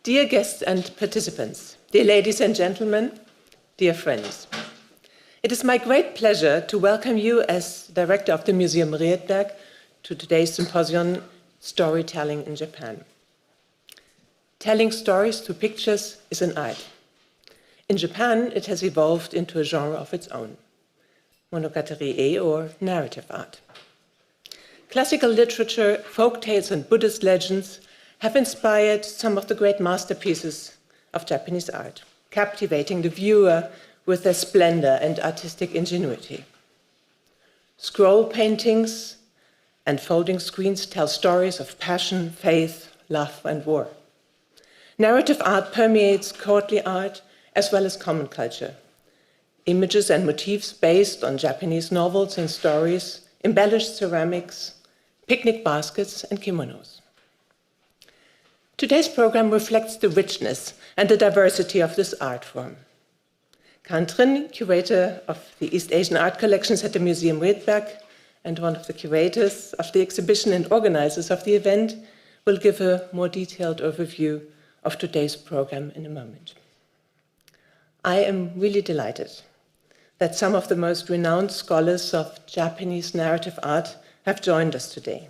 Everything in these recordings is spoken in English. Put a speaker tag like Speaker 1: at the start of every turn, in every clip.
Speaker 1: Dear guests and participants, dear ladies and gentlemen, dear friends, it is my great pleasure to welcome you as director of the Museum Rietberg to today's symposium, Storytelling in Japan. Telling stories through pictures is an art. In Japan, it has evolved into a genre of its own, monogatari-e or narrative art. Classical literature, folk tales, and Buddhist legends have inspired some of the great masterpieces of Japanese art, captivating the viewer with their splendor and artistic ingenuity. Scroll paintings and folding screens tell stories of passion, faith, love, and war. Narrative art permeates courtly art as well as common culture. Images and motifs based on Japanese novels and stories, embellished ceramics, picnic baskets, and kimonos. Today's program reflects the richness and the diversity of this art form. Trinh, curator of the East Asian art collections at the Museum Rietberg and one of the curators of the exhibition and organizers of the event, will give a more detailed overview of today's program in a moment. I am really delighted that some of the most renowned scholars of Japanese narrative art have joined us today.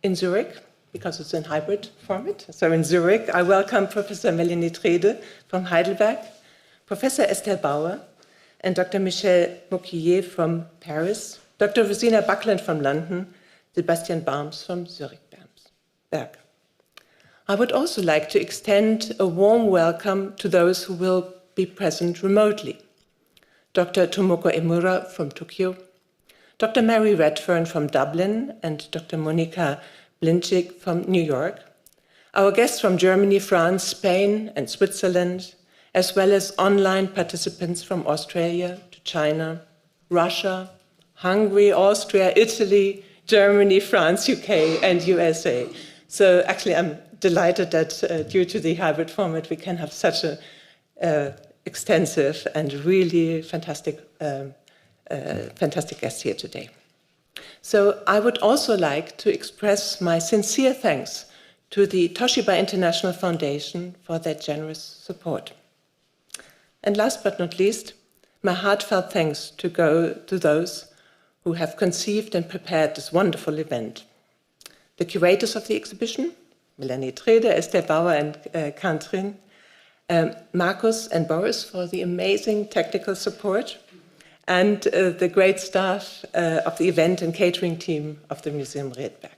Speaker 1: In Zurich, because it's in hybrid format, so in Zurich, I welcome Professor Melanie Trede from Heidelberg, Professor Estelle Bauer, and Dr. Michel Moquillier from Paris, Dr. Rosina Buckland from London, Sebastian Barms from Zurich. I would also like to extend a warm welcome to those who will be present remotely. Dr. Tomoko Emura from Tokyo, Dr. Mary Redfern from Dublin, and Dr. Monika Blinchik from New York, our guests from Germany, France, Spain, and Switzerland, as well as online participants from Australia to China, Russia, Hungary, Austria, Italy, Germany, France, UK, and USA. So actually, I'm delighted that due to the hybrid format, we can have such an extensive and really fantastic guests here today. So I would also like to express my sincere thanks to the Toshiba International Foundation for their generous support. And last but not least, my heartfelt thanks to go to those who have conceived and prepared this wonderful event. The curators of the exhibition, Melanie Trede, Estelle Bauer, and Khanh, Markus and Boris for the amazing technical support, and the great staff of the event and catering team of the Museum Rietberg.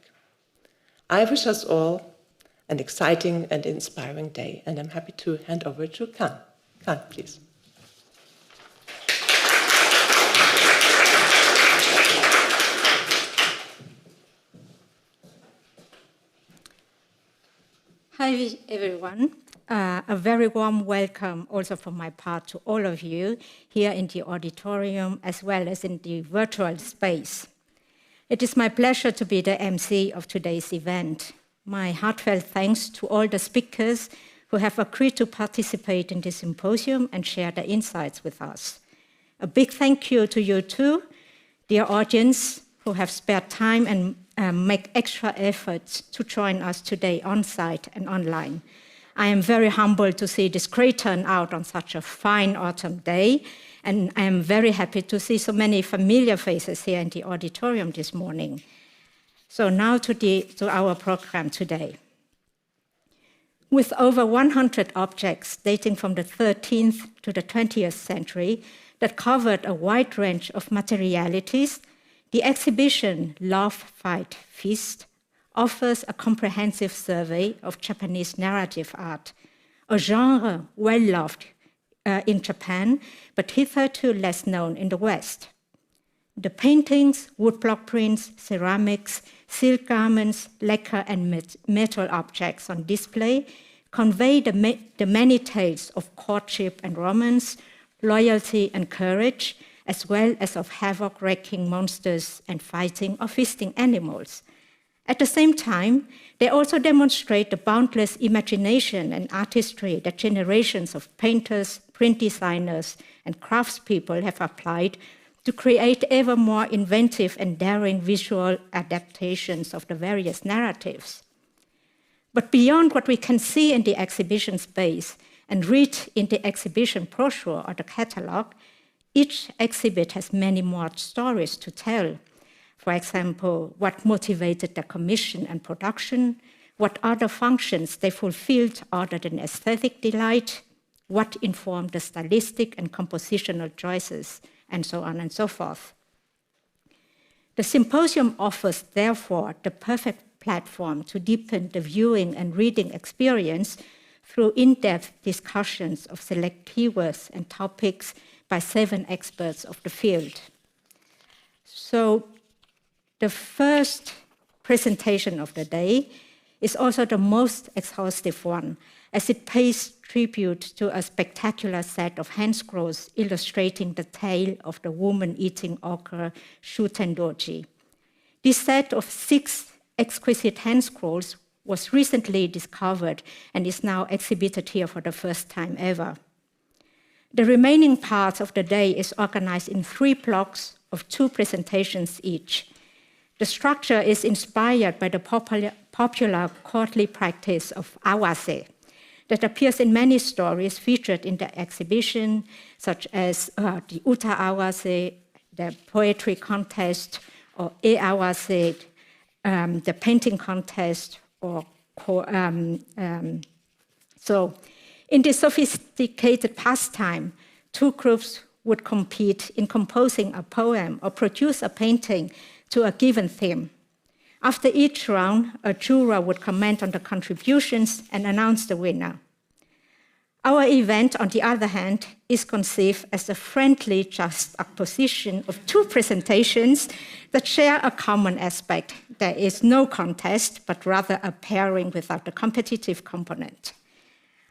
Speaker 1: I wish us all an exciting and inspiring day, and I'm happy to hand over to Khanh. Khanh, please.
Speaker 2: Hi, everyone. A very warm welcome also from my part to all of you here in the auditorium as well as in the virtual space. It is my pleasure to be the MC of today's event. My heartfelt thanks to all the speakers who have agreed to participate in this symposium and share their insights with us. A big thank you to you too, dear audience, who have spared time and make extra efforts to join us today on site and online. I am very humbled to see this great turnout on such a fine autumn day, and I am very happy to see so many familiar faces here in the auditorium this morning. So now to our program today. With over 100 objects dating from the 13th to the 20th century that covered a wide range of materialities, the exhibition Love, Fight, Feast offers a comprehensive survey of Japanese narrative art, a genre well loved in Japan, but hitherto less known in the West. The paintings, woodblock prints, ceramics, silk garments, lacquer, and metal objects on display convey the many tales of courtship and romance, loyalty and courage, as well as of havoc-wreaking monsters and fighting or feasting animals. At the same time, they also demonstrate the boundless imagination and artistry that generations of painters, print designers, and craftspeople have applied to create ever more inventive and daring visual adaptations of the various narratives. But beyond what we can see in the exhibition space and read in the exhibition brochure or the catalog, each exhibit has many more stories to tell. For example, what motivated the commission and production, what other functions they fulfilled other than aesthetic delight, what informed the stylistic and compositional choices, and so on and so forth. The symposium offers, therefore, the perfect platform to deepen the viewing and reading experience through in-depth discussions of select keywords and topics by 7 experts of the field. So the first presentation of the day is also the most exhaustive one, as it pays tribute to a spectacular set of handscrolls illustrating the tale of the woman-eating ogre Shuten Dōji. This set of 6 exquisite handscrolls was recently discovered and is now exhibited here for the first time ever. The remaining part of the day is organized in 3 blocks of 2 presentations each. The structure is inspired by the popular courtly practice of awase that appears in many stories featured in the exhibition, such as the uta awase, the poetry contest, or awase, the painting contest, or so in this sophisticated pastime, 2 groups would compete in composing a poem or produce a painting to a given theme. After each round, a juror would comment on the contributions and announce the winner. Our event, on the other hand, is conceived as a friendly juxtaposition of 2 presentations that share a common aspect. There is no contest, but rather a pairing without a competitive component.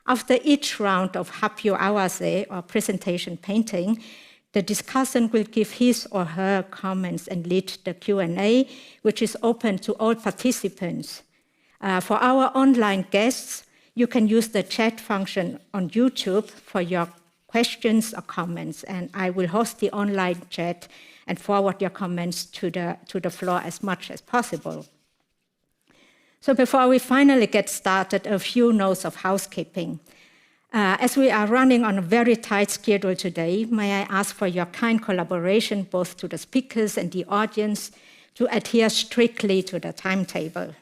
Speaker 2: After each round of happyō awase, or presentation painting, the discussant will give his or her comments and lead the Q&A, which is open to all participants. For our online guests, you can use the chat function on YouTube for your questions or comments, and I will host the online chat and forward your comments to the floor as much as possible. So before we finally get started, a few notes of housekeeping. As we are running on a very tight schedule today, may I ask for your kind collaboration both to the speakers and the audience to adhere strictly to the timetable.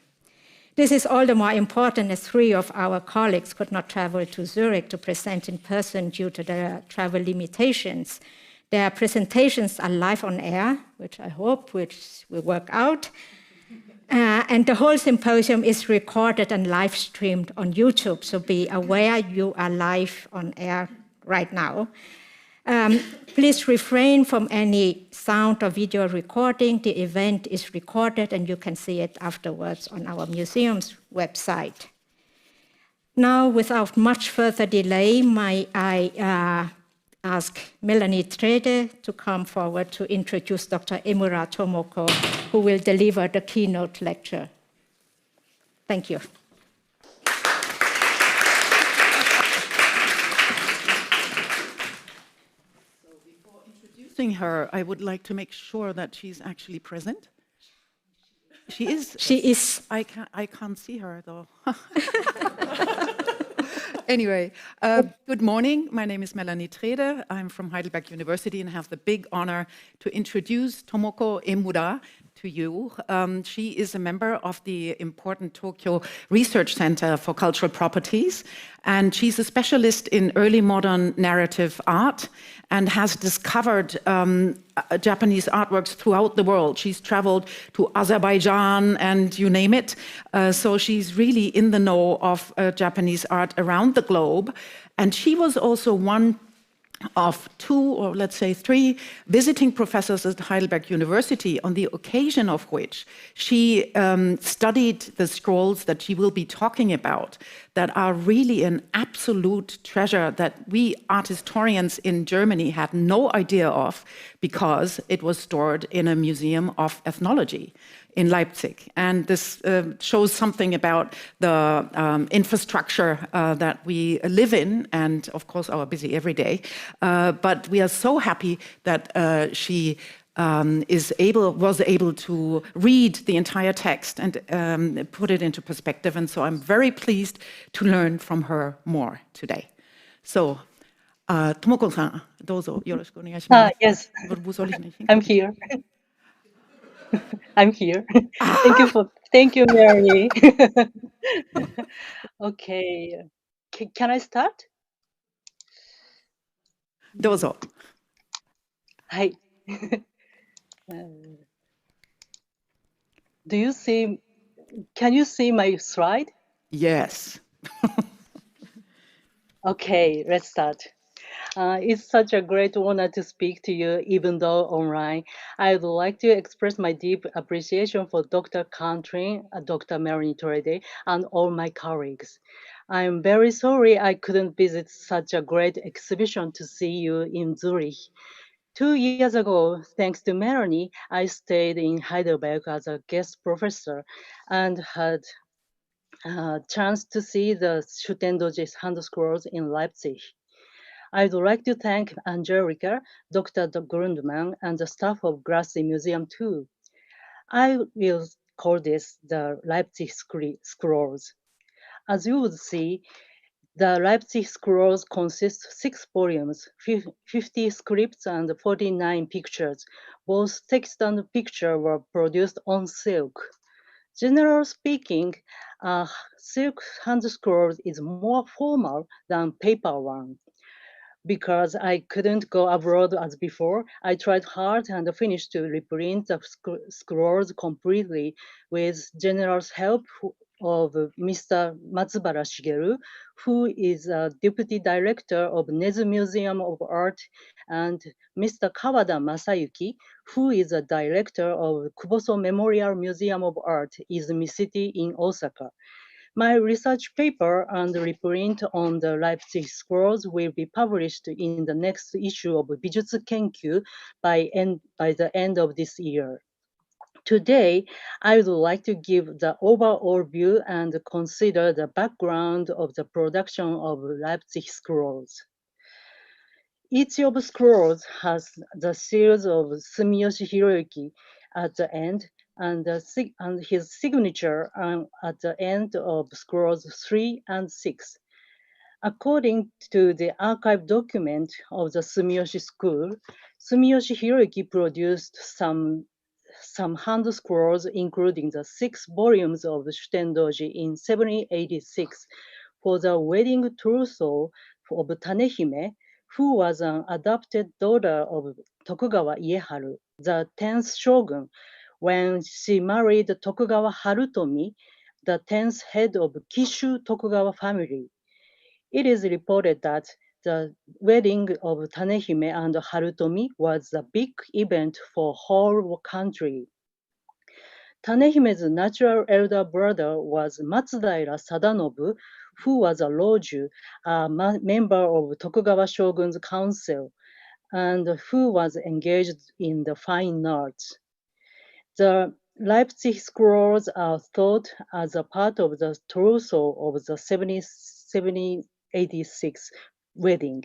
Speaker 2: This is all the more important as 3 of our colleagues could not travel to Zurich to present in person due to the travel limitations. Their presentations are live on air, which I hope will work out. And the whole symposium is recorded and live streamed on YouTube, so be aware you are live on air right now. Please refrain from any sound or video recording. The event is recorded and you can see it afterwards on our museum's website. Now, without much further delay, may I ask Melanie Trede to come forward to introduce Dr. Emura Tomoko, who will deliver the keynote lecture. Thank you.
Speaker 3: So before introducing her, I would like to make sure that she's actually present. She is?
Speaker 2: She is.
Speaker 3: I can't see her, though. Anyway, good morning. My name is Melanie Trede. I'm from Heidelberg University and have the big honor to introduce Tomoko Emura to you. She is a member of the important Tokyo Research Center for Cultural Properties, and she's a specialist in early modern narrative art and has discovered Japanese artworks throughout the world. She's traveled to Azerbaijan and you name it. So she's really in the know of Japanese art around the globe. And she was also one of 2, or let's say 3, visiting professors at Heidelberg University, on the occasion of which she studied the scrolls that she will be talking about, that are really an absolute treasure that we art historians in Germany had no idea of, because it was stored in a museum of ethnology in Leipzig. And this shows something about the infrastructure that we live in, and of course our busy everyday. But we are so happy that she was able to read the entire text and put it into perspective. And so I'm very pleased to learn from her more today. So, Tomoko-san, どうぞよろしくお願いします。
Speaker 4: Yes,
Speaker 3: Wo soll ich nicht
Speaker 4: I'm here. I'm here. Thank you, Mary. Okay, can I start?
Speaker 3: どうぞ。
Speaker 4: はい。Can you see my slide?
Speaker 3: Yes.
Speaker 4: Okay, let's start. It's such a great honor to speak to you, even though online. I would like to express my deep appreciation for Dr. Khanh, Dr. Melanie Trede, and all my colleagues. I'm very sorry I couldn't visit such a great exhibition to see you in Zurich. 2 years ago, thanks to Melanie, I stayed in Heidelberg as a guest professor and had a chance to see the Shuten Dōji's Handscrolls in Leipzig. I'd like to thank Angelica, Dr. Grundmann, and the staff of GRASSI Museum too. I will call this the Leipzig Scrolls. As you would see, the Leipzig Scrolls consist of 6 volumes, 50 scripts, and 49 pictures. Both text and picture were produced on silk. Generally speaking, silk hand scrolls is more formal than paper one. Because I couldn't go abroad as before, I tried hard and finished to reprint the scrolls completely with generous help of Mr. Matsubara Shigeru, who is a deputy director of Nezu Museum of Art, and Mr. Kawada Masayuki, who is a director of Kuboso Memorial Museum of Art, Izumi City in Osaka. My research paper and reprint on the Leipzig scrolls will be published in the next issue of Bijutsu Kenkyu by the end of this year. Today, I would like to give the overall view and consider the background of the production of Leipzig scrolls. Each of the scrolls has the seals of Sumiyoshi Hiroyuki at the end, and his signature at the end of scrolls 3 and 6. According to the archive document of the Sumiyoshi school, Sumiyoshi Hiroyuki produced some hand scrolls, including the 6 volumes of the Shuten Dōji in 1786 for the wedding trousseau of Tanehime, who was an adopted daughter of Tokugawa Ieharu, the 10th shogun, when she married Tokugawa Harutomi, the 10th head of Kishu Tokugawa family. It is reported that the wedding of Tanehime and Harutomi was a big event for whole country. Tanehime's natural elder brother was Matsudaira Sadanobu, who was a Roju, a member of Tokugawa Shogun's council, and who was engaged in the fine arts. The Leipzig scrolls are thought as a part of the trousseau of the 1786 wedding.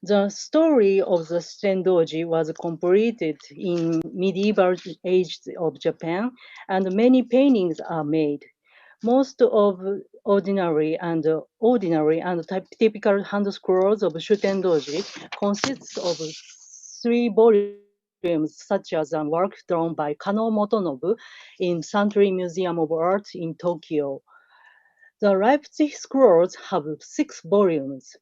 Speaker 4: The story of the Shuten Dōji was completed in medieval age of Japan, and many paintings are made. Most of ordinary and typical hand scrolls of Shuten Dōji consists of 3 volumes, such as a work drawn by Kano Motonobu in Century Museum of Art in Tokyo. The Leipzig scrolls have 6 volumes.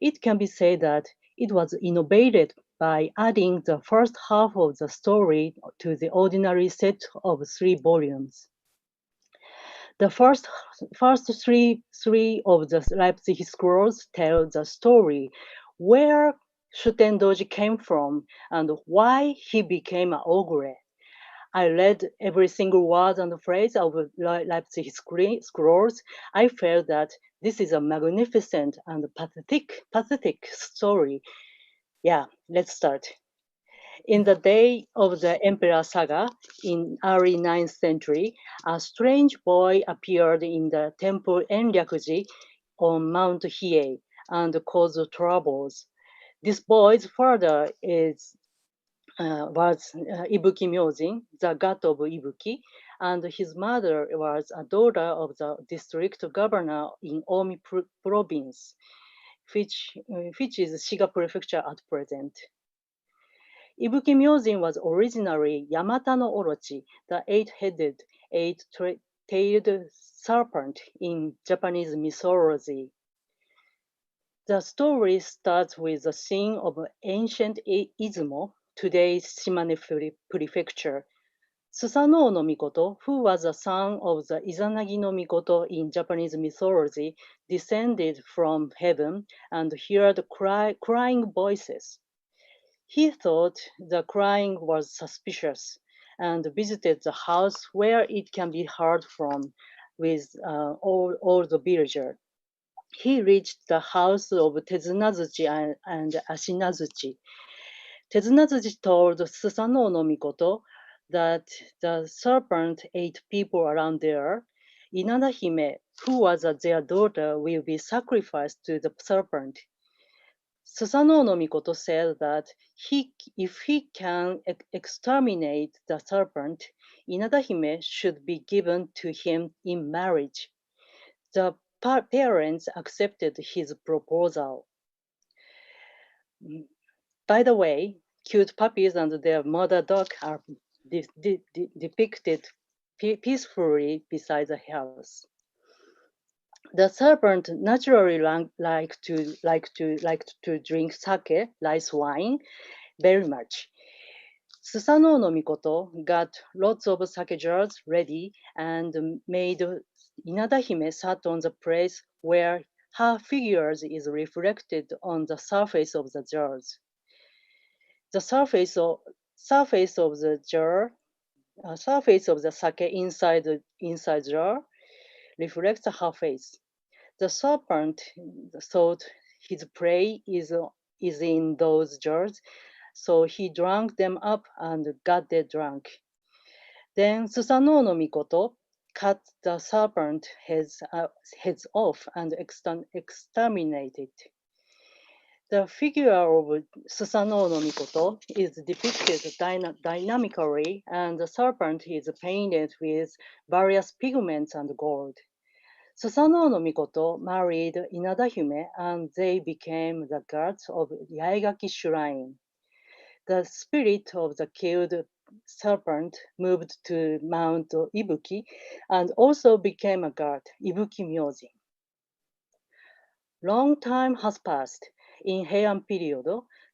Speaker 4: It can be said that it was innovated by adding the first half of the story to the ordinary set of 3 volumes. The first three of the Leipzig scrolls tell the story where Shuten Dōji came from and why he became an ogre. I read every single word and phrase of Leipzig scrolls. I felt that this is a magnificent and pathetic story. Yeah, let's start. In the day of the Emperor Saga, in early 9th century, a strange boy appeared in the temple Enryakuji on Mount Hiei and caused troubles. This boy's father is was Ibuki Myojin, the god of Ibuki, and his mother was a daughter of the district governor in Omi province, which is Shiga prefecture at present. Ibuki Myojin was originally Yamata no Orochi, the eight-headed, eight-tailed serpent in Japanese mythology. The story starts with the scene of ancient Izumo, today's Shimane prefecture. Susanoo no Mikoto, who was a son of the Izanagi no Mikoto in Japanese mythology, descended from heaven and heard crying voices. He thought the crying was suspicious and visited the house where it can be heard from with all the villagers. He reached the house of Tezunazuchi and Ashinazuchi. Tezunazuchi told Susanoo no Mikoto that the serpent ate people around there. Inada Hime, who was their daughter, will be sacrificed to the serpent. Susanoo no Mikoto said that if he can exterminate the serpent, Inada Hime should be given to him in marriage. The parents accepted his proposal. By the way, cute puppies and their mother dog are depicted peacefully beside the house. The serpent naturally liked to drink sake, rice wine, very much. Susanoo no Mikoto got lots of sake jars ready and made Inada Hime sat on the place where her figure is reflected on the surface of the jars. The surface of the jar, surface of the sake inside jar reflects her face. The serpent thought his prey is in those jars, so he drank them up and got dead drunk. Then Susanoo no Mikoto cut the serpent heads off and exterminated. The figure of Susanoo no Mikoto is depicted dynamically, and the serpent is painted with various pigments and gold. Susanoo no Mikoto married Inada Hime, and they became the gods of Yaegaki Shrine. The spirit of the killed serpent moved to Mount Ibuki and also became a god, Ibuki Myojin. Long time has passed. In Heian period,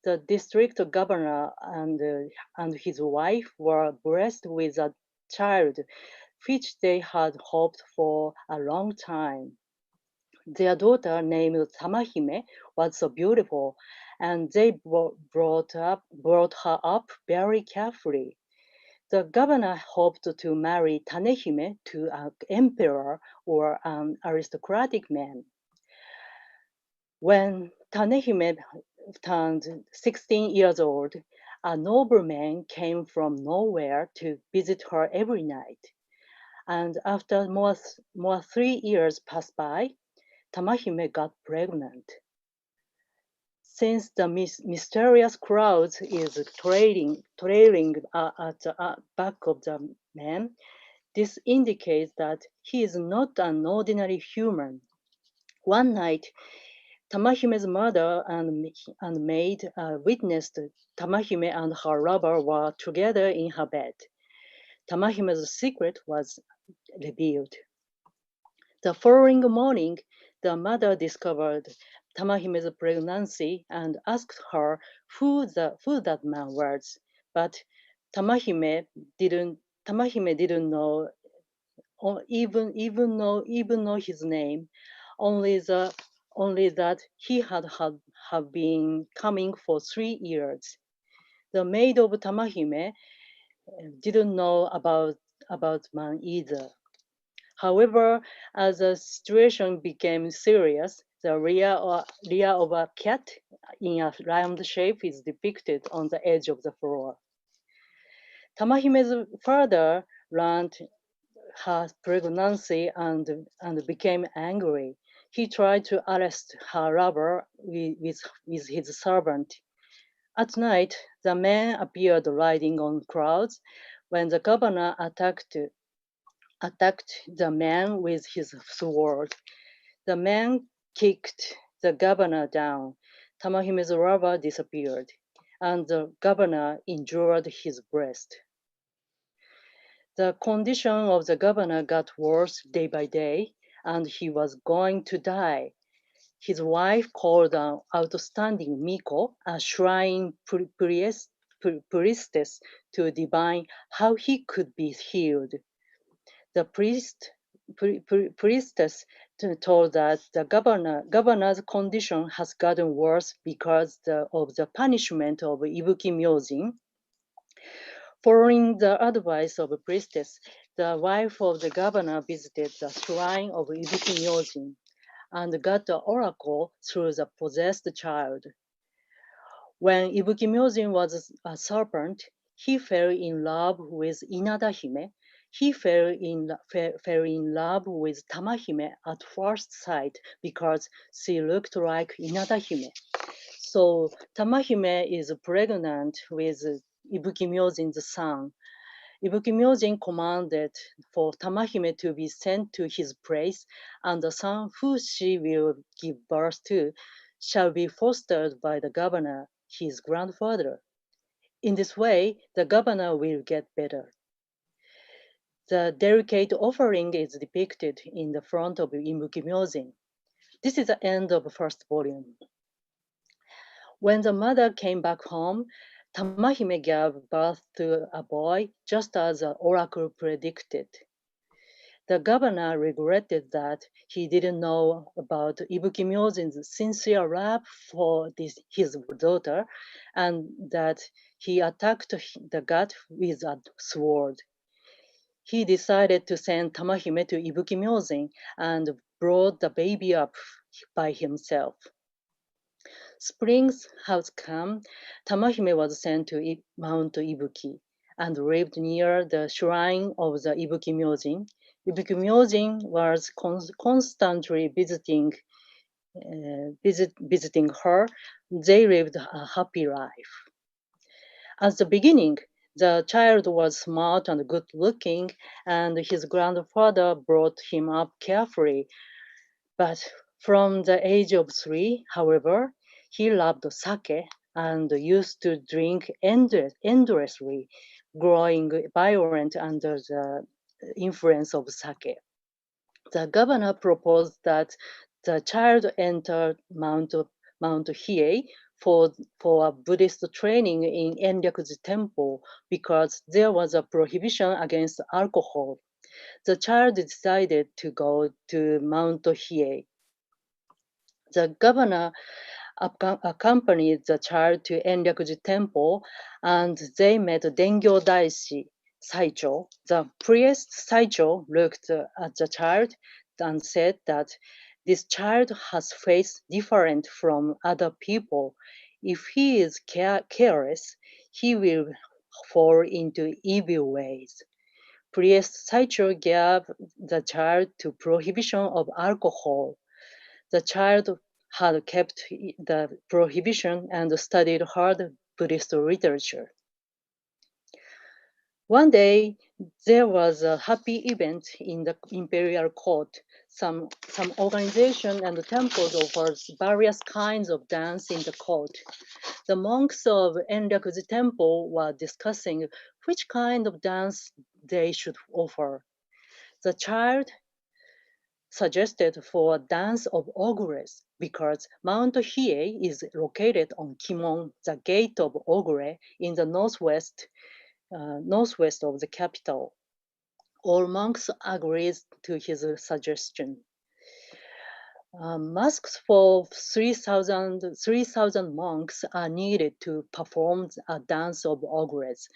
Speaker 4: the district governor and his wife were blessed with a child, which they had hoped for a long time. Their daughter, named Tamahime, was so beautiful, and they brought her up very carefully. The governor hoped to marry Tanehime to an emperor or an aristocratic man. When Tanehime turned 16 years old, a nobleman came from nowhere to visit her every night. And after more 3 years passed by, Tamahime got pregnant. Since the mysterious crowd is trailing at the back of the man, this indicates that he is not an ordinary human. One night, Tamahime's mother and maid witnessed Tamahime and her lover were together in her bed. Tamahime's secret was revealed. The following morning, the mother discovered Tamahime's pregnancy and asked her who that man was. But Tamahime didn't know or even know his name, only that he had been coming for 3 years. The maid of Tamahime didn't know about man either. However, as the situation became serious, the rear of a cat in a round shape is depicted on the edge of the floor. Tamahime's father learned her pregnancy and became angry. He tried to arrest her lover with his servant. At night, the men appeared riding on clouds. When the governor attacked the man with his sword, the man kicked the governor down. Tamahime's lover disappeared, and the governor injured his breast. The condition of the governor got worse day by day, and he was going to die. His wife called an outstanding Miko, a shrine priestess, to divine how he could be healed. The priestess told that the governor's condition has gotten worse because of the punishment of Ibuki Myojin. Following the advice of the priestess, the wife of the governor visited the shrine of Ibuki Myojin and got the oracle through the possessed child. When Ibuki Myojin was a serpent, he fell in love with Inada-hime. He fell in love with Tama-hime at first sight because she looked like Inada-hime. So Tama-hime is pregnant with Ibuki Myojin's son. Ibuki Myojin commanded for Tama-hime to be sent to his place, and the son who she will give birth to shall be fostered by the governor, his grandfather. In this way, the governor will get better. The delicate offering is depicted in the front of Ibuki Myojin. This is the end of the first volume. When the mother came back home, Tama-hime gave birth to a boy, just as the oracle predicted. The governor regretted that he didn't know about Ibuki Myojin's sincere love for his daughter, and that he attacked the god with a sword. He decided to send Tama-hime to Ibuki Myojin and brought the baby up by himself. Spring has come. Tama-hime was sent to Mount Ibuki and lived near the shrine of the Ibuki Myojin. Ibuki Myojin was constantly visiting her. They lived a happy life. At the beginning, the child was smart and good looking, and his grandfather brought him up carefully. But from the age of 3, however, he loved sake and used to drink endlessly, growing violent under the influence of sake. The governor proposed that the child enter Mount Hiei for a Buddhist training in Enryakuji Temple because there was a prohibition against alcohol. The child decided to go to Mount Hiei. The governor accompanied the child to Enryakuji Temple, and they met Dengyo Daishi Saicho. The priest Saicho looked at the child and said that this child has faith different from other people. If he is careless, he will fall into evil ways. Priest Saicho gave the child to prohibition of alcohol. The child had kept the prohibition and studied hard Buddhist literature. One day, there was a happy event in the imperial court. Some organization and temples offered various kinds of dance in the court. The monks of Enryakuji Temple were discussing which kind of dance they should offer. The child suggested for a dance of Ogres because Mount Hiei is located on Kimon, the gate of Ogre, in the northwest of the capital. All monks agreed to his suggestion. Masks for 3,000 monks are needed to perform a dance of Ogres.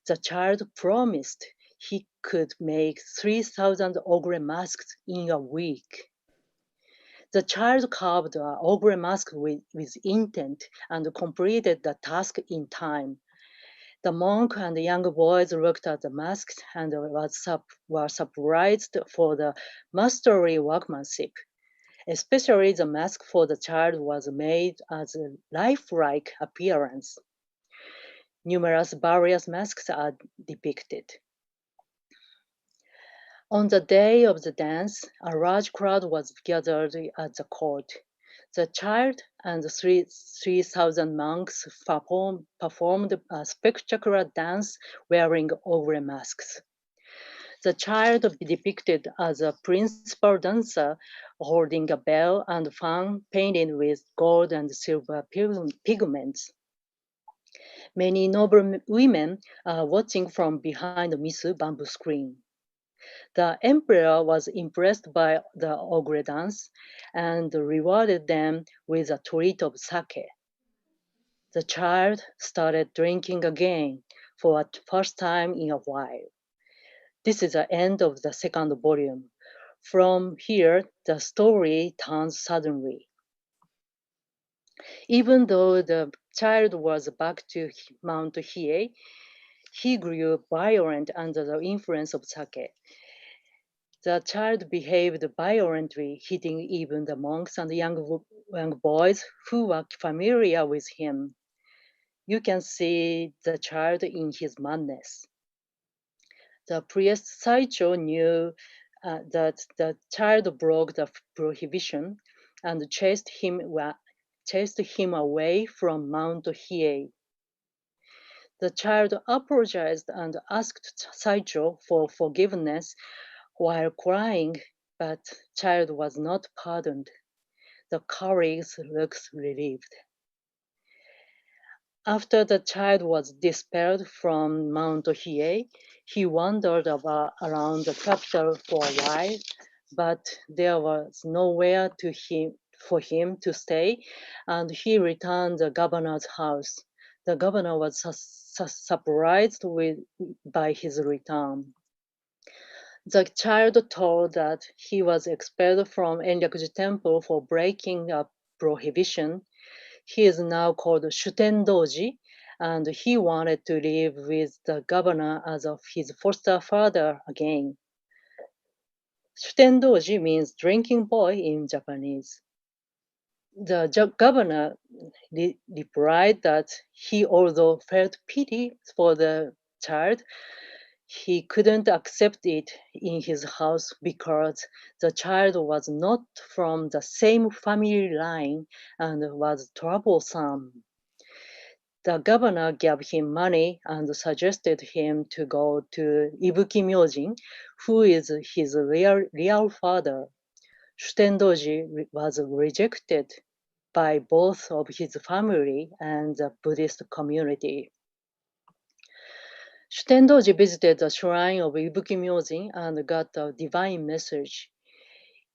Speaker 4: The child promised he could make 3,000 ogre masks in a week. The child carved an ogre mask with intent and completed the task in time. The monk and the young boys looked at the masks and were surprised for the masterly workmanship. Especially the mask for the child was made as a lifelike appearance. Numerous various masks are depicted. On the day of the dance, a large crowd was gathered at the court. The child and the 3,000 monks performed a spectacular dance wearing ogre masks. The child depicted as a principal dancer holding a bell and fan painted with gold and silver pigments. Many noble women are watching from behind the misu bamboo screen. The emperor was impressed by the ogre dance and rewarded them with a treat of sake. The child started drinking again for the first time in a while. This is the end of the second volume. From here, the story turns suddenly. Even though the child was back to Mount Hiei, he grew violent under the influence of sake. The child behaved violently, hitting even the monks and young boys who were familiar with him. You can see the child in his madness. The priest Saicho knew that the child broke the prohibition and chased him away from Mount Hiei. The child apologized and asked Saicho for forgiveness while crying, but child was not pardoned. The colleagues looked relieved. After the child was dispelled from Mount Hiei, he wandered around the capital for a while, but there was nowhere for him to stay, and he returned to the governor's house. The governor was surprised by his return. The child told that he was expelled from Enryakuji Temple for breaking a prohibition. He is now called Shuten Dōji, and he wanted to live with the governor as of his foster father again. Shuten Dōji means drinking boy in Japanese. The governor replied that he, although felt pity for the child, he couldn't accept it in his house because the child was not from the same family line and was troublesome. The governor gave him money and suggested him to go to Ibuki Myojin, who is his real father. Shuten Dōji was rejected by both of his family and the Buddhist community. Shuten Dōji visited the shrine of Ibuki Myojin and got a divine message.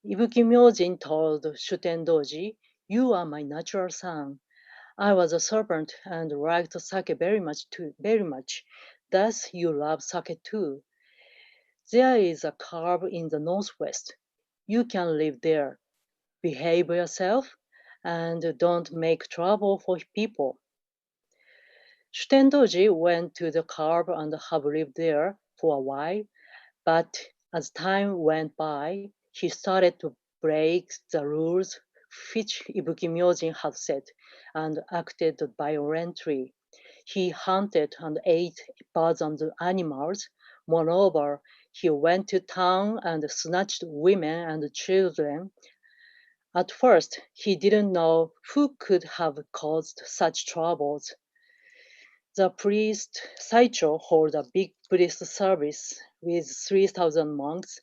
Speaker 4: Ibuki Myojin told Shuten Dōji, "You are my natural son. I was a servant and liked sake very much. Thus you love sake too. There is a cave in the northwest. You can live there. Behave yourself and don't make trouble for people." Shuten Dōji went to the cave and have lived there for a while, but as time went by, he started to break the rules which Ibuki Myojin had set and acted violently. He hunted and ate birds and animals. Moreover, he went to town and snatched women and children. At first, he didn't know who could have caused such troubles. The priest Saicho held a big Buddhist service with 3,000 monks.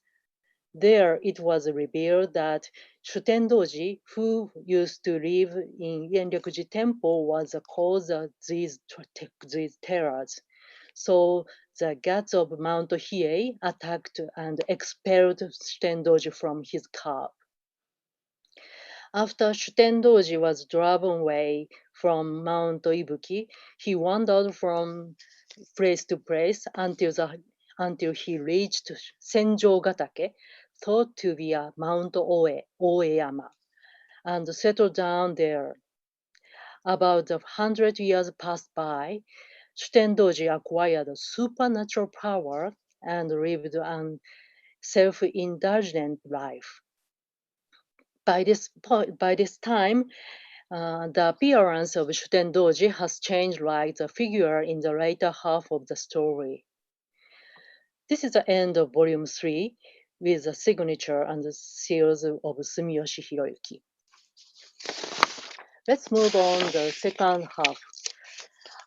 Speaker 4: There it was revealed that Shuten Dōji, who used to live in Enryakuji Temple, was the cause of these terrors. So the gods of Mount Hiei attacked and expelled Shuten Dōji from his cave. After Shuten Dōji was driven away from Mount Ibuki, he wandered from place to place until he reached Senjōgatake, thought to be a Mount Oeyama, and settled down there. About 100 years passed by. Shuten Dōji acquired a supernatural power and lived a self-indulgent life. By this time, The appearance of Shuten Dōji has changed like the figure in the later half of the story. This is the end of volume 3 with the signature and the seals of Sumiyoshi Hiroyuki. Let's move on to the second half.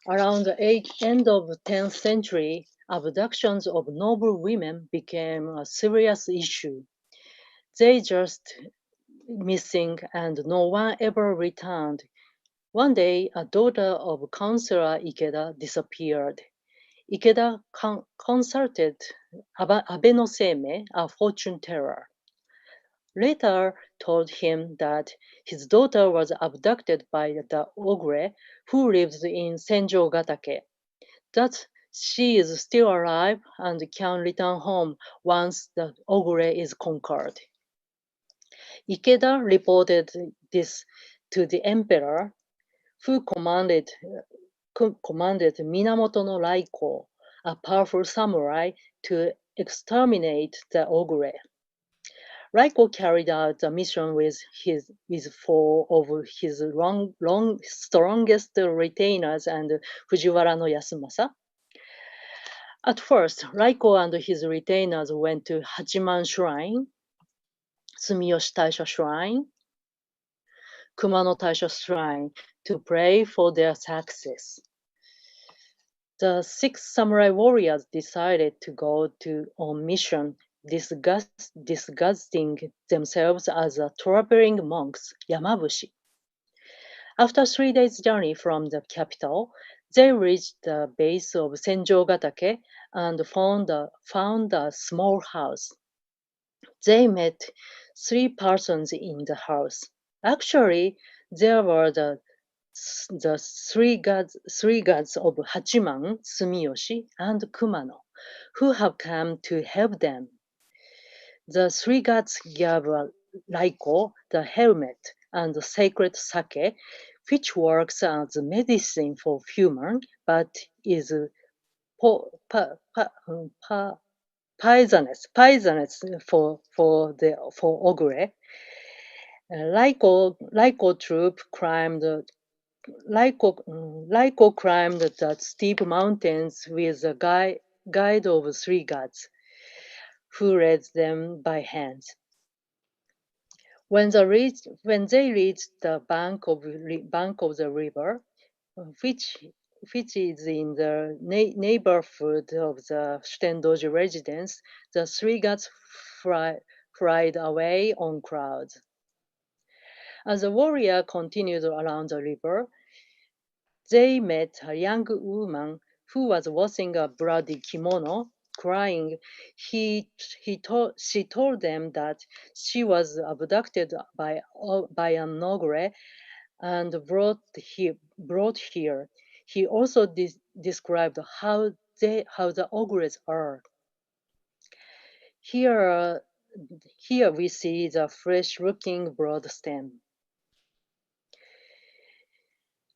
Speaker 4: Around the end of the 10th century, abductions of noble women became a serious issue. They just missing and no one ever returned. One day, a daughter of Councillor Ikeda disappeared. Ikeda consulted Abe no Seimei, a fortune teller. Later told him that his daughter was abducted by the ogre who lived in Senjogatake, that she is still alive and can return home once the ogre is conquered. Ikeda reported this to the emperor, who commanded Minamoto no Raiko, a powerful samurai, to exterminate the ogre. Raiko carried out the mission with four of his strongest retainers and Fujiwara no Yasumasa. At first, Raiko and his retainers went to Hachiman Shrine, Sumiyoshi Taisha Shrine, Kumano Taisha Shrine to pray for their success. The 6 samurai warriors decided to go on mission, disguising themselves as traveling monks, Yamabushi. After 3 days' journey from the capital, they reached the base of Senjogatake and found a small house. They met 3 persons in the house. Actually, there were the 3 gods of Hachiman, Sumiyoshi, and Kumano, who have come to help them. The 3 gods gave Raiko the helmet and the sacred sake, which works as medicine for human, but is poisonous for ogre. Raiko troop climbed the steep mountains with a guide of 3 gods, who led them by hands. When they reached the bank of the river, which is in the neighborhood of the Shuten Dōji residence, the 3 gods fried away on clouds. As the warrior continued around the river, they met a young woman who was washing a bloody kimono, crying. She told them that she was abducted by an ogre and brought here. He also described how the ogres are. Here we see the fresh-looking broad stem.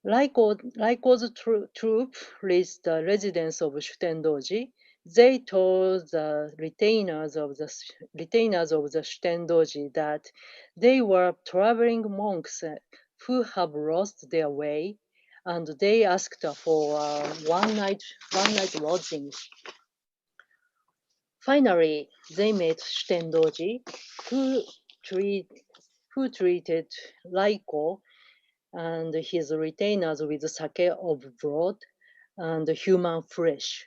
Speaker 4: Raiko's troop reached the residence of Shuten Dōji. They told the retainers of the Shuten Dōji that they were traveling monks who have lost their way, and they asked for one night lodging. Finally, they met Shuten Dōji, who treated Raiko and his retainers with sake of blood and human flesh.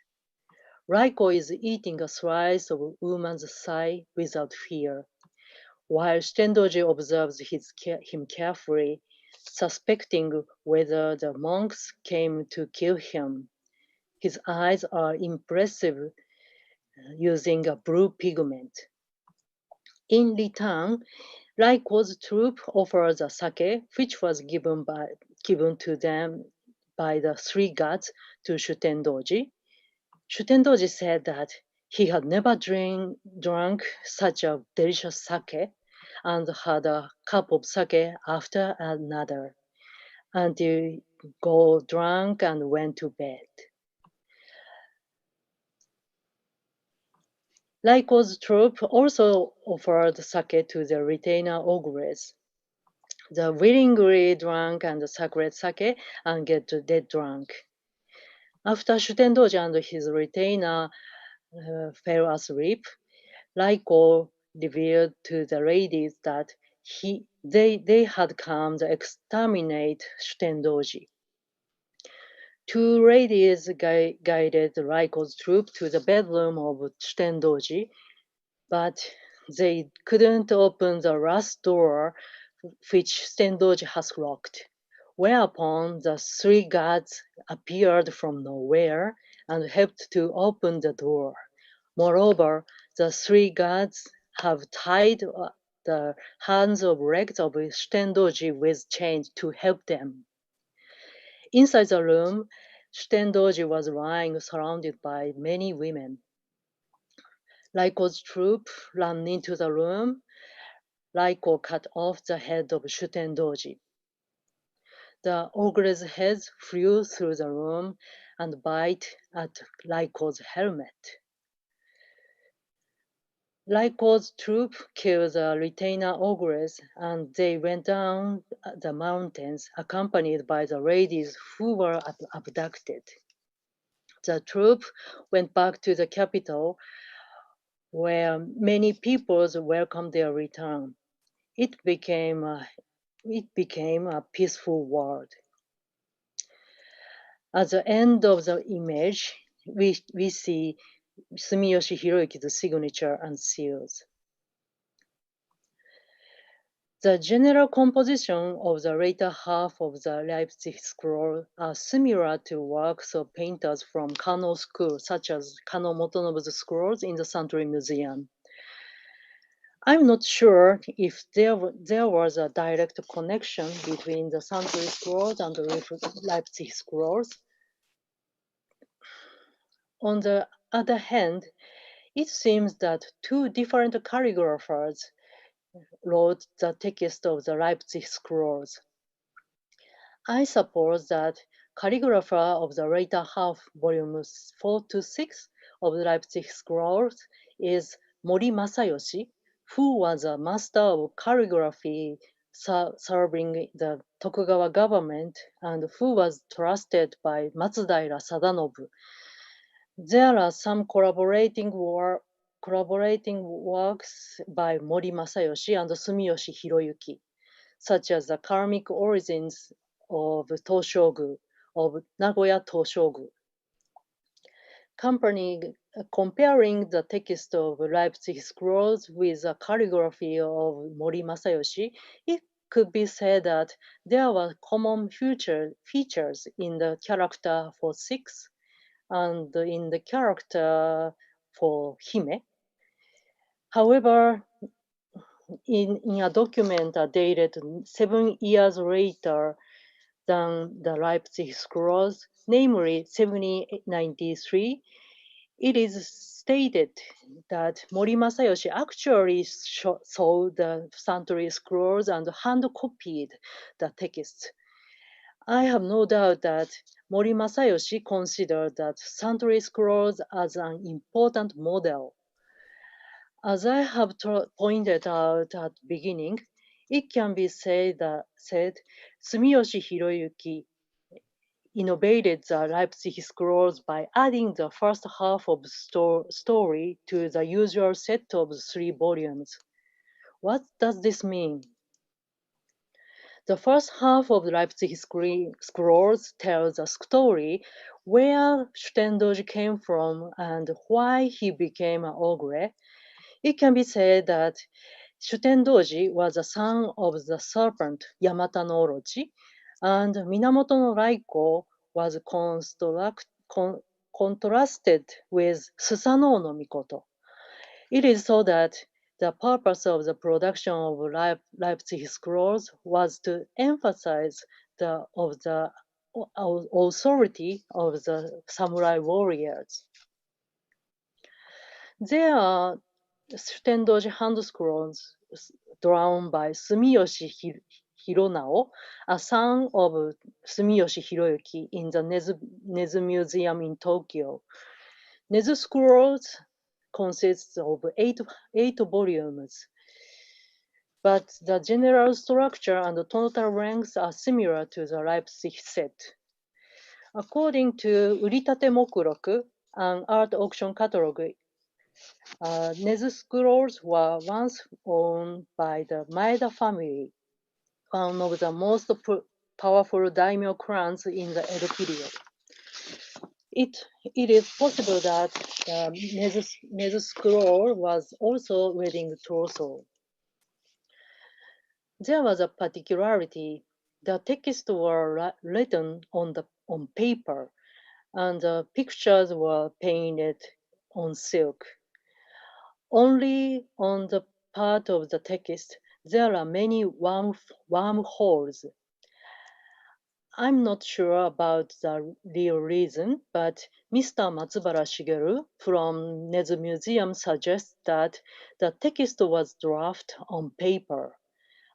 Speaker 4: Raiko is eating a slice of woman's thigh without fear, while Shuten Dōji observes him carefully, suspecting whether the monks came to kill him. His eyes are impressive, using a blue pigment. In return, Raiko's troop offers a sake, which was given to them by the 3 gods to Shuten Dōji. Shuten Dōji said that he had never drunk such a delicious sake and had a cup of sake after another until he got drunk and went to bed. Raiko's troop also offered sake to the retainer ogres. the willingly drunk and the sacred sake and get dead drunk. After Shuten Dōji and his retainer fell asleep, Raiko revealed to the ladies that they had come to exterminate Shuten Dōji. Two ladies guided Raiko's troop to the bedroom of Shuten Dōji, but they couldn't open the last door, which Shuten Dōji has locked. Whereupon the three guards appeared from nowhere and helped to open the door. Moreover, the three guards have tied the hands and legs of Shuten Dōji with chains to help them. Inside the room, Shuten Dōji was lying surrounded by many women. Raiko's troop ran into the room. Raiko cut off the head of Shuten Dōji. The ogre's heads flew through the room and bit at Raiko's helmet. Raiko's troop killed the retainer ogres, and they went down the mountains accompanied by the ladies who were abducted. The troop went back to the capital, where many peoples welcomed their return. It became a peaceful world. At the end of the image, we see Sumiyoshi Hiroyuki's signature and seals. The general composition of the later half of the Leipzig scroll are similar to works of painters from Kano school, such as Kano Motonobu's scrolls in the Century Museum. I'm not sure if there was a direct connection between the Century scrolls and the Leipzig scrolls. On the other hand, it seems that two different calligraphers wrote the text of the Leipzig scrolls. I suppose that calligrapher of the later half, volumes 4 to 6 of the Leipzig scrolls is Mori Masayoshi, who was a master of calligraphy serving the Tokugawa government and who was trusted by Matsudaira Sadanobu. There are some collaborating works by Mori Masayoshi and Sumiyoshi Hiroyuki, such as the karmic origins of Toshogu, of Nagoya Toshogu. Comparing the text of Leipzig scrolls with the calligraphy of Mori Masayoshi, it could be said that there were common features in the character for 6 and in the character for Hime. However, in a document dated 7 years later than the Leipzig scrolls, namely 1793, it is stated that Mori Masayoshi actually saw the Century scrolls and hand-copied the text. I have no doubt that Mori Masayoshi considered that Century scrolls as an important model. As I have pointed out at the beginning, it can be said Sumiyoshi Hiroyuki innovated the Leipzig scrolls by adding the first half of the story to the usual set of 3 volumes. What does this mean? The first half of the Leipzig scrolls tells a story where Shuten Dōji came from and why he became an ogre. It can be said that Shuten Dōji was a son of the serpent Yamata no Orochi, and Minamoto no Raiko was contrasted with Susanoo no Mikoto. It is so that the purpose of the production of Leipzig scrolls was to emphasize the authority of the samurai warriors. There are Shuten Dōji handscrolls drawn by Sumiyoshi Hironao, a son of Sumiyoshi Hiroyuki, in the Nezu Museum in Tokyo. Nezu scrolls consists of 8 volumes, but the general structure and the total length are similar to the Leipzig set. According to Uritate Mokroku, an art auction catalog, Nezu scrolls were once owned by the Maeda family, one of the most powerful daimyo clans in the Edo period. It is possible that the Nezu scroll was also wedding trousseau. There was a particularity. The texts were written on paper, and the pictures were painted on silk. Only on the part of the text, there are many wormholes. I'm not sure about the real reason, but Mr. Matsubara Shigeru from Nezu Museum suggests that the text was drafted on paper.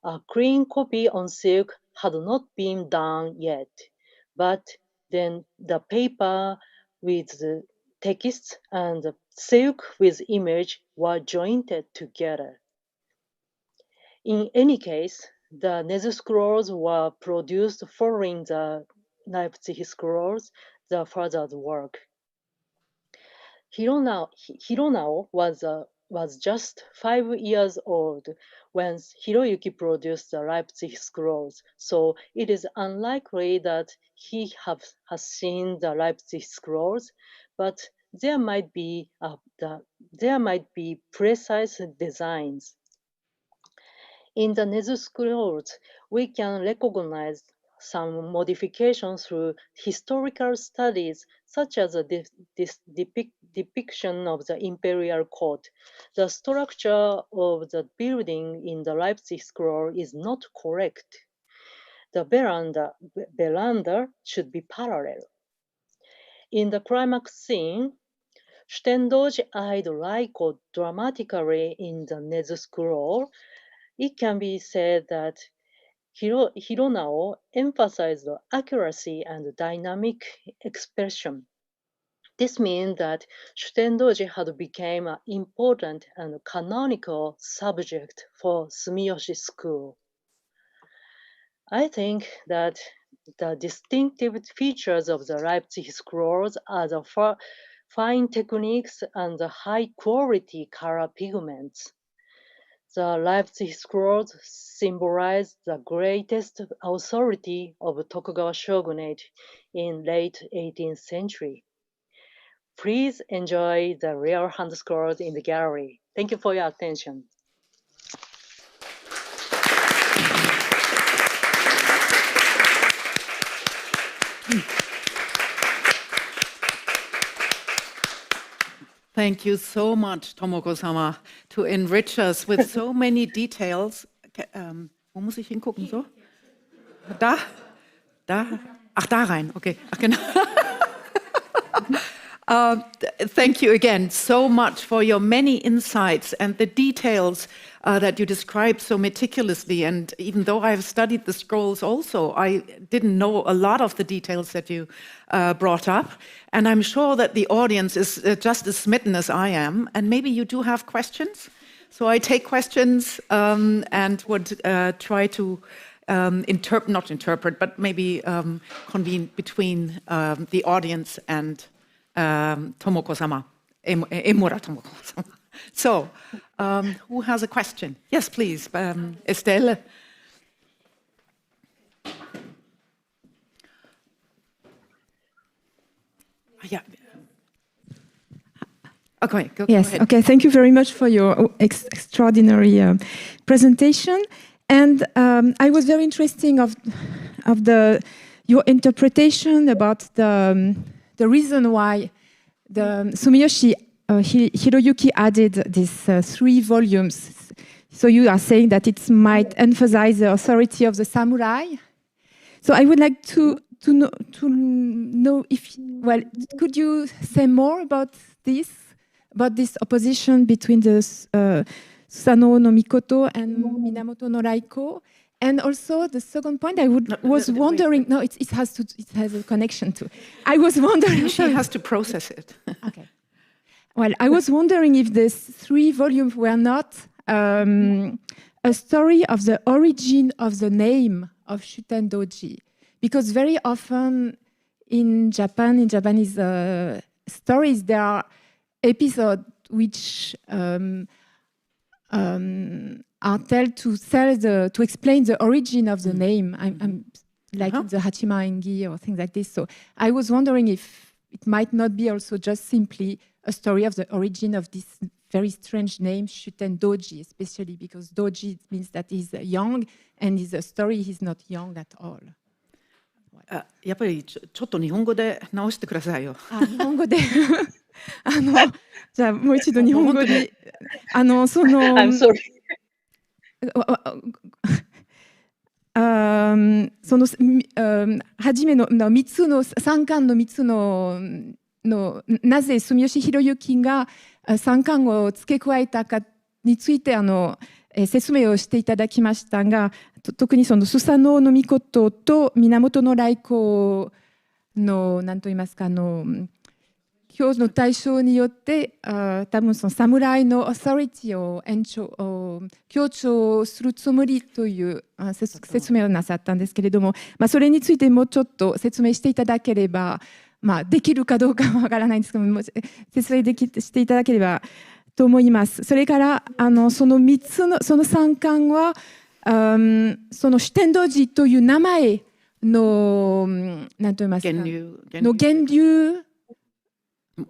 Speaker 4: A clean copy on silk had not been done yet, but then the paper with the text and the silk with image were joined together. In any case, the Nezu scrolls were produced following the Leipzig scrolls, the father's work. Hironao was just 5 years old when Hiroyuki produced the Leipzig scrolls, so it is unlikely that he has seen the Leipzig scrolls, but there might be precise designs. In the Nezu scrolls, we can recognize some modifications through historical studies, such as this depiction of the imperial court. The structure of the building in the Leipzig scroll is not correct. The veranda should be parallel. In the climax scene, Shuten Dōji eyed Raiko dramatically in the Nezu scroll. It can be said that Hironao emphasized accuracy and dynamic expression. This means that Shuten Dōji had become an important and canonical subject for Sumiyoshi school. I think that the distinctive features of the Leipzig scrolls are the fine techniques and the high-quality color pigments. The Leipzig scrolls symbolize the greatest authority of Tokugawa shogunate in late 18th century. Please enjoy the rare hand scrolls in the gallery. Thank you for your attention.
Speaker 3: Thank you so much, Tomoko-sama, to enrich us with so many details. Wo muss ich hingucken? So? Da? Da? Ach, da rein. Okay. Ach, genau. Thank you again so much for your many insights and the details that you described so meticulously. And even though I've studied the scrolls also, I didn't know a lot of the details that you brought up. And I'm sure that the audience is just as smitten as I am. And maybe you do have questions. So I take questions and would try to not interpret, but maybe convene between the audience and Tomoko-sama, Emura Tomoko-sama. So, who has a question? Yes, please, Estelle. Yeah. Okay, go ahead.
Speaker 5: Okay, thank you very much for your extraordinary presentation. And I was very interested of your interpretation about the reason why the Sumiyoshi Hiroyuki added these 3 volumes. So you are saying that it might emphasize the authority of the samurai. So I would like to know if, well, could you say more about this opposition between the Susanoo no Mikoto and Minamoto no Raiko? And also the second point, I was wondering. No, it has a connection to. I was wondering.
Speaker 3: She has to process it.
Speaker 5: Okay. Well, I was wondering if these 3 volumes were not a story of the origin of the name of Shuten Dōji. Because very often in Japan, in Japanese stories, there are episodes which are told to explain the origin of the name. I'm like the Hachima Engi or things like this. So I was wondering if it might not be also just simply a story of the origin of this very strange name, Shuten Dōji, especially because Dōji means that he's young, and in the story he's not young at all.
Speaker 3: やっぱりちょっと日本語で直してくださいよ。
Speaker 5: 日本語でじゃあもう一度日本語でその
Speaker 4: I'm sorry.
Speaker 5: その初めの3つの三巻の3つのなぜ住吉弘之が三巻を付け加えたかについて説明をしていただきましたが、特にそのスサノオノミコトと源頼光の何と言いますか今日の対象によって多分その侍のオーソリティを強調するつもりという説明をなさったんですけれども、それについてもうちょっと説明していただければ、できるかどうかはわからないんですけども、説明していただければと思います。それからその3つのその3巻はそのシュテンドジという名前の何と言いますか源流な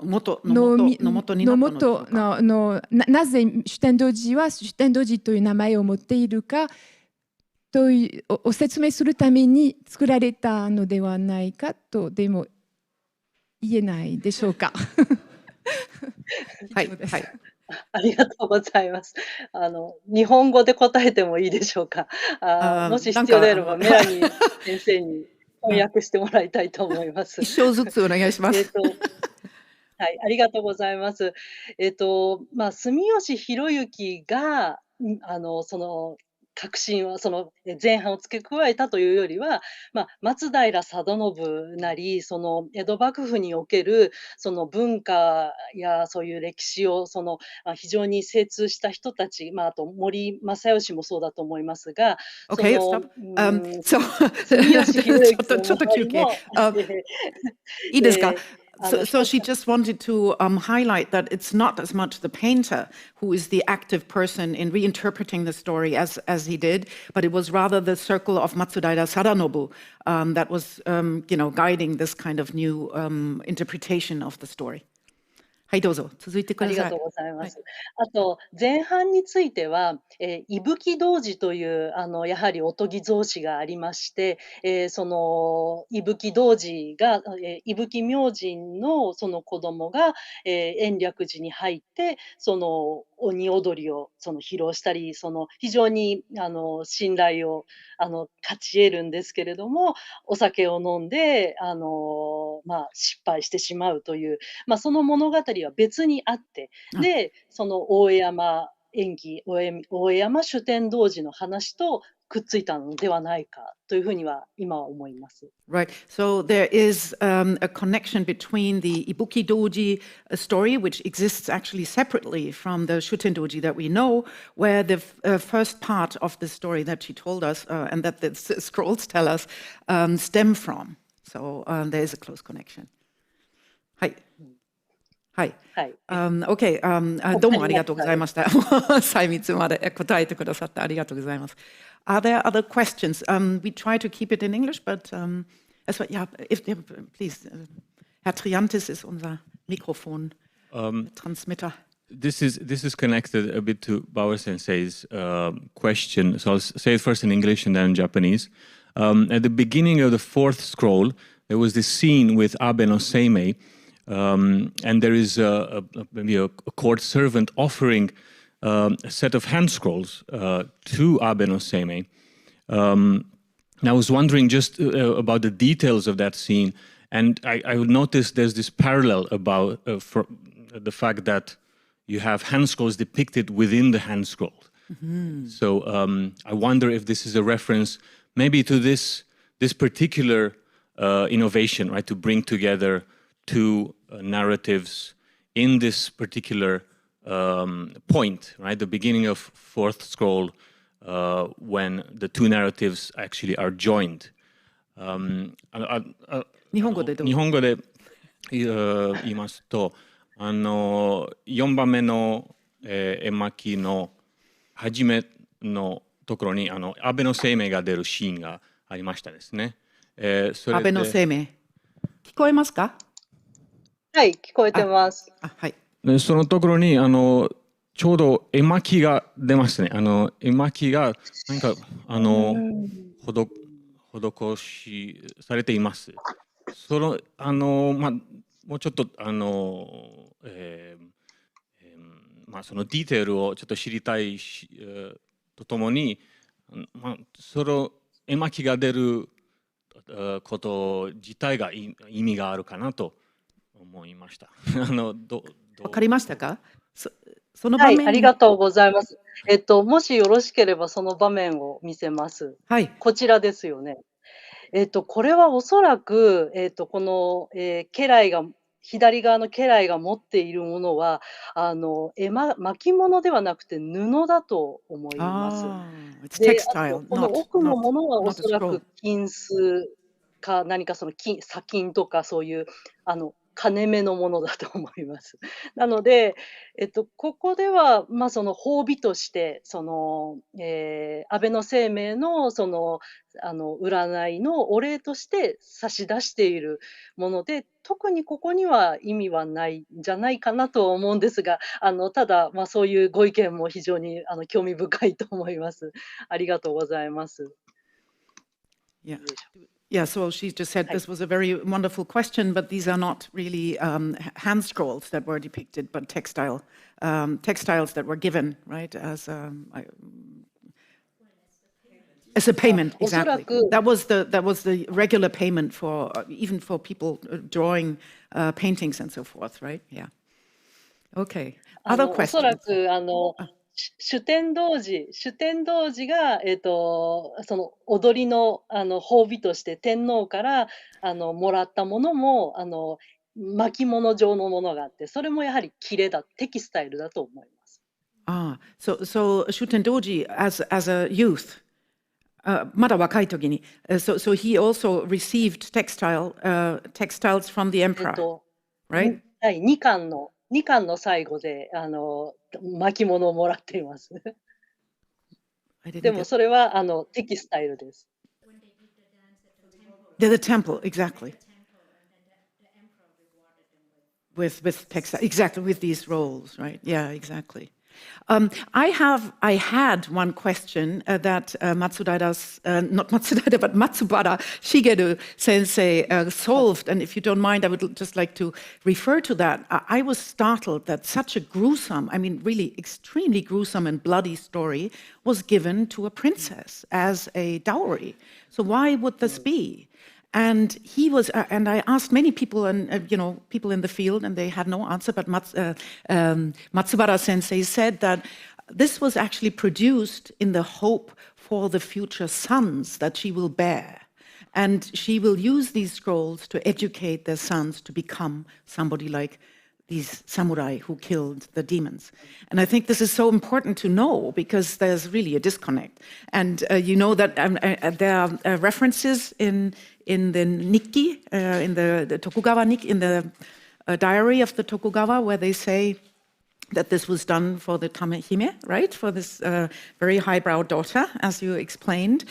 Speaker 5: ぜシュテンドジはシュテンドジという名前を持っているかというを説明するために作られたのではないかとでも言えないでしょうか。
Speaker 3: はいはい。
Speaker 4: ありがとうございます。日本語で答えてもいいでしょうか。もし必要であればメラニー先生に翻訳してもらいたいと思います。
Speaker 3: 一生ずつお願いします。
Speaker 4: はい、ありがとうございます。住吉弘之がその革新をその前半を付け加えたというよりは、松平定信なりその江戸幕府におけるその文化やそういう歴史を非常に精通した人たち、あと森正義もそうだと思いますが、
Speaker 3: Okay, stop. So ちょっと休憩。いいですか？So she just wanted to highlight that it's not as much the painter who is the active person in reinterpreting the story as he did, but it was rather the circle of Matsudaira Sadanobu that was, guiding this kind of new interpretation of the story. はい、どうぞ続いてください。
Speaker 4: ありがとうございます。あと前半については、伊吹童子というやはりおとぎ造詞がありまして、その伊吹童子が、伊吹明神のその子供が、延暦寺に入ってその鬼踊りを披露したり、非常に信頼を勝ち得るんですけれども、お酒を飲んで失敗してしまうという、その物語は別にあって、でその大江山演技、大江山主典童子の話とくっついたのではないかというふうには今は思います。
Speaker 3: Right. So there is a connection between the Ibuki Dōji story, which exists actually separately from the Shuten Dōji that we know, where the first part of the story that she told us and that the scrolls tell us stem from. So there is a close connection. はい。はい。OK、どうもありがとうございました。細密まで答えてくださってありがとうございます。Are there other questions? We try to keep it in English, but please, Herr Triantis ist unser Mikrofon-Transmitter.
Speaker 6: This is connected a bit to Bauer Sensei's question. So I'll say it first in English and then in Japanese. At the beginning of the fourth scroll, there was this scene with Abe no Seimei, and there is maybe a court servant offering a set of hand scrolls to Abe no Seimei. And I was wondering just about the details of that scene, and I would notice there's this parallel about for the fact that you have hand scrolls depicted within the hand scroll. Mm-hmm. So I wonder if this is a reference maybe to this particular innovation, right, to bring together two narratives in this particular point, right, the beginning of fourth scroll, when the two narratives actually are joined.
Speaker 3: 日本語でどうぞ。
Speaker 6: 日本語で言いますと、4番目の、絵巻の初めのところに安倍の生命が出るシーンがありましたですね。それで
Speaker 3: 安倍の生命。聞こえますか？
Speaker 4: はい、聞こえてます。
Speaker 3: はい。
Speaker 6: そのところにちょうど絵巻が出ますね。絵巻が何か施しされています。そのもうちょっとそのディテールをちょっと知りたいとともに、その絵巻が出ること自体が意味があるかなと思いました。
Speaker 3: わかりましたか？その場面。
Speaker 4: はい、ありがとうございます。もしよろしければその場面を見せます。
Speaker 3: はい。
Speaker 4: こちらですよね。これはおそらく、この、家来が左側の家来が持っているものは、巻物ではなくて布だと思います。で、あとこの奥のものはおそらく金子か何かその砂金とかそういう金目のものだと思います。なので、ここでは、その褒美として、その、安倍の生命のその、占いのお礼として差し出しているもので、特にここには意味はないんじゃないかなと思うんですが、ただ、そういうご意見も非常に興味深いと思います。ありがとうございます。
Speaker 3: Yeah, so she just said this was a very wonderful question, but these are not really hand scrolls that were depicted, but textiles that were given, right, as a payment. Exactly. That was the regular payment for even for people drawing paintings and so forth, right? Yeah. Okay. Other questions?
Speaker 4: おそらく主典童子が、その踊りの褒美として天皇からもらったものも巻物状のものがあって、それもやはりテキスタイルだと思います。
Speaker 3: So Shuten Dōji as a youth, まだ若い時に、so he also received textiles from the emperor, right?
Speaker 4: はい、2巻の最後で巻物をもらっています。でもそれはテキスタイルです。
Speaker 3: The temple, exactly. With textile, exactly, with these roles, right? Yeah, exactly. I had one question that Matsubara Shigeru sensei solved, and if you don't mind, I would just like to refer to that. I was startled that such a gruesome, I mean, really extremely gruesome and bloody story was given to a princess as a dowry. So why would this be? And he was, and I asked many people, and people in the field, and they had no answer. But Matsubara Sensei said that this was actually produced in the hope for the future sons that she will bear, and she will use these scrolls to educate their sons to become somebody like these samurai who killed the demons. And I think this is so important to know because there's really a disconnect. And you know that there are references in the Nikki, in the Tokugawa Nikki, in the diary of the Tokugawa, where they say that this was done for the Tamehime, right? For this very highbrow daughter, as you explained.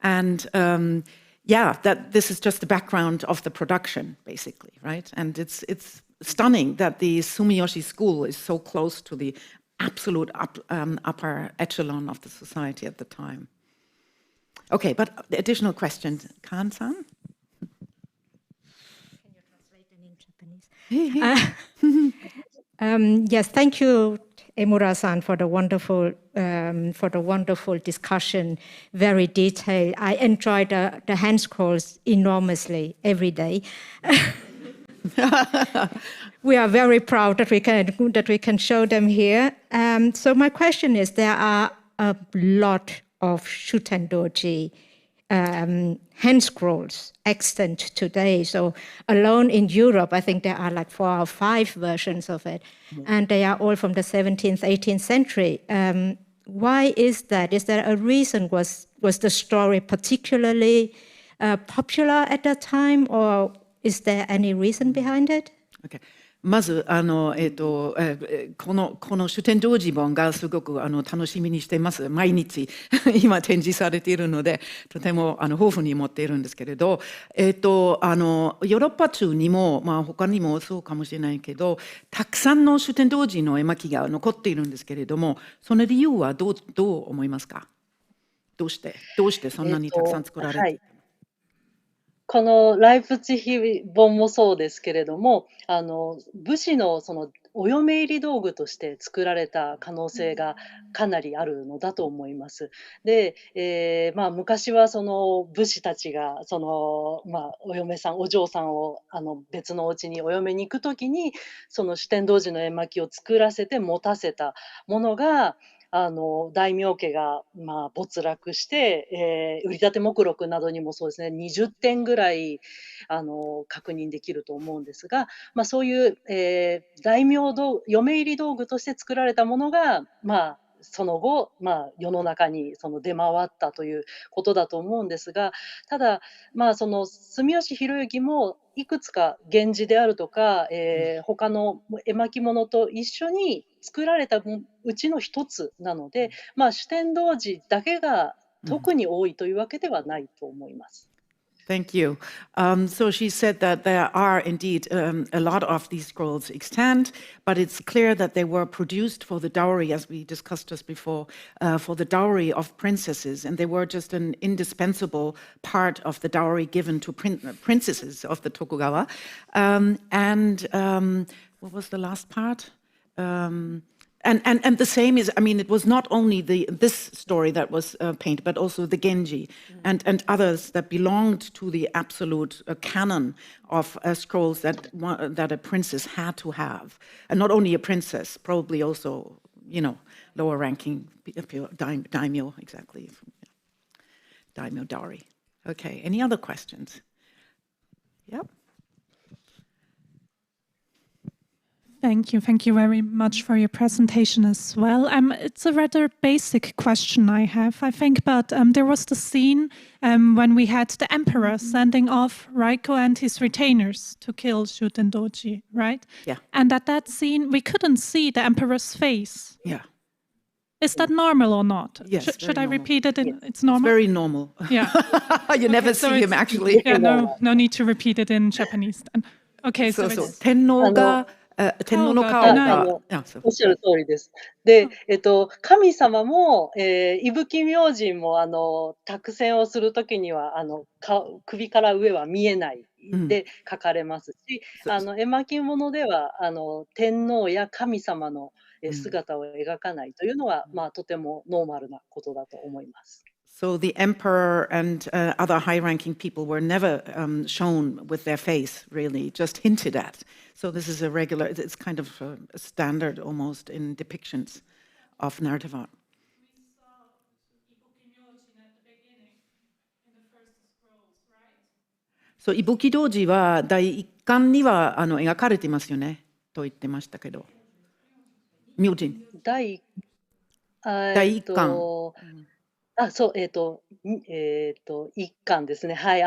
Speaker 3: And that this is just the background of the production, basically, right? And it's stunning that the Sumiyoshi school is so close to the absolute upper echelon of the society at the time. Okay, but additional questions. Kan-san?
Speaker 2: Can you translate in Japanese? Yes, thank you, Emura-san, for the wonderful discussion, very detailed. I enjoyed the hand scrolls enormously every day. We are very proud that we can show them here. So my question is, there are a lot of Shuten Dōji hand scrolls extant today. So alone in Europe, I think there are like 4 or 5 versions of it, and they are all from the 17th, 18th century. why is that? Is there a reason? Was the story particularly popular at that time, or is there any reason behind it?
Speaker 3: Okay. まずこの書店同時本がすごく楽しみにしています。毎日今展示されているのでとても豊富に持っているんですけれど、ヨーロッパ中にも、他にもそうかもしれないけど、たくさんの書店同時の絵巻が残っているんですけれども、その理由はどう思いますか？どうしてそんなにたくさん作られている？
Speaker 4: このライプツィヒ本もそうですけれども、武士のそのお嫁入り道具として作られた可能性がかなりあるのだと思います。で、昔はその武士たちがその、お嫁さん、お嬢さんを別のお家にお嫁に行くときに、その酒呑童子の絵巻を作らせて持たせたものが、大名家が、没落して、売り立て目録などにもそうですね、20点ぐらい、確認できると思うんですが、そういう、嫁入り道具として作られたものが、その後、世の中にその出回ったということだと思うんですが、ただ、その住吉弘之もいくつか源氏であるとか、他の絵巻物と一緒に作られたうちの一つなので、酒呑童子だけが特に多いというわけではないと思います。
Speaker 3: Thank you. So she said that there are indeed a lot of these scrolls extant, but it's clear that they were produced for the dowry, as we discussed just before, for the dowry of princesses, and they were just an indispensable part of the dowry given to princesses of the Tokugawa. What was the last part? And the same is, I mean, it was not only this story that was painted, but also the Genji and others that belonged to the absolute canon of scrolls that a princess had to have. And not only a princess, probably also, lower ranking daimyo, exactly. Daimyo dowry. Okay, any other questions? Yep.
Speaker 7: Thank you very much for your presentation as well. It's a rather basic question I have, I think, but there was the scene when we had the emperor sending off Raiko and his retainers to kill Shuten Dōji, right?
Speaker 3: Yeah.
Speaker 7: And at that scene, we couldn't see the emperor's face.
Speaker 3: Yeah.
Speaker 7: Is that normal or not?
Speaker 3: Yes.
Speaker 7: Should I repeat it?
Speaker 4: Yes.
Speaker 7: It's normal?
Speaker 3: It's very normal.
Speaker 7: Yeah.
Speaker 3: You never see him, actually.
Speaker 7: Yeah, no need to repeat it in Japanese. Okay, so it's...
Speaker 3: 天皇が天皇の顔が
Speaker 4: おっしゃる通りです。で、神様も、伊吹明神も託戦をするときには首から上は見えないで書かれますし、絵巻物では天皇や神様の姿を描かないというのは、とてもノーマルなことだと思います。
Speaker 3: So the emperor and other high-ranking people were never shown with their face, really, just hinted at. So this is it's kind of a standard almost in depictions of narrative art.
Speaker 7: We saw Ibuki Myojin at the beginning, in the first scrolls, right?
Speaker 3: So 伊吹童子は第一巻には描かれていますよね、と言ってましたけど。明神。第一巻。
Speaker 4: そう、一巻ですね。はい。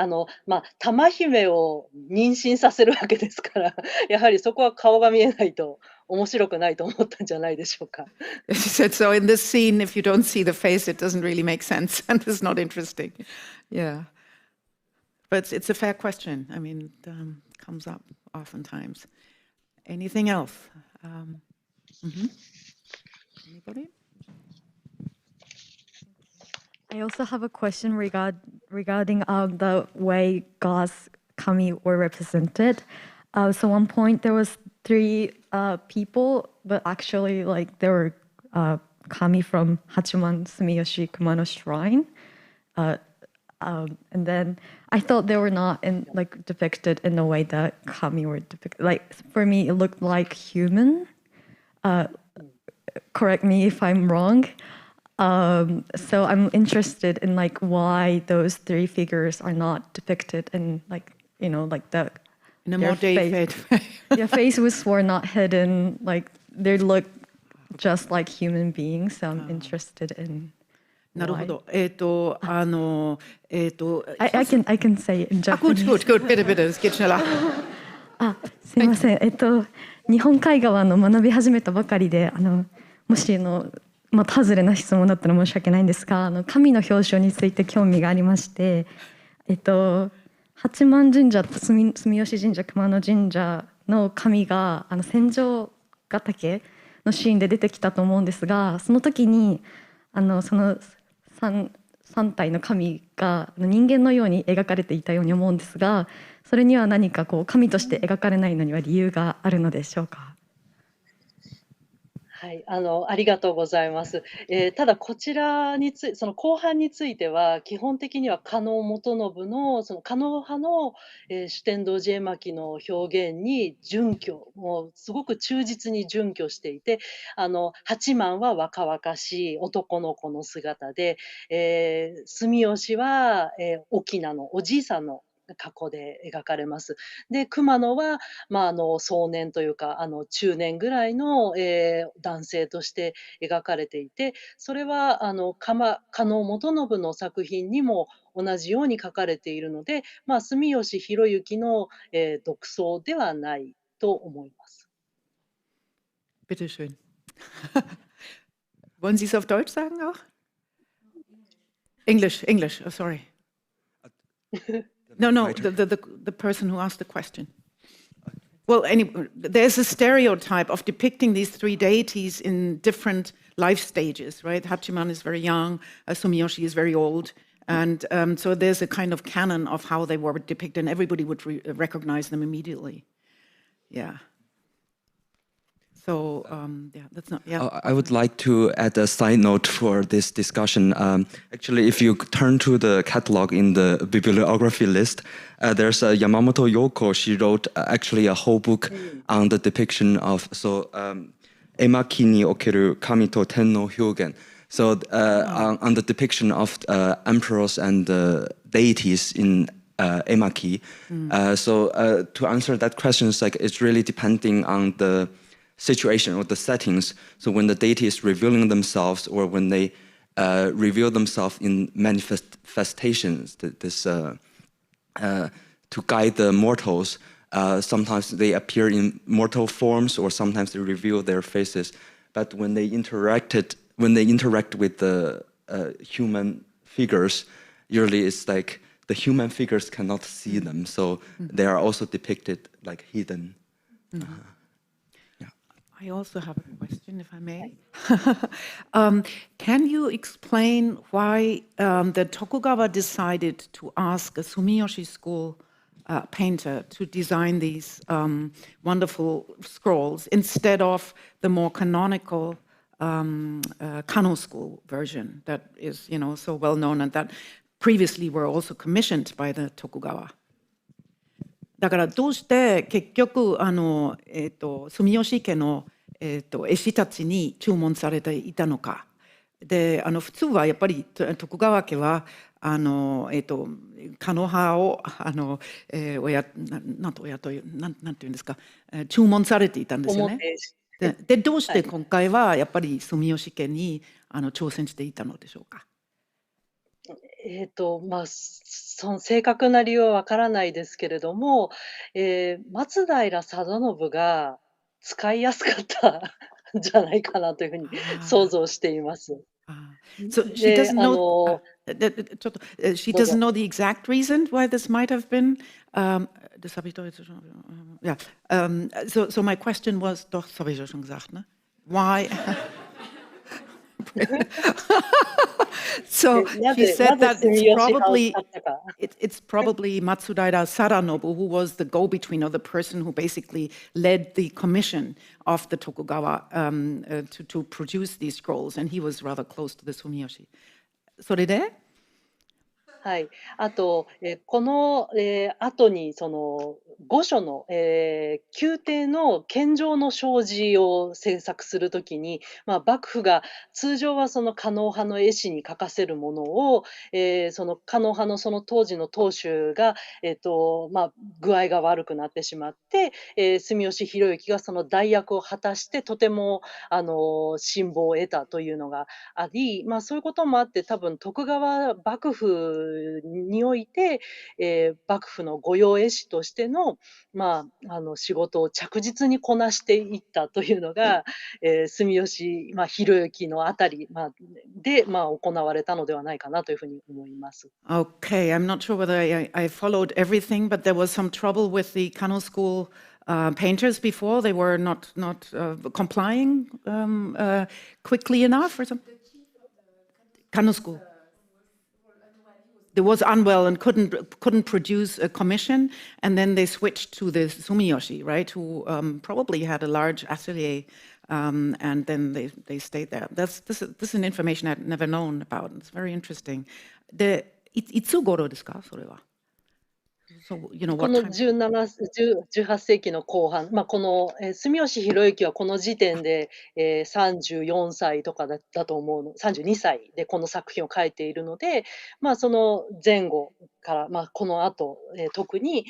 Speaker 4: 玉姫を妊娠させるわけですから、やはりそこは顔が見えないと面白くないと思ったんじゃないでしょうか。
Speaker 3: She said, so in this scene, if you don't see the face, it doesn't really make sense and it's not interesting. Yeah. But it's a fair question. I mean, it comes up oftentimes. Anything else? Anybody?
Speaker 8: I also have a question regarding the way gods, kami, were represented. So one point there was 3 people, but actually there were kami from Hachiman Sumiyoshi Kumano Shrine. And then I thought they were not depicted in the way that kami were depicted. For me, it looked like human. Correct me if I'm wrong. So I'm interested in why those 3 figures are not depicted in in a more
Speaker 3: face.
Speaker 8: Their faces were not hidden. They look just like human beings. So I'm interested in.
Speaker 3: なるほど。
Speaker 8: I can say it in Japanese.
Speaker 3: Gut. Bitte, es geht schneller.
Speaker 8: すいません。日本絵画は学び始めたばかりで、もしまた外れな質問だったら申し訳ないんですが、神の表彰について興味がありまして、八幡神社と住吉神社、熊野神社の神が千丈ヶ岳のシーンで出てきたと思うんですが、その時にその3体の神が人間のように描かれていたように思うんですが、それには何か神として描かれないのには理由があるのでしょうか。
Speaker 4: はい、ありがとうございます。ただこちらその後半については、基本的には加納元信のその加納派の、酒呑童子絵巻の表現にもうすごく忠実に準拠していて、八幡は若々しい男の子の姿で、住吉は、翁のおじいさんの格好で描かれます。で、熊野は、壮年というか、中年ぐらいの、男性として描かれていて、それは、加納元信の作品にも同じように描かれているので、住吉弘之の、独創ではないと思います。
Speaker 3: Bitte schön. Wollen Sie es auf Deutsch sagen auch? English. Oh, sorry. No, the person who asked the question. Well, anyway, there's a stereotype of depicting these three deities in different life stages, right? Hachiman is very young, Sumiyoshi is very old, and so there's a kind of canon of how they were depicted, and everybody would recognize them immediately. Yeah. So, that's not. Yeah.
Speaker 9: I would like to add a side note for this discussion. Actually, if you turn to the catalog in the bibliography list, there's a Yamamoto Yoko. She wrote actually a whole book on the depiction of emaki ni okeru kami to tenno hyogen. So on the depiction of emperors and deities in emaki. So to answer that question, it's really depending on the situation or the settings. So when the deity is revealing themselves, or when they reveal themselves in manifestations, to guide the mortals, sometimes they appear in mortal forms, or sometimes they reveal their faces. But when they interact with the human figures, usually it's like the human figures cannot see them, so they are also depicted like hidden.
Speaker 3: I also have a question, if I may. Can you explain why the Tokugawa decided to ask a Sumiyoshi school painter to design these wonderful scrolls instead of the more canonical Kano school version that is, so well known, and that previously were also commissioned by the Tokugawa? だからどうして結局住吉家の絵師たちに注文されていたのか。で普通はやっぱり徳川家は狩野派をなんていうんですか、注文されていたんですよね。でどうして今回はやっぱり住吉家に挑戦していたのでしょうか。
Speaker 4: その正確な理由はわからないですけれども、松平定信が使いやすかったんじゃないかなというふうに想像しています。
Speaker 3: So she doesn't know. She doesn't know the exact reason why this might have been. Das habe ich doch jetzt schon. Ja. So my question was, doch, das habe ich ja schon gesagt, ne? Why? So she said that it's probably Matsudaira Saranobu who was the go-between, or the person who basically led the commission of the Tokugawa to produce these scrolls, and he was rather close to the Sumiyoshi. それで
Speaker 4: はい、あと、この、後にその御所の、宮廷の献上の障子を制作するときに、幕府が通常はその狩野派の絵師に書かせるものを、その狩野派のその当時の当主が、具合が悪くなってしまって、住吉弘之がその代役を果たしてとても信望を得たというのがあり、そういうこともあって多分徳川幕府において、幕府の御用絵師としての、仕事を着実にこなしていったというのが、住吉、弘之のあたり、で、行われたのではないかなというふうに思います。
Speaker 3: Okay, I'm not sure whether I followed everything, but there was some trouble with the Kano school painters before. They were not complying quickly enough or something. Kano school. They was unwell and couldn't produce a commission, and then they switched to the Sumiyoshi, right, who probably had a large atelier, and then they stayed there. This is an information I'd never known about. It's very interesting. いつ頃ですか、それは。So,
Speaker 4: この18世紀の後半、この、住吉弘之はこの時点で、34歳とかだと思うの、32歳でこの作品を描いているので、その前後から、この後、特に、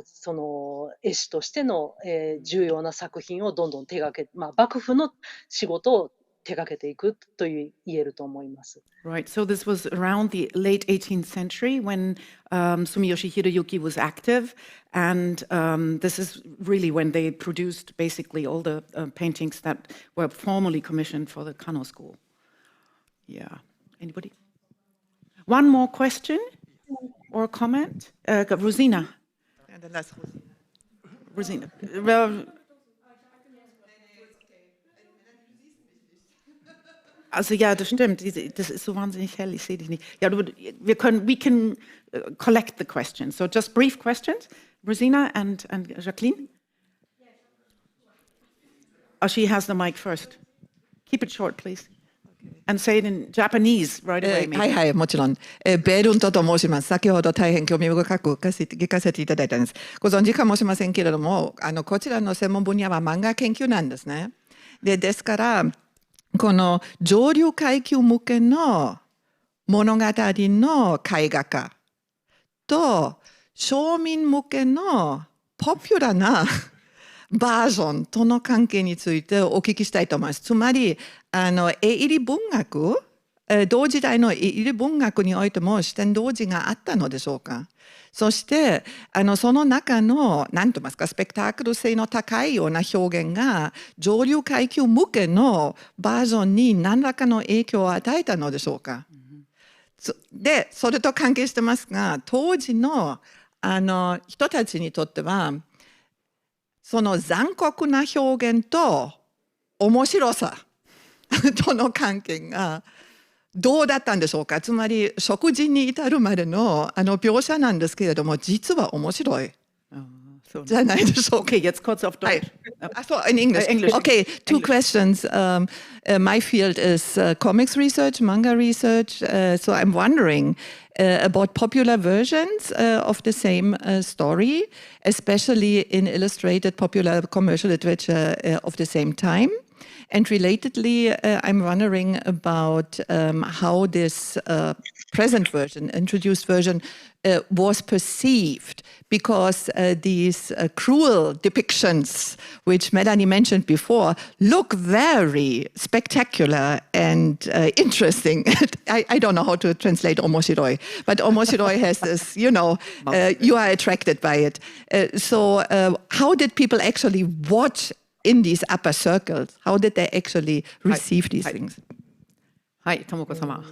Speaker 4: その絵師としての、重要な作品をどんどん手がけ、幕府の仕事を手がけていくと言えると思います。
Speaker 3: Right, so this was around the late 18th century when Sumiyoshi Hiroyuki was active, and this is really when they produced basically all the paintings that were formally commissioned for the Kano school. Yeah, anybody? One more question or comment? Rosina.
Speaker 10: And the last
Speaker 3: Rosina. Also ja, das stimmt. Das ist so wahnsinnig hell. Ich sehe dich nicht. Ja, we can collect the questions. So just brief questions. Rosina and Jaqueline. Oh, she has the mic first. Keep it short, please. And say it in Japanese right away.
Speaker 10: はいはい、もちろん。ベールントと申します。先ほど大変興味深く聞かせていただいたんです。ご存知かもしれませんけれども、こちらの専門分野は漫画研究なんですね。ですから、この上流階級向けの物語の絵画家と庶民向けのポピュラーなバージョンとの関係についてお聞きしたいと思います。つまり、絵入り文学、同時代の絵入り文学においても視点同時があったのでしょうか。そしてその中の何と言いますかスペクタクル性の高いような表現が上流階級向けのバージョンに何らかの影響を与えたのでしょうか。でそれと関係してますが当時の人たちにとってはその残酷な表現と面白さとの関係がどうだったんでしょうか。つまり食事に至るまでの描写なんですけれども実は面白いじゃないでしょうか。
Speaker 3: Okay, jetzt kurz auf Deutsch.
Speaker 10: So in English. Okay, two questions. My field is comics research, manga research. So I'm wondering about popular versions of the same story, especially in illustrated popular commercial literature of the same time. And relatedly, I'm wondering about how this present version, introduced version, was perceived because these cruel depictions, which Melanie mentioned before, look very spectacular and interesting. I don't know how to translate omoshiroi, but omoshiroi has this, you are attracted by it. So how did people actually watch in these upper circles? How did they actually receive these things?
Speaker 3: はい、ともこ様。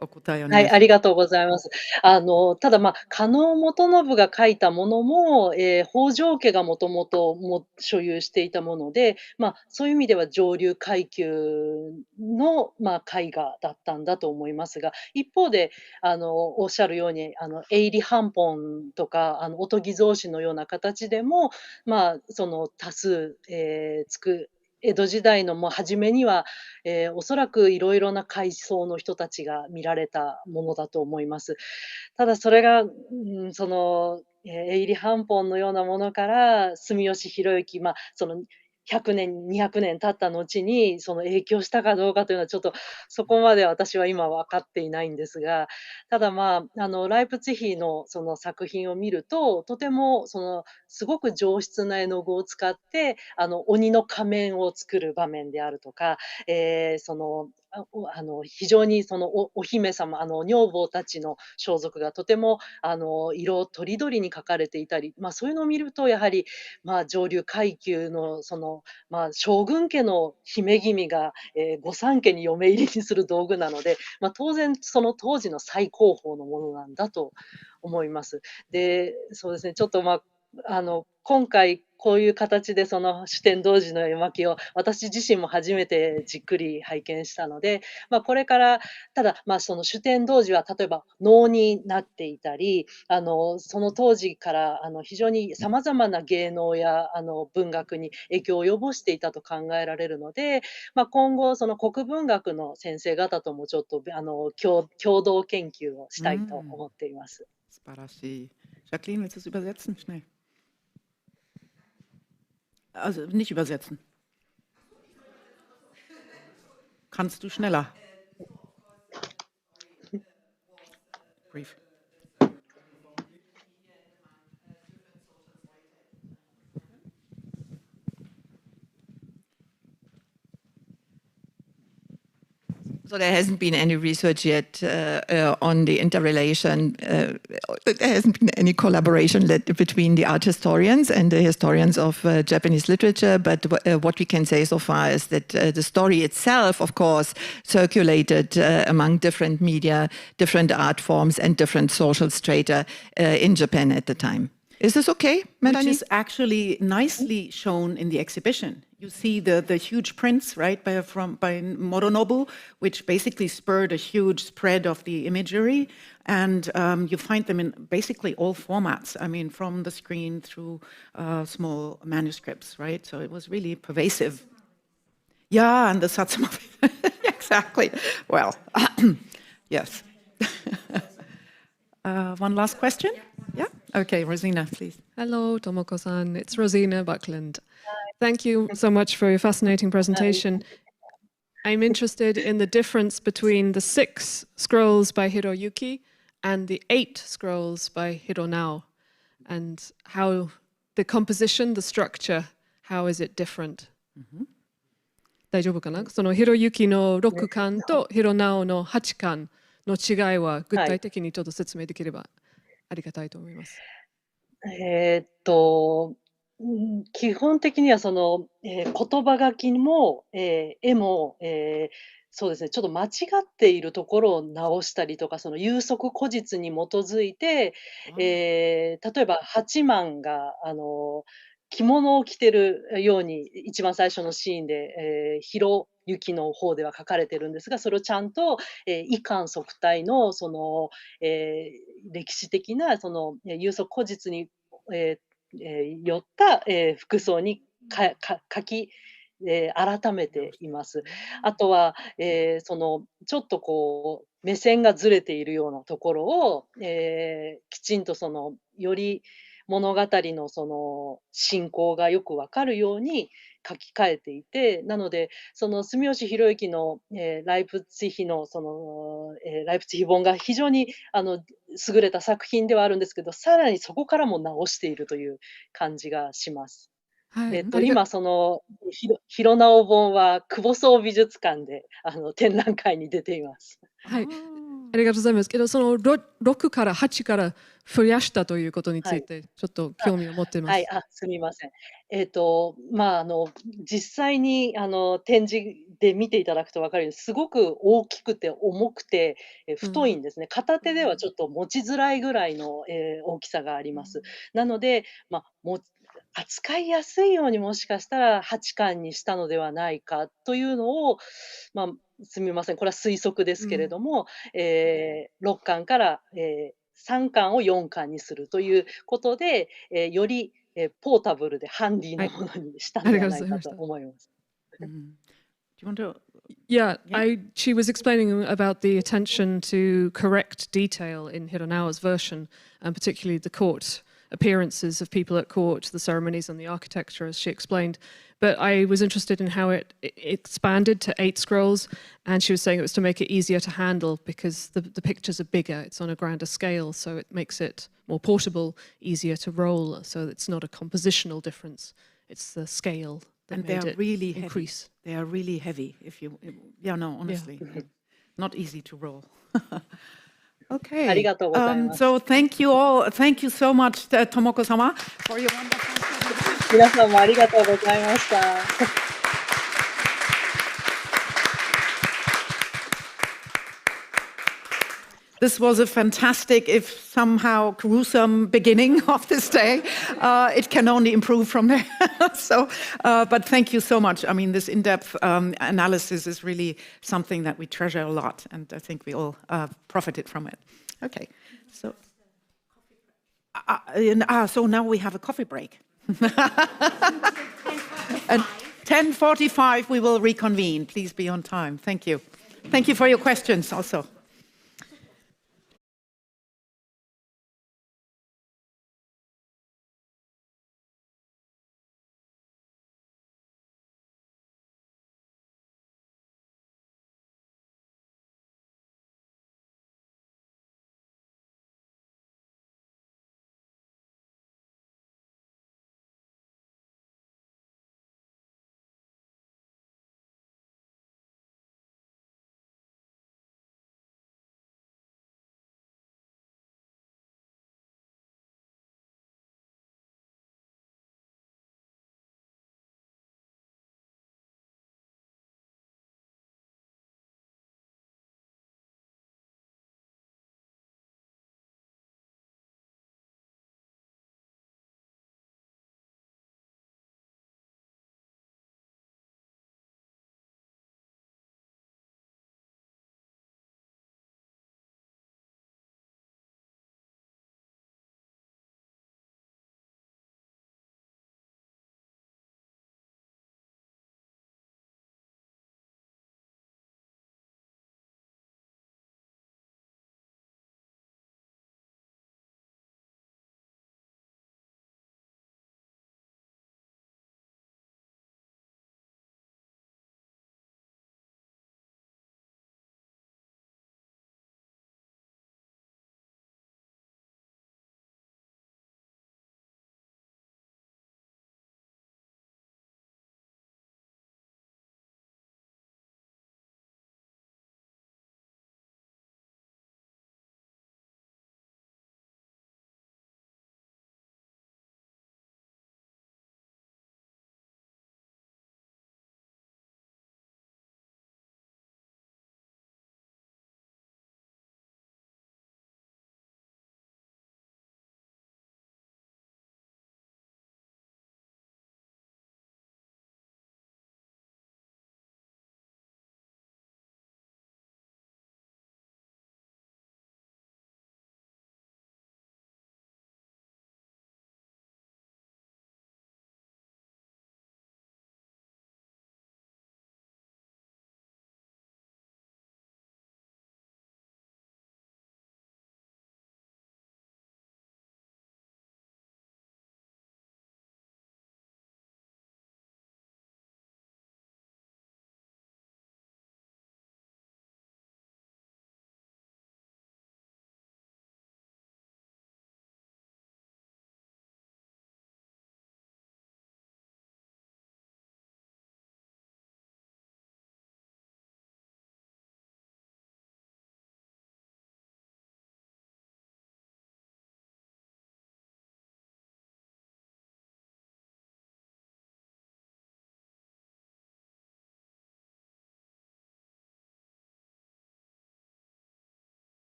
Speaker 3: お答えを
Speaker 4: はい、ありがとうございます。ただ、加納元信が書いたものも、北条家がもともと所有していたもので、そういう意味では上流階級の、絵画だったんだと思いますが、一方で、おっしゃるように、営利版本とか、おとぎ草紙のような形でも、その多数、江戸時代のもう初めには、おそらくいろいろな階層の人たちが見られたものだと思います。ただそれが、その、営利半本のようなものから住吉弘之、その100年、200年経った後に、その影響したかどうかというのはちょっとそこまで私は今分かっていないんですが、ただ、ライプツィヒのその作品を見ると、とてもそのすごく上質な絵の具を使って、鬼の仮面を作る場面であるとか、その、非常にそのお姫様、女房たちの装束がとても色とりどりに描かれていたり、そういうのを見るとやはり、上流階級のその、将軍家の姫君が、御三家に嫁入りにする道具なので、当然その当時の最高峰のものなんだと思います。で、そうですね、ちょっと今回こういう形でその酒呑童子の絵巻を私自身も初めてじっくり拝見したので、これから、ただ、その酒呑童子は例えば能になっていたり、その当時から非常に様々な芸能や文学に影響を及ぼしていたと考えられるので、今後その国文学の先生方ともちょっと共同研究をしたいと思っています。
Speaker 3: 素晴らしい。Jaqueline, willst du es übersetzen? Schnell. Also nicht übersetzen. Kannst du schneller? Brief. So there hasn't been any research yet on the interrelation. There hasn't been any collaboration between the art historians and the historians of Japanese literature. But what we can say so far is that the story itself, of course, circulated among different media, different art forms, and different social strata in Japan at the time. Is this okay, Melanie? Which is actually nicely shown in the exhibition. You see the huge prints, right, by Moronobu, which basically spurred a huge spread of the imagery. And you find them in basically all formats. I mean, from the screen through small manuscripts, right? So it was really pervasive. Yeah, and the Satsuma. Exactly. Well, yes. One last question? Yeah? Okay, Rosina, please.
Speaker 11: Hello, Tomoko-san. It's Rosina Buckland. Thank you so much for your fascinating presentation. I'm interested in the difference between the 6 scrolls by Hiroyuki and the 8 scrolls by Hironao, and how the composition, the structure, how is it different? 大丈夫かな？そのHiroyukiの6巻とHironaoの8巻の違いは具体的にちょっと説明できればありがたいと思います。
Speaker 4: 基本的にはその、言葉書きも、絵も、そうですね、ちょっと間違っているところを直したりとか、その有則故実に基づいて、例えば八幡が着物を着てるように一番最初のシーンで、弘之の方では書かれてるんですが、それをちゃんと、衣冠束帯のその、歴史的なその有則故実に、よった、服装に書き、改めています。あとは、そのちょっとこう目線がずれているようなところを、きちんとそのより物語のその進行がよくわかるように書き換えていて、なので、その住吉弘之の、ライプツィヒのその、ライプツィヒ本が非常に優れた作品ではあるんですけど、さらにそこからも直しているという感じがします。今その弘直本は久保荘美術館で展覧会に出ています。
Speaker 11: はい。ありがとうございますけど、その6から8から増やしたということについてちょっと興味を持っています。
Speaker 4: はい、すみません。実際に展示で見ていただくと分かるように、すごく大きくて重くて、太いんですね。片手ではちょっと持ちづらいぐらいの、大きさがあります。なので、扱いやすいようにもしかしたら8巻にしたのではないかというのを、すみません、これは推測ですけれども、6巻から、3巻を4巻にするということで、より、ポータブルでハンディなものにしたのではないかと思います。
Speaker 3: Do you want to?
Speaker 11: Yeah, she was explaining about the attention to correct detail in Hironawa's version, and particularly the court appearances of people at court, the ceremonies and the architecture, as she explained. But I was interested in how it expanded to 8 scrolls, and she was saying it was to make it easier to handle because the pictures are bigger, it's on a grander scale, so it makes it more portable, easier to roll, so it's not a compositional difference, it's the scale that
Speaker 3: And
Speaker 11: made
Speaker 3: they're
Speaker 11: it
Speaker 3: really
Speaker 11: increase.
Speaker 3: Heavy. They are really heavy. Honestly, not easy to roll. Okay. So thank you all. Thank you so much, Tomoko-sama, for your wonderful presentation.
Speaker 4: 皆さんもありがとうございました。
Speaker 3: This was a fantastic, if somehow gruesome, beginning of this day. It can only improve from there. But thank you so much. I mean, this in-depth analysis is really something that we treasure a lot, and I think we all profited from it. Okay, so now we have a coffee break. At 10:45 we will reconvene. Please be on time. Thank you. Thank you for your questions also.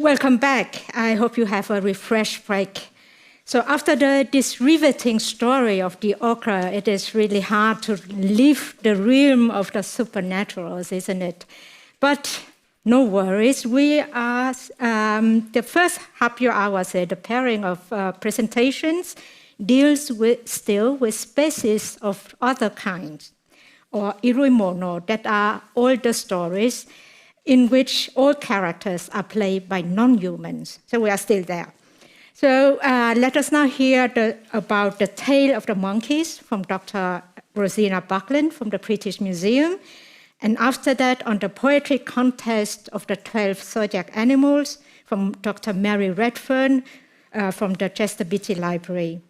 Speaker 2: Welcome back. I hope you have a refresh break. So after this riveting story of the ogre, it is really hard to leave the realm of the supernaturals, isn't it? But no worries. We are the first happyō awase, the pairing of presentations, deals still with species of other kinds, or iruimono, that are all the stories in which all characters are played by non-humans. So we are still there. So let us now hear about the Tale of the Monkeys from Dr. Rosina Buckland from the British Museum. And after that, on the poetry contest of the 12 zodiac animals from Dr. Mary Redfern from the Chester Beatty Library.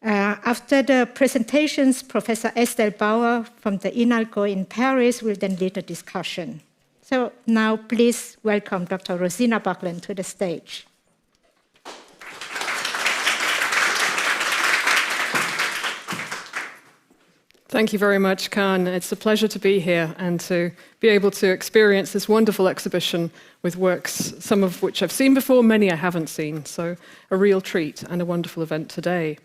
Speaker 2: After the presentations, Professor Estelle Bauer from the INALCO in Paris will then lead the discussion. So now please welcome Dr. Rosina Buckland to the stage.
Speaker 11: Thank you very much, Khanh. It's a pleasure to be here and to be able to experience this wonderful exhibition with works, some of which I've seen before, many I haven't seen. So a real treat and a wonderful event today.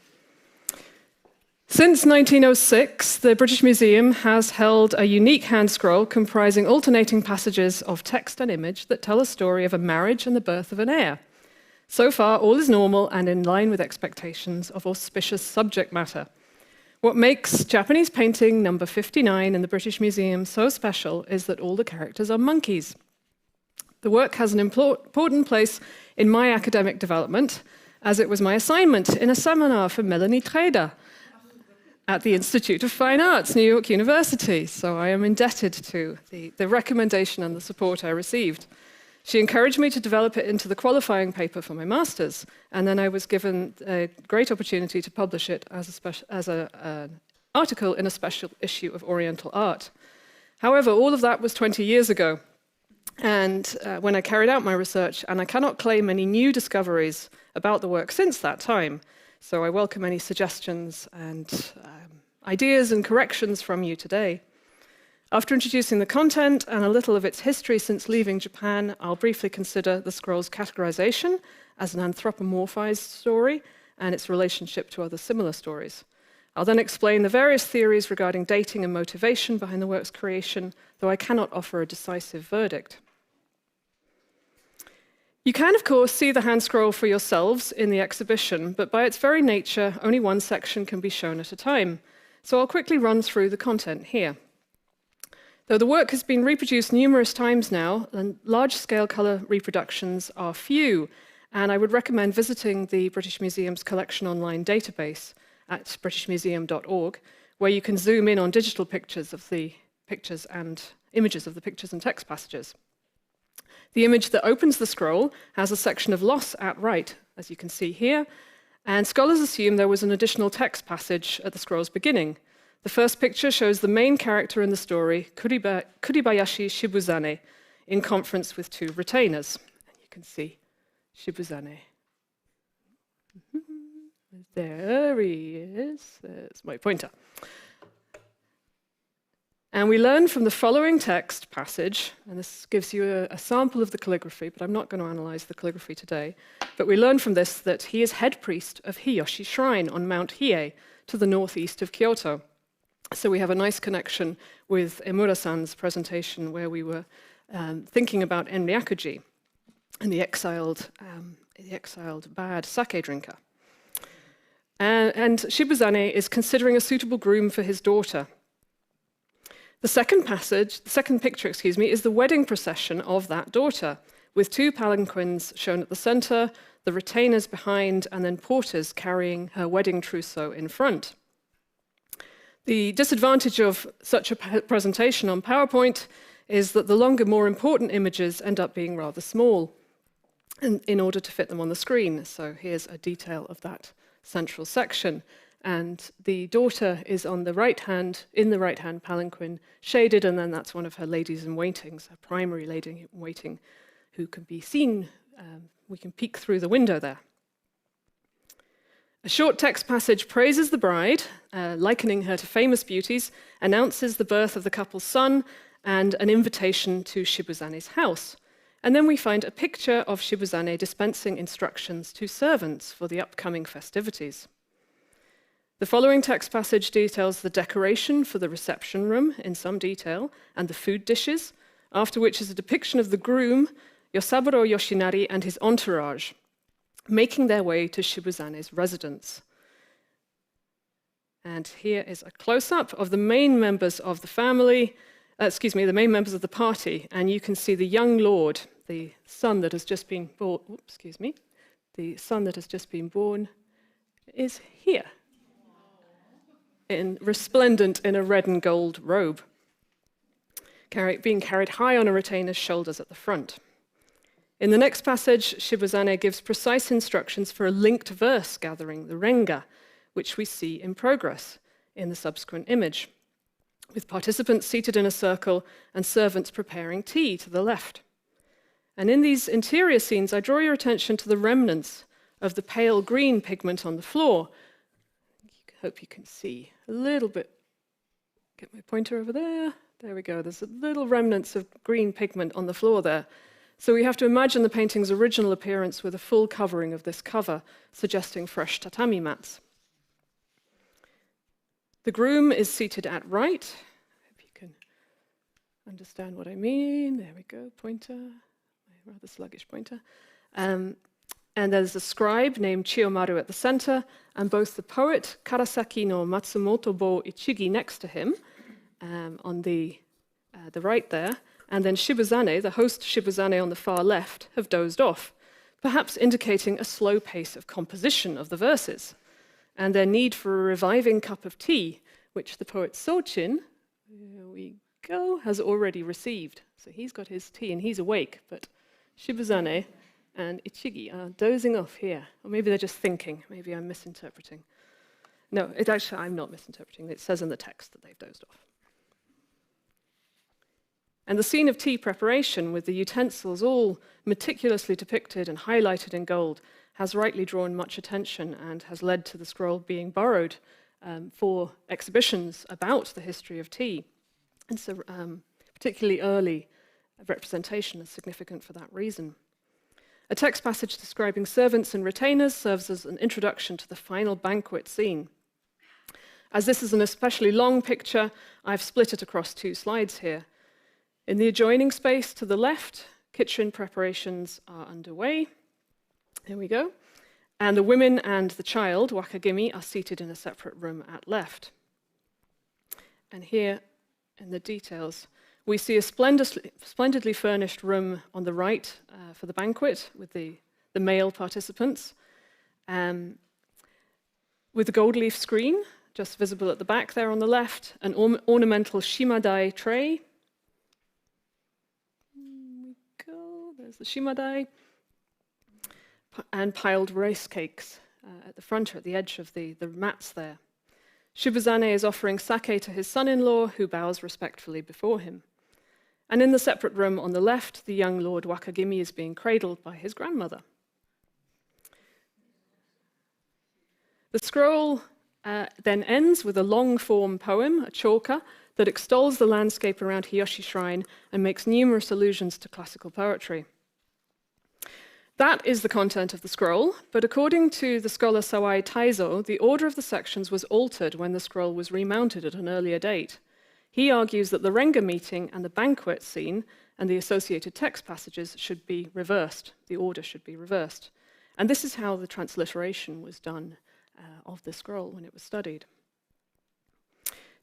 Speaker 11: Since 1906, the British Museum has held a unique hand scroll comprising alternating passages of text and image that tell a story of a marriage and the birth of an heir. So far, all is normal and in line with expectations of auspicious subject matter. What makes Japanese painting number 59 in the British Museum so special is that all the characters are monkeys. The work has an important place in my academic development, as it was my assignment in a seminar for Melanie Trede at the Institute of Fine Arts, New York University. So I am indebted to the recommendation and the support I received. She encouraged me to develop it into the qualifying paper for my master's, and then I was given a great opportunity to publish it as an article in a special issue of Oriental Art. However, all of that was 20 years ago, and when I carried out my research, and I cannot claim any new discoveries about the work since that time, so I welcome any suggestions and ideas and corrections from you today. After introducing the content and a little of its history since leaving Japan, I'll briefly consider the scroll's categorization as an anthropomorphized story and its relationship to other similar stories. I'll then explain the various theories regarding dating and motivation behind the work's creation, though I cannot offer a decisive verdict. You can, of course, see the hand scroll for yourselves in the exhibition, but by its very nature, only one section can be shown at a time. So I'll quickly run through the content here. Though the work has been reproduced numerous times now, and large-scale colour reproductions are few, and I would recommend visiting the British Museum's collection online database at britishmuseum.org, where you can zoom in on digital pictures of the pictures and images of the pictures and text passages. The image that opens the scroll has a section of loss at right, as you can see here, and scholars assume there was an additional text passage at the scroll's beginning. The first picture shows the main character in the story, Kuribayashi Shibuzane, in conference with two retainers. And you can see Shibuzane. There he is. There's my pointer. And we learn from the following text passage, and this gives you a sample of the calligraphy, but I'm not going to analyze the calligraphy today. But we learn from this that he is head priest of Hiyoshi Shrine on Mount Hiei to the northeast of Kyoto. So we have a nice connection with Emura-san's presentation where we were thinking about Enryakuji and the exiled bad sake drinker. And Shibuzane is considering a suitable groom for his daughter. The second picture, is the wedding procession of that daughter, with two palanquins shown at the center, the retainers behind, and then porters carrying her wedding trousseau in front. The disadvantage of such a presentation on PowerPoint is that the longer, more important images end up being rather small in order to fit them on the screen. So here's a detail of that central section. And the daughter is on the right hand, in the right-hand palanquin, shaded, and then that's one of her ladies in waiting, her primary lady in waiting, who can be seen. We can peek through the window there. A short text passage praises the bride, likening her to famous beauties, announces the birth of the couple's son, and an invitation to Shibuzane's house. And then we find a picture of Shibuzane dispensing instructions to servants for the upcoming festivities. The following text passage details the decoration for the reception room in some detail and the food dishes, after which is a depiction of the groom, Yosaburo Yoshinari, and his entourage, making their way to Shibuzane's residence. And here is a close-up of the main members of the family, the main members of the party, and you can see the young lord, the son that has just been born, the son that has just been born is here, resplendent in a red and gold robe, being carried high on a retainer's shoulders at the front. In the next passage, Shibuzane gives precise instructions for a linked verse gathering, the renga, which we see in progress in the subsequent image, with participants seated in a circle and servants preparing tea to the left. And in these interior scenes, I draw your attention to the remnants of the pale green pigment on the floor. I hope you can see a little bit. Get my pointer over there. There we go. There's a little remnants of green pigment on the floor there. So we have to imagine the painting's original appearance with a full covering of this cover, suggesting fresh tatami mats. The groom is seated at right. Hope you can understand what I mean. There we go, pointer, my rather sluggish pointer. And there's a scribe named Chiyomaru at the center, and both the poet Karasaki no Matsumoto Bo Ichigi next to him, on the right there, and then Shibuzane, the host Shibuzane on the far left, have dozed off, perhaps indicating a slow pace of composition of the verses, and their need for a reviving cup of tea, which the poet Sochin, here we go, has already received. So he's got his tea and he's awake, but Shibuzane and Ichigi are dozing off here. Or maybe they're just thinking, maybe I'm misinterpreting. No, I'm not misinterpreting. It says in the text that they've dozed off. And the scene of tea preparation, with the utensils all meticulously depicted and highlighted in gold, has rightly drawn much attention and has led to the scroll being borrowed for exhibitions about the history of tea. And so particularly early representation is significant for that reason. A text passage describing servants and retainers serves as an introduction to the final banquet scene. As this is an especially long picture, I've split it across 2 slides here. In the adjoining space to the left, kitchen preparations are underway. There we go. And the women and the child, Wakagimi, are seated in a separate room at left. And here, in the details, we see a splendidly furnished room on the right for the banquet with the male participants, with a gold leaf screen, just visible at the back there on the left, an ornamental shimadai tray. There's the shimadai, and piled rice cakes at the front or at the edge of the mats there. Shibuzane is offering sake to his son-in-law, who bows respectfully before him. And in the separate room on the left, the young Lord Wakagimi is being cradled by his grandmother. The scroll then ends with a long-form poem, a choka, that extols the landscape around Hiyoshi Shrine and makes numerous allusions to classical poetry. That is the content of the scroll, but according to the scholar Sawai Taizo, the order of the sections was altered when the scroll was remounted at an earlier date. He argues that the Renga meeting and the banquet scene and the associated text passages should be reversed. The order should be reversed. And this is how the transliteration was done of the scroll when it was studied.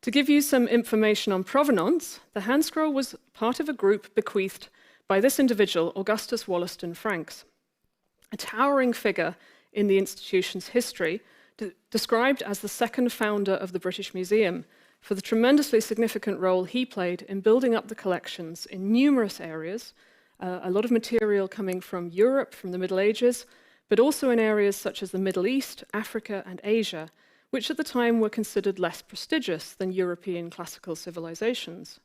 Speaker 11: To give you some information on provenance, the Handscroll was part of a group bequeathed by this individual, Augustus Wollaston Franks, a towering figure in the institution's history, described as the second founder of the British Museum, for the tremendously significant role he played in building up the collections in numerous areas, a lot of material coming from Europe, from the Middle Ages, but also in areas such as the Middle East, Africa, and Asia, which at the time were considered less prestigious than European classical civilizations.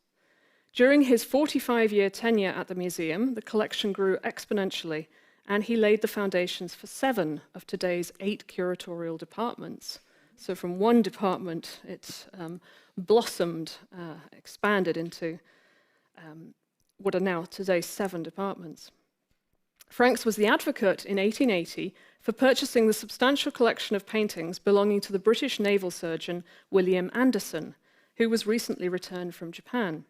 Speaker 11: During his 45-year tenure at the museum, the collection grew exponentially, and he laid the foundations for 7 of today's 8 curatorial departments. So from one department, it blossomed, expanded into what are now today 7 departments. Franks was the advocate in 1880 for purchasing the substantial collection of paintings belonging to the British naval surgeon William Anderson, who was recently returned from Japan.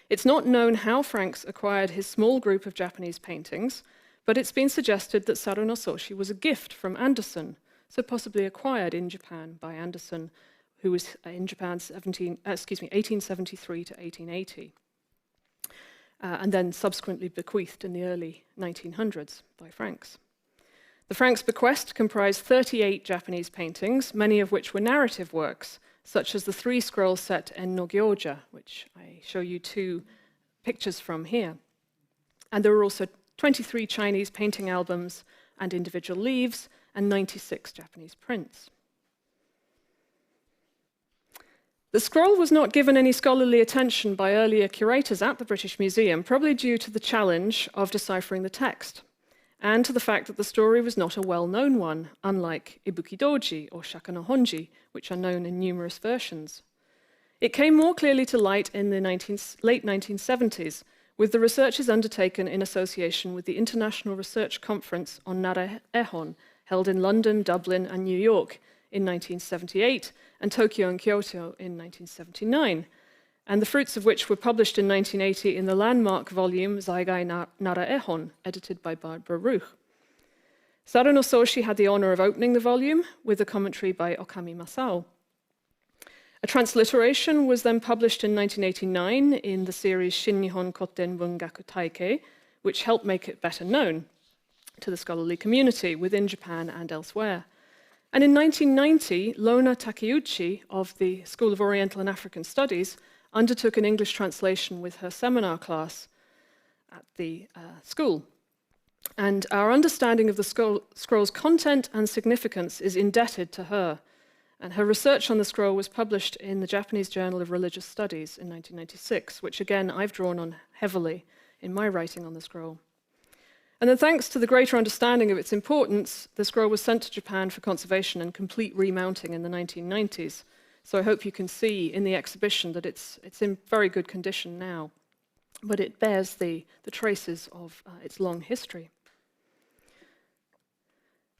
Speaker 11: It's not known how Franks acquired his small group of Japanese paintings, but it's been suggested that Saro no Soshi was a gift from Anderson, so possibly acquired in Japan by Anderson, who was in Japan 1873 to 1880, and then subsequently bequeathed in the early 1900s by Franks. The Franks' bequest comprised 38 Japanese paintings, many of which were narrative works, such as the 3-scroll set En no Gyoja, which I show you 2 pictures from here. And there were also 23 Chinese painting albums and individual leaves, and 96 Japanese prints. The scroll was not given any scholarly attention by earlier curators at the British Museum, probably due to the challenge of deciphering the text, and to the fact that the story was not a well-known one, unlike Ibuki Dōji or Shaka no Honji, which are known in numerous versions. It came more clearly to light in the late 1970s, with the researches undertaken in association with the International Research Conference on Nara Ehon, held in London, Dublin, and New York in 1978, and Tokyo and Kyoto in 1979, and the fruits of which were published in 1980 in the landmark volume Zaigai Nara Ehon, edited by Barbara Ruch. Saro no Soshi had the honor of opening the volume with a commentary by Okami Masao. A transliteration was then published in 1989 in the series Shin Nihon Kotten Bungaku Taikei, which helped make it better known to the scholarly community within Japan and elsewhere. And in 1990, Lona Takeuchi of the School of Oriental and African Studies undertook an English translation with her seminar class at the school. And our understanding of the scroll's content and significance is indebted to her. And her research on the scroll was published in the Japanese Journal of Religious Studies in 1996, which again I've drawn on heavily in my writing on the scroll. And then thanks to the greater understanding of its importance, the scroll was sent to Japan for conservation and complete remounting in the 1990s. So I hope you can see in the exhibition that it's in very good condition now, but it bears the traces of its long history.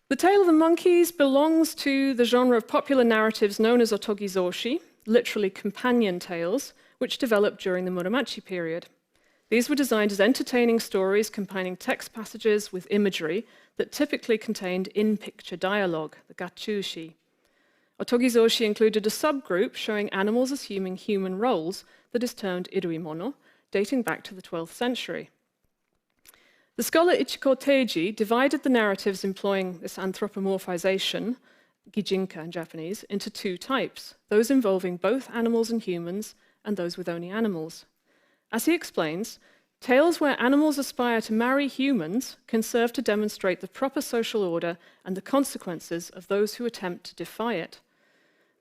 Speaker 11: The Tale of the Monkeys belongs to the genre of popular narratives known as otogizoshi, literally companion tales, which developed during the Muromachi period. These were designed as entertaining stories combining text passages with imagery that typically contained in-picture dialogue, the gachushi. Otogizoshi included a subgroup showing animals assuming human roles that is termed iruimono, dating back to the 12th century. The scholar Ichiko Teiji divided the narratives employing this anthropomorphization, gijinka in Japanese, into 2 types, those involving both animals and humans, and those with only animals. As he explains, tales where animals aspire to marry humans can serve to demonstrate the proper social order and the consequences of those who attempt to defy it.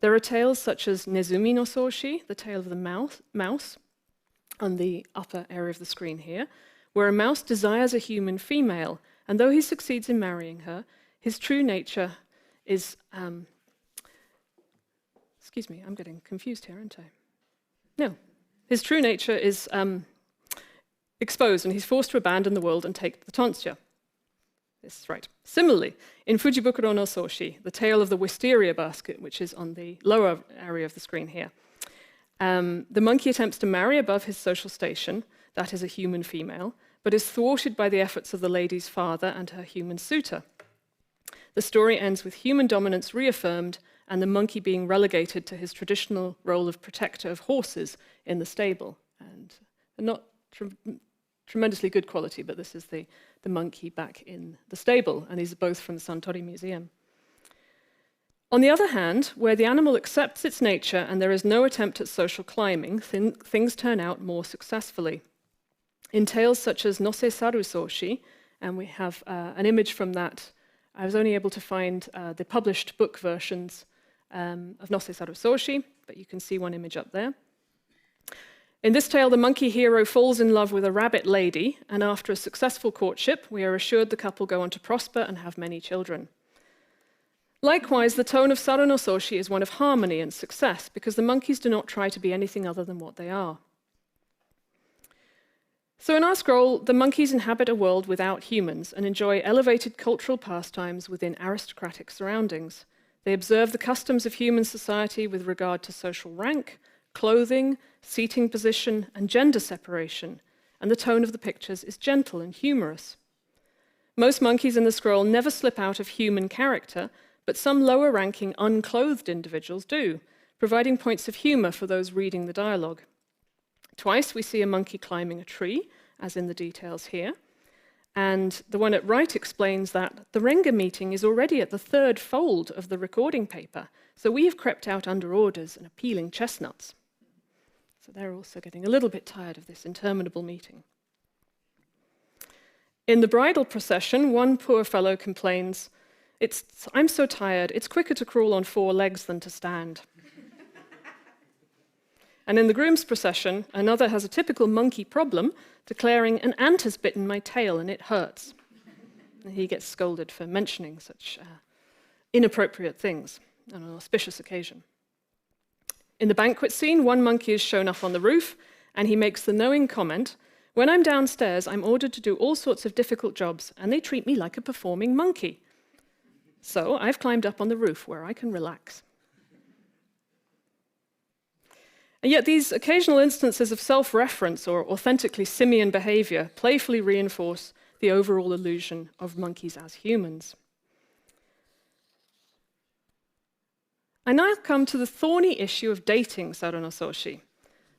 Speaker 11: There are tales such as Nezumi no Soshi, the tale of the mouse, on the upper area of the screen here, where a mouse desires a human female, and though he succeeds in marrying her, his true nature is... excuse me, I'm getting confused here, aren't I? No. His true nature is exposed, and he's forced to abandon the world and take the tonsure. This is right. Similarly, in Fujibukuro no Soshi, the tale of the wisteria basket, which is on the lower area of the screen here, the monkey attempts to marry above his social station, that is a human female, but is thwarted by the efforts of the lady's father and her human suitor. The story ends with human dominance reaffirmed and the monkey being relegated to his traditional role of protector of horses in the stable. And not tremendously good quality, but this is the monkey back in the stable, and these are both from the Suntory Museum. On the other hand, where the animal accepts its nature and there is no attempt at social climbing, things turn out more successfully. In tales such as Nose Saru Soshi, and we have an image from that. I was only able to find the published book versions of Nose Saru Soshi, but you can see one image up there. In this tale, the monkey hero falls in love with a rabbit lady, and after a successful courtship, we are assured the couple go on to prosper and have many children. Likewise, the tone of Saru no Soshi is one of harmony and success, because the monkeys do not try to be anything other than what they are. So in our scroll, the monkeys inhabit a world without humans and enjoy elevated cultural pastimes within aristocratic surroundings. They observe the customs of human society with regard to social rank, clothing, seating position, and gender separation, and the tone of the pictures is gentle and humorous. Most monkeys in the scroll never slip out of human character, but some lower-ranking unclothed individuals do, providing points of humor for those reading the dialogue. Twice we see a monkey climbing a tree, as in the details here, and the one at right explains that the Renga meeting is already at the third fold of the recording paper, so we have crept out under orders and are peeling chestnuts. So they're also getting a little bit tired of this interminable meeting. In the bridal procession, one poor fellow complains, "I'm so tired, it's quicker to crawl on 4 legs than to stand." And in the groom's procession, another has a typical monkey problem, declaring, "An ant has bitten my tail and it hurts." And he gets scolded for mentioning such inappropriate things on an auspicious occasion. In the banquet scene, one monkey is shown up on the roof, and he makes the knowing comment, "When I'm downstairs, I'm ordered to do all sorts of difficult jobs, and they treat me like a performing monkey. So I've climbed up on the roof where I can relax." And yet these occasional instances of self-reference or authentically simian behavior playfully reinforce the overall illusion of monkeys as humans. I now come to the thorny issue of dating Sarunososhi.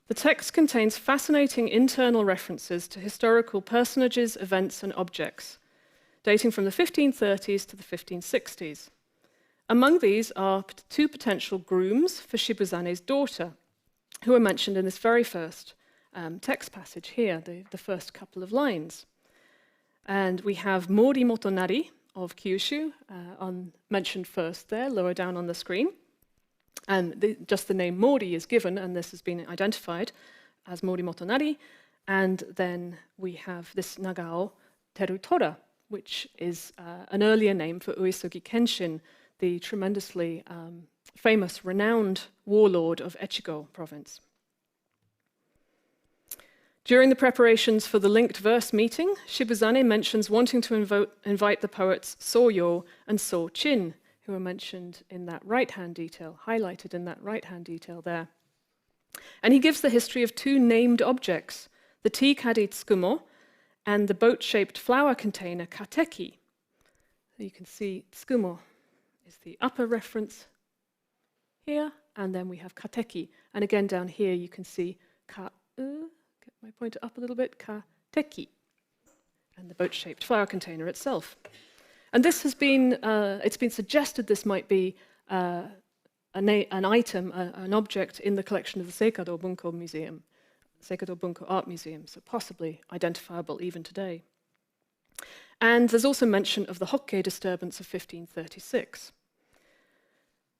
Speaker 11: The text contains fascinating internal references to historical personages, events, and objects, dating from the 1530s to the 1560s. Among these are 2 potential grooms for Shibuzane's daughter, who are mentioned in this very first text passage here, the first couple of lines. And we have Mori Motonari of Kyushu, mentioned first there, lower down on the screen. And just the name Mori is given, and this has been identified as Mori Motonari. And then we have this Nagao Terutora, which is an earlier name for Uesugi Kenshin, the tremendously famous, renowned warlord of Echigo province. During the preparations for the linked verse meeting, Shibuzane mentions wanting to invite the poets Soyo and So-chin, who are mentioned in that right-hand detail, highlighted in that right-hand detail there. And he gives the history of 2 named objects, the tea caddy tsukumo and the boat-shaped flower container kateki. So you can see tsukumo is the upper reference here, and then we have kateki. And again down here you can see get my pointer up a little bit, kateki, and the boat-shaped flower container itself. And this has been, it's been suggested this might be an item, an object in the collection of the Seikado Bunko Museum, Seikado Bunko Art Museum, so possibly identifiable even today. And there's also mention of the Hokkei disturbance of 1536.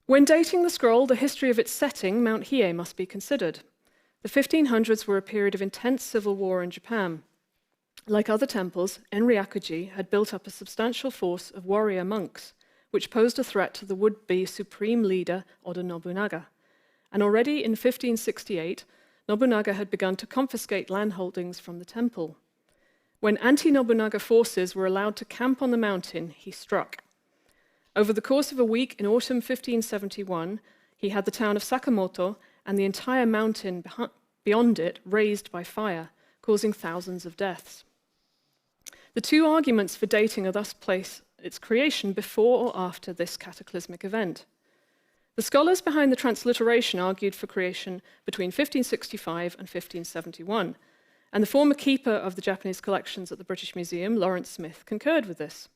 Speaker 11: When dating the scroll, the history of its setting, Mount Hiei, must be considered. The 1500s were a period of intense civil war in Japan. Like other temples, Enryakuji had built up a substantial force of warrior monks, which posed a threat to the would-be supreme leader Oda Nobunaga. And already in 1568, Nobunaga had begun to confiscate landholdings from the temple. When anti-Nobunaga forces were allowed to camp on the mountain, he struck. Over the course of a week in autumn 1571, he had the town of Sakamoto and the entire mountain beyond it razed by fire, causing thousands of deaths. The 2 arguments for dating are thus place its creation before or after this cataclysmic event. The scholars behind the transliteration argued for creation between 1565 and 1571, and the former keeper of the Japanese collections at the British Museum, Lawrence Smith, concurred with this.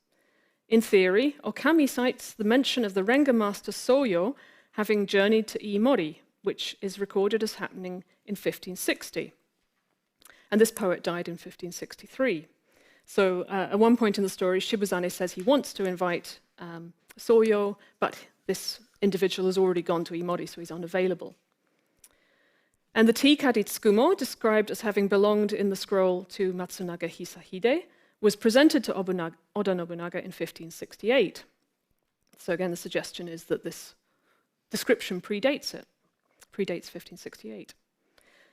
Speaker 11: In theory, Okami cites the mention of the Renga master Soyo having journeyed to Iimori, which is recorded as happening in 1560. And this poet died in 1563. So at one point in the story, Shibuzane says he wants to invite Soyo, but this individual has already gone to Iimori, so he's unavailable. And the tea caddy tsukumo, described as having belonged in the scroll to Matsunaga Hisahide, was presented to Oda Nobunaga in 1568. So again, the suggestion is that this description predates it, predates 1568.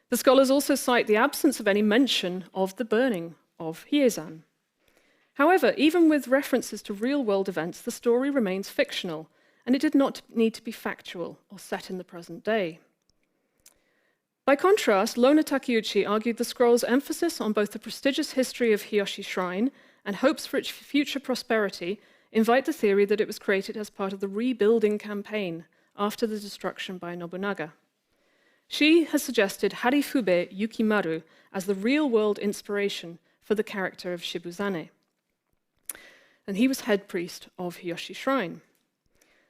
Speaker 11: The scholars also cite the absence of any mention of the burning of Hiezan. However, even with references to real-world events, the story remains fictional, and it did not need to be factual or set in the present day. By contrast, Lona Takeuchi argued the scroll's emphasis on both the prestigious history of Hiyoshi Shrine and hopes for its future prosperity invite the theory that it was created as part of the rebuilding campaign after the destruction by Nobunaga. She has suggested Harifube Yukimaru as the real-world inspiration for the character of Shibuzane. And he was head priest of Hiyoshi Shrine.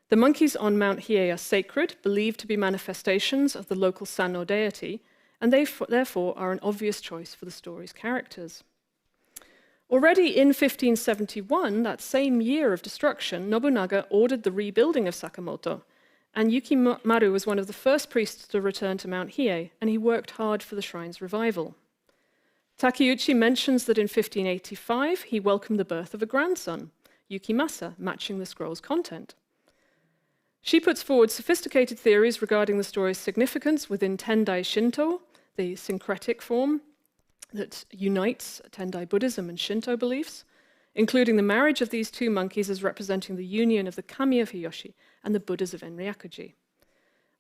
Speaker 11: The monkeys on Mount Hiei are sacred, believed to be manifestations of the local Sanno deity, and they therefore are an obvious choice for the story's characters. Already in 1571, that same year of destruction, Nobunaga ordered the rebuilding of Sakamoto, and Yukimaru was one of the first priests to return to Mount Hiei, and he worked hard for the shrine's revival. Takeuchi mentions that in 1585, he welcomed the birth of a grandson, Yukimasa, matching the scroll's content. She puts forward sophisticated theories regarding the story's significance within Tendai Shinto, the syncretic form that unites Tendai Buddhism and Shinto beliefs, including the marriage of these two monkeys as representing the union of the kami of Hiyoshi and the Buddhas of Enryakuji.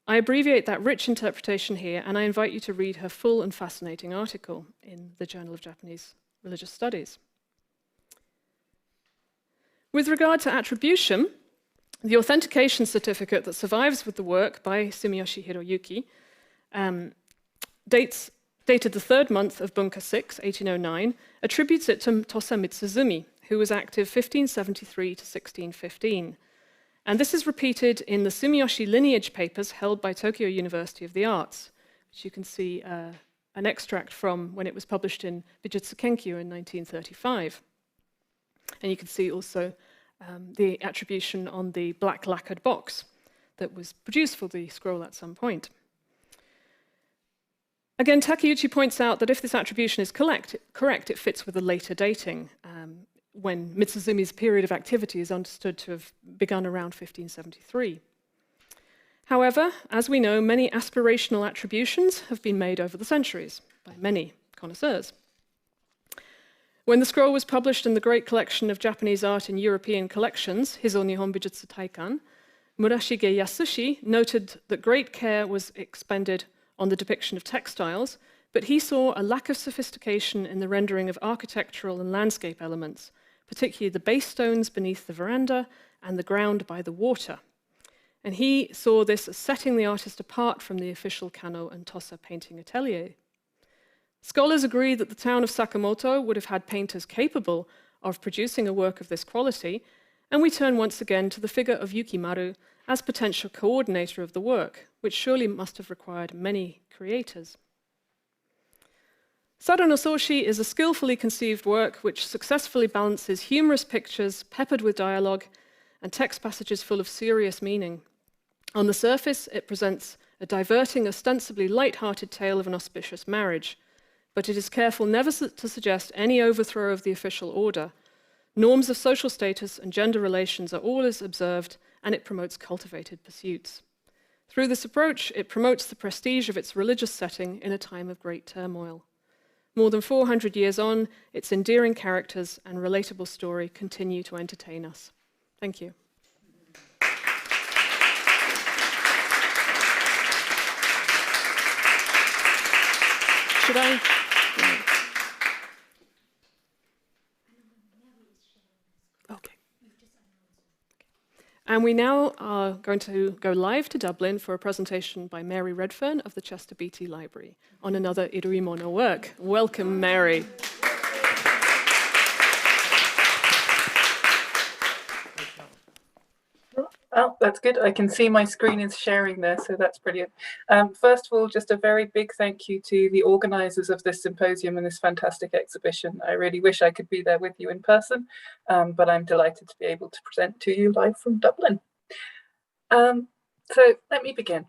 Speaker 11: I abbreviate that rich interpretation here, and I invite you to read her full and fascinating article in the Journal of Japanese Religious Studies. With regard to attribution, the authentication certificate that survives with the work by Sumiyoshi Hiroyuki dated the third month of Bunka 6, 1809, attributes it to Tosa Mitsuzumi, who was active 1573 to 1615. And this is repeated in the Sumiyoshi lineage papers held by Tokyo University of the Arts, which you can see an extract from when it was published in Bijutsu Kenkyu in 1935. And you can see also the attribution on the black lacquered box that was produced for the scroll at some point. Again, Takeuchi points out that if this attribution is correct, it fits with the later dating, when Mitsuzumi's period of activity is understood to have begun around 1573. However, as we know, many aspirational attributions have been made over the centuries by many connoisseurs. When the scroll was published in the Great Collection of Japanese Art in European Collections, Hizo Nihon Bijutsu Taikan, Murashige Yasushi noted that great care was expended on the depiction of textiles, but he saw a lack of sophistication in the rendering of architectural and landscape elements, particularly the base stones beneath the veranda and the ground by the water. And he saw this as setting the artist apart from the official Kano and Tosa painting atelier. Scholars agree that the town of Sakamoto would have had painters capable of producing a work of this quality, and we turn once again to the figure of Yukimaru as potential coordinator of the work, which surely must have required many creators. Sado no Soshi is a skillfully conceived work which successfully balances humorous pictures peppered with dialogue and text passages full of serious meaning. On the surface, it presents a diverting, ostensibly light-hearted tale of an auspicious marriage, but it is careful never to suggest any overthrow of the official order. Norms of social status and gender relations are always observed, and it promotes cultivated pursuits. Through this approach, it promotes the prestige of its religious setting in a time of great turmoil. More than 400 years on, its endearing characters and relatable story continue to entertain us. Thank you. Should I? Okay. And we now are going to go live to Dublin for a presentation by Mary Redfern of the Chester Beatty Library on another Iruimono work. Welcome, Mary.
Speaker 12: Oh, that's good. I can see my screen is sharing there, so that's brilliant. First of all, just a very big thank you to the organisers of this symposium and this fantastic exhibition. I really wish I could be there with you in person, but I'm delighted to be able to present to you live from Dublin. So let me begin.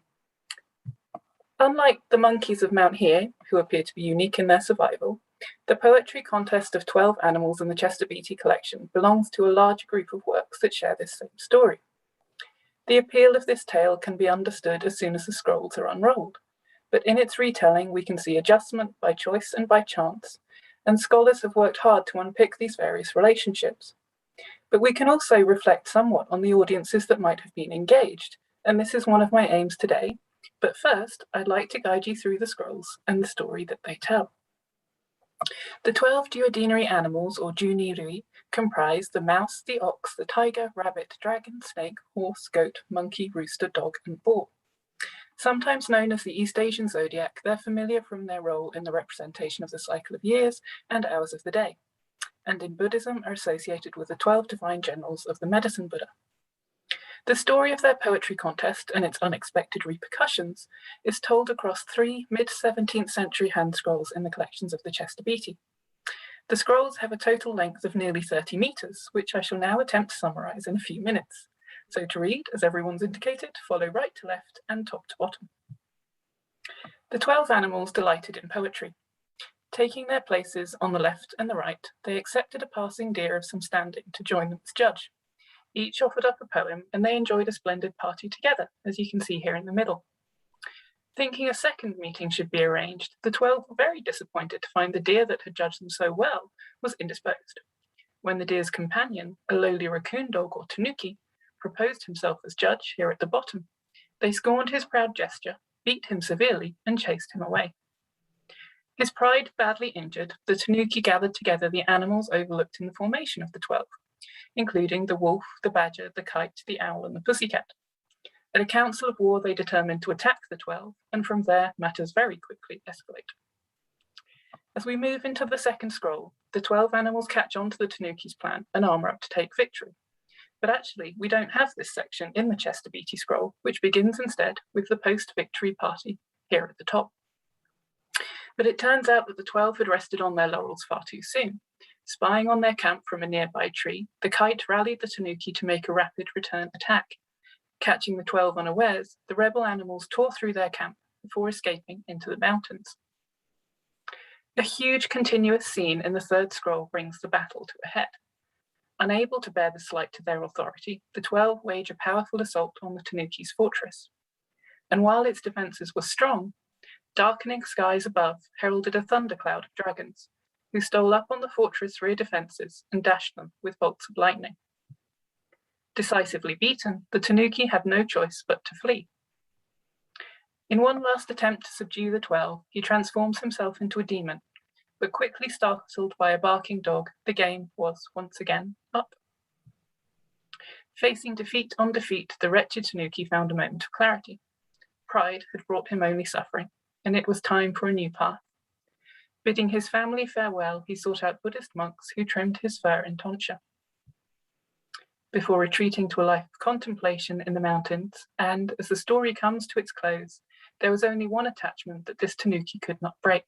Speaker 12: Unlike the monkeys of Mount Hiei, who appear to be unique in their survival, the poetry contest of 12 animals in the Chester Beatty collection belongs to a large group of works that share this same story. The appeal of this tale can be understood as soon as the scrolls are unrolled. but in its retelling we can see adjustment by choice and by chance, and scholars have worked hard to unpick these various relationships. But we can also reflect somewhat on the audiences that might have been engaged, and this is one of my aims today. But first, I'd like to guide you through the scrolls and the story that they tell. The 12 duodenary animals, or junirui, comprise the mouse, the ox, the tiger, rabbit, dragon, snake, horse, goat, monkey, rooster, dog, and boar. Sometimes known as the East Asian zodiac, they're familiar from their role in the representation of the cycle of years and hours of the day, and in Buddhism are associated with the 12 divine generals of the medicine Buddha. The story of their poetry contest and its unexpected repercussions is told across 3 mid-17th century hand scrolls in the collections of the Chester Beatty. The scrolls have a total length of nearly 30 meters, which I shall now attempt to summarize in a few minutes. So to read, as everyone's indicated, follow right to left and top to bottom. The 12 animals delighted in poetry. Taking their places on the left and the right, they accepted a passing deer of some standing to join them as judge. Each offered up a poem, and they enjoyed a splendid party together, as you can see here in the middle. Thinking a second meeting should be arranged, the 12 were very disappointed to find the deer that had judged them so well was indisposed. When the deer's companion, a lowly raccoon dog or tanuki, proposed himself as judge here at the bottom, they scorned his proud gesture, beat him severely, and chased him away. His pride badly injured, the tanuki gathered together the animals overlooked in the formation of the 12, including the wolf, the badger, the kite, the owl, and the pussycat. At a council of war, they determined to attack the 12, and from there, matters very quickly escalate. As we move into the second scroll, the 12 animals catch on to the tanuki's plan and armor up to take victory. But actually, we don't have this section in the Chester Beatty scroll, which begins instead with the post-victory party here at the top. But it turns out that the 12 had rested on their laurels far too soon. Spying on their camp from a nearby tree, the kite rallied the tanuki to make a rapid return attack. Catching the 12 unawares, the rebel animals tore through their camp before escaping into the mountains. A huge continuous scene in the third scroll brings the battle to a head. Unable to bear the slight to their authority, the 12 wage a powerful assault on the tanuki's fortress. And while its defenses were strong, darkening skies above heralded a thundercloud of dragons, who stole up on the fortress' rear defenses and dashed them with bolts of lightning. Decisively beaten, the tanuki had no choice but to flee. In one last attempt to subdue the 12, he transforms himself into a demon, but quickly startled by a barking dog, the game was once again up. Facing defeat on defeat, the wretched tanuki found a moment of clarity. Pride had brought him only suffering, and it was time for a new path. Bidding his family farewell, he sought out Buddhist monks who trimmed his fur in tonsure. Before retreating to a life of contemplation in the mountains, and as the story comes to its close, there was only one attachment that this tanuki could not break,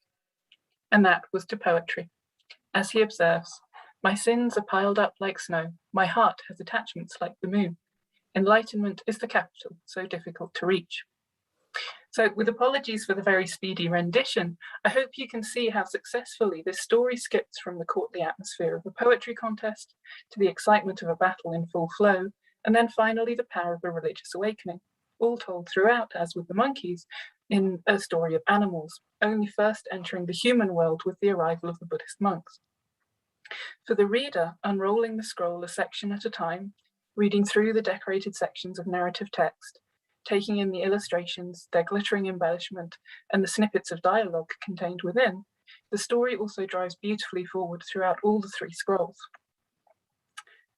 Speaker 12: and that was to poetry. As he observes, "My sins are piled up like snow, my heart has attachments like the moon. Enlightenment is the capital, so difficult to reach." So with apologies for the very speedy rendition, I hope you can see how successfully this story skips from the courtly atmosphere of a poetry contest to the excitement of a battle in full flow, and then finally the power of a religious awakening, all told throughout, as with the monkeys, in a story of animals, only first entering the human world with the arrival of the Buddhist monks. For the reader, unrolling the scroll a section at a time, reading through the decorated sections of narrative text, taking in the illustrations, their glittering embellishment, and the snippets of dialogue contained within, the story also drives beautifully forward throughout all the 3 scrolls.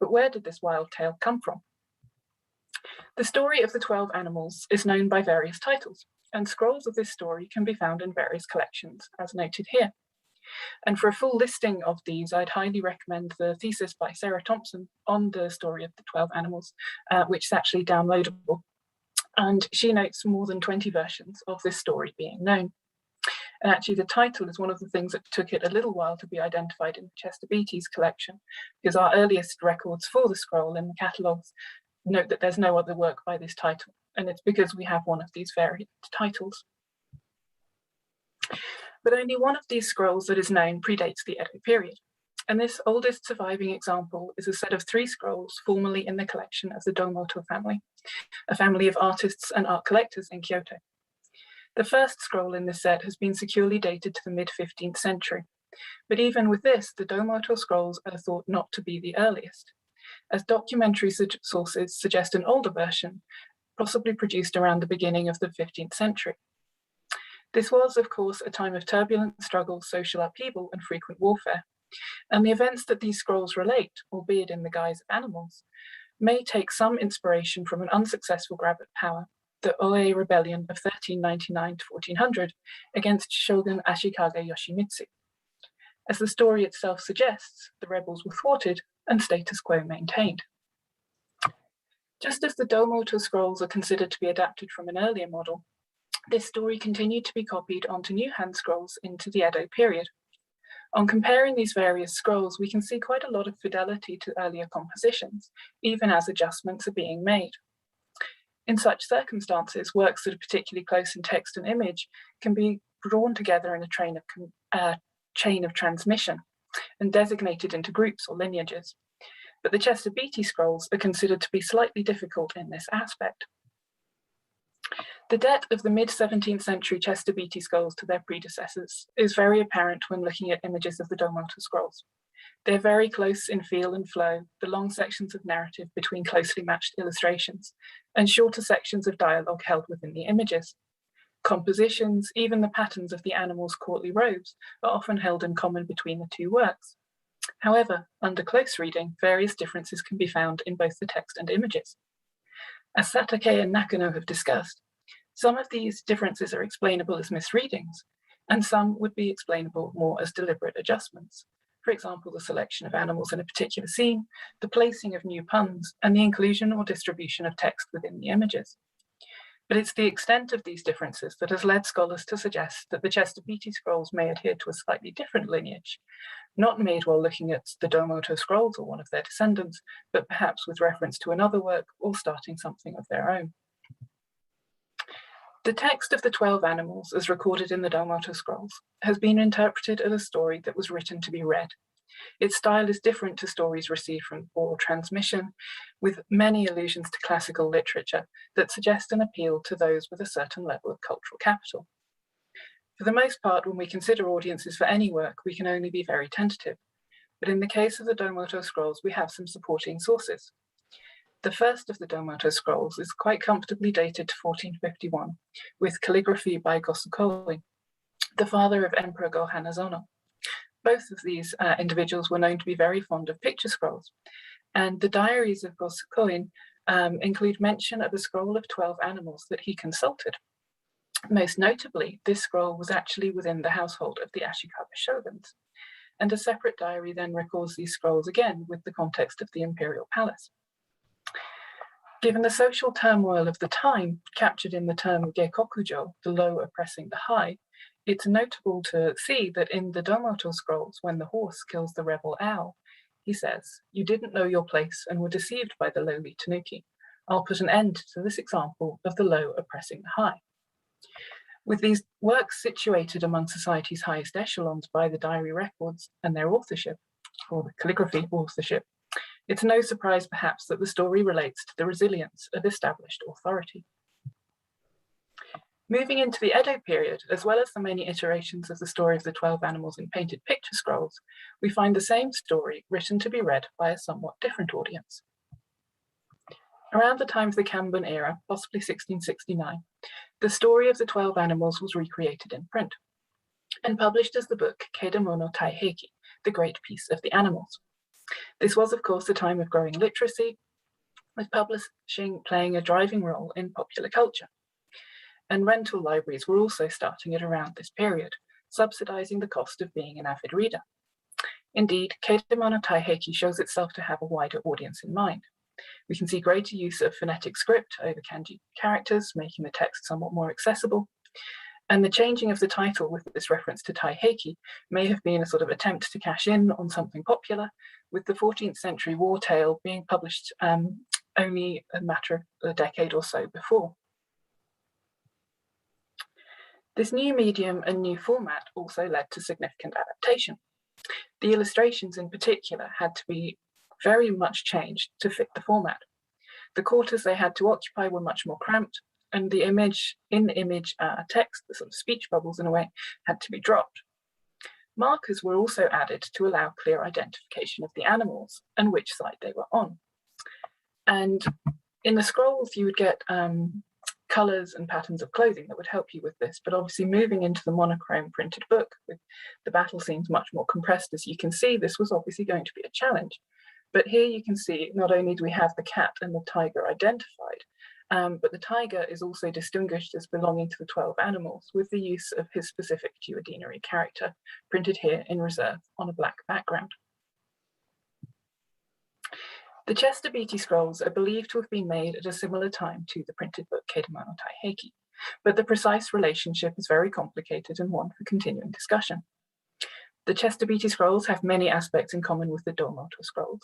Speaker 12: But where did this wild tale come from? The story of the 12 animals is known by various titles, and scrolls of this story can be found in various collections, as noted here. And for a full listing of these, I'd highly recommend the thesis by Sarah Thompson on the story of the 12 animals, which is actually downloadable. And she notes more than 20 versions of this story being known. And actually the title is one of the things that took it a little while to be identified in Chester Beatty's collection, because our earliest records for the scroll in the catalogues note that there's no other work by this title, and it's because we have one of these variant titles. But only one of these scrolls that is known predates the Edo period, and this oldest surviving example is a set of 3 scrolls formerly in the collection of the Domoto family, a family of artists and art collectors in Kyoto. The first scroll in this set has been securely dated to the mid-15th century, but even with this, the Domoto scrolls are thought not to be the earliest, as documentary sources suggest an older version, possibly produced around the beginning of the 15th century. This was, of course, a time of turbulent struggle, social upheaval, and frequent warfare, and the events that these scrolls relate, albeit in the guise of animals, may take some inspiration from an unsuccessful grab at power, the Oe Rebellion of 1399 to 1400 against Shogun Ashikaga Yoshimitsu. As the story itself suggests, the rebels were thwarted and status quo maintained. Just as the Domoto scrolls are considered to be adapted from an earlier model, this story continued to be copied onto new hand scrolls into the Edo period. On comparing these various scrolls, we can see quite a lot of fidelity to earlier compositions, even as adjustments are being made. In such circumstances, works that are particularly close in text and image can be drawn together in a chain of transmission and designated into groups or lineages. But the Chester Beatty scrolls are considered to be slightly difficult in this aspect. The debt of the mid-17th century Chester Beatty scrolls to their predecessors is very apparent when looking at images of the Domoto scrolls. They're very close in feel and flow, the long sections of narrative between closely matched illustrations, and shorter sections of dialogue held within the images. Compositions, even the patterns of the animals' courtly robes, are often held in common between the two works. However, under close reading, various differences can be found in both the text and images. As Satake and Nakano have discussed, some of these differences are explainable as misreadings, and some would be explainable more as deliberate adjustments. For example, the selection of animals in a particular scene, the placing of new puns, and the inclusion or distribution of text within the images. But it's the extent of these differences that has led scholars to suggest that the Chester Beatty scrolls may adhere to a slightly different lineage, not made while looking at the Domoto scrolls or one of their descendants, but perhaps with reference to another work or starting something of their own. The text of the 12 animals, as recorded in the Domoto scrolls, has been interpreted as a story that was written to be read. Its style is different to stories received from oral transmission, with many allusions to classical literature that suggest an appeal to those with a certain level of cultural capital. For the most part, when we consider audiences for any work, we can only be very tentative. But in the case of the Domoto scrolls, we have some supporting sources. The first of the Domoto scrolls is quite comfortably dated to 1451, with calligraphy by Gosukoi, the father of Emperor Go Hanazono. Both of these individuals were known to be very fond of picture scrolls, and the diaries of Gosukoi include mention of a scroll of 12 animals that he consulted. Most notably, this scroll was actually within the household of the Ashikaga shoguns, and a separate diary then records these scrolls again with the context of the imperial palace. Given the social turmoil of the time, captured in the term gekokujo, the low oppressing the high, it's notable to see that in the Domoto scrolls, when the horse kills the rebel owl, he says, "You didn't know your place and were deceived by the lowly tanuki. I'll put an end to this example of the low oppressing the high." With these works situated among society's highest echelons by the diary records and their authorship, or the calligraphy authorship, it's no surprise perhaps that the story relates to the resilience of established authority. Moving into the Edo period, as well as the many iterations of the story of the 12 animals in painted picture scrolls, we find the same story written to be read by a somewhat different audience. Around the time of the Kanban era, possibly 1669, the story of the 12 animals was recreated in print and published as the book Keidamo no Taiheiki, The Great Peace of the Animals. This was, of course, a time of growing literacy, with publishing playing a driving role in popular culture. And rental libraries were also starting at around this period, subsidizing the cost of being an avid reader. Indeed, Keidamo no Taiheiki shows itself to have a wider audience in mind. We can see greater use of phonetic script over kanji characters, making the text somewhat more accessible. And the changing of the title with this reference to Taiheiki may have been a sort of attempt to cash in on something popular, with the 14th century war tale being published only a matter of a decade or so before. This new medium and new format also led to significant adaptation. The illustrations in particular had to be very much changed to fit the format. The quarters they had to occupy were much more cramped, and the in-image text, the sort of speech bubbles in a way, had to be dropped. Markers were also added to allow clear identification of the animals and which side they were on. And in the scrolls, you would get colors and patterns of clothing that would help you with this. But obviously moving into the monochrome printed book with the battle scenes much more compressed, as you can see, this was obviously going to be a challenge. But here you can see not only do we have the cat and the tiger identified, but the tiger is also distinguished as belonging to the 12 animals with the use of his specific duodenary character, printed here in reserve on a black background. The Chester Beatty scrolls are believed to have been made at a similar time to the printed book Keidamano Taiheki, but the precise relationship is very complicated and one for continuing discussion. The Chester Beatty scrolls have many aspects in common with the Dōmoto scrolls,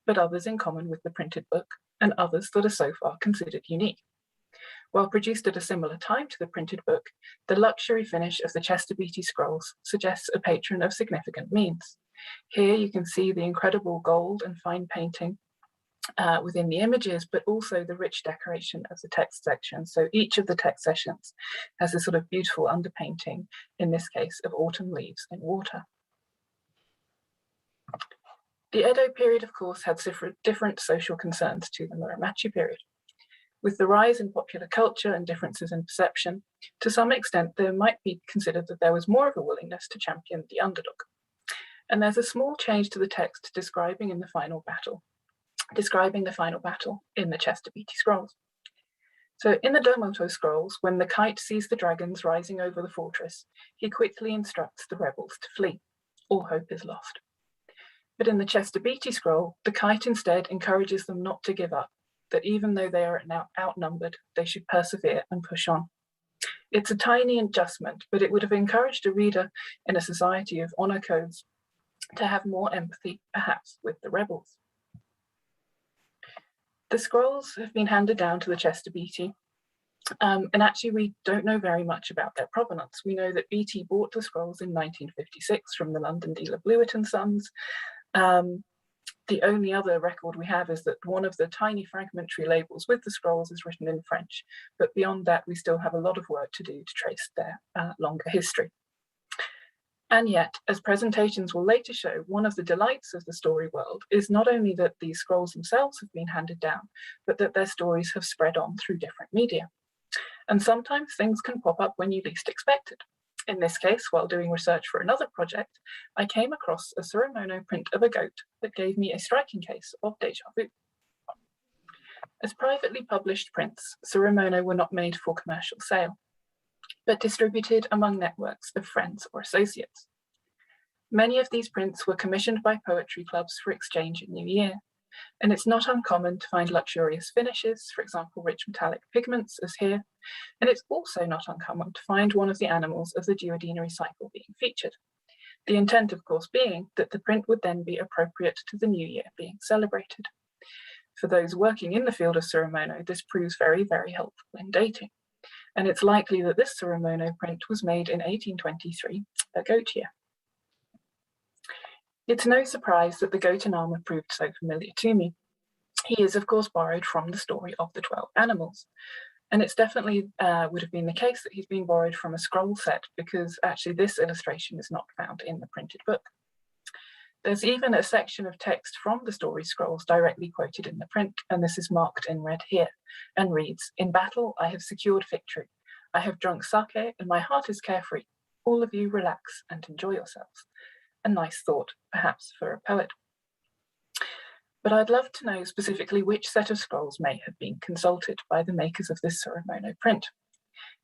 Speaker 12: but others in common with the printed book, and others that are so far considered unique. While produced at a similar time to the printed book, the luxury finish of the Chester Beatty scrolls suggests a patron of significant means. Here you can see the incredible gold and fine painting within the images, but also the rich decoration of the text section. So each of the text sections has a sort of beautiful underpainting, in this case of autumn leaves in water. The Edo period, of course, had different social concerns to the Muromachi period. With the rise in popular culture and differences in perception, to some extent there might be considered that there was more of a willingness to champion the underdog. And there's a small change to the text describing the final battle in the Chester Beatty scrolls. So in the Dōmoto scrolls, when the kite sees the dragons rising over the fortress, he quickly instructs the rebels to flee. All hope is lost. But in the Chester Beatty scroll, the kite instead encourages them not to give up, that even though they are now outnumbered, they should persevere and push on. It's a tiny adjustment, but it would have encouraged a reader in a society of honor codes to have more empathy, perhaps, with the rebels. The scrolls have been handed down to the Chester Beatty, and actually we don't know very much about their provenance. We know that Beatty bought the scrolls in 1956 from the London dealer Blewett and Sons. The only other record we have is that one of the tiny fragmentary labels with the scrolls is written in French, but beyond that we still have a lot of work to do to trace their longer history. And yet, as presentations will later show, one of the delights of the story world is not only that these scrolls themselves have been handed down, but that their stories have spread on through different media. And sometimes things can pop up when you least expect it. In this case, while doing research for another project, I came across a Tsurumono print of a goat that gave me a striking case of déjà vu. As privately published prints, Tsurumono were not made for commercial sale, but distributed among networks of friends or associates. Many of these prints were commissioned by poetry clubs for exchange in New Year, and it's not uncommon to find luxurious finishes, for example, rich metallic pigments, as here, and it's also not uncommon to find one of the animals of the duodenary cycle being featured. The intent, of course, being that the print would then be appropriate to the New Year being celebrated. For those working in the field of Tsurumono, this proves very, very helpful in dating. And it's likely that this Tsurumono print was made in 1823, a goat year. It's no surprise that the goat in armor proved so familiar to me. He is, of course, borrowed from the story of the 12 animals. And it's definitely would have been the case that he's been borrowed from a scroll set, because actually this illustration is not found in the printed book. There's even a section of text from the story scrolls directly quoted in the print, and this is marked in red here, and reads, "In battle, I have secured victory. I have drunk sake, and my heart is carefree. All of you relax and enjoy yourselves." A nice thought, perhaps, for a poet. But I'd love to know specifically which set of scrolls may have been consulted by the makers of this Tsurumono print.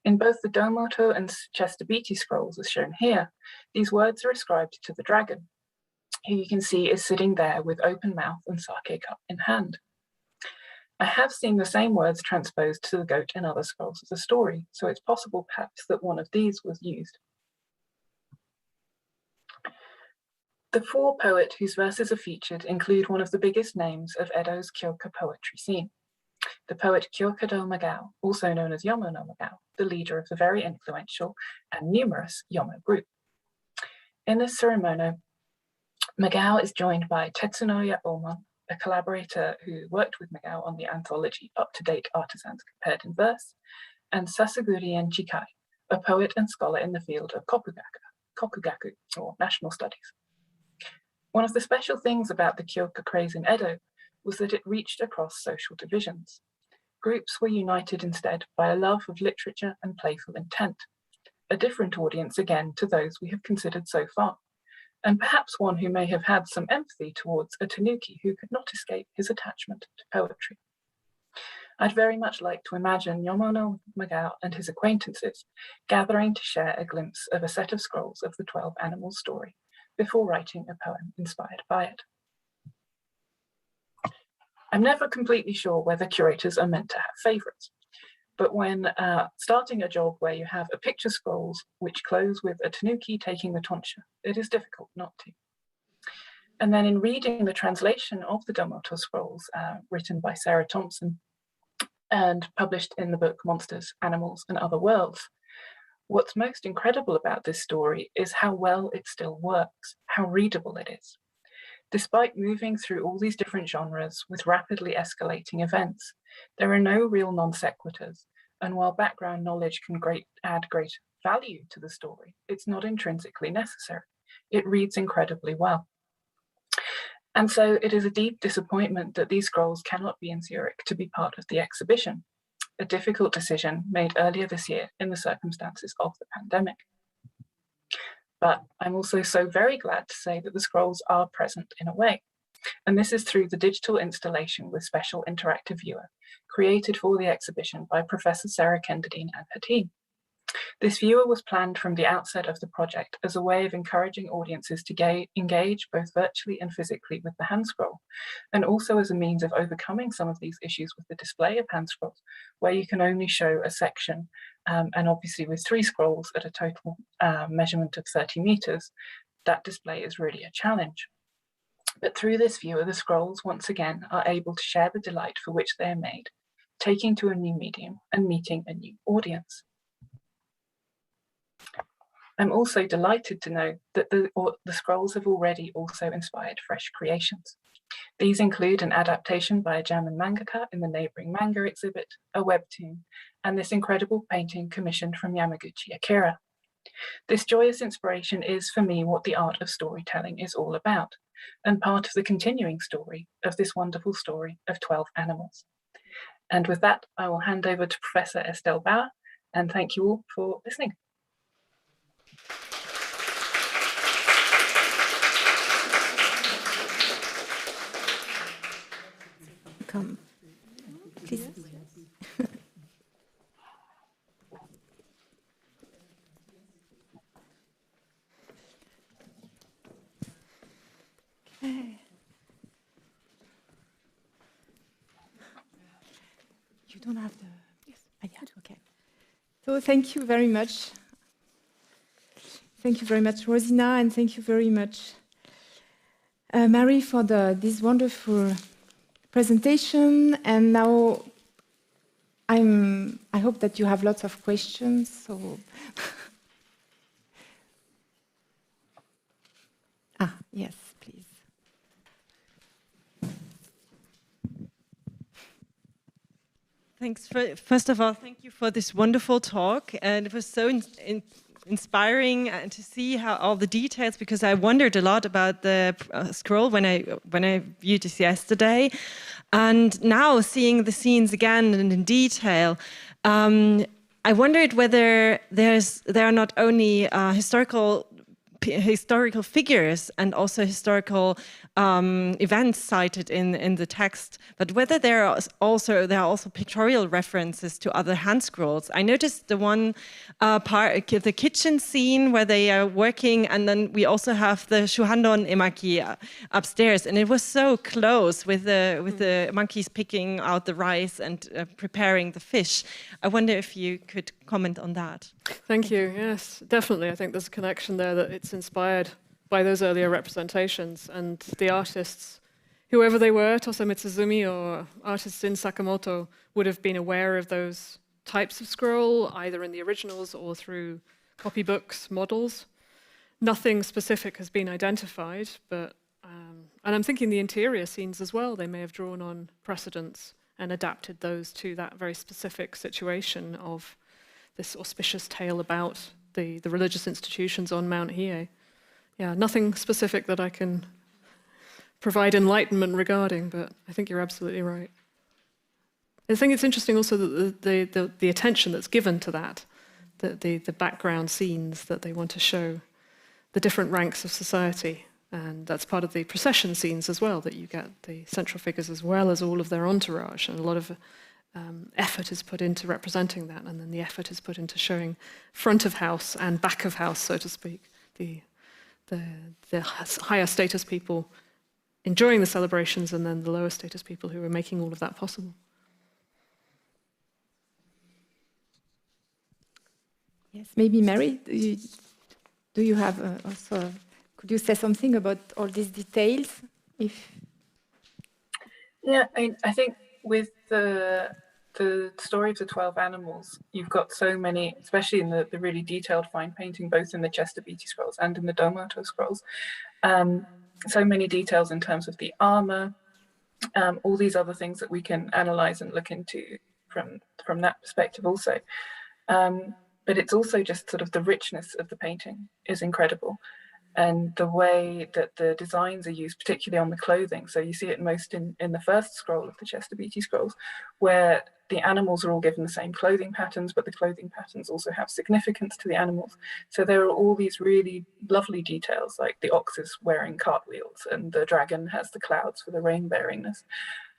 Speaker 12: In both the Dōmoto and Chester Beatty scrolls, as shown here, these words are ascribed to the dragon, who you can see is sitting there with open mouth and sake cup in hand. I have seen the same words transposed to the goat in other scrolls of the story, so it's possible perhaps that one of these was used. The 4 poets whose verses are featured include one of the biggest names of Edo's Kyoka poetry scene, the poet Kyokado Magao, also known as Yomo no Magao, the leader of the very influential and numerous Yomo group. In this Tsurumono, Magao is joined by Tetsunoya Omon, a collaborator who worked with Magao on the anthology Up-to-Date Artisans Compared in Verse, and Sasagurien Chikai, a poet and scholar in the field of kokugaku, or national studies. One of the special things about the Kyoka craze in Edo was that it reached across social divisions. Groups were united instead by a love of literature and playful intent, a different audience again to those we have considered so far, and perhaps one who may have had some empathy towards a tanuki who could not escape his attachment to poetry. I'd very much like to imagine Yomono Magao and his acquaintances gathering to share a glimpse of a set of scrolls of the 12 Animals story before writing a poem inspired by it. I'm never completely sure whether curators are meant to have favorites, but when starting a job where you have a picture scrolls which close with a tanuki taking the tonsha, it is difficult not to. And then in reading the translation of the Domoto scrolls written by Sarah Thompson and published in the book Monsters, Animals and Other Worlds, what's most incredible about this story is how well it still works, how readable it is. Despite moving through all these different genres with rapidly escalating events, there are no real non sequiturs, and while background knowledge can add great value to the story, it's not intrinsically necessary. It reads incredibly well. And so it is a deep disappointment that these scrolls cannot be in Zurich to be part of the exhibition, a difficult decision made earlier this year in the circumstances of the pandemic. But I'm also so very glad to say that the scrolls are present in a way. And this is through the digital installation with special interactive viewer created for the exhibition by Professor Sarah Kenderdine and her team. This viewer was planned from the outset of the project as a way of encouraging audiences to engage both virtually and physically with the handscroll, and also as a means of overcoming some of these issues with the display of handscrolls, where you can only show a section, and obviously with 3 scrolls at a total measurement of 30 meters, that display is really a challenge. But through this viewer, the scrolls once again are able to share the delight for which they are made, taking to a new medium and meeting a new audience. I'm also delighted to know that the scrolls have already also inspired fresh creations. These include an adaptation by a German mangaka in the neighboring manga exhibit, a webtoon, and this incredible painting commissioned from Yamaguchi Akira. This joyous inspiration is, for me, what the art of storytelling is all about, and part of the continuing story of this wonderful story of 12 animals. And with that, I will hand over to Professor Estelle Bauer, and thank you all for listening.
Speaker 5: Come, please. Okay. You don't have the. Yes. Yeah. Okay. So thank you very much. Thank you very much, Rosina, and thank you very much, Mary, for this wonderful presentation. And now I hope that you have lots of questions. So yes, please.
Speaker 13: Thanks. First of all, thank you for this wonderful talk, and it was so inspiring to see how all the details, because I wondered a lot about the scroll when I viewed this yesterday, and now seeing the scenes again and in detail, I wondered whether there are not only historical figures and also historical events cited in the text, but whether there are also pictorial references to other hand scrolls. I noticed the one part, the kitchen scene where they are working, and then we also have the Shuhandon emaki upstairs, and it was so close with the monkeys picking out the rice and preparing the fish. I wonder if you could comment on that.
Speaker 11: Thank you. Yes, definitely. I think there's a connection there, that it's inspired by those earlier representations, and the artists, whoever they were, Tosa Mitsuzumi or artists in Sakamoto, would have been aware of those types of scroll, either in the originals or through copybooks, models. Nothing specific has been identified, but and I'm thinking the interior scenes as well, they may have drawn on precedents and adapted those to that very specific situation of this auspicious tale about the religious institutions on Mount Hiei. Yeah, nothing specific that I can provide enlightenment regarding, but I think you're absolutely right. I think it's interesting also that the attention that's given to that, the background scenes that they want to show, the different ranks of society, and that's part of the procession scenes as well, that you get the central figures as well as all of their entourage, and a lot of effort is put into representing that, and then the effort is put into showing front of house and back of house, so to speak, the higher status people enjoying the celebrations, and then the lower status people who are making all of that possible.
Speaker 5: Yes, maybe Mary, do you have also, could you say something about all these details?
Speaker 12: Yeah, I think with the story of the 12 animals, you've got so many, especially in the really detailed fine painting, both in the Chester Beatty scrolls and in the Domoto scrolls, so many details in terms of the armor, all these other things that we can analyze and look into from that perspective also. But it's also just sort of the richness of the painting is incredible. And the way that the designs are used, particularly on the clothing. So you see it most in the first scroll of the Chester Beatty scrolls, where the animals are all given the same clothing patterns, but the clothing patterns also have significance to the animals. So there are all these really lovely details, like the ox is wearing cartwheels and the dragon has the clouds for the rain-bearingness.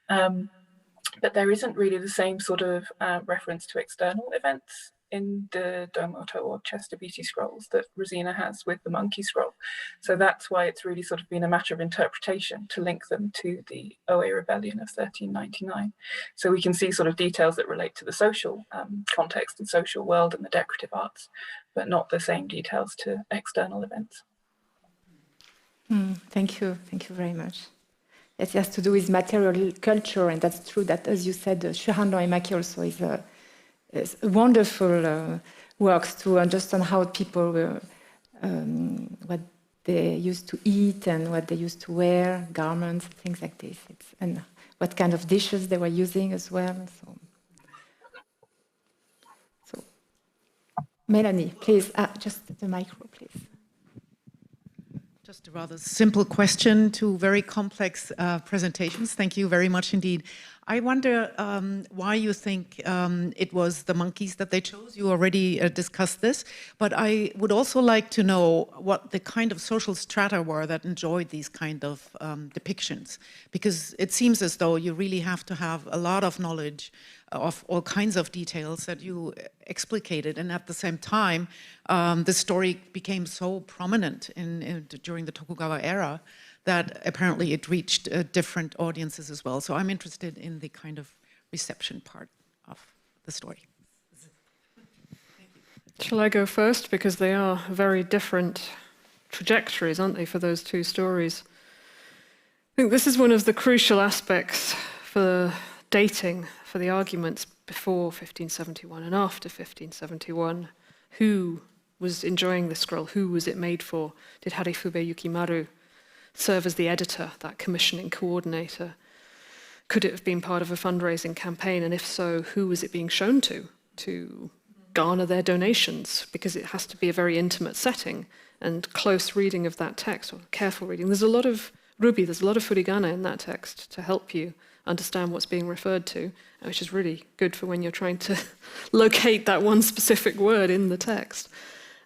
Speaker 12: But there isn't really the same sort of reference to external events in the Domoto or Chester Beatty scrolls that Rosina has with the monkey scroll. So that's why it's really sort of been a matter of interpretation to link them to the Oe Rebellion of 1399. So we can see sort of details that relate to the social context and social world and the decorative arts, but not the same details to external events.
Speaker 5: Thank you very much. It has to do with material culture, and that's true that, as you said, Shuhan Emaki also is a wonderful works to understand how people were, what they used to eat and what they used to wear, garments, things like this, and what kind of dishes they were using as well. So Melanie, please, just the micro, please.
Speaker 3: Just a rather simple question to very complex presentations. Thank you very much indeed. I wonder why you think it was the monkeys that they chose. You already discussed this, but I would also like to know what the kind of social strata were that enjoyed these kind of depictions, because it seems as though you really have to have a lot of knowledge of all kinds of details that you explicated, and at the same time, the story became so prominent during the Tokugawa era that apparently it reached different audiences as well. So I'm interested in the kind of reception part of the story.
Speaker 11: Shall I go first? Because they are very different trajectories, aren't they, for those two stories? I think this is one of the crucial aspects for dating, for the arguments before 1571 and after 1571. Who was enjoying the scroll? Who was it made for? Did Harifube Yukimaru serve as the editor, that commissioning coordinator? Could it have been part of a fundraising campaign? And if so, who was it being shown to garner their donations? Because it has to be a very intimate setting and close reading of that text, or careful reading. There's a lot of rubi, there's a lot of furigana in that text to help you understand what's being referred to, which is really good for when you're trying to locate that one specific word in the text.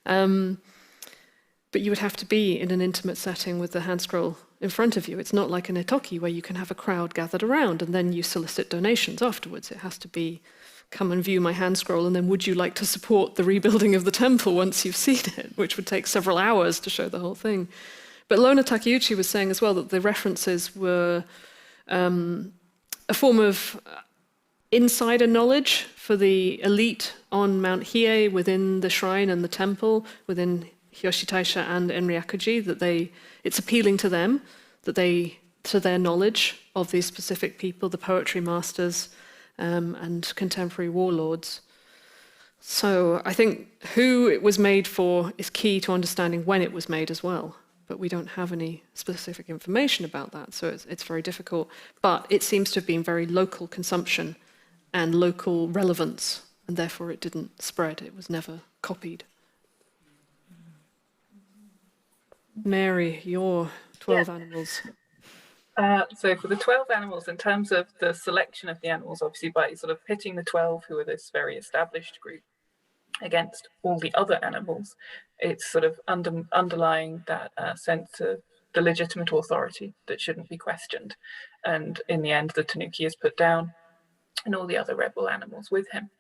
Speaker 11: But you would have to be in an intimate setting with the hand scroll in front of you. It's not like an etoki where you can have a crowd gathered around and then you solicit donations afterwards. It has to be, come and view my hand scroll, and then would you like to support the rebuilding of the temple once you've seen it, which would take several hours to show the whole thing. But Lona Takeuchi was saying as well that the references were a form of insider knowledge for the elite on Mount Hiei, within the shrine and the temple, within Hiyoshi Taisha and Enryakuji, that it's appealing to them, to their knowledge of these specific people, the poetry masters and contemporary warlords. So I think who it was made for is key to understanding when it was made as well. but we don't have any specific information about that, so it's very difficult. But it seems to have been very local consumption and local relevance, and therefore it didn't spread. It was never copied. Mary, your 12 animals.
Speaker 12: So for the 12 animals, in terms of the selection of the animals, obviously by sort of pitting the 12, who are this very established group, against all the other animals, it's sort of underlying that sense of the legitimate authority that shouldn't be questioned. And in the end, the tanuki is put down and all the other rebel animals with him.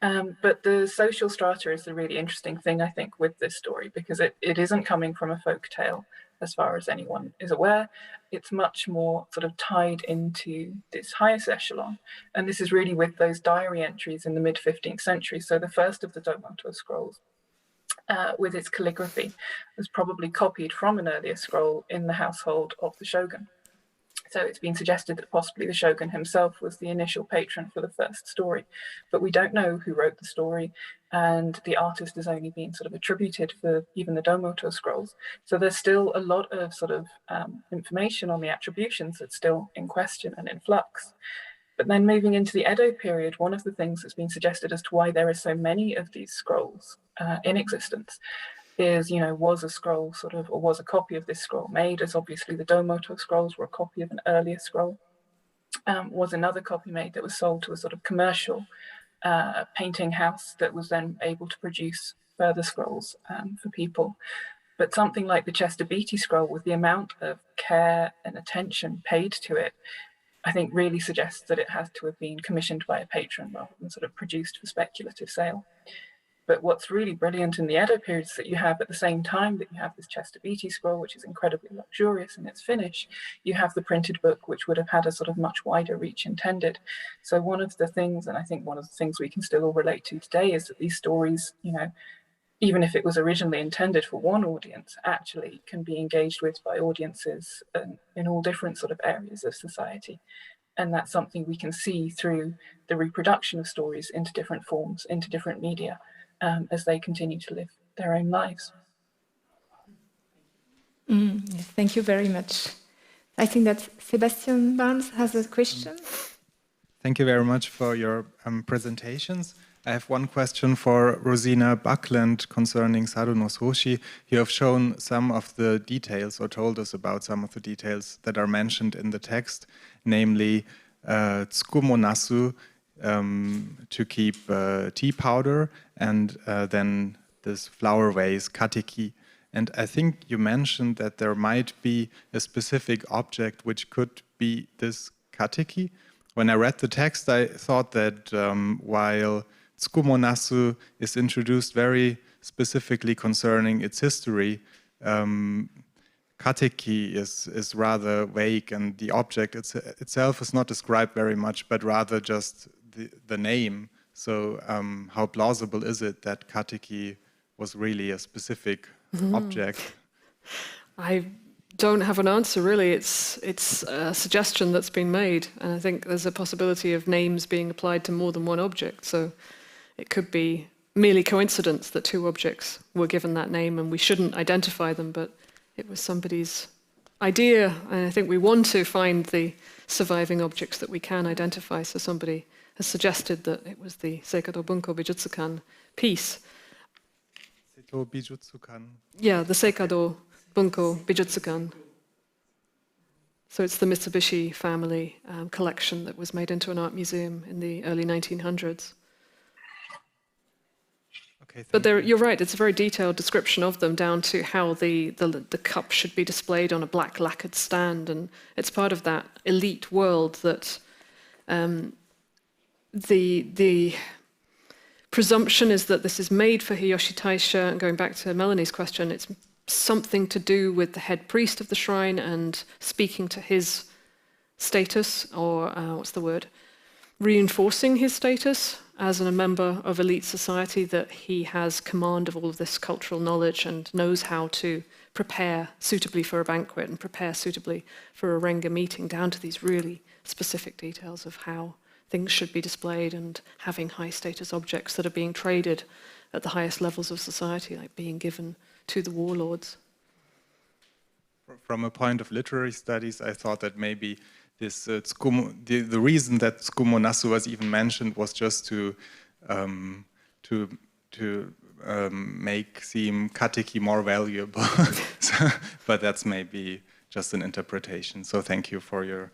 Speaker 12: But the social strata is the really interesting thing, I think, with this story, because it isn't coming from a folk tale, as far as anyone is aware. It's much more sort of tied into this highest echelon. And this is really with those diary entries in the mid-15th century. So the first of the Domoto scrolls, with its calligraphy, was probably copied from an earlier scroll in the household of the shogun. So it's been suggested that possibly the shogun himself was the initial patron for the first story, but we don't know who wrote the story, and the artist has only been sort of attributed for even the Domoto scrolls. So there's still a lot of sort of information on the attributions that's still in question and in flux. But then moving into the Edo period, one of the things that's been suggested as to why there are so many of these scrolls in existence is, was a scroll sort of, or was a copy of this scroll made, as obviously the Domoto scrolls were a copy of an earlier scroll. Was another copy made that was sold to a sort of commercial painting house that was then able to produce further scrolls for people. But something like the Chester Beatty scroll, with the amount of care and attention paid to it, I think really suggests that it has to have been commissioned by a patron rather than sort of produced for speculative sale. But what's really brilliant in the Edo period is that you have, at the same time that you have this Chester Beatty scroll, which is incredibly luxurious in its finish, you have the printed book, which would have had a sort of much wider reach intended. So one of the things, and I think one of the things we can still all relate to today, is that these stories, even if it was originally intended for one audience, actually can be engaged with by audiences in all different sort of areas of society. And that's something we can see through the reproduction of stories into different forms, into different media, as they continue to live their own lives.
Speaker 5: Thank you very much. I think that Sebastian Barnes has a question.
Speaker 14: Thank you very much for your presentations. I have one question for Rosina Buckland concerning Sado no Soshi. You have shown some of the details, or told us about some of the details that are mentioned in the text, namely tsukumonasu, to keep tea powder, and then this flower vase, kateki. And I think you mentioned that there might be a specific object which could be this kateki. When I read the text, I thought that while tsukumonasu is introduced very specifically concerning its history, kateki is rather vague, and the object itself is not described very much, but rather just the name. So how plausible is it that kateki was really a specific object?
Speaker 11: I don't have an answer, really. It's a suggestion that's been made, and I think there's a possibility of names being applied to more than one object. So it could be merely coincidence that two objects were given that name, and we shouldn't identify them, but it was somebody's idea, and I think we want to find the surviving objects that we can identify. So somebody has suggested that it was the Seikado Bunko Bijutsukan piece.
Speaker 14: Seito Bijutsukan.
Speaker 11: Yeah, the Seikado Bunko Bijutsukan. So it's the Mitsubishi family collection that was made into an art museum in the early 1900s.
Speaker 14: Okay,
Speaker 11: but you're right, it's a very detailed description of them, down to how the cup should be displayed on a black lacquered stand, and it's part of that elite world that the presumption is that this is made for Hiyoshi Taisha, and going back to Melanie's question, it's something to do with the head priest of the shrine and speaking to his status, or what's the word? Reinforcing his status as a member of elite society, that he has command of all of this cultural knowledge and knows how to prepare suitably for a banquet and prepare suitably for a Renga meeting, down to these really specific details of how things should be displayed, and having high status objects that are being traded at the highest levels of society, like being given to the warlords.
Speaker 14: from a point of literary studies, I thought that maybe this the reason that Tsukumo-nasu was even mentioned was just to make seem kateki more valuable. So, but that's maybe just an interpretation. So thank you for your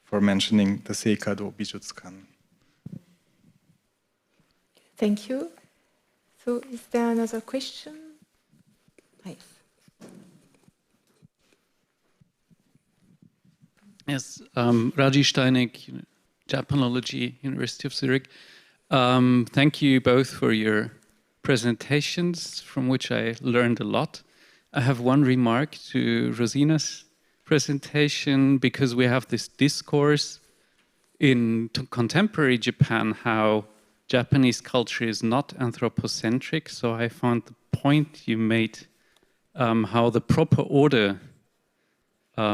Speaker 14: for mentioning the Seikado Bijutsukan.
Speaker 5: Thank you. So is there another question?
Speaker 15: Yes, Raji Steinig, Japanology, University of Zurich. Thank you both for your presentations, from which I learned a lot. I have one remark to Rosina's presentation, because we have this discourse in contemporary Japan, how Japanese culture is not anthropocentric. So I found the point you made, how the proper order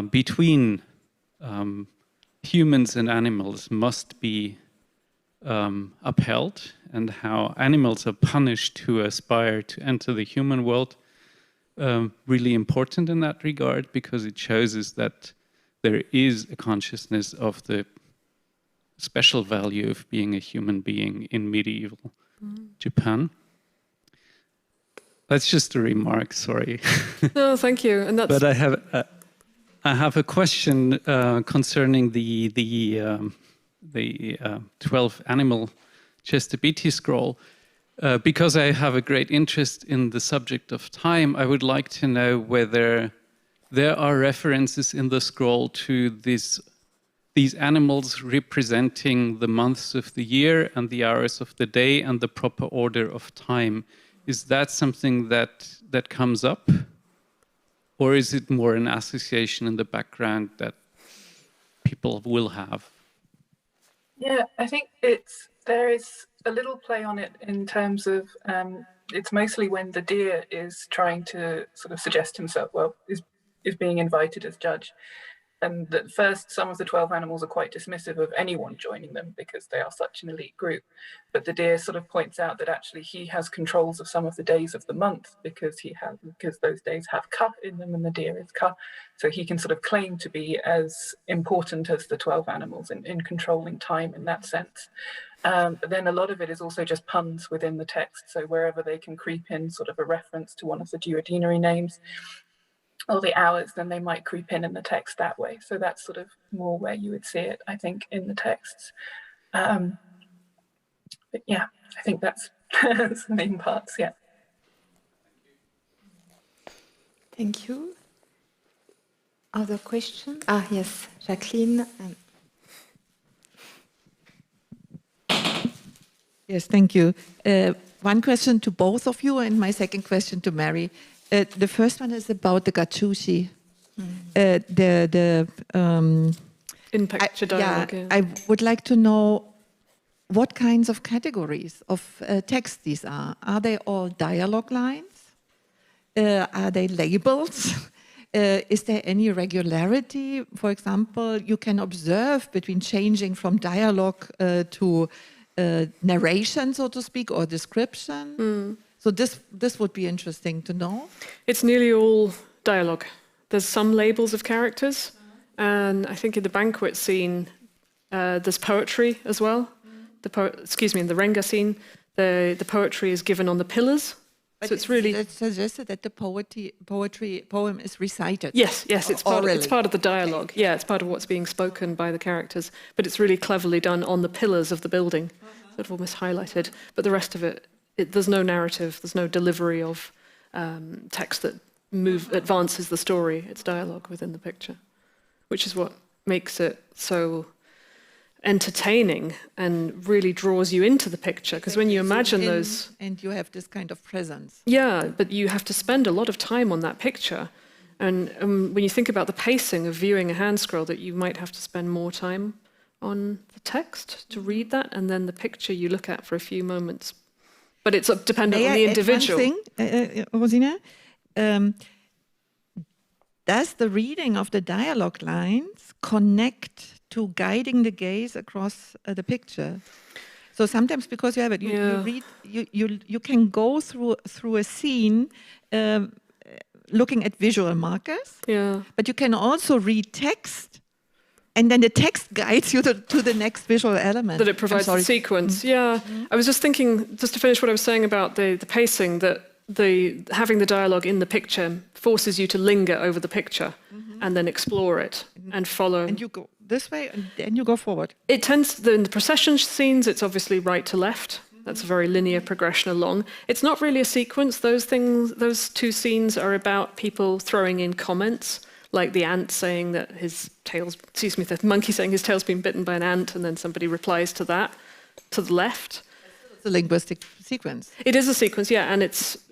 Speaker 15: between humans and animals must be upheld, and how animals are punished who aspire to enter the human world. Really important in that regard, because it shows us that there is a consciousness of the special value of being a human being in medieval Japan. That's just a remark, sorry.
Speaker 11: No, thank you. And that's...
Speaker 15: But I have a question concerning the 12 animal Chestabiti scroll. Because I have a great interest in the subject of time, I would like to know whether there are references in the scroll to these animals representing the months of the year and the hours of the day and the proper order of time. Is that something that comes up? Or is it more an association in the background that people will have?
Speaker 12: Yeah, I think there is a little play on it in terms of it's mostly when the deer is trying to sort of suggest himself, well, is being invited as judge. And at first, some of the 12 animals are quite dismissive of anyone joining them because they are such an elite group. But the deer sort of points out that actually he has controls of some of the days of the month because those days have ka in them and the deer is ka. So he can sort of claim to be as important as the 12 animals in controlling time in that sense. But then a lot of it is also just puns within the text. So wherever they can creep in sort of a reference to one of the duodenary names, or the hours, then they might creep in the text that way. So that's sort of more where you would see it, I think, in the texts. But yeah, I think that's the main parts, yeah.
Speaker 5: Thank you. Other questions? Ah, yes, Jaqueline.
Speaker 10: Yes, thank you. One question to both of you, and my second question to Mary. The first one is about the gachushi.
Speaker 11: In picture dialogue.
Speaker 10: Yeah, I would like to know what kinds of categories of text these are. Are they all dialogue lines? Are they labels? Is there any regularity? For example, you can observe between changing from dialogue to narration, so to speak, or description. So this would be interesting to know.
Speaker 11: It's nearly all dialogue. There's some labels of characters, and I think in the banquet scene, there's poetry as well. In the Renga scene, the poetry is given on the pillars.
Speaker 10: But
Speaker 11: so it's really
Speaker 10: suggested that the poem is recited.
Speaker 11: Yes, it's part of the dialogue. Okay. Yeah, it's part of what's being spoken by the characters, but it's really cleverly done on the pillars of the building, sort of almost highlighted. But the rest of it, there's no narrative, there's no delivery of text that advances the story. It's dialogue within the picture, which is what makes it so entertaining and really draws you into the picture. Because when you imagine those...
Speaker 10: And you have this kind of presence.
Speaker 11: Yeah, but you have to spend a lot of time on that picture. And when you think about the pacing of viewing a hand scroll, that you might have to spend more time on the text to read that, and then the picture you look at for a few moments. But it's dependent on the individual.
Speaker 10: One thing, Rosina, does the reading of the dialogue lines connect to guiding the gaze across the picture? So sometimes, because you have it, you read, you can go through a scene looking at visual markers.
Speaker 11: Yeah.
Speaker 10: But you can also read text, and then the text guides you to the next visual element.
Speaker 11: That it provides the sequence. Yeah. I was just thinking, just to finish what I was saying about the pacing, that having the dialogue in the picture forces you to linger over the picture and then explore it and follow.
Speaker 10: And you go this way, and then you go forward.
Speaker 11: It tends, in the procession scenes, it's obviously right to left. That's a very linear progression along. It's not really a sequence. Those two scenes are about people throwing in comments, like the ant saying that the monkey saying his tail's been bitten by an ant, and then somebody replies to that, to the left.
Speaker 10: It's a linguistic sequence.
Speaker 11: It is a sequence, yeah, and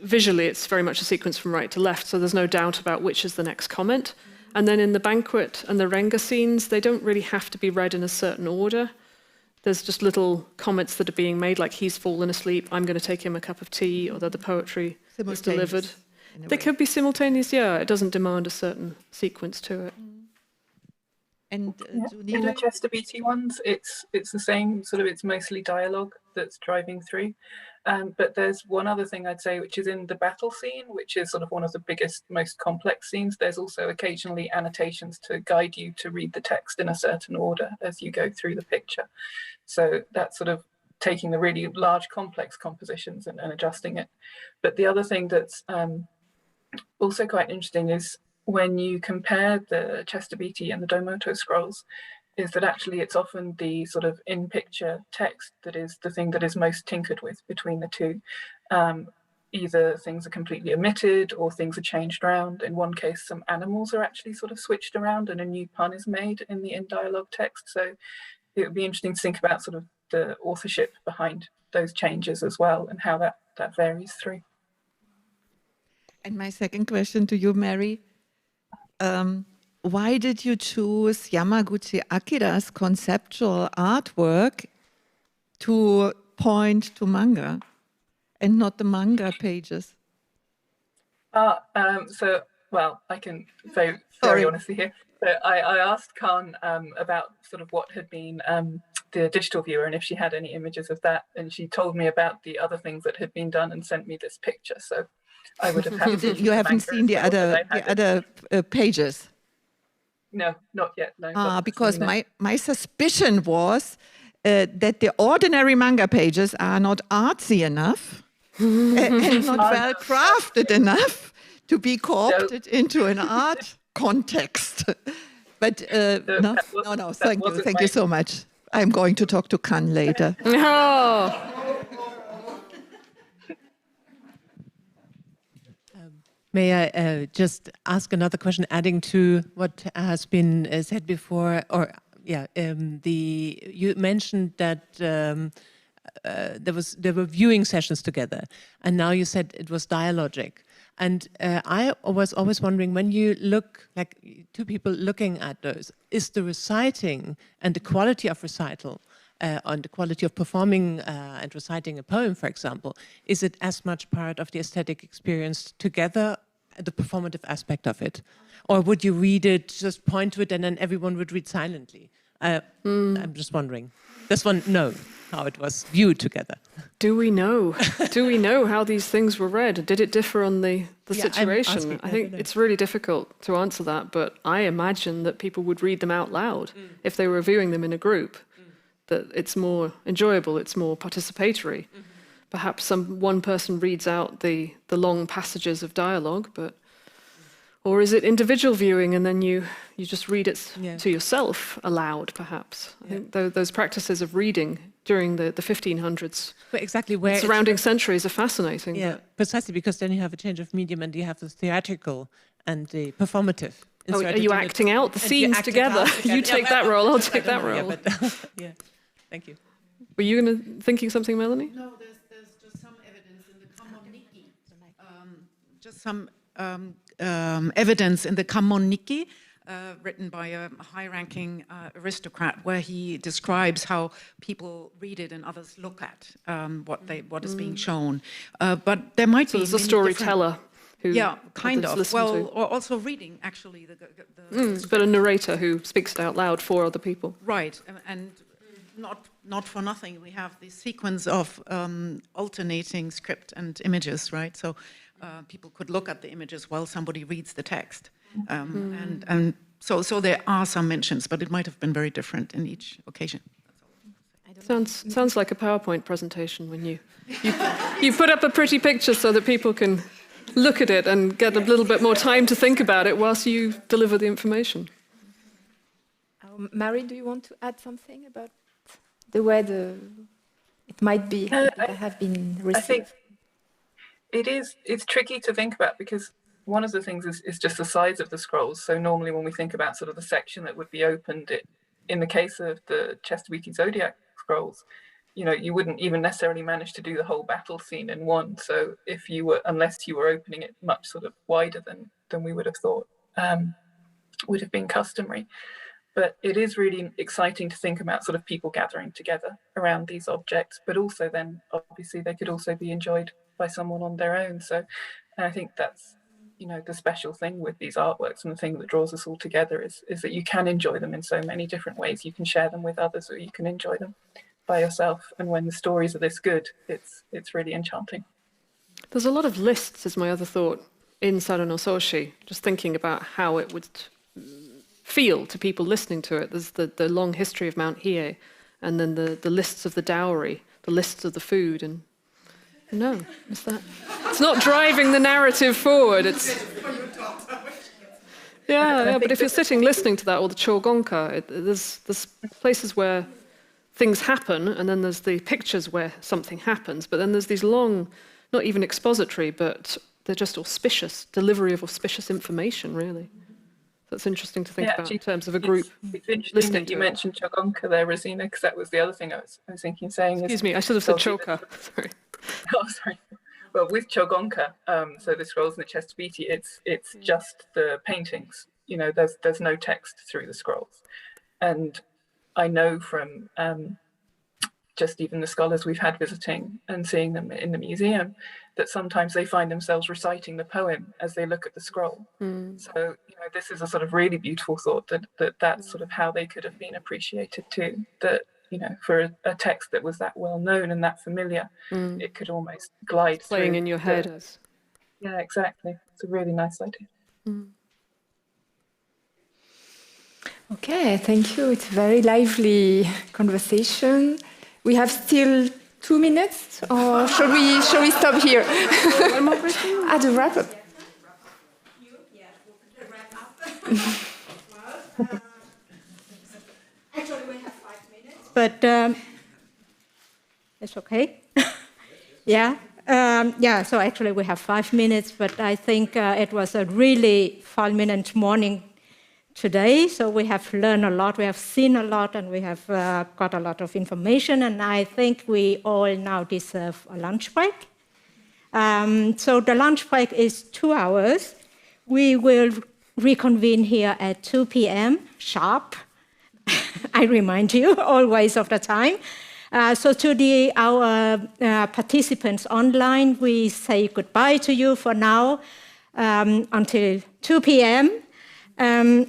Speaker 11: visually it's very much a sequence from right to left, so there's no doubt about which is the next comment. And then in the banquet and the Renga scenes, they don't really have to be read in a certain order. There's just little comments that are being made, like he's fallen asleep, I'm going to take him a cup of tea, or that the poetry is delivered. They could be simultaneous, yeah. It doesn't demand a certain sequence to it.
Speaker 12: And in the Chester Beatty ones, it's the same sort of. It's mostly dialogue that's driving through. But there's one other thing I'd say, which is in the battle scene, which is sort of one of the biggest, most complex scenes. There's also occasionally annotations to guide you to read the text in a certain order as you go through the picture. So that's sort of taking the really large, complex compositions and adjusting it. But the other thing that's also quite interesting is when you compare the Chester Beatty and the Domoto scrolls, is that actually it's often the sort of in-picture text that is the thing that is most tinkered with between the two. Either things are completely omitted or things are changed around. In one case, some animals are actually sort of switched around and a new pun is made in the in-dialogue text. So it would be interesting to think about sort of the authorship behind those changes as well and how that varies through.
Speaker 10: And my second question to you, Mary, why did you choose Yamaguchi Akira's conceptual artwork to point to manga and not the manga pages?
Speaker 12: Well, I can say very honestly here. So I asked Khanh about sort of what had been the digital viewer and if she had any images of that, and she told me about the other things that had been done and sent me this picture. So I would have had.
Speaker 10: You haven't seen the other pages.
Speaker 12: No, not yet. No.
Speaker 10: Because my suspicion was that the ordinary manga pages are not artsy enough and not well crafted enough to be co-opted into an art context. But no, thank you so much. I'm going to talk to Khanh later.
Speaker 1: May I just ask another question, adding to what has been said before? You mentioned that there were viewing sessions together, and now you said it was dialogic. And I was always wondering, when you look, like two people looking at those, is the reciting and the quality of recital on the quality of performing and reciting a poem, for example, is it as much part of the aesthetic experience together, the performative aspect of it? Or would you read it, just point to it, and then everyone would read silently? I'm just wondering. Does one know how it was viewed together?
Speaker 11: Do we know? Do we know how these things were read? Did it differ on the situation? I think it's really difficult to answer that, but I imagine that people would read them out loud if they were viewing them in a group. That it's more enjoyable, it's more participatory. Perhaps one person reads out the long passages of dialogue, or is it individual viewing and then you just read it to yourself aloud, perhaps? I think those practices of reading during the 1500s,
Speaker 1: exactly, where
Speaker 11: surrounding centuries, are fascinating.
Speaker 1: Yeah, precisely, because then you have a change of medium and you have the theatrical and the performative.
Speaker 11: Oh, are you acting out the scenes together? You take that role, I'll take that role.
Speaker 1: Yeah, thank you.
Speaker 11: Were you thinking something, Melanie?
Speaker 3: No, there's just some evidence in the Kammoniki. Evidence in the Kammoniki, written by a high-ranking aristocrat, where he describes how people read it and others look at what is being shown. But there might be
Speaker 11: there's a storyteller.
Speaker 3: Kind of. Well, or also reading, actually.
Speaker 11: But a narrator who speaks it out loud for other people.
Speaker 3: Right, and not for nothing, we have this sequence of alternating script and images, right? So people could look at the images while somebody reads the text. And so there are some mentions, but it might have been very different in each occasion.
Speaker 11: Sounds like a PowerPoint presentation when you put up a pretty picture so that people can look at it and get a little bit more time to think about it whilst you deliver the information.
Speaker 16: Mary, do you want to add something about the way it might be have been received?
Speaker 12: I think it's tricky to think about because one of the things is just the size of the scrolls. So normally when we think about sort of the section that would be opened, in the case of the Chesterwiki Zodiac scrolls, you wouldn't even necessarily manage to do the whole battle scene in one. So unless you were opening it much sort of wider than we would have thought would have been customary. But it is really exciting to think about sort of people gathering together around these objects, but also then obviously they could also be enjoyed by someone on their own. So I think that's, the special thing with these artworks, and the thing that draws us all together is that you can enjoy them in so many different ways. You can share them with others, or you can enjoy them by yourself. And when the stories are this good, it's really enchanting.
Speaker 11: There's a lot of lists, is my other thought, in Saruno Soshi, just thinking about how it would feel to people listening to it. There's the long history of Mount Hiei, and then the lists of the dowry, the lists of the food, and no, it's not driving the narrative forward. Yeah, but if you're sitting listening to that, or the Chogonka, there's places where things happen, and then there's the pictures where something happens, but then there's these long, not even expository, but they're just auspicious, delivery of auspicious information, really. That's interesting to think about in terms of a group.
Speaker 12: It's interesting that you mentioned Chogonka there, Rosina, because that was the other thing I was thinking, saying.
Speaker 11: Excuse me, I should have said Choka. Sorry.
Speaker 12: Oh, sorry. Well, with Chogonka, so the scrolls in the Chestabiti, it's just the paintings. There's no text through the scrolls, and I know from just even the scholars we've had visiting and seeing them in the museum that sometimes they find themselves reciting the poem as they look at the scroll. So this is a sort of really beautiful thought that's sort of how they could have been appreciated too. That for a text that was that well known and that familiar, it could almost glide
Speaker 11: playing
Speaker 12: through
Speaker 11: in your head.
Speaker 12: Yeah, exactly. It's a really nice idea.
Speaker 16: Okay, thank you. It's a very lively conversation. We have still 2 minutes, or shall we stop here? One more question? The wrap up.
Speaker 2: Actually, we have 5 minutes, but it's okay. So actually we have 5 minutes, but I think it was a really fulminant morning today. So we have learned a lot, we have seen a lot, and we have got a lot of information. And I think we all now deserve a lunch break. So the lunch break is 2 hours. We will reconvene here at 2 p.m. sharp. I remind you always of the time. So to our participants online, we say goodbye to you for now until 2 p.m. All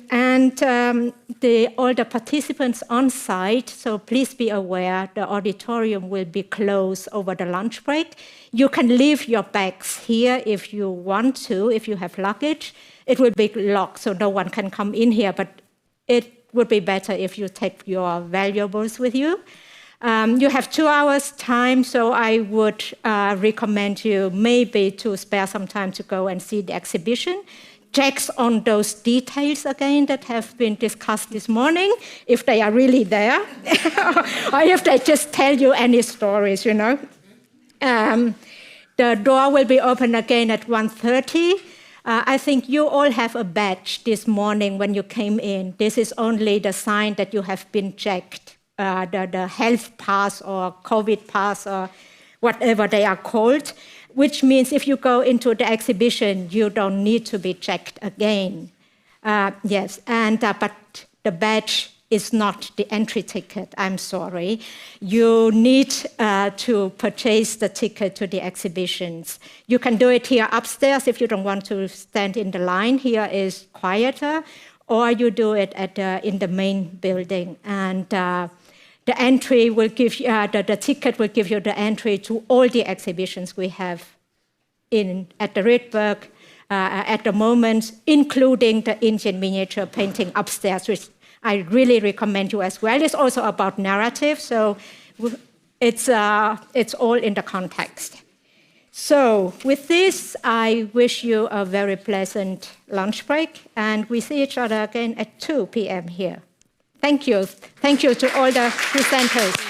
Speaker 2: the participants on site, so please be aware, the auditorium will be closed over the lunch break. You can leave your bags here if you want to, if you have luggage. It will be locked, so no one can come in here, but it would be better if you take your valuables with you. You have 2 hours time, so I would recommend you maybe to spare some time to go and see the exhibition. Checks on those details again that have been discussed this morning, if they are really there, or if they just tell you any stories, The door will be open again at 1:30. I think you all have a badge this morning when you came in. This is only the sign that you have been checked, the health pass or COVID pass or whatever they are called, which means if you go into the exhibition, you don't need to be checked again. But the badge is not the entry ticket, I'm sorry. You need to purchase the ticket to the exhibitions. You can do it here upstairs if you don't want to stand in the line. Here is quieter, or you do it in the main building. And the entry will give you, the ticket will give you the entry to all the exhibitions we have at the Rietberg at the moment, including the Indian miniature painting upstairs, which I really recommend you as well. It's also about narrative, so it's all in the context. So with this, I wish you a very pleasant lunch break, and we see each other again at 2 p.m. here. Thank you. Thank you to all the presenters.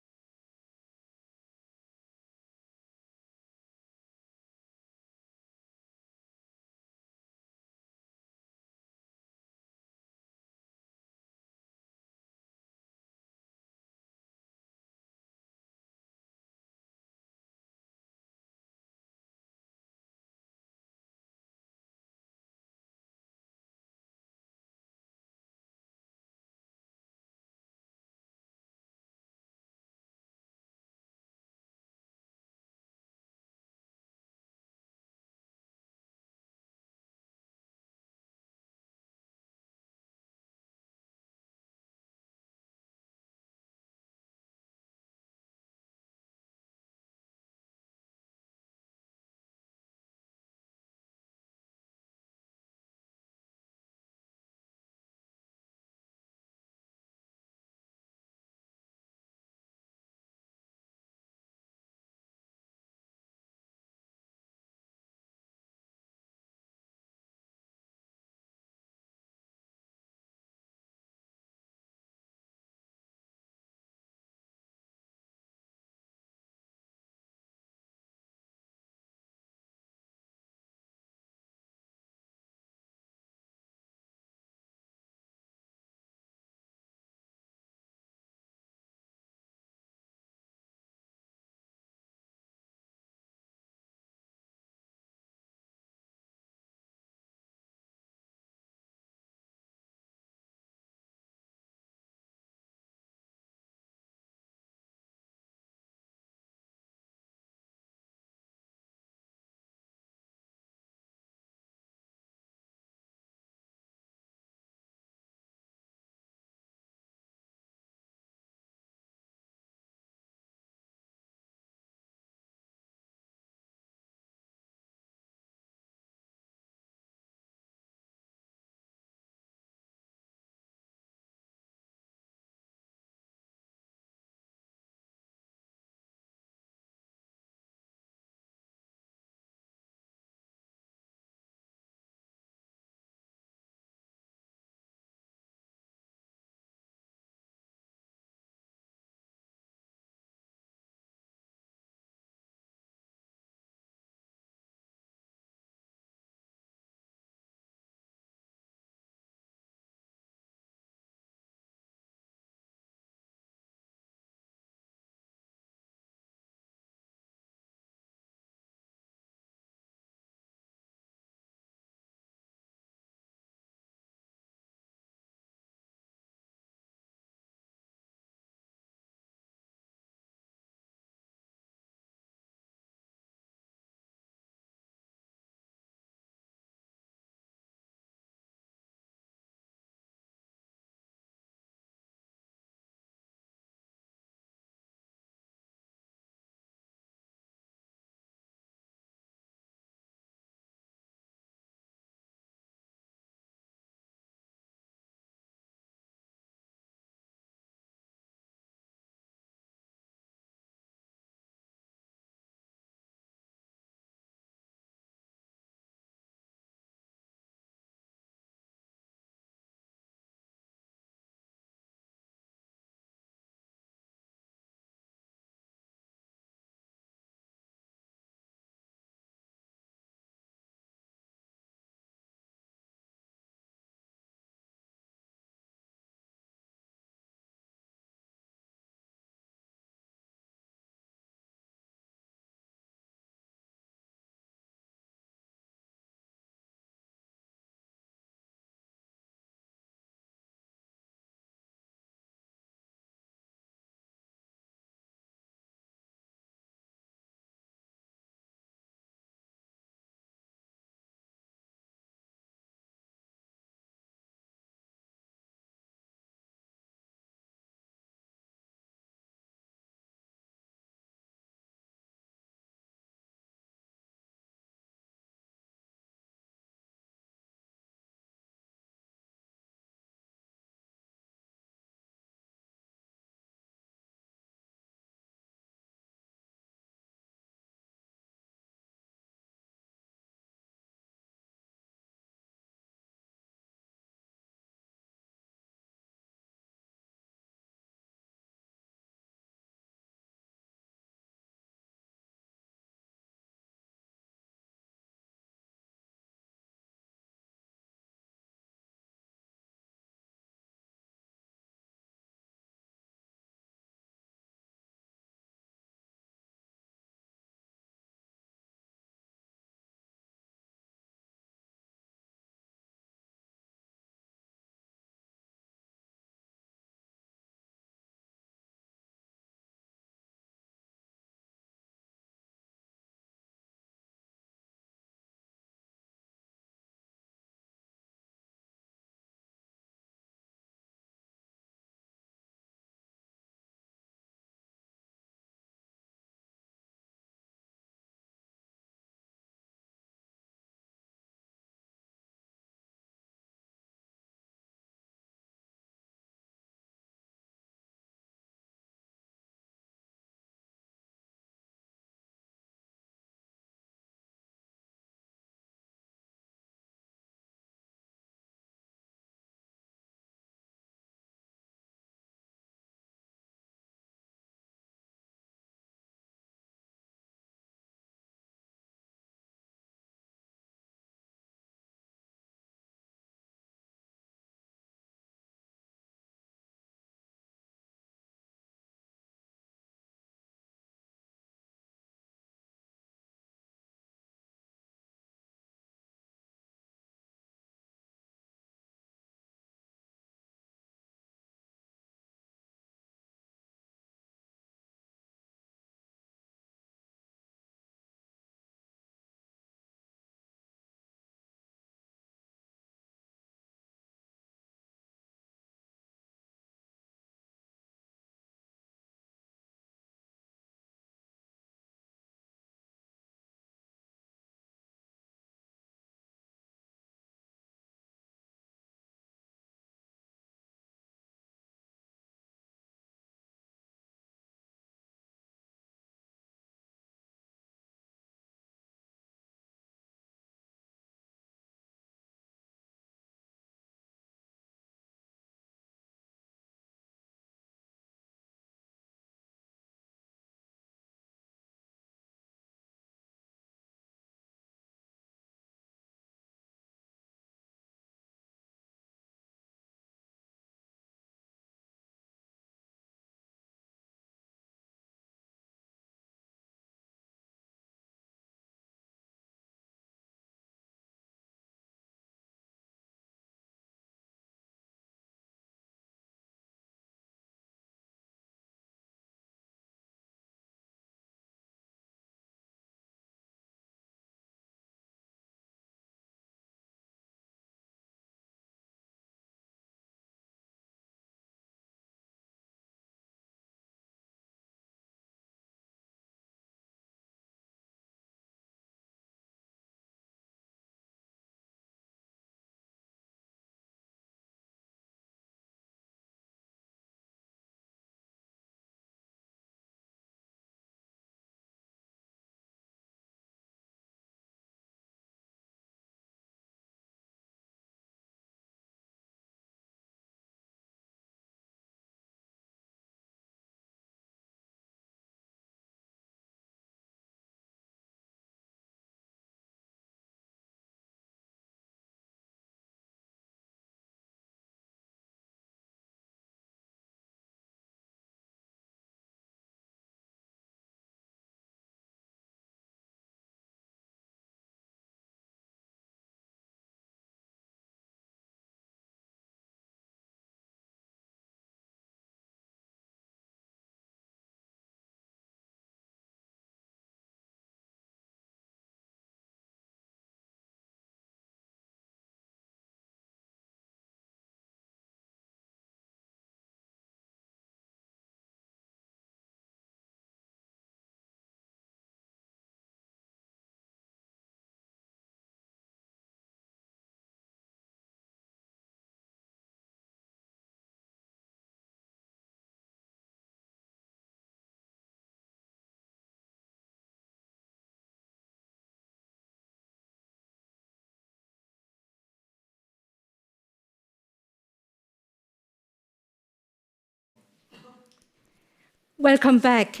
Speaker 2: Welcome back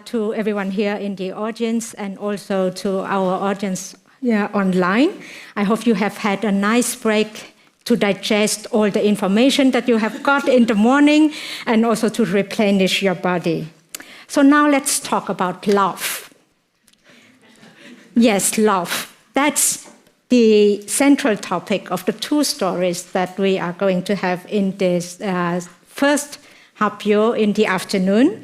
Speaker 2: to everyone here in the audience and also to our audience online. I hope you have had a nice break to digest all the information that you have got in the morning and also to replenish your body. So now let's talk about love. Yes, love. That's the central topic of the two stories that we are going to have in this first happyō in the afternoon.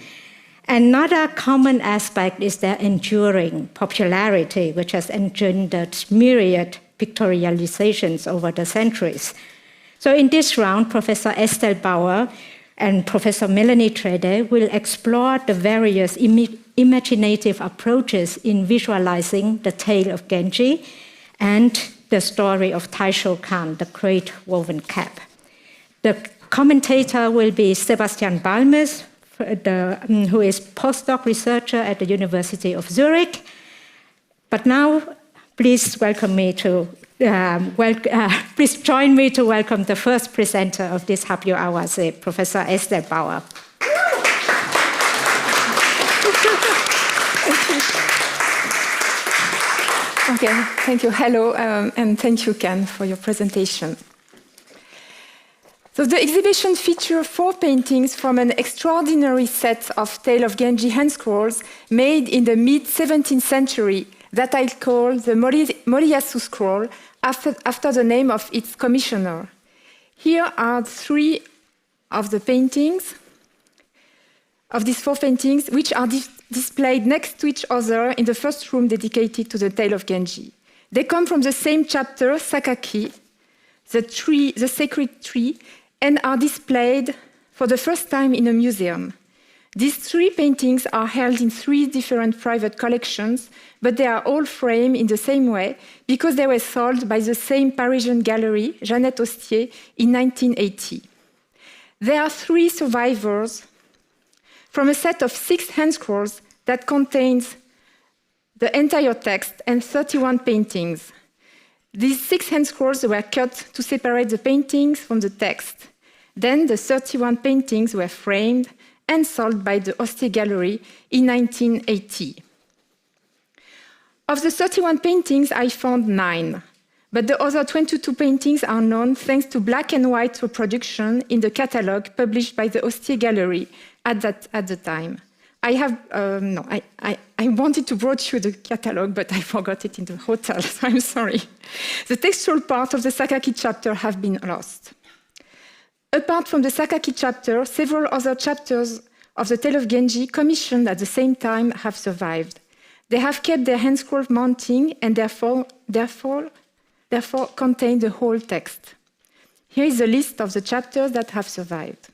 Speaker 2: Another common aspect is their enduring popularity, which has engendered myriad pictorializations over the centuries. So in this round, Professor Estelle Bauer and Professor Melanie Trede will explore the various imaginative approaches in visualizing the Tale of Genji and the story of Taisho Kan, the Great Woven Cap. The commentator will be Sebastian Balmes, who is postdoc researcher at the University of Zurich. But now, please welcome me to please join me to welcome the first presenter of this happyō awase, Professor Estelle Bauer.
Speaker 16: Okay, thank you. Hello, and thank you, Khanh, for your presentation. So the exhibition features 4 paintings from an extraordinary set of Tale of Genji Handscrolls made in the mid-17th century that I call the Moriyasu scroll after the name of its commissioner. Here are 3 of the paintings, of these 4 paintings, which are displayed next to each other in the first room dedicated to the Tale of Genji. They come from the same chapter, Sakaki, the sacred tree, and are displayed for the first time in a museum. These 3 paintings are held in 3 different private collections, but they are all framed in the same way because they were sold by the same Parisian gallery, Jeannette Hostier, in 1980. There are 3 survivors from a set of 6 handscrolls that contains the entire text and 31 paintings. These 6 handscrolls were cut to separate the paintings from the text. Then the 31 paintings were framed and sold by the Hostier Gallery in 1980. Of the 31 paintings, I found 9, but the other 22 paintings are known thanks to black and white reproduction in the catalogue published by the Hostier Gallery at the time. I wanted to brought you the catalogue, but I forgot it in the hotel, so I'm sorry. The textual part of the Sakaki chapter have been lost. Apart from the Sakaki chapter, several other chapters of the Tale of Genji commissioned at the same time have survived. They have kept their handscroll mounting and therefore contain the whole text. Here is a list of the chapters that have survived.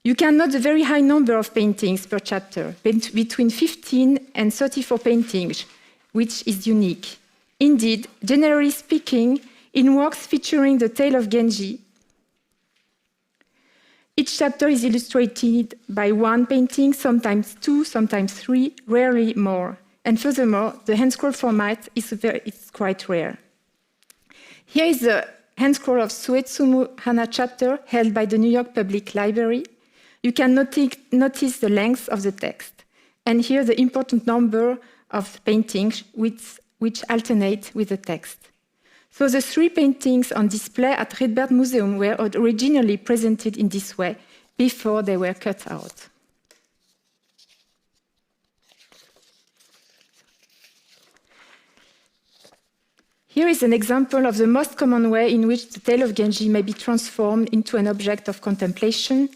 Speaker 16: You can note the very high number of paintings per chapter, between 15 and 34 paintings, which is unique. Indeed, generally speaking, in works featuring the Tale of Genji, each chapter is illustrated by 1 painting, sometimes 2, sometimes 3, rarely more. And furthermore, the handscroll format is quite rare. Here is the handscroll of Suetsumu Hana chapter held by the New York Public Library. You can notice the length of the text. And here the important number of paintings which alternate with the text. So the 3 paintings on display at Rietberg Museum were originally presented in this way before they were cut out. Here is an example of the most common way in which the Tale of Genji may be transformed into an object of contemplation.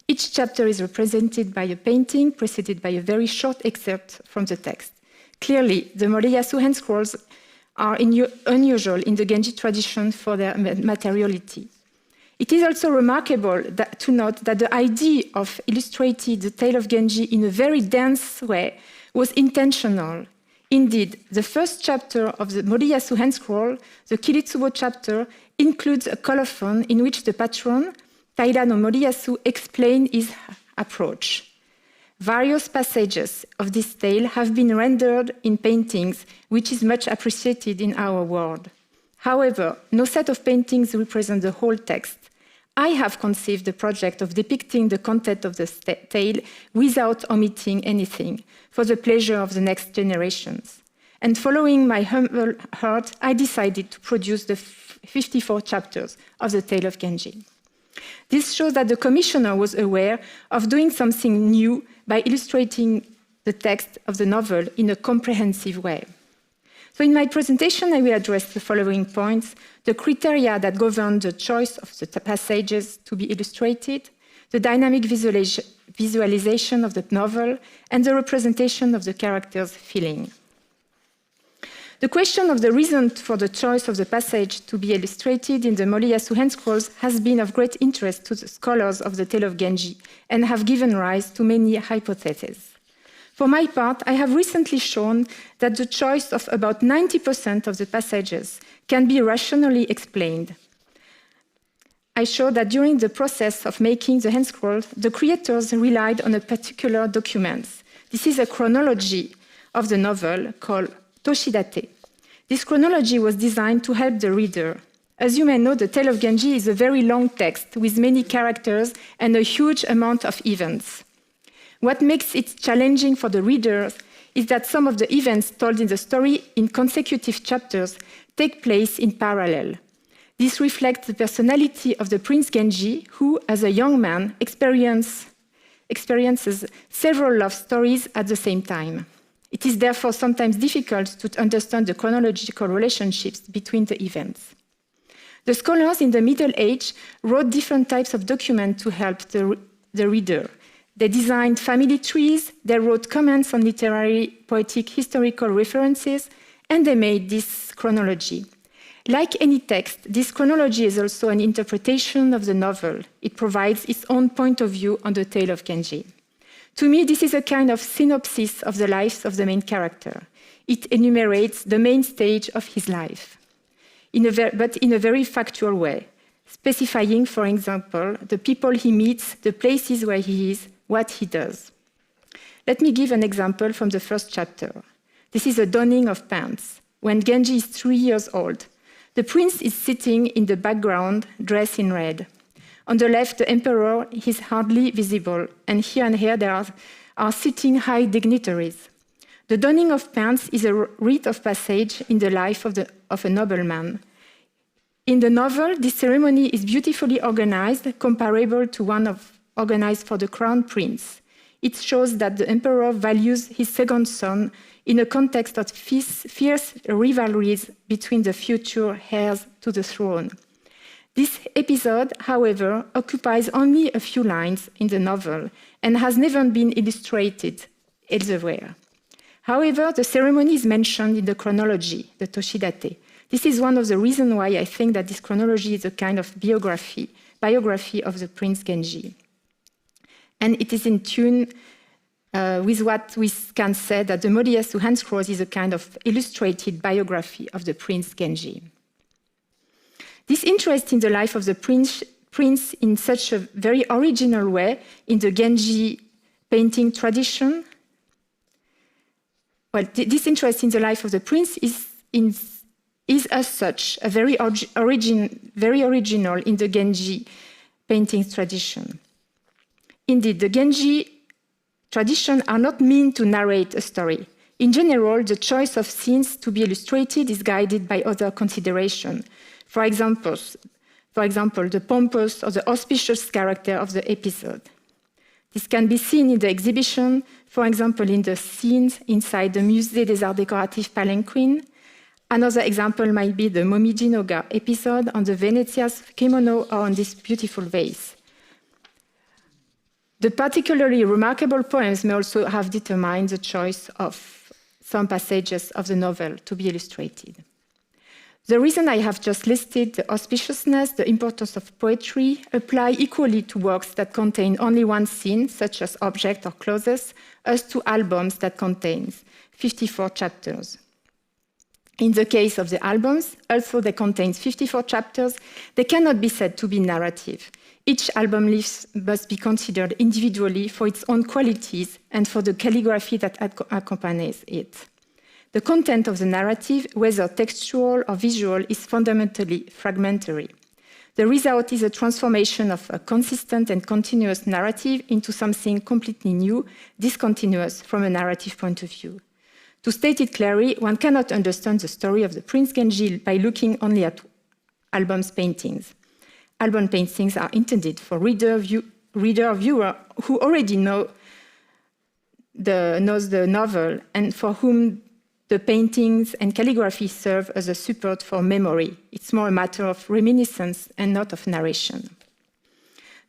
Speaker 16: Each chapter is represented by a painting preceded by a very short excerpt from the text. Clearly, the Moriyasu Handscrolls are unusual in the Genji tradition for their materiality. It is also remarkable to note that the idea of illustrating the Tale of Genji in a very dense way was intentional. Indeed, the first chapter of the Moriyasu Handscroll, the Kiritsubo chapter, includes a colophon in which the patron, Taira no Moriyasu, explains his approach. Various passages of this tale have been rendered in paintings, which is much appreciated in our world. However, no set of paintings represent the whole text. I have conceived the project of depicting the content of the tale without omitting anything, for the pleasure of the next generations. And following my humble heart, I decided to produce the 54 chapters of the Tale of Genji. This shows that the commissioner was aware of doing something new by illustrating the text of the novel in a comprehensive way. So in my presentation, I will address the following points: the criteria that govern the choice of the passages to be illustrated, the dynamic visualization of the novel, and the representation of the character's feeling. The question of the reason for the choice of the passage to be illustrated in the Moriyasu Handscrolls has been of great interest to the scholars of the Tale of Genji and have given rise to many hypotheses. For my part, I have recently shown that the choice of about 90% of the passages can be rationally explained. I showed that during the process of making the handscroll, the creators relied on a particular document. This is a chronology of the novel called Toshidate. This chronology was designed to help the reader. As you may know, the Tale of Genji is a very long text with many characters and a huge amount of events. What makes it challenging for the reader is that some of the events told in the story in consecutive chapters take place in parallel. This reflects the personality of the Prince Genji, who, as a young man, experiences several love stories at the same time. It is therefore sometimes difficult to understand the chronological relationships between the events. The scholars in the Middle Age wrote different types of documents to help the reader. They designed family trees, they wrote comments on literary, poetic, historical references, and they made this chronology. Like any text, this chronology is also an interpretation of the novel. It provides its own point of view on the Tale of Genji. To me, this is a kind of synopsis of the life of the main character. It enumerates the main stage of his life, but in a very factual way, specifying, for example, the people he meets, the places where he is, what he does. Let me give an example from the first chapter. This is a donning of pants. When Genji is 3 years old, the prince is sitting in the background, dressed in red. On the left, the emperor is hardly visible, and here there are sitting high dignitaries. The donning of pants is a rite of passage in the life of a nobleman. In the novel, this ceremony is beautifully organized, comparable to one organized for the crown prince. It shows that the emperor values his second son in a context of fierce rivalries between the future heirs to the throne. This episode, however, occupies only a few lines in the novel and has never been illustrated elsewhere. However, the ceremony is mentioned in the chronology, the Toshidate. This is one of the reasons why I think that this chronology is a kind of biography of the Prince Genji. And it is in tune with what we can say that the Moriyasu Handscrolls is a kind of illustrated biography of the Prince Genji. This interest in the life of the prince in such a very original way in the Genji painting tradition, this interest in the life of the prince is as such a very original in the Genji painting tradition. Indeed, the Genji tradition are not meant to narrate a story. In general, the choice of scenes to be illustrated is guided by other considerations. For example, the pompous or the auspicious character of the episode. This can be seen in the exhibition, for example, in the scenes inside the Musée des Arts Décoratifs Palanquin. Another example might be the Momiji Noga episode on the Venezia's kimono or on this beautiful vase. The particularly remarkable poems may also have determined the choice of some passages of the novel to be illustrated. The reason I have just listed, the auspiciousness, the importance of poetry, apply equally to works that contain only one scene, such as objects or clothes, as to albums that contain 54 chapters. In the case of the albums, although they contain 54 chapters, they cannot be said to be narrative. Each album leaf must be considered individually for its own qualities and for the calligraphy that accompanies it. The content of the narrative, whether textual or visual, is fundamentally fragmentary. The result is a transformation of a consistent and continuous narrative into something completely new, discontinuous from a narrative point of view. To state it clearly, one cannot understand the story of the Prince Genji by looking only at album paintings. Album paintings are intended for reader or viewer who already knows the novel and for whom the paintings and calligraphy serve as a support for memory. It's more a matter of reminiscence and not of narration.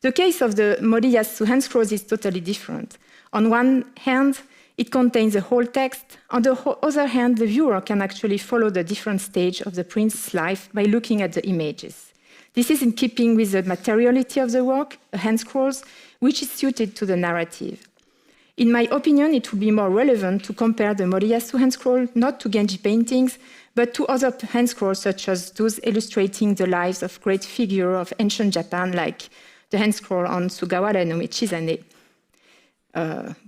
Speaker 16: The case of the Moriyasu Handscrolls is totally different. On one hand, it contains a whole text. On the other hand, the viewer can actually follow the different stage of the prince's life by looking at the images. This is in keeping with the materiality of the work, the Handscrolls, which is suited to the narrative. In my opinion, it would be more relevant to compare the Moriyasu Handscroll not to Genji paintings, but to other Handscrolls such as those illustrating the lives of great figures of ancient Japan, like the Handscroll on Sugawara no Michizane,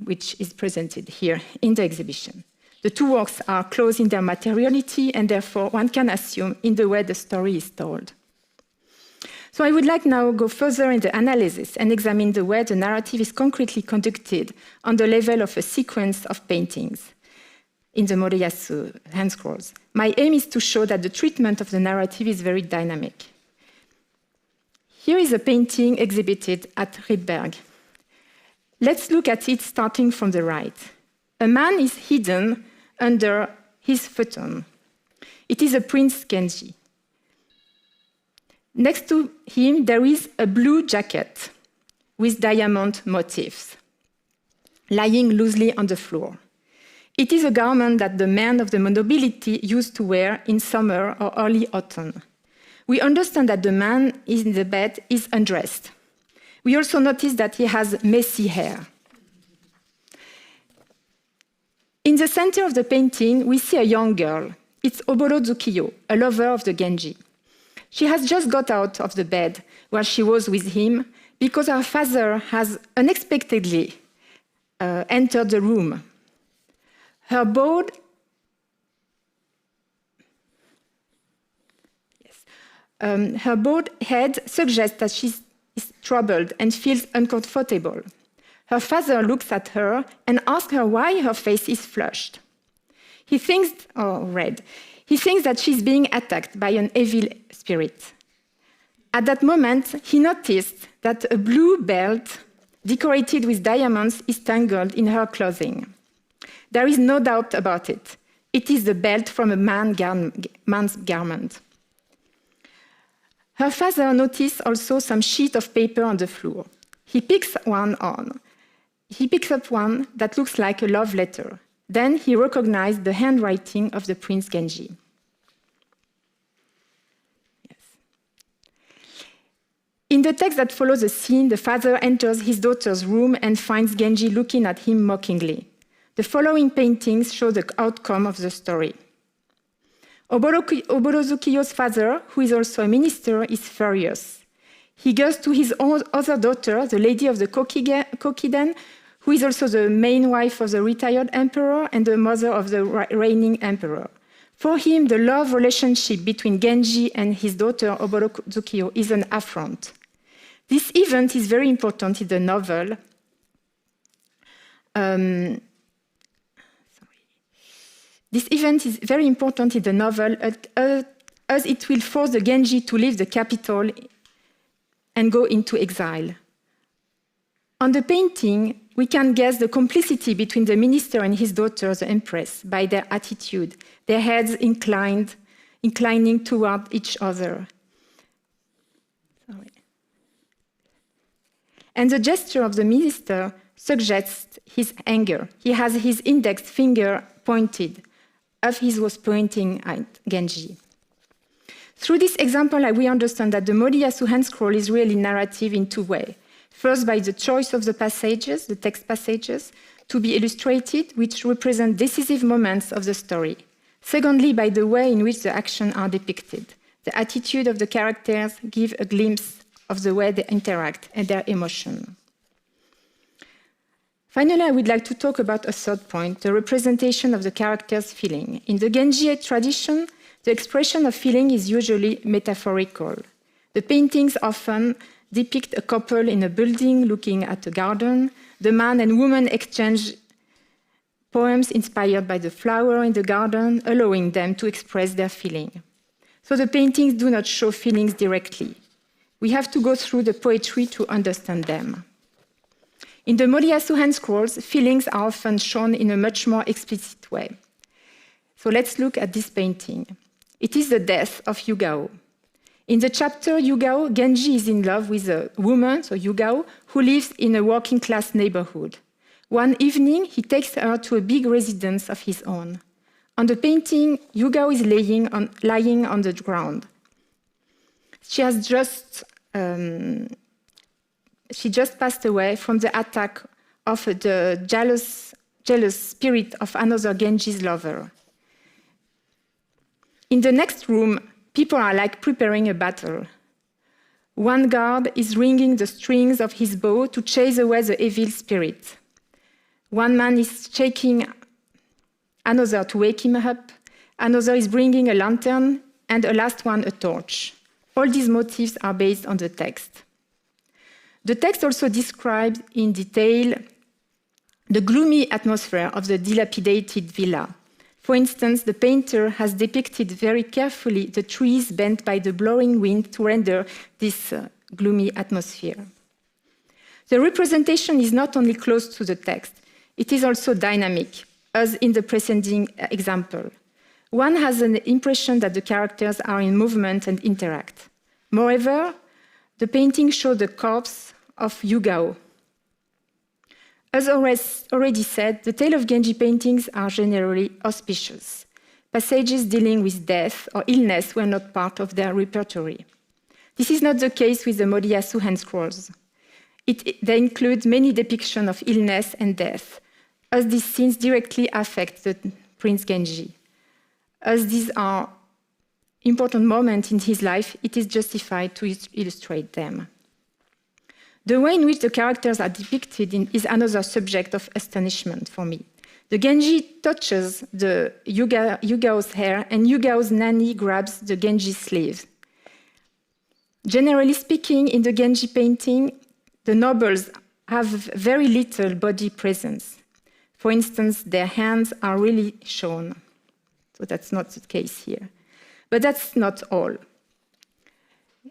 Speaker 16: which is presented here in the exhibition. The two works are close in their materiality, and therefore one can assume in the way the story is told. So I would like now to go further in the analysis and examine the way the narrative is concretely conducted on the level of a sequence of paintings in the Moriyasu Handscrolls. My aim is to show that the treatment of the narrative is very dynamic. Here is a painting exhibited at Rietberg. Let's look at it starting from the right. A man is hidden under his futon. It is a Prince Genji. Next to him, there is a blue jacket with diamond motifs lying loosely on the floor. It is a garment that the men of the nobility used to wear in summer or early autumn. We understand that the man in the bed is undressed. We also notice that he has messy hair. In the center of the painting, we see a young girl. It's Oboro Tsukiyo, a lover of the Genji. She has just got out of the bed where she was with him because her father has unexpectedly entered the room. Her bowed head suggests that she is troubled and feels uncomfortable. Her father looks at her and asks her why her face is flushed. He thinks that she's being attacked by an evil spirit. At that moment, he noticed that a blue belt decorated with diamonds is tangled in her clothing. There is no doubt about it. It is the belt from a man's garment. Her father noticed also some sheet of paper on the floor. He picks up one that looks like a love letter. Then he recognized the handwriting of the Prince Genji. Yes. In the text that follows the scene, the father enters his daughter's room and finds Genji looking at him mockingly. The following paintings show the outcome of the story. Oboro Tsukiyo's father, who is also a minister, is furious. He goes to his other daughter, the lady of the Kokiden, who is also the main wife of the retired emperor and the mother of the reigning emperor. For him, the love relationship between Genji and his daughter, Oboro Tsukiyo, is an affront. This event is very important in the novel. This event is very important in the novel as it will force the Genji to leave the capital and go into exile. On the painting, we can guess the complicity between the minister and his daughter, the empress, by their attitude, their heads inclining toward each other. And the gesture of the minister suggests his anger. He has his index finger pointed, as he was pointing at Genji. Through this example, we understand that the Moriyasu Handscroll is really narrative in two ways. First, by the choice of the passages, the text passages, to be illustrated, which represent decisive moments of the story. Secondly, by the way in which the actions are depicted. The attitude of the characters give a glimpse of the way they interact and their emotion. Finally, I would like to talk about a third point, the representation of the character's feeling. In the Genji tradition, the expression of feeling is usually metaphorical. The paintings often depict a couple in a building looking at a garden. The man and woman exchange poems inspired by the flower in the garden, allowing them to express their feeling. So the paintings do not show feelings directly. We have to go through the poetry to understand them. In the Moriyasu Handscrolls, feelings are often shown in a much more explicit way. So let's look at this painting. It is the death of Yugao. In the chapter Yugao, Genji is in love with a woman, so Yugao, who lives in a working-class neighborhood. One evening, he takes her to a big residence of his own. On the painting, Yugao is lying on the ground. She just passed away from the attack of the jealous spirit of another Genji's lover. In the next room, people are like preparing a battle. One guard is ringing the strings of his bow to chase away the evil spirit. One man is shaking another to wake him up. Another is bringing a lantern, and a last one a torch. All these motifs are based on the text. The text also describes in detail the gloomy atmosphere of the dilapidated villa. For instance, the painter has depicted very carefully the trees bent by the blowing wind to render this gloomy atmosphere. The representation is not only close to the text, it is also dynamic, as in the preceding example. One has an impression that the characters are in movement and interact. Moreover, the painting shows the corpse of Yugao. As already said, the Tale of Genji paintings are generally auspicious. Passages dealing with death or illness were not part of their repertory. This is not the case with the Moriyasu Handscrolls. They include many depictions of illness and death, as these scenes directly affect the Prince Genji. As these are important moments in his life, it is justified to illustrate them. The way in which the characters are depicted is another subject of astonishment for me. The Genji touches the Yugao's hair, and Yugao's nanny grabs the Genji's sleeve. Generally speaking, in the Genji painting, the nobles have very little body presence. For instance, their hands are really shown. So that's not the case here. But that's not all.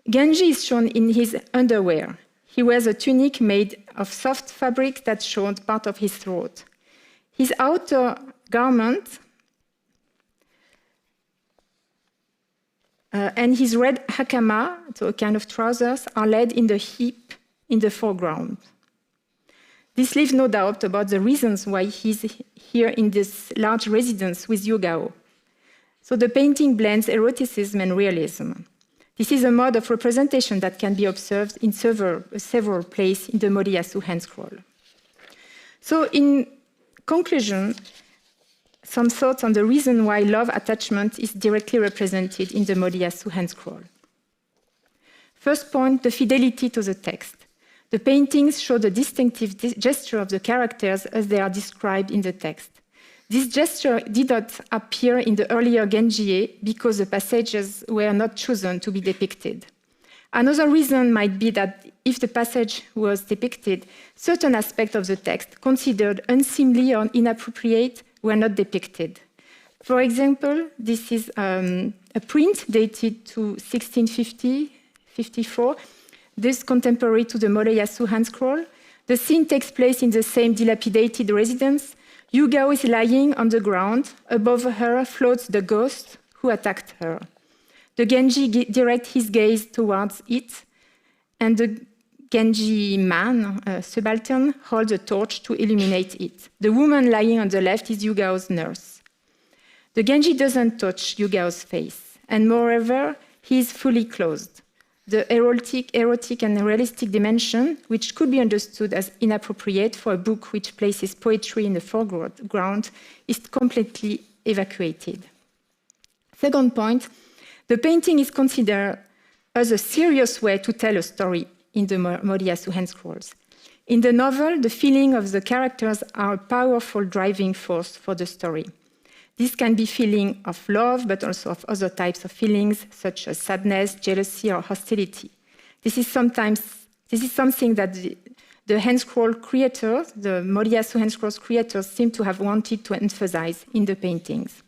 Speaker 16: Genji is shown in his underwear. He wears a tunic made of soft fabric that showed part of his throat. His outer garment and his red hakama, so a kind of trousers, are laid in the heap in the foreground. This leaves no doubt about the reasons why he's here in this large residence with Yugao. So the painting blends eroticism and realism. This is a mode of representation that can be observed in several places in the Moriyasu Handscroll. So in conclusion, some thoughts on the reason why love attachment is directly represented in the Moriyasu Handscroll. First point, the fidelity to the text. The paintings show the distinctive gesture of the characters as they are described in the text. This gesture did not appear in the earlier Genji because the passages were not chosen to be depicted. Another reason might be that if the passage was depicted, certain aspects of the text considered unseemly or inappropriate were not depicted. For example, this is a print dated to 1650-54, this contemporary to the Moriyasu Handscroll. The scene takes place in the same dilapidated residence. Yugao is lying on the ground. Above her floats the ghost who attacked her. The Genji directs his gaze towards it, and the Genji man, subaltern, holds a torch to illuminate it. The woman lying on the left is Yugao's nurse. The Genji doesn't touch Yugao's face, and moreover, he is fully clothed. The erotic and realistic dimension, which could be understood as inappropriate for a book which places poetry in the foreground, is completely evacuated. Second point, the painting is considered as a serious way to tell a story in the Moriyasu Handscrolls. In the novel, the feeling of the characters are a powerful driving force for the story. This can be feeling of love, but also of other types of feelings, such as sadness, jealousy, or hostility. This is something that the handscroll creators, the Moriyasu Handscrolls creators, seem to have wanted to emphasize in the paintings.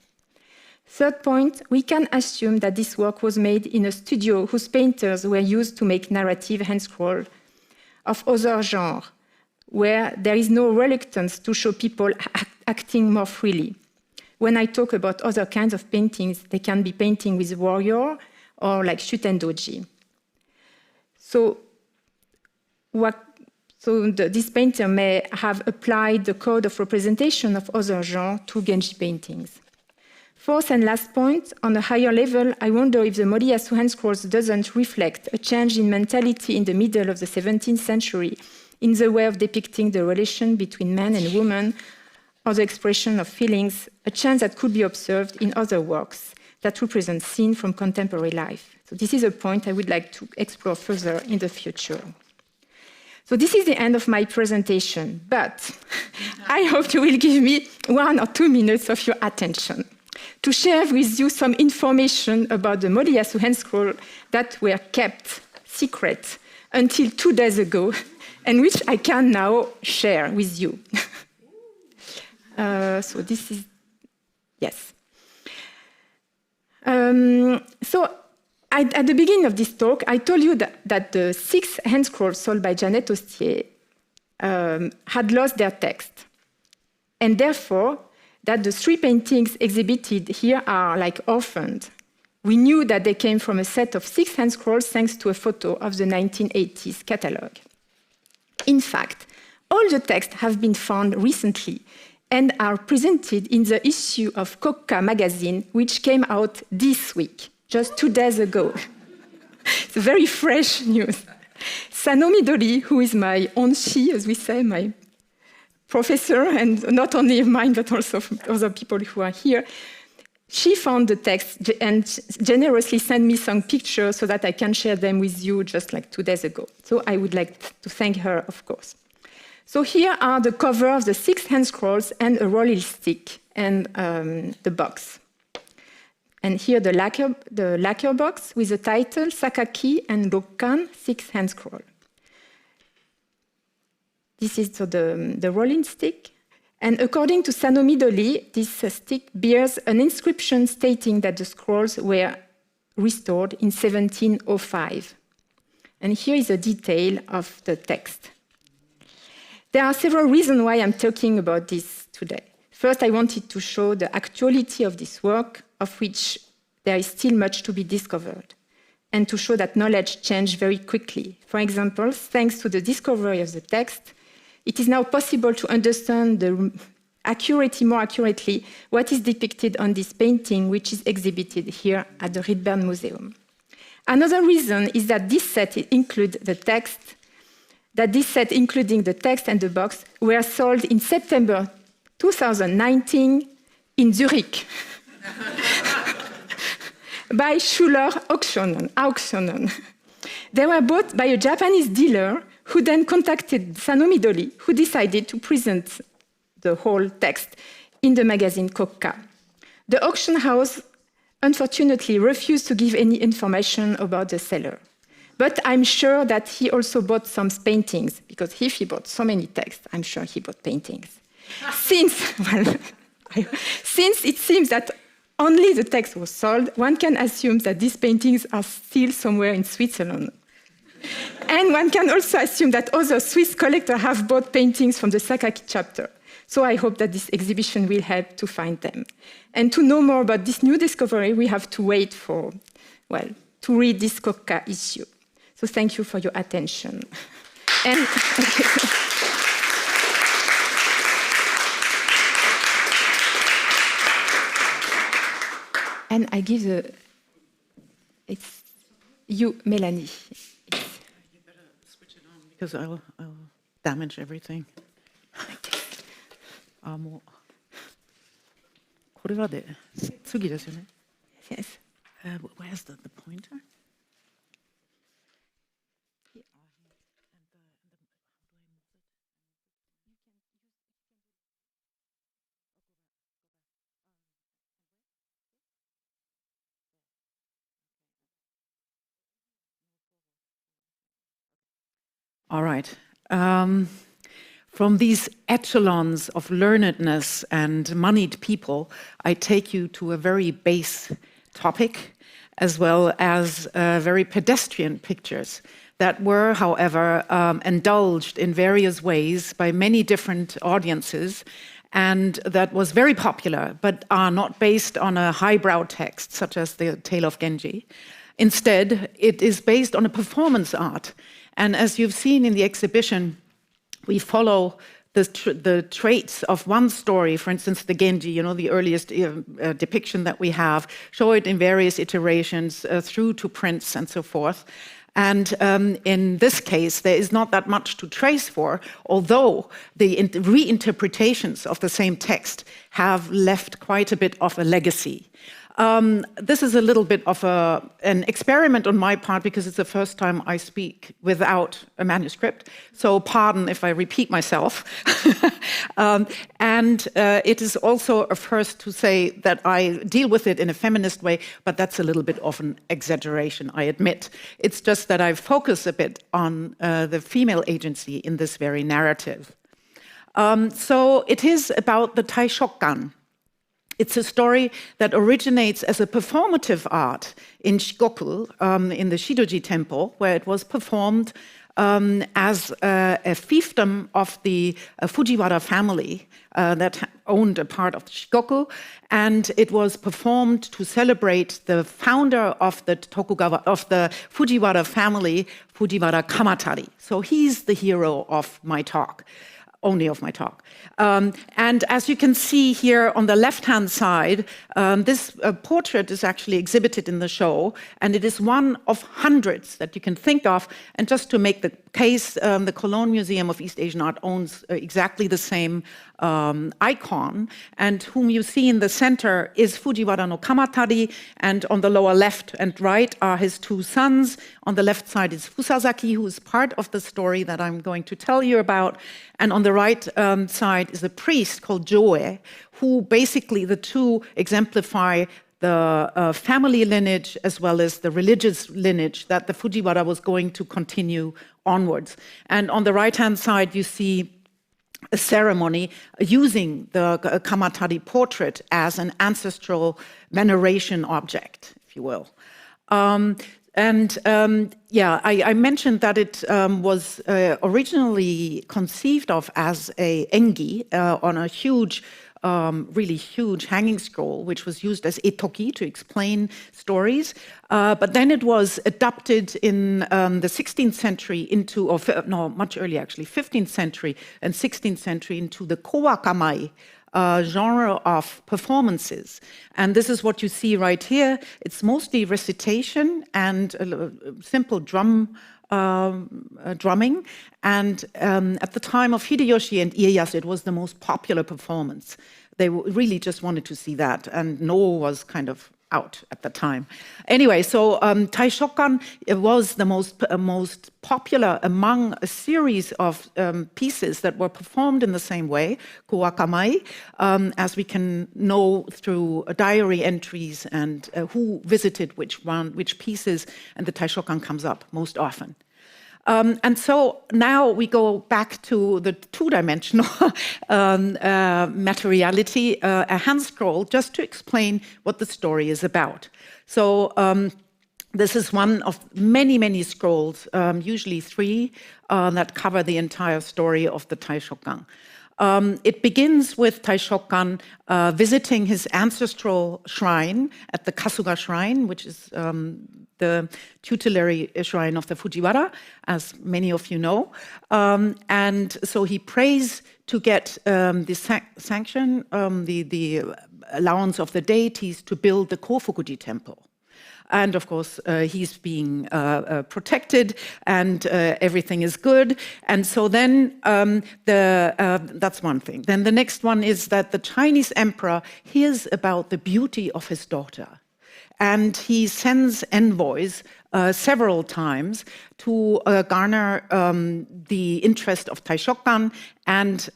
Speaker 16: Third point, we can assume that this work was made in a studio whose painters were used to make narrative handscroll of other genre, where there is no reluctance to show people acting more freely. When I talk about other kinds of paintings, they can be painting with warrior or like Shuten Dōji. This painter may have applied the code of representation of other genres to Genji paintings. Fourth and last point, on a higher level, I wonder if the Moriyasu Handscrolls doesn't reflect a change in mentality in the middle of the 17th century in the way of depicting the relation between man and woman or the expression of feelings, a change that could be observed in other works that represent scene from contemporary life. So this is a point I would like to explore further in the future. So this is the end of my presentation, but I hope you will give me 1 or 2 minutes of your attention to share with you some information about the Moriyasu Handscrolls that were kept secret until 2 days ago, and which I can now share with you. So this is, yes. At the beginning of this talk, I told you that the 6 handscrolls sold by Jeannette Ostier had lost their text, and therefore that the 3 paintings exhibited here are like orphaned. We knew that they came from a set of 6 handscrolls thanks to a photo of the 1980s catalogue. In fact, all the texts have been found recently and are presented in the issue of Kokka magazine, which came out this week, just 2 days ago. It's very fresh news. Sanomi Dori, who is my onshi, as we say, my professor, and not only of mine, but also of other people who are here, she found the text and generously sent me some pictures so that I can share them with you just like 2 days ago. So I would like to thank her, of course. So here are the cover of the 6 handscrolls and a rolling stick and the box. And here the lacquer box with the title Sakaki and Rokkan 6 handscroll. This is the rolling stick. And according to Sanomi Dori, this stick bears an inscription stating that the scrolls were restored in 1705. And here is a detail of the text. There are several reasons why I'm talking about this today. First, I wanted to show the actuality of this work, of which there is still much to be discovered, and to show that knowledge changed very quickly. For example, thanks to the discovery of the text, it is now possible to understand more accurately what is depicted on this painting, which is exhibited here at the Rietberg Museum. Another reason is that this set including the text and the box, were sold in September 2019 in Zurich by Schuler Auktionen. They were bought by a Japanese dealer who then contacted Sanomi Dori, who decided to present the whole text in the magazine Kokka. The auction house unfortunately refused to give any information about the seller. But I'm sure that he also bought some paintings, because if he bought so many texts, I'm sure he bought paintings. Since it seems that only the text was sold, one can assume that these paintings are still somewhere in Switzerland. And one can also assume that other Swiss collectors have bought paintings from the Sakaki chapter. So I hope that this exhibition will help to find them. And to know more about this new discovery, we have to wait to read this Kokka issue. So thank you for your attention. And and I give it's you, Melanie.
Speaker 3: You better switch it on because I'll damage everything. もうこれはで次ですよね。
Speaker 16: Yes.
Speaker 3: Where's the pointer? All right. From these echelons of learnedness and moneyed people, I take you to a very base topic, as well as very pedestrian pictures that were, however, indulged in various ways by many different audiences, and that was very popular, but are not based on a highbrow text, such as the Tale of Genji. Instead, it is based on a performance art. And as you've seen in the exhibition, we follow the traits of one story, for instance, the Genji, you know, the earliest depiction that we have, show it in various iterations through to prints and so forth. And in this case, there is not that much to trace for, although the reinterpretations of the same text have left quite a bit of a legacy. This is a little bit of an experiment on my part, because it's the first time I speak without a manuscript. So pardon if I repeat myself. And it is also a first to say that I deal with it in a feminist way, but that's a little bit of an exaggeration, I admit. It's just that I focus a bit on the female agency in this very narrative. So it is about the Taishokan. It's a story that originates as a performative art in Shikoku, in the Shidoji temple, where it was performed as a fiefdom of the Fujiwara family that owned a part of Shikoku, and it was performed to celebrate the founder of the Tokugawa, of the Fujiwara family, Fujiwara Kamatari. So he's the hero of my talk. Only of my talk. And as you can see here on the left-hand side, this portrait is actually exhibited in the show, and it is one of hundreds that you can think of. And just to make the case, the Cologne Museum of East Asian Art owns exactly the same icon, and whom you see in the center is Fujiwara no Kamatari, and on the lower left and right are his two sons. On the left side is Fusazaki, who is part of the story that I'm going to tell you about, and on the right side is a priest called Joe, who basically the two exemplify the family lineage as well as the religious lineage that the Fujiwara was going to continue onwards. And on the right-hand side, you see a ceremony using the Kamatari portrait as an ancestral veneration object, if you will. I mentioned that it was originally conceived of as a engi on a huge, really huge hanging scroll, which was used as etoki to explain stories. But then it was adapted in the 16th century into, or no, much earlier actually, 15th century and 16th century into the kowakamai genre of performances. And this is what you see right here. It's mostly recitation and simple drumming. And at the time of Hideyoshi and Ieyasu, it was the most popular performance. They really just wanted to see that, and No was kind of out at the time. Anyway, so Taishokan was the most popular among a series of pieces that were performed in the same way, kowakamai, as we can know through diary entries and who visited which pieces, and the Taishokan comes up most often. And so now we go back to the two-dimensional materiality, a hand scroll, just to explain what the story is about. So this is one of many, many scrolls, usually 3, that cover the entire story of the Taishokan. It begins with Taishokan visiting his ancestral shrine at the Kasuga Shrine, which is the tutelary shrine of the Fujiwara, as many of you know. And so he prays to get the sanction, the allowance of the deities to build the Kofukuji temple. And of course, he's being protected, and everything is good. And so then that's one thing. Then the next one is that the Chinese emperor hears about the beauty of his daughter, and he sends envoys several times to garner the interest of Taishokan and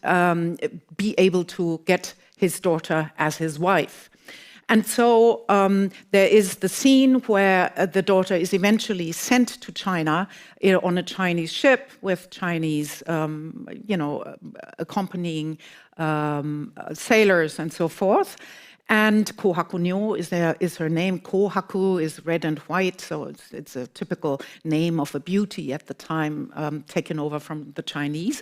Speaker 3: be able to get his daughter as his wife. And so there is the scene where the daughter is eventually sent to China on a Chinese ship with Chinese, accompanying sailors and so forth. And Kohaku Nyo is her name. Kohaku is red and white, so it's a typical name of a beauty at the time, taken over from the Chinese.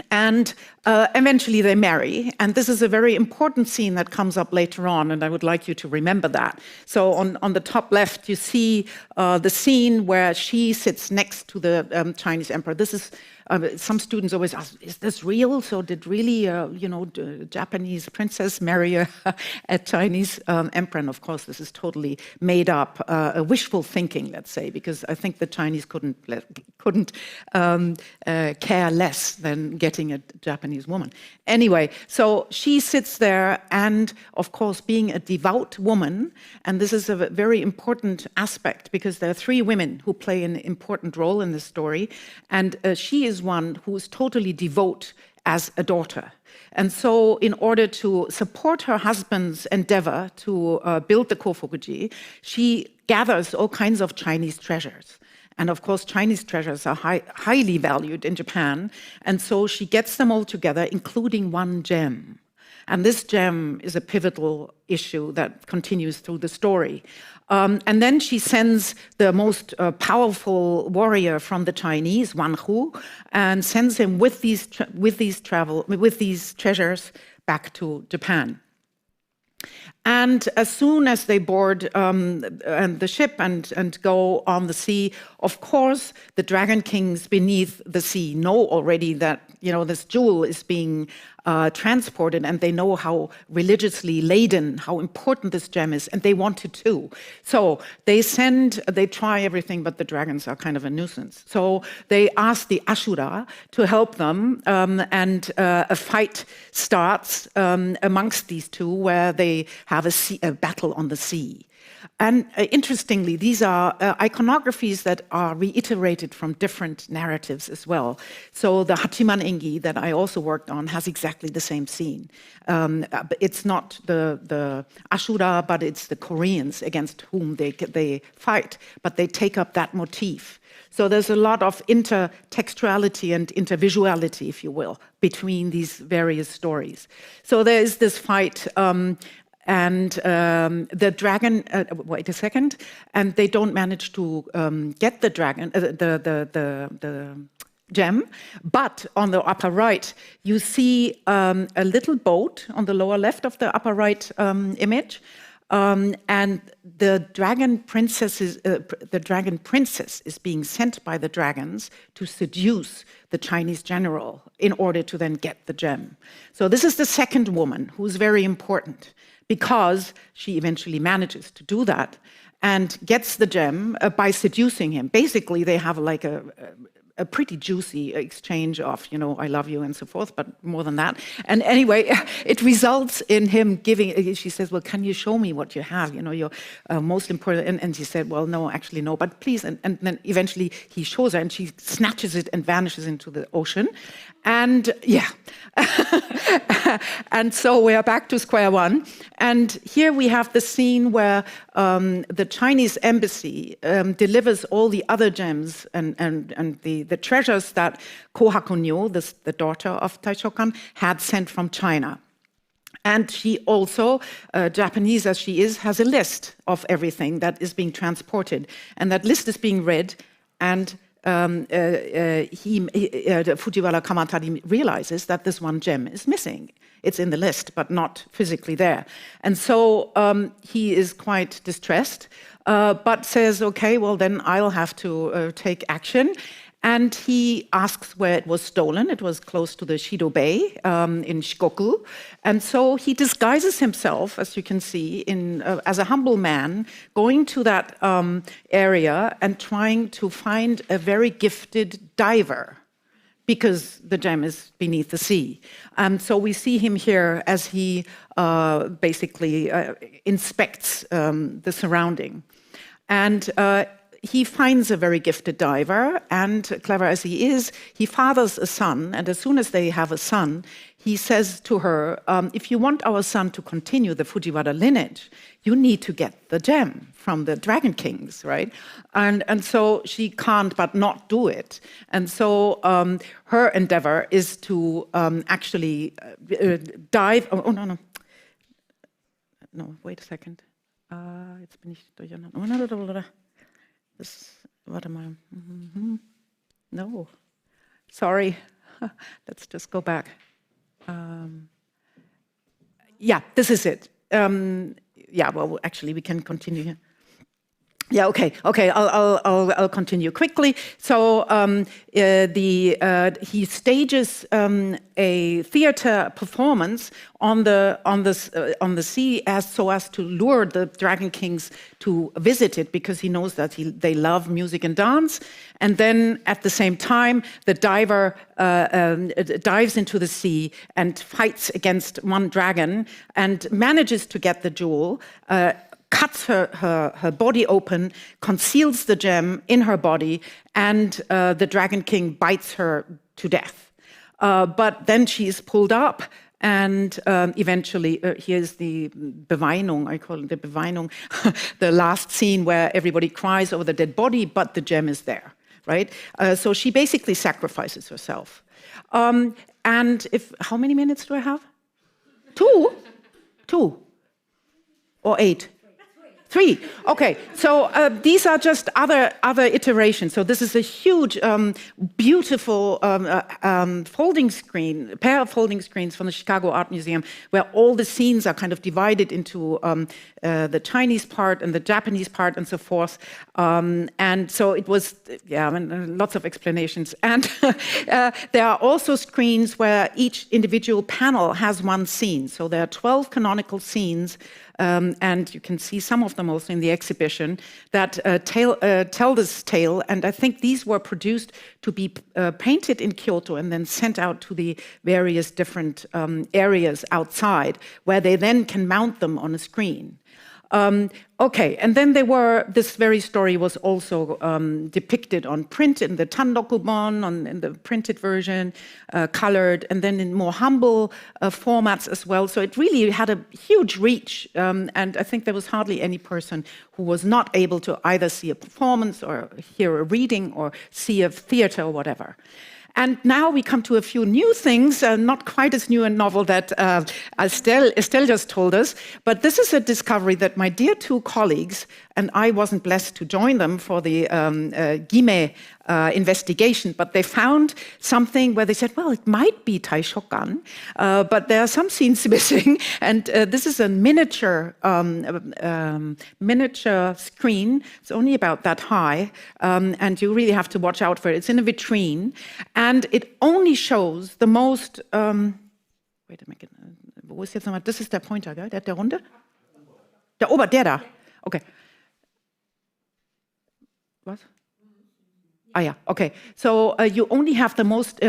Speaker 3: And eventually they marry, and this is a very important scene that comes up later on, and I would like you to remember that. So on the top left, you see the scene where she sits next to the Chinese emperor. This is some students always ask, is this real? So did really, a Japanese princess marry a Chinese emperor? And of course, this is totally made up, a wishful thinking, let's say, because I think the Chinese couldn't care less than getting a Japanese woman. Anyway, so she sits there, and of course, being a devout woman, and this is a very important aspect because there are three women who play an important role in this story, and she is one who is totally devout as a daughter. And so in order to support her husband's endeavor to build the Kofukuji, she gathers all kinds of Chinese treasures. And of course, Chinese treasures are highly valued in Japan. And so she gets them all together, including one gem. And this gem is a pivotal issue that continues through the story. And then she sends the most powerful warrior from the Chinese, Wan Hu, and sends him with these treasures back to Japan. And as soon as they board the ship and go on the sea, of course, the dragon kings beneath the sea know already that this jewel is being transported, and they know how religiously laden, how important this gem is, and they want it too. So they try everything, but the dragons are kind of a nuisance. So they ask the Ashura to help them, and a fight starts amongst these two, where they have a battle on the sea. And interestingly, these are iconographies that are reiterated from different narratives as well. So the Hachiman Engi that I also worked on has exactly the same scene. It's not the Ashura, but it's the Koreans against whom they fight, but they take up that motif. So there's a lot of intertextuality and intervisuality, if you will, between these various stories. So there is this fight, and the dragon, wait a second, and they don't manage to get the dragon, the gem, but on the upper right, you see a little boat on the lower left of the upper right image, and the dragon princess is being sent by the dragons to seduce the Chinese general in order to then get the gem. So this is the second woman who's very important, because she eventually manages to do that and gets the gem by seducing him. Basically, they have like a pretty juicy exchange of, I love you and so forth, but more than that. And anyway, it results in him giving, she says, well, can you show me what you have? Your most important, and she said, well, no, actually no, but please. And then eventually he shows her, and she snatches it and vanishes into the ocean. And yeah, and so we are back to square one. And here we have the scene where the Chinese embassy delivers all the other gems and the treasures that Kohaku Nyo, the daughter of Taishokan, had sent from China. And she also, Japanese as she is, has a list of everything that is being transported. And that list is being read, and Fujiwara Kamatari realizes that this one gem is missing. It's in the list, but not physically there. And so he is quite distressed, but says, okay, well, then I'll have to take action. And he asks where it was stolen. It was close to the Shido Bay in Shikoku. And so he disguises himself, as you can see, as a humble man, going to that area and trying to find a very gifted diver, because the gem is beneath the sea. So we see him here as he basically inspects the surrounding. And he finds a very gifted diver, and clever as he is, he fathers a son, and as soon as they have a son, he says to her, if you want our son to continue the Fujiwara lineage, you need to get the gem from the Dragon Kings, right? And so she can't but not do it. And so her endeavor is to actually dive, no, wait a second. Jetzt bin ich durcheinander. What am I? No, sorry. Let's just go back. Yeah, this is it. Yeah, well, actually, we can continue here. Yeah, okay. I'll continue quickly. So he stages a theater performance on the sea so as to lure the Dragon Kings to visit it, because he knows that they love music and dance. And then at the same time, the diver dives into the sea and fights against one dragon and manages to get the jewel. Cuts her body open, conceals the gem in her body, and the Dragon King bites her to death. But then she is pulled up, and eventually, here's the Beweinung, I call it the Beweinung, the last scene where everybody cries over the dead body, but the gem is there, right? So she basically sacrifices herself. And how many minutes do I have? 2? 2? Or 8? 3. Okay, so these are just other iterations. So this is a huge, beautiful folding screen, pair of folding screens from the Chicago Art Museum, where all the scenes are kind of divided into the Chinese part and the Japanese part and so forth. And so it was, lots of explanations. And there are also screens where each individual panel has one scene. So there are 12 canonical scenes. And you can see some of them also in the exhibition that tell this tale. And I think these were produced to be painted in Kyoto and then sent out to the various different areas outside, where they then can mount them on a screen. Okay, and then this very story was also depicted on print in the Tandokubon, in the printed version, colored, and then in more humble formats as well. So it really had a huge reach, and I think there was hardly any person who was not able to either see a performance or hear a reading or see a theater or whatever. And now we come to a few new things, not quite as new and novel that Estelle just told us, but this is a discovery that my dear 2 colleagues, and I wasn't blessed to join them for the Gime investigation, but they found something where they said, well, it might be Taishokan, but there are some scenes missing, and this is a miniature screen. It's only about that high, and you really have to watch out for it. It's in a vitrine, and it only shows the most, wait a minute, wo ist jetzt nochmal, das ist der Pointer, gell? Der Runde? Der da, okay. Was? Yeah, okay. So you only have the most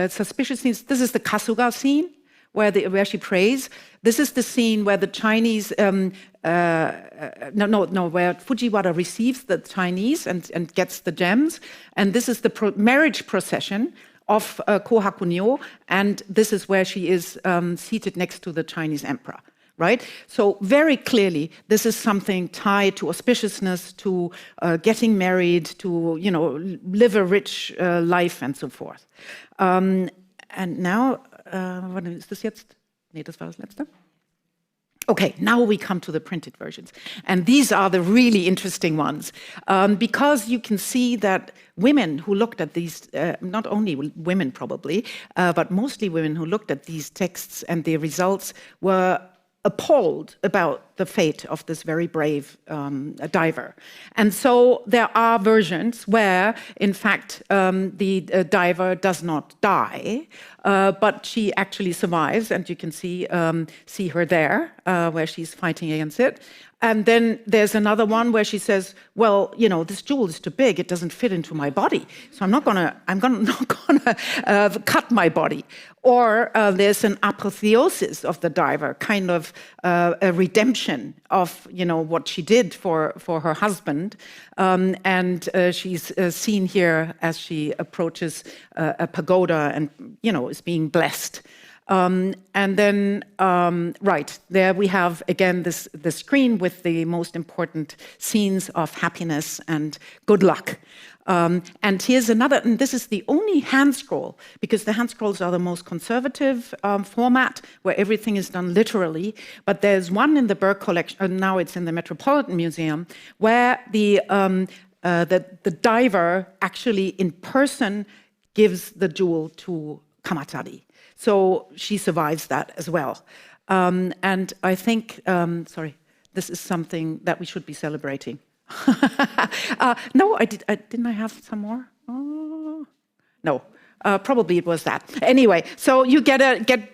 Speaker 3: suspicious scenes. This is the Kasuga scene, where she prays. This is the scene where the Chinese, where Fujiwara receives the Chinese and gets the gems. And this is the marriage procession of Kohaku-nyo, and this is where she is seated next to the Chinese emperor. Right? So very clearly, this is something tied to auspiciousness, to getting married, to, live a rich life and so forth. And now, wann ist das jetzt? Nee, das war das letzte. Okay, now we come to the printed versions. And these are the really interesting ones, because you can see that women who looked at these, not only women probably, but mostly women who looked at these texts and the results were appalled about the fate of this very brave diver. And so there are versions where, in fact, the diver does not die, but she actually survives, and you can see her there, where she's fighting against it. And then there's another one where she says, well, this jewel is too big, it doesn't fit into my body, so I'm not gonna cut my body. Or there's an apotheosis of the diver, kind of a redemption of what she did for her husband, and she's seen here as she approaches a pagoda and is being blessed. And then, right, there we have, again, the screen with the most important scenes of happiness and good luck. And here's another, and this is the only hand scroll, because the hand scrolls are the most conservative format, where everything is done literally. But there's one in the Berg collection, now it's in the Metropolitan Museum, where the diver actually in person gives the jewel to Kamatari. So she survives that as well. And I think, this is something that we should be celebrating. No, didn't I have some more? No, probably it was that. Anyway, so you get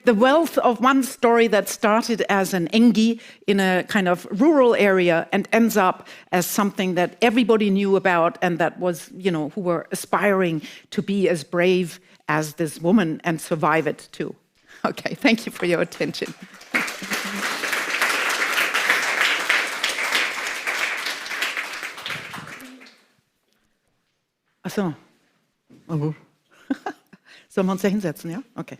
Speaker 3: the wealth of one story that started as an engi in a kind of rural area and ends up as something that everybody knew about and that was, who were aspiring to be as brave as this woman and survive it too. Okay, thank you for your attention. Ach so. Oh. Sollen wir uns da hinsetzen, ja? Okay.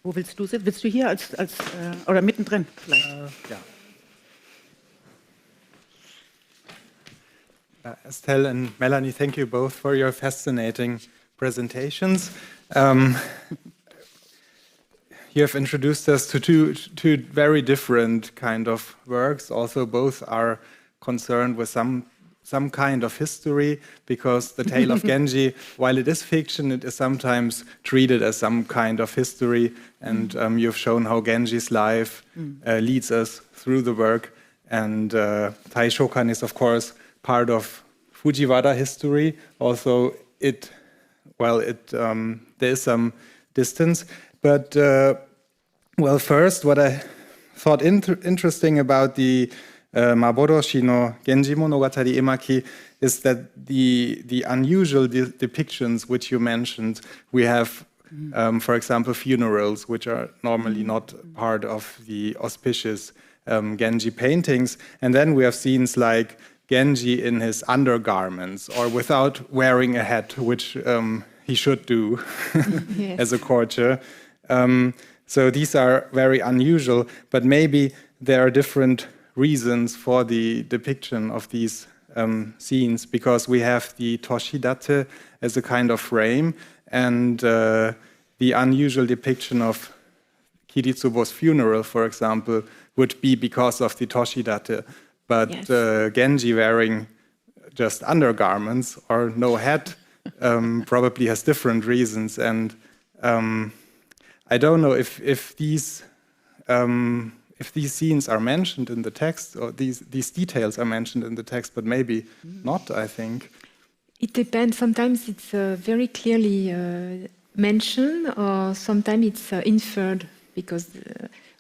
Speaker 3: Wo willst du sitzen? Willst du hier oder mittendrin vielleicht?
Speaker 14: Ja. Estelle and Melanie, thank you both for your fascinating presentations. You have introduced us to two very different kind of works. Also, both are concerned with some kind of history, because the Tale of Genji, while it is fiction, it is sometimes treated as some kind of history. And you've shown how Genji's life leads us through the work. And Taishokan is, of course, part of Fujiwara history. Also, there is some distance. But, well, first, what I thought interesting about the Maboroshi no Genji Monogatari Emaki is that the unusual depictions which you mentioned, we have, for example, funerals, which are normally not part of the auspicious Genji paintings. And then we have scenes like Genji in his undergarments or without wearing a hat, which he should do as a courtier. So these are very unusual, but maybe there are different reasons for the depiction of these scenes, because we have the Toshidate as a kind of frame, and the unusual depiction of Kiritsubo's funeral, for example, would be because of the Toshidate. But yes. Genji wearing just undergarments or no hat probably has different reasons. And I don't know if these scenes are mentioned in the text, or these details are mentioned in the text, but maybe not, I think.
Speaker 16: It depends. Sometimes it's very clearly mentioned, or sometimes it's inferred, because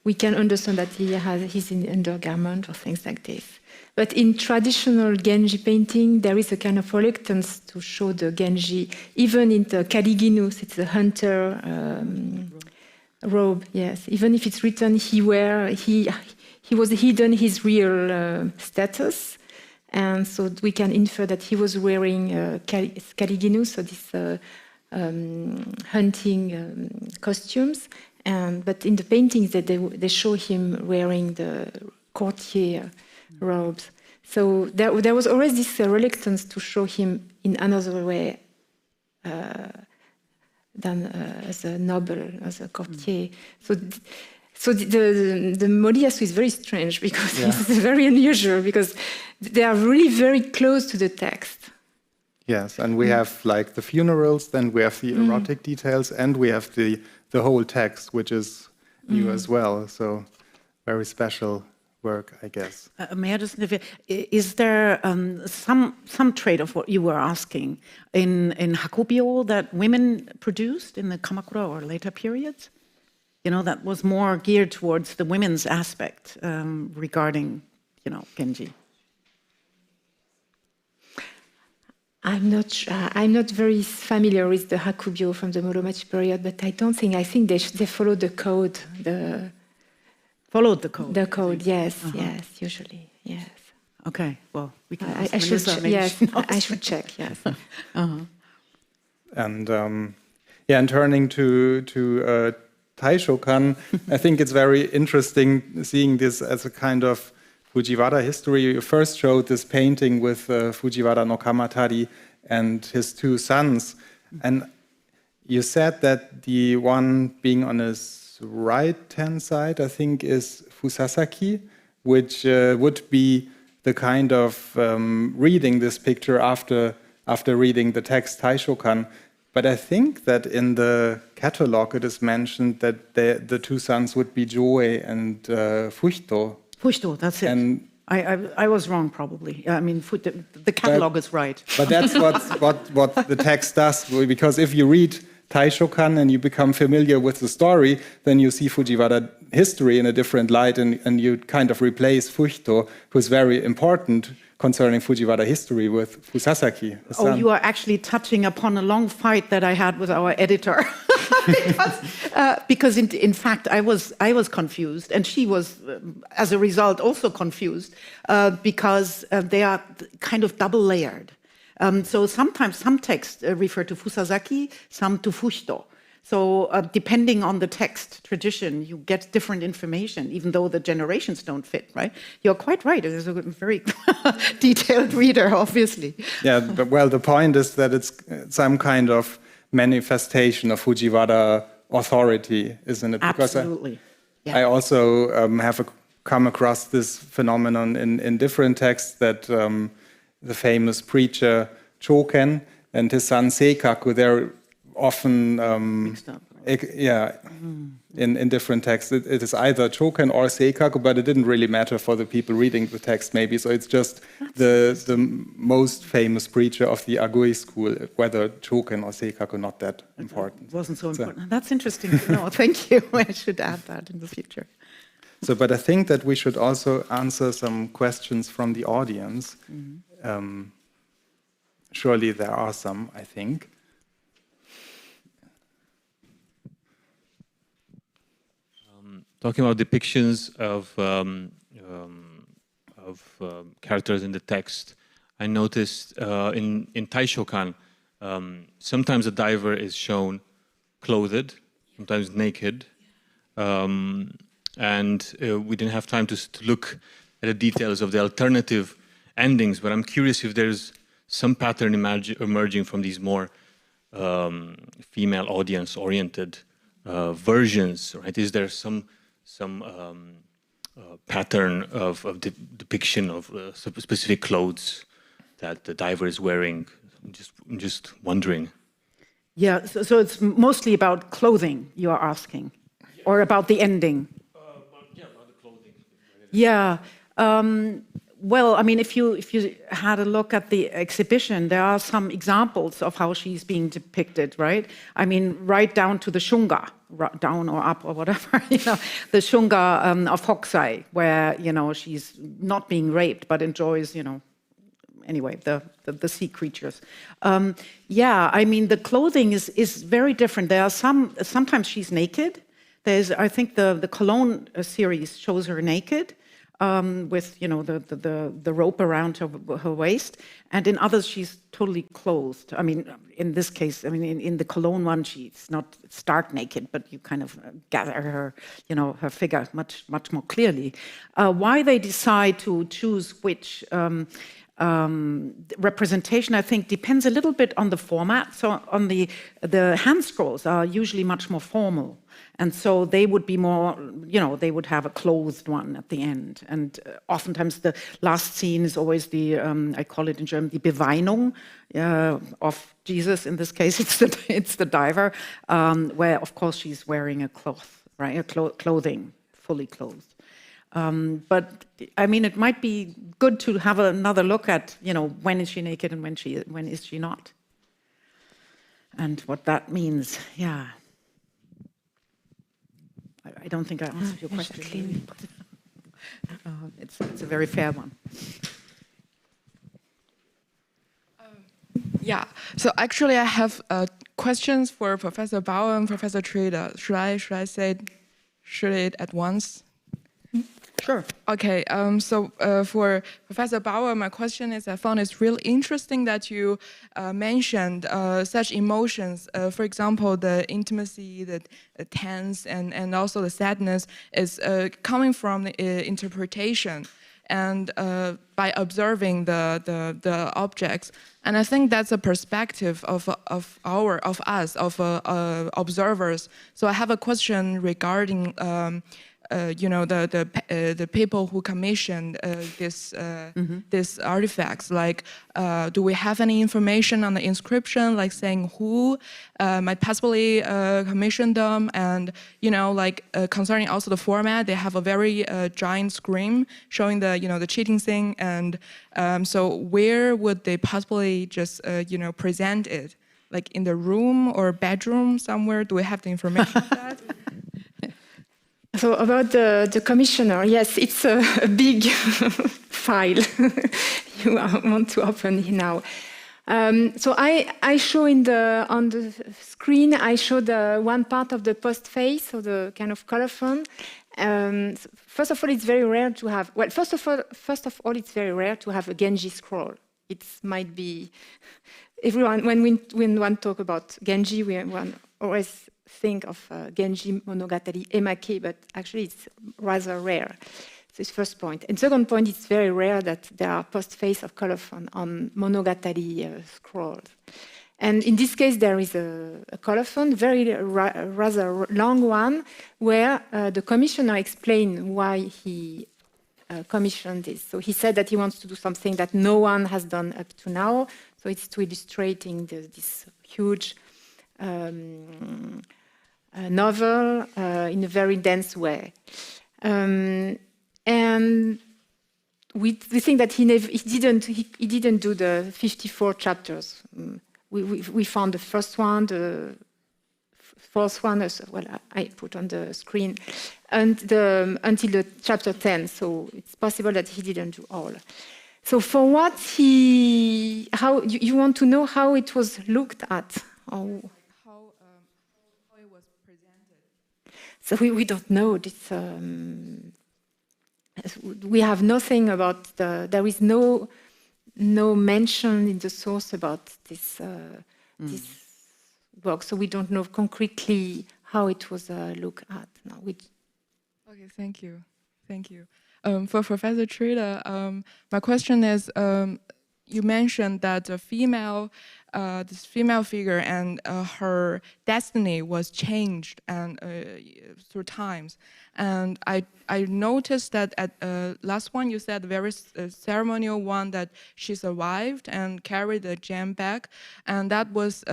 Speaker 16: we can understand that he's in undergarment or things like this. But in traditional Genji painting, there is a kind of reluctance to show the Genji, even in the Kariginus, it's the hunter robe, yes. Even if it's written he was hidden his real status, and so we can infer that he was wearing Kariginus, so this hunting costumes. But in the paintings, they show him wearing the courtier robes. So there was always this reluctance to show him in another way than as a noble, as a courtier. So the Moriyasu is very strange, because it's very unusual, because they are really very close to the text.
Speaker 14: Yes, and we have like the funerals, then we have the erotic details, and we have the whole text, which is new as well. So very special work, I guess.
Speaker 3: May I just, is there some trait of what you were asking in happyō that women produced in the Kamakura or later periods? That was more geared towards the women's aspect regarding, Genji.
Speaker 16: I'm not very familiar with the hakubyō from the Muromachi period, but I think they followed the code.
Speaker 3: Followed the code.
Speaker 16: The code, yes, yes, usually, yes.
Speaker 3: Okay, well, we can.
Speaker 16: I should I should check. Yes.
Speaker 14: And and turning to Taishokan, I think it's very interesting seeing this as a kind of Fujiwara history. You first showed this painting with Fujiwara no Kamatari and his two sons, and you said that the one being on his right-hand side, I think, is Fusasaki, which would be the kind of reading this picture after reading the text Taishokan. But I think that in the catalog it is mentioned that the two sons would be Joe and Fushito.
Speaker 3: Fushito, that's it.
Speaker 14: And
Speaker 3: I was wrong, probably. I mean, the catalog is right.
Speaker 14: But that's what the text does, because if you read Taishokan and you become familiar with the story, then you see Fujiwara history in a different light, and you kind of replace Fushito, who is very important concerning Fujiwara history, with Fusasaki.
Speaker 3: Oh, you are actually touching upon a long fight that I had with our editor. because in fact I was confused, and she was as a result also confused, because they are kind of double layered. So sometimes some texts refer to Fusasaki, some to Fushito. So depending on the text tradition, you get different information, even though the generations don't fit, right? You're quite right. It is a very detailed reader, obviously.
Speaker 14: Yeah, but well, the point is that it's some kind of manifestation of Fujiwara authority, isn't it?
Speaker 3: Absolutely.
Speaker 14: Because I also have come across this phenomenon in different texts, that the famous preacher Choken and his son Seikaku, they're often mixed up, right? In different texts. It is either Choken or Seikaku, but it didn't really matter for the people reading the text, maybe. So it's just the most famous preacher of the Agui school, whether Choken or Seikaku, not that important.
Speaker 3: It wasn't so important. That's interesting to know. Thank you. I should add that in the future.
Speaker 14: So, but I think that we should also answer some questions from the audience. Surely there are some, I think.
Speaker 6: Talking about depictions of characters in the text, I noticed in Taishokan, sometimes a diver is shown clothed, sometimes naked, and we didn't have time to look at the details of the alternative endings, but I'm curious if there's some pattern emerging from these more female audience-oriented versions, right? Is there some pattern of depiction of specific clothes that the diver is wearing? I'm just wondering.
Speaker 3: Yeah, so it's mostly about clothing you are asking, or about the ending?
Speaker 6: Yeah, about the clothing.
Speaker 3: Yeah. Well, I mean, if you had a look at the exhibition, there are some examples of how she's being depicted, right? I mean, right down to the shunga, down or up or whatever, the shunga of Hokusai, where, she's not being raped, but enjoys, anyway, the sea creatures. Yeah, I mean, the clothing is very different. There are sometimes she's naked. I think the Cologne series shows her naked, with the rope around her waist, and in others she's totally clothed. I mean, in this case, I mean, in the Cologne one, she's not stark naked, but you kind of gather her, her figure much more clearly. Why they decide to choose which representation, I think, depends a little bit on the format. So on the Handscrolls are usually much more formal. And so they would be more, they would have a clothed one at the end. And oftentimes the last scene is always the, I call it in German, die Beweinung of Jesus. In this case, it's the diver, where, of course, she's wearing a cloth, right? Clothing, fully clothed. But, I mean, it might be good to have another look at, when is she naked and when is she not? And what that means, yeah. I don't think I answered your question. It's a very fair one.
Speaker 17: Yeah, so actually I have questions for Professor Bauer and Professor Trede. Should I say it at once?
Speaker 3: Sure.
Speaker 17: Okay, so for Professor Bauer, my question is, I found it's really interesting that you mentioned such emotions. For example, the intimacy, the tense, and also the sadness is coming from the interpretation and by observing the objects. And I think that's a perspective of us, observers. So I have a question regarding the people who commissioned these artifacts. Like, do we have any information on the inscription, like saying who might possibly commission them? And concerning also the format, they have a very giant screen showing the cheating thing. And so where would they possibly just present it? Like in the room or bedroom somewhere? Do we have the information for that?
Speaker 16: So about the commissioner, yes, it's a big file you want to open now. So I show on the screen, I show the one part of the postface, so the kind of colophon. First of all, it's very rare to have. Well, first of all, it's very rare to have a Genji scroll. It might be everyone when one talk about Genji, one always think of Genji Monogatari Emake, but actually it's rather rare. So it's first point. And second point, it's very rare that there are postface of colophon on Monogatari scrolls. And in this case, there is a colophon, rather long one, where the commissioner explained why he commissioned this. So he said that he wants to do something that no one has done up to now. So it's to illustrating this huge novel in a very dense way. And we think that he didn't do the 54 chapters. We found the first one, the fourth one, well, I put on the screen, and until the chapter 10. So it's possible that he didn't do all. So for what how you want to know how it was looked at? Or
Speaker 17: how it was presented.
Speaker 16: So we don't know. This, we have nothing about there is no mention in the source about this this work, so we don't know concretely how it was looked at. No,
Speaker 17: Okay, thank you. For Professor Trede, my question is, you mentioned that the this female figure and her destiny was changed and through times. And I noticed that at last one you said very ceremonial one that she survived and carried the gem back, and that was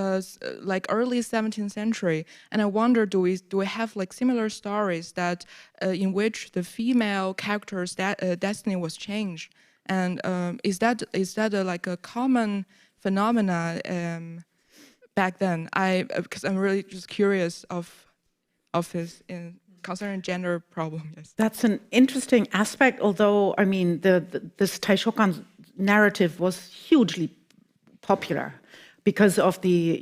Speaker 17: like early 17th century. And I wonder, do we have like similar stories that in which the female character's destiny was changed? And is that like a common phenomena back then? Because I'm really just curious of this concerning gender problem. Yes.
Speaker 3: That's an interesting aspect. Although I mean, this Taishokan narrative was hugely popular because of the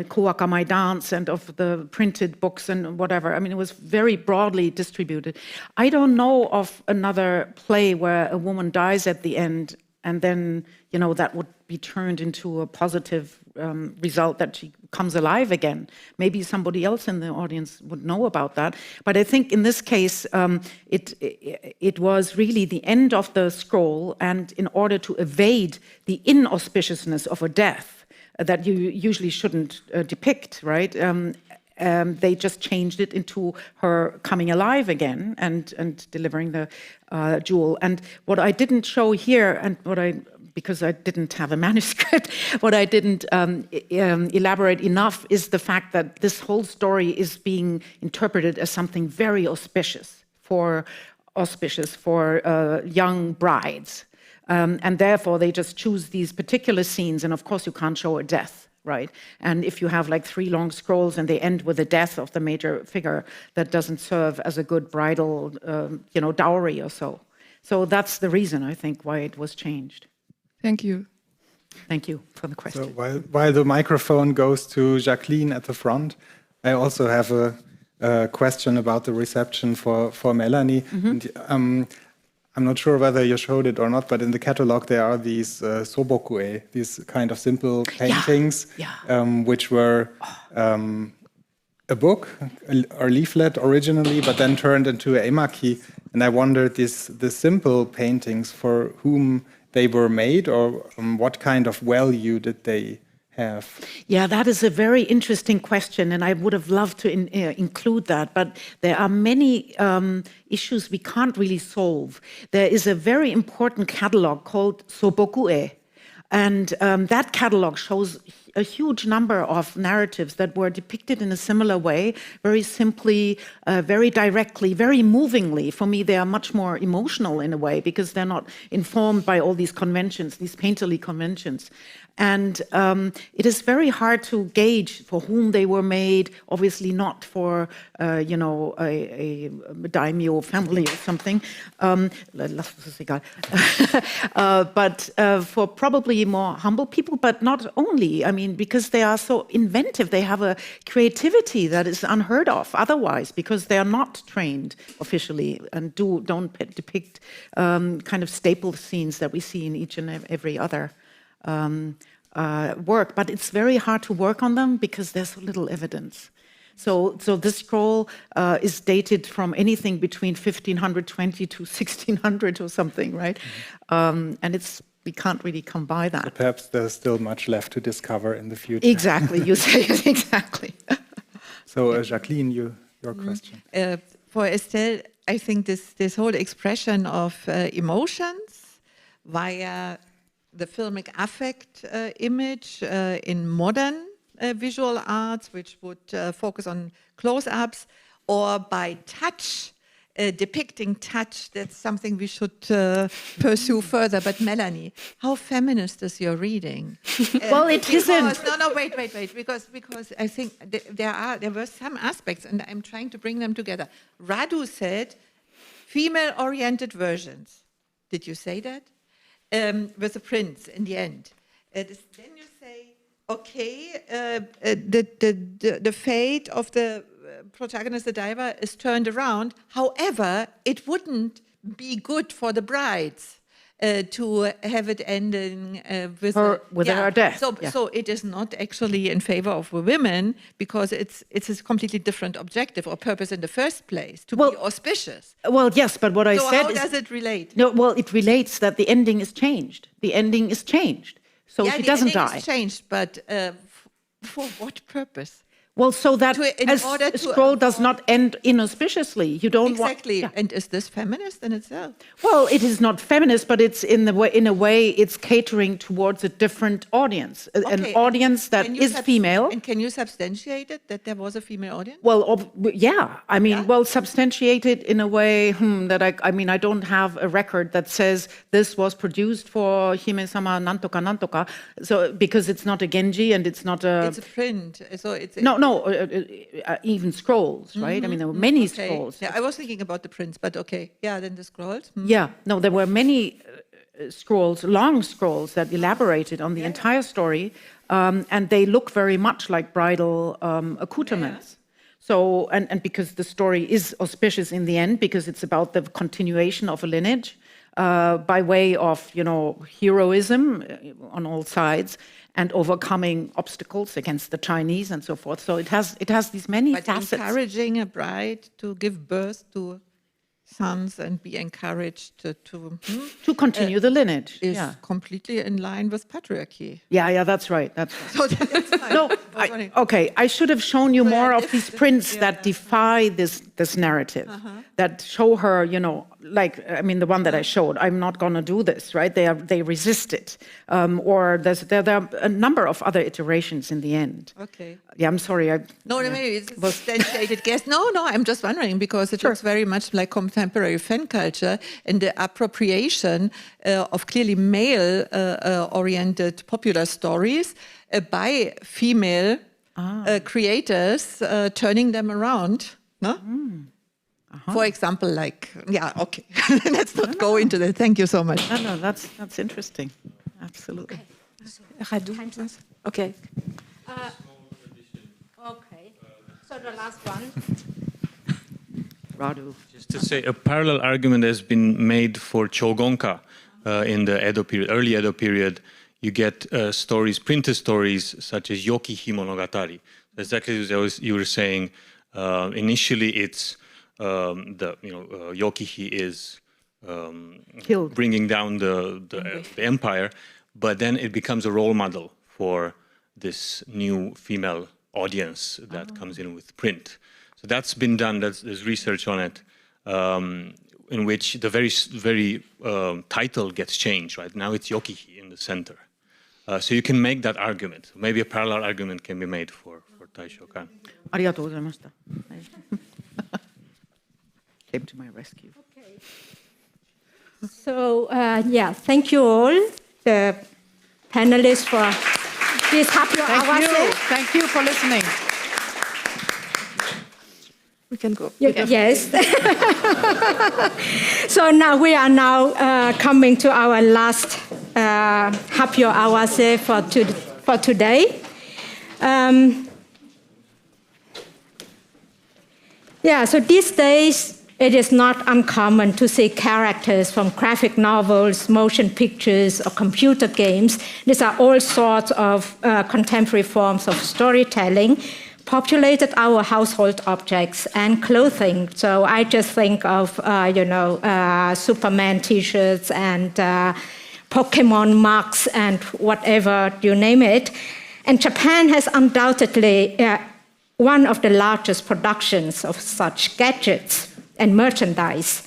Speaker 3: Kowakamai dance and of the printed books and whatever. I mean, it was very broadly distributed. I don't know of another play where a woman dies at the end and then, that would be turned into a positive result that she comes alive again. Maybe somebody else in the audience would know about that. But I think in this case, it was really the end of the scroll, and in order to evade the inauspiciousness of a death that you usually shouldn't depict, right? They just changed it into her coming alive again and delivering the jewel. And what I didn't show here, and because I didn't have a manuscript, what I didn't elaborate enough is the fact that this whole story is being interpreted as something very auspicious for young brides. And therefore, they just choose these particular scenes. And of course, you can't show a death, right? And if you have like 3 long scrolls and they end with the death of the major figure, that doesn't serve as a good bridal, dowry or so. So that's the reason, I think, why it was changed.
Speaker 17: Thank you.
Speaker 18: Thank you for the question.
Speaker 14: So while the microphone goes to Jaqueline at the front, I also have a question about the reception for Melanie.
Speaker 18: Mm-hmm.
Speaker 14: And, I'm not sure whether you showed it or not, but in the catalog there are these sobokue, these kind of simple paintings, which were a book or leaflet originally, but then turned into a emaki. And I wondered the simple paintings, for whom they were made, or what kind of value did they have?
Speaker 18: Yeah, that is a very interesting question, and I would have loved to include that, but there are many issues we can't really solve. There is a very important catalog called Sobokue, and that catalog shows a huge number of narratives that were depicted in a similar way, very simply, very directly, very movingly. For me, they are much more emotional in a way, because they're not informed by all these conventions, these painterly conventions. And it is very hard to gauge for whom they were made, obviously not for, a daimyo family or something, but for probably more humble people, but not only. I mean, because they are so inventive, they have a creativity that is unheard of otherwise, because they are not trained officially and don't depict kind of staple scenes that we see in each and every other work, but it's very hard to work on them because there's so little evidence. So this scroll is dated from anything between 1520 to 1600 or something, right? And we can't really come by that.
Speaker 14: But perhaps there's still much left to discover in the future.
Speaker 18: Exactly, you say it exactly.
Speaker 14: So Jaqueline, your question.
Speaker 10: For Estelle, I think this whole expression of emotions via the filmic affect image in modern visual arts, which would focus on close-ups, or by touch, depicting touch, that's something we should pursue further. But Melanie, how feminist is your reading?
Speaker 18: Well, it isn't.
Speaker 10: No, wait, because I think there were some aspects, and I'm trying to bring them together. Radu said female-oriented versions. Did you say that? With the prince in the end. Then you say, okay, the fate of the protagonist, the diver, is turned around. However, it wouldn't be good for the brides to have it ending with
Speaker 18: her death.
Speaker 10: So it is not actually in favor of the women, because it's a completely different objective or purpose in the first place, to be auspicious.
Speaker 18: Well, yes, but what I said
Speaker 10: is... So how does it relate?
Speaker 18: No, well, it relates that the ending is changed. The ending is changed. So she doesn't die.
Speaker 10: The ending is changed, but for what purpose?
Speaker 18: Well, so that a scroll does not end inauspiciously. You don't
Speaker 10: exactly.
Speaker 18: Want,
Speaker 10: And is this feminist in itself?
Speaker 18: Well, it is not feminist, but it's in a way it's catering towards a different audience, an audience that is female.
Speaker 10: And can you substantiate it that there was a female audience?
Speaker 18: Well, yeah. I mean, well, substantiated in a way that I don't have a record that says this was produced for Hime-sama Nantoka Nantoka. So because it's not a Genji and it's not a.
Speaker 10: It's a print, so it's.
Speaker 18: No, even scrolls, right? I mean, there were many scrolls.
Speaker 10: Yeah, I was thinking about the prints, but okay. Yeah, then the scrolls.
Speaker 18: Yeah, no, there were many scrolls, long scrolls that elaborated on the entire story, and they look very much like bridal accoutrements. So, and because the story is auspicious in the end, because it's about the continuation of a lineage by way of, heroism on all sides, and overcoming obstacles against the Chinese and so forth. So it has these many facets.
Speaker 10: Encouraging a bride to give birth to sons and be encouraged to
Speaker 18: continue the lineage
Speaker 10: is completely in line with patriarchy.
Speaker 18: Yeah, that's right. That's right.
Speaker 10: So that's fine.
Speaker 18: No, I should have shown you more of these prints that defy this narrative, that show her, the one that I showed. I'm not going to do this, right? They resist it, or there are a number of other iterations in the end.
Speaker 10: Okay.
Speaker 18: Yeah, I'm sorry.
Speaker 10: Maybe it's a substantiated guess. No, I'm just wondering, because it looks very much like contemporary fan culture and the appropriation of clearly male-oriented popular stories by female creators, turning them around. No? For example, let's not go into that. Thank you so much.
Speaker 18: No, that's interesting. Absolutely.
Speaker 16: Radu. Okay.
Speaker 2: Okay. So the last one.
Speaker 3: Radu.
Speaker 6: Just to say, a parallel argument has been made for Chogonka in the Edo period, early Edo period. You get stories, printed stories, such as Yokihi Monogatari. Exactly as you were saying. Initially, it's Yokihi is bringing down the empire, but then it becomes a role model for this new female audience that comes in with print. So that's been done. There's research on it, in which the very title gets changed. Right now, it's Yokihi in the center. So you can make that argument. Maybe a parallel argument can be made for Taishokan.
Speaker 3: Arigatou gozaimashita. Came to my rescue.
Speaker 2: Okay. So, thank you all, the panelists, for this happyō awase.
Speaker 3: Thank you for listening.
Speaker 16: We can go.
Speaker 2: Yes. So now we are coming to our last happyō awase for today. So these days, it is not uncommon to see characters from graphic novels, motion pictures, or computer games. These are all sorts of contemporary forms of storytelling populated our household objects and clothing. So I just think of, Superman T-shirts and Pokemon mugs and whatever, you name it. And Japan has undoubtedly one of the largest productions of such gadgets and merchandise.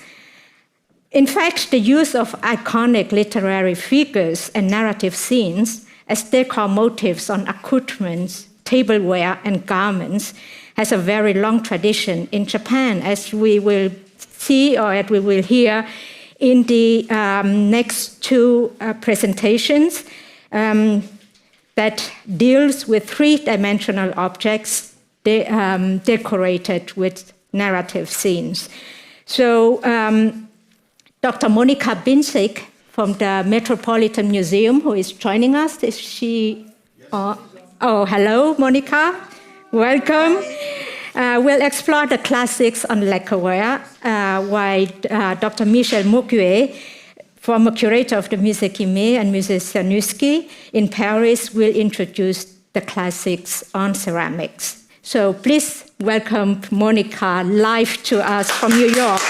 Speaker 2: In fact, the use of iconic literary figures and narrative scenes as decor motifs on accoutrements, tableware, and garments has a very long tradition in Japan, as we will see or as we will hear in the next two presentations that deals with three-dimensional objects decorated with narrative scenes. So Dr. Monika Binzig from the Metropolitan Museum, who is joining us, is she? Hello, Monika. Welcome. We'll explore the classics on lacquerware, while Dr. Michel Mauguet, former curator of the Musée Guimet and Musée Cernuschi in Paris, will introduce the classics on ceramics. So please welcome Monika live to us from New York.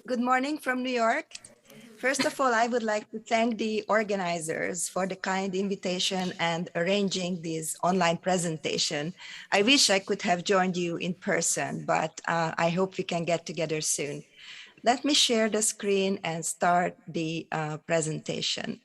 Speaker 19: Good morning from New York. First of all, I would like to thank the organizers for the kind invitation and arranging this online presentation. I wish I could have joined you in person, but I hope we can get together soon. Let me share the screen and start the presentation.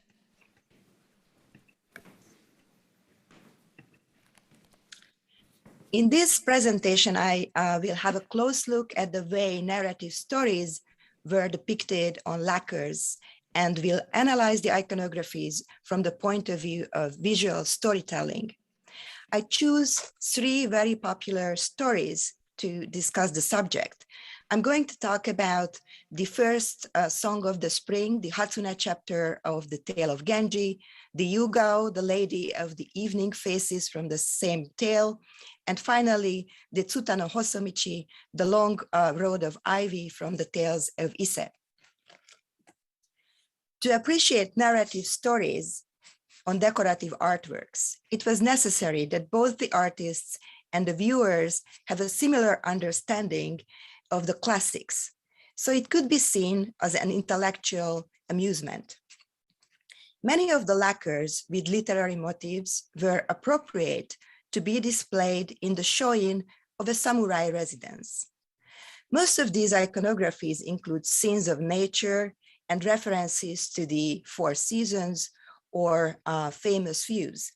Speaker 19: In this presentation, I will have a close look at the way narrative stories were depicted on lacquers, and will analyze the iconographies from the point of view of visual storytelling. I choose three very popular stories to discuss the subject. I'm going to talk about the first song of the spring, the Hatsune chapter of the Tale of Genji, the Yugao, the Lady of the Evening Faces from the same tale, and finally, the Tsuta no Hosomichi, the long road of ivy from the tales of Ise. To appreciate narrative stories on decorative artworks, it was necessary that both the artists and the viewers have a similar understanding of the classics, so it could be seen as an intellectual amusement. Many of the lacquers with literary motifs were appropriate to be displayed in the shoin of a samurai residence. Most of these iconographies include scenes of nature and references to the four seasons or famous views.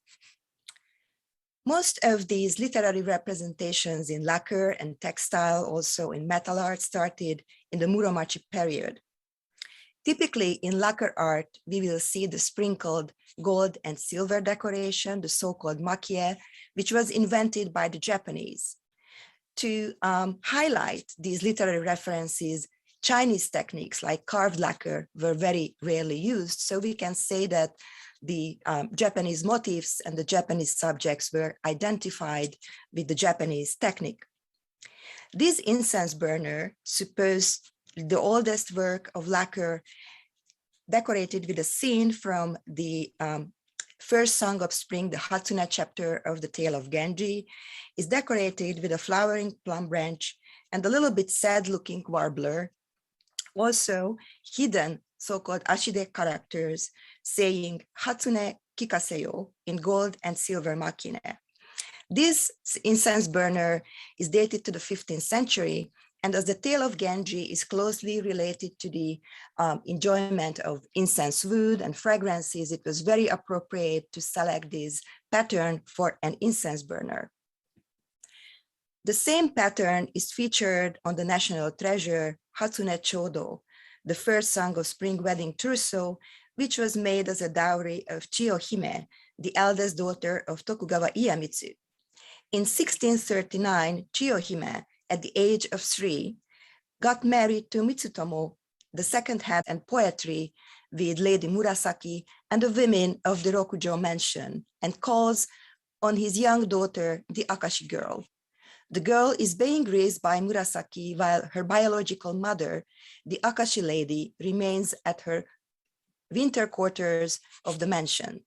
Speaker 19: Most of these literary representations in lacquer and textile, also in metal art, started in the Muromachi period. Typically in lacquer art, we will see the sprinkled gold and silver decoration, the so-called makie, which was invented by the Japanese. To highlight these literary references, Chinese techniques like carved lacquer were very rarely used. So we can say that the Japanese motifs and the Japanese subjects were identified with the Japanese technique. This incense burner, supposed the oldest work of lacquer, decorated with a scene from the first song of spring, the Hatsune chapter of the Tale of Genji, is decorated with a flowering plum branch and a little bit sad-looking warbler. Also, hidden so-called ashide characters saying Hatsune kikaseyo in gold and silver makine. This incense burner is dated to the 15th century, and as the Tale of Genji is closely related to the enjoyment of incense wood and fragrances, it was very appropriate to select this pattern for an incense burner. The same pattern is featured on the national treasure Hatsune Chodo, the first song of spring wedding trousseau, which was made as a dowry of Chiyo-hime, the eldest daughter of Tokugawa Ieyamitsu. In 1639, Chiyo-hime, at the age of 3, got married to Mitsutomo, the second hand in poetry with Lady Murasaki and the women of the Rokujo mansion, and calls on his young daughter the Akashi girl. The girl is being raised by Murasaki while her biological mother, the Akashi lady, remains at her winter quarters of the mansion.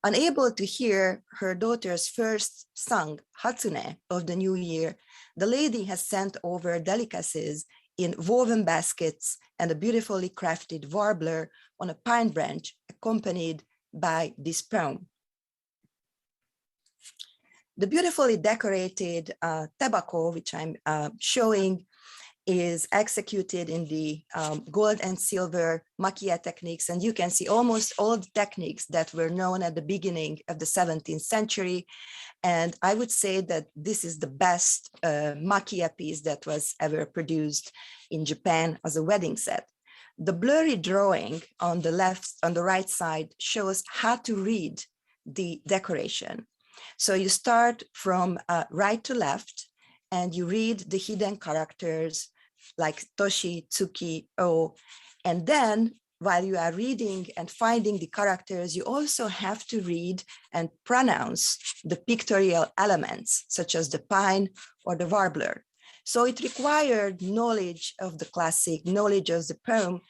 Speaker 19: Unable to hear her daughter's first song, Hatsune, of the new year, the lady has sent over delicacies in woven baskets and a beautifully crafted warbler on a pine branch, accompanied by this poem. The beautifully decorated tabako, which I'm showing, is executed in the gold and silver makia techniques. And you can see almost all the techniques that were known at the beginning of the 17th century. And I would say that this is the best makia piece that was ever produced in Japan as a wedding set. The blurry drawing on the left, on the right side, shows how to read the decoration. So you start from right to left, and you read the hidden characters like Toshi, Tsuki, O. And then while you are reading and finding the characters, you also have to read and pronounce the pictorial elements, such as the pine or the warbler. So it required knowledge of the classic, knowledge of the poem.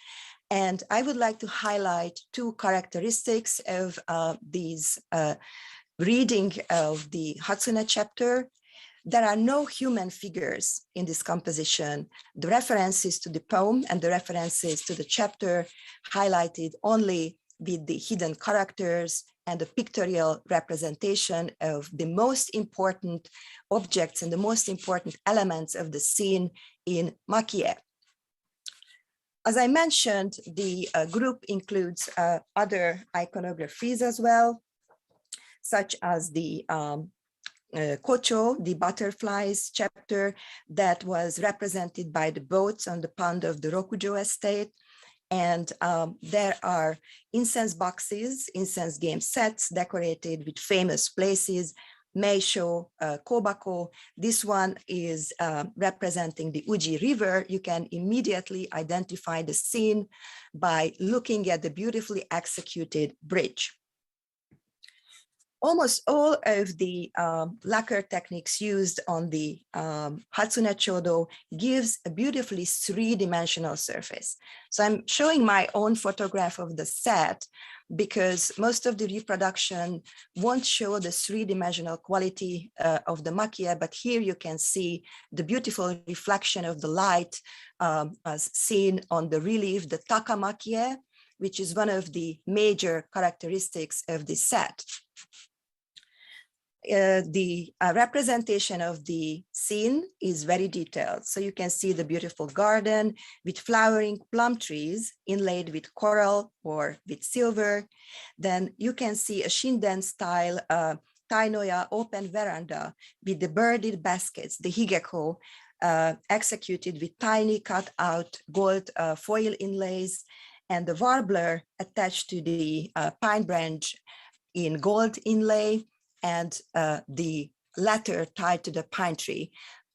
Speaker 19: And I would like to highlight two characteristics of these reading of the Hatsune chapter. There are no human figures in this composition. The references to the poem and the references to the chapter highlighted only with the hidden characters and the pictorial representation of the most important objects and the most important elements of the scene in makie. As I mentioned, the group includes other iconographies as well, such as the Kocho, the butterflies chapter that was represented by the boats on the pond of the Rokujo estate. And there are incense boxes, incense game sets decorated with famous places, Meisho, Kobako. This one is representing the Uji River. You can immediately identify the scene by looking at the beautifully executed bridge. Almost all of the lacquer techniques used on the Hatsune Chodo gives a beautifully three-dimensional surface. So I'm showing my own photograph of the set because most of the reproduction won't show the three-dimensional quality of the makie, but here you can see the beautiful reflection of the light as seen on the relief, the taka makie, which is one of the major characteristics of this set. The representation of the scene is very detailed. So you can see the beautiful garden with flowering plum trees inlaid with coral or with silver. Then you can see a Shinden style tainoya open veranda with the birded baskets, the higeko, executed with tiny cut out gold foil inlays, and the warbler attached to the pine branch in gold inlay, and the latter tied to the pine tree.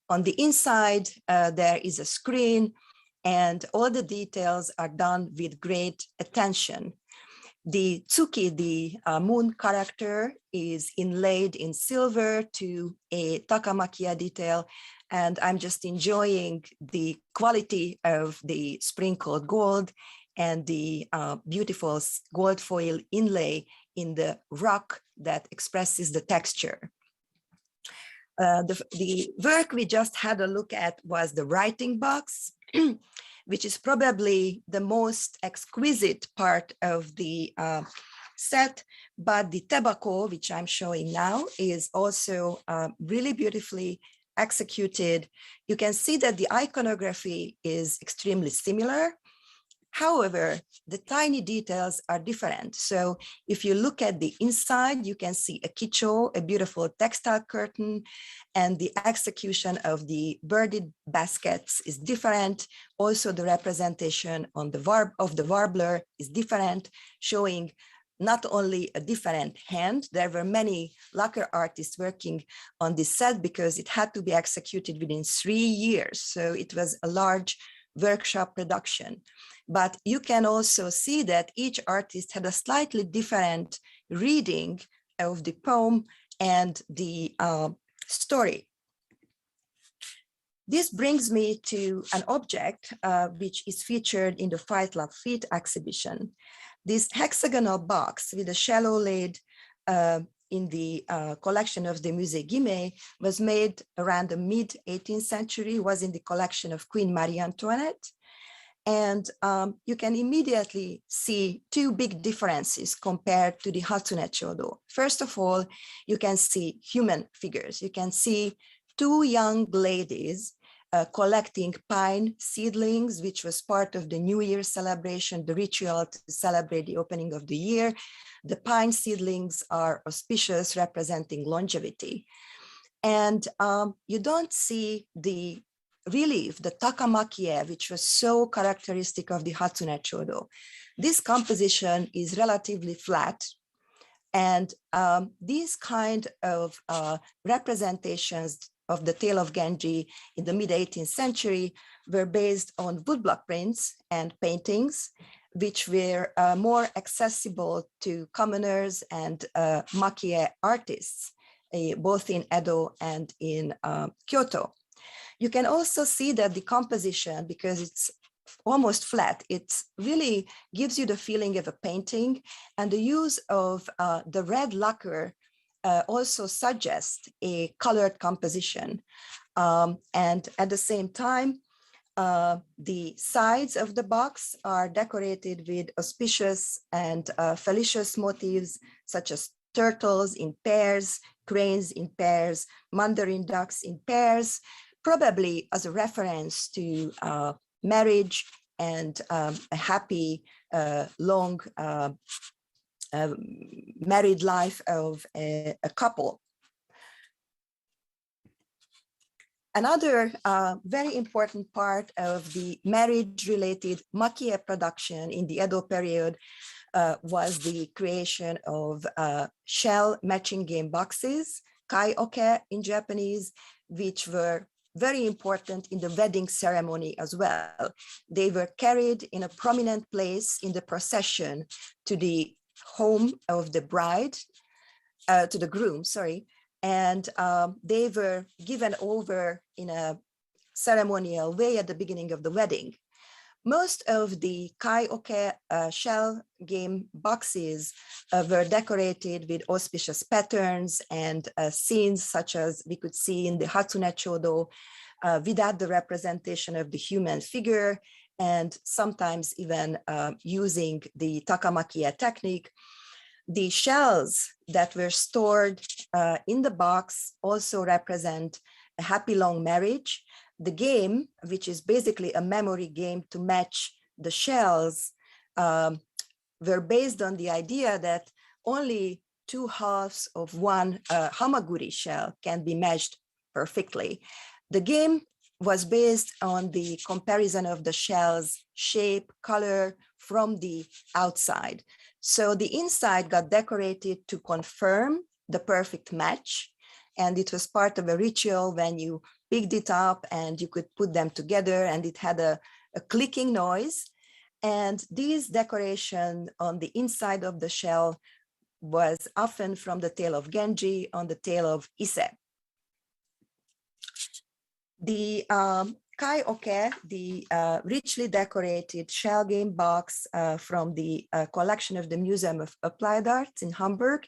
Speaker 19: On the inside, there is a screen and all the details are done with great attention. The Tsuki, the moon character, is inlaid in silver to a takamakia detail, and I'm just enjoying the quality of the sprinkled gold and the beautiful gold foil inlay in the rock that expresses the texture. The work we just had a look at was the writing box, which is probably the most exquisite part of the set, but the tebako, which I'm showing now, is also really beautifully executed. You can see that the iconography is extremely similar. However, the tiny details are different. So if you look at the inside, you can see a kicho, a beautiful textile curtain, and the execution of the birded baskets is different. Also, the representation on the warbler is different, showing not only a different hand. There were many lacquer artists working on this set because it had to be executed within 3 years. So it was a large workshop production. But you can also see that each artist had a slightly different reading of the poem and the story. This brings me to an object which is featured in the Fight Love Feet exhibition. This hexagonal box with a shallow lid in the collection of the Musée Guimet was made around the mid-18th century, was in the collection of Queen Marie Antoinette. And you can immediately see two big differences compared to the Hatsune Chodo. First of all, you can see human figures. You can see two young ladies collecting pine seedlings, which was part of the New Year celebration, the ritual to celebrate the opening of the year. The pine seedlings are auspicious, representing longevity. And you don't see the relief, the takamakie, which was so characteristic of the Hatsune Chodo. This composition is relatively flat, and these kind of representations of the Tale of Genji in the mid-18th century were based on woodblock prints and paintings, which were more accessible to commoners and makie artists, both in Edo and in Kyoto. You can also see that the composition, because it's almost flat, it really gives you the feeling of a painting, and the use of the red lacquer also suggests a colored composition. And at the same time, the sides of the box are decorated with auspicious and felicitous motifs, such as turtles in pairs, cranes in pairs, mandarin ducks in pairs, probably as a reference to marriage and a happy, long married life of a couple. Another very important part of the marriage-related makie production in the Edo period was the creation of shell matching game boxes, kai-oke in Japanese, which were very important in the wedding ceremony as well. They were carried in a prominent place in the procession to the home of the bride, to the groom, sorry, and they were given over in a ceremonial way at the beginning of the wedding. Most of the kai-oke shell game boxes were decorated with auspicious patterns and scenes such as we could see in the Hatsune Chodo, without the representation of the human figure, and sometimes even using the takamakie technique. The shells that were stored in the box also represent a happy long marriage. The game, which is basically a memory game to match the shells, were based on the idea that only two halves of one hamaguri shell can be matched perfectly. The game was based on the comparison of the shell's shape, color from the outside. So the inside got decorated to confirm the perfect match. And it was part of a ritual when you picked it up and you could put them together, and it had a a clicking noise. And this decoration on the inside of the shell was often from the Tale of Genji on the Tale of Ise. The Kai-oke, the richly decorated shell game box from the collection of the Museum of Applied Arts in Hamburg,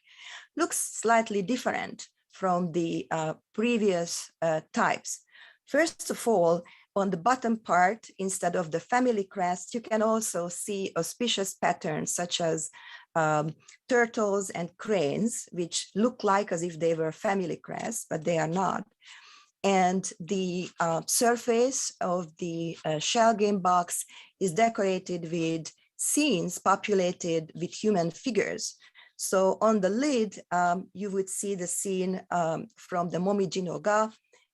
Speaker 19: looks slightly different from the previous types. First of all, on the bottom part, instead of the family crest, you can also see auspicious patterns such as turtles and cranes, which look like as if they were family crests, but they are not. And the surface of the shell game box is decorated with scenes populated with human figures. So on the lid, you would see the scene from the Momiji no Ga,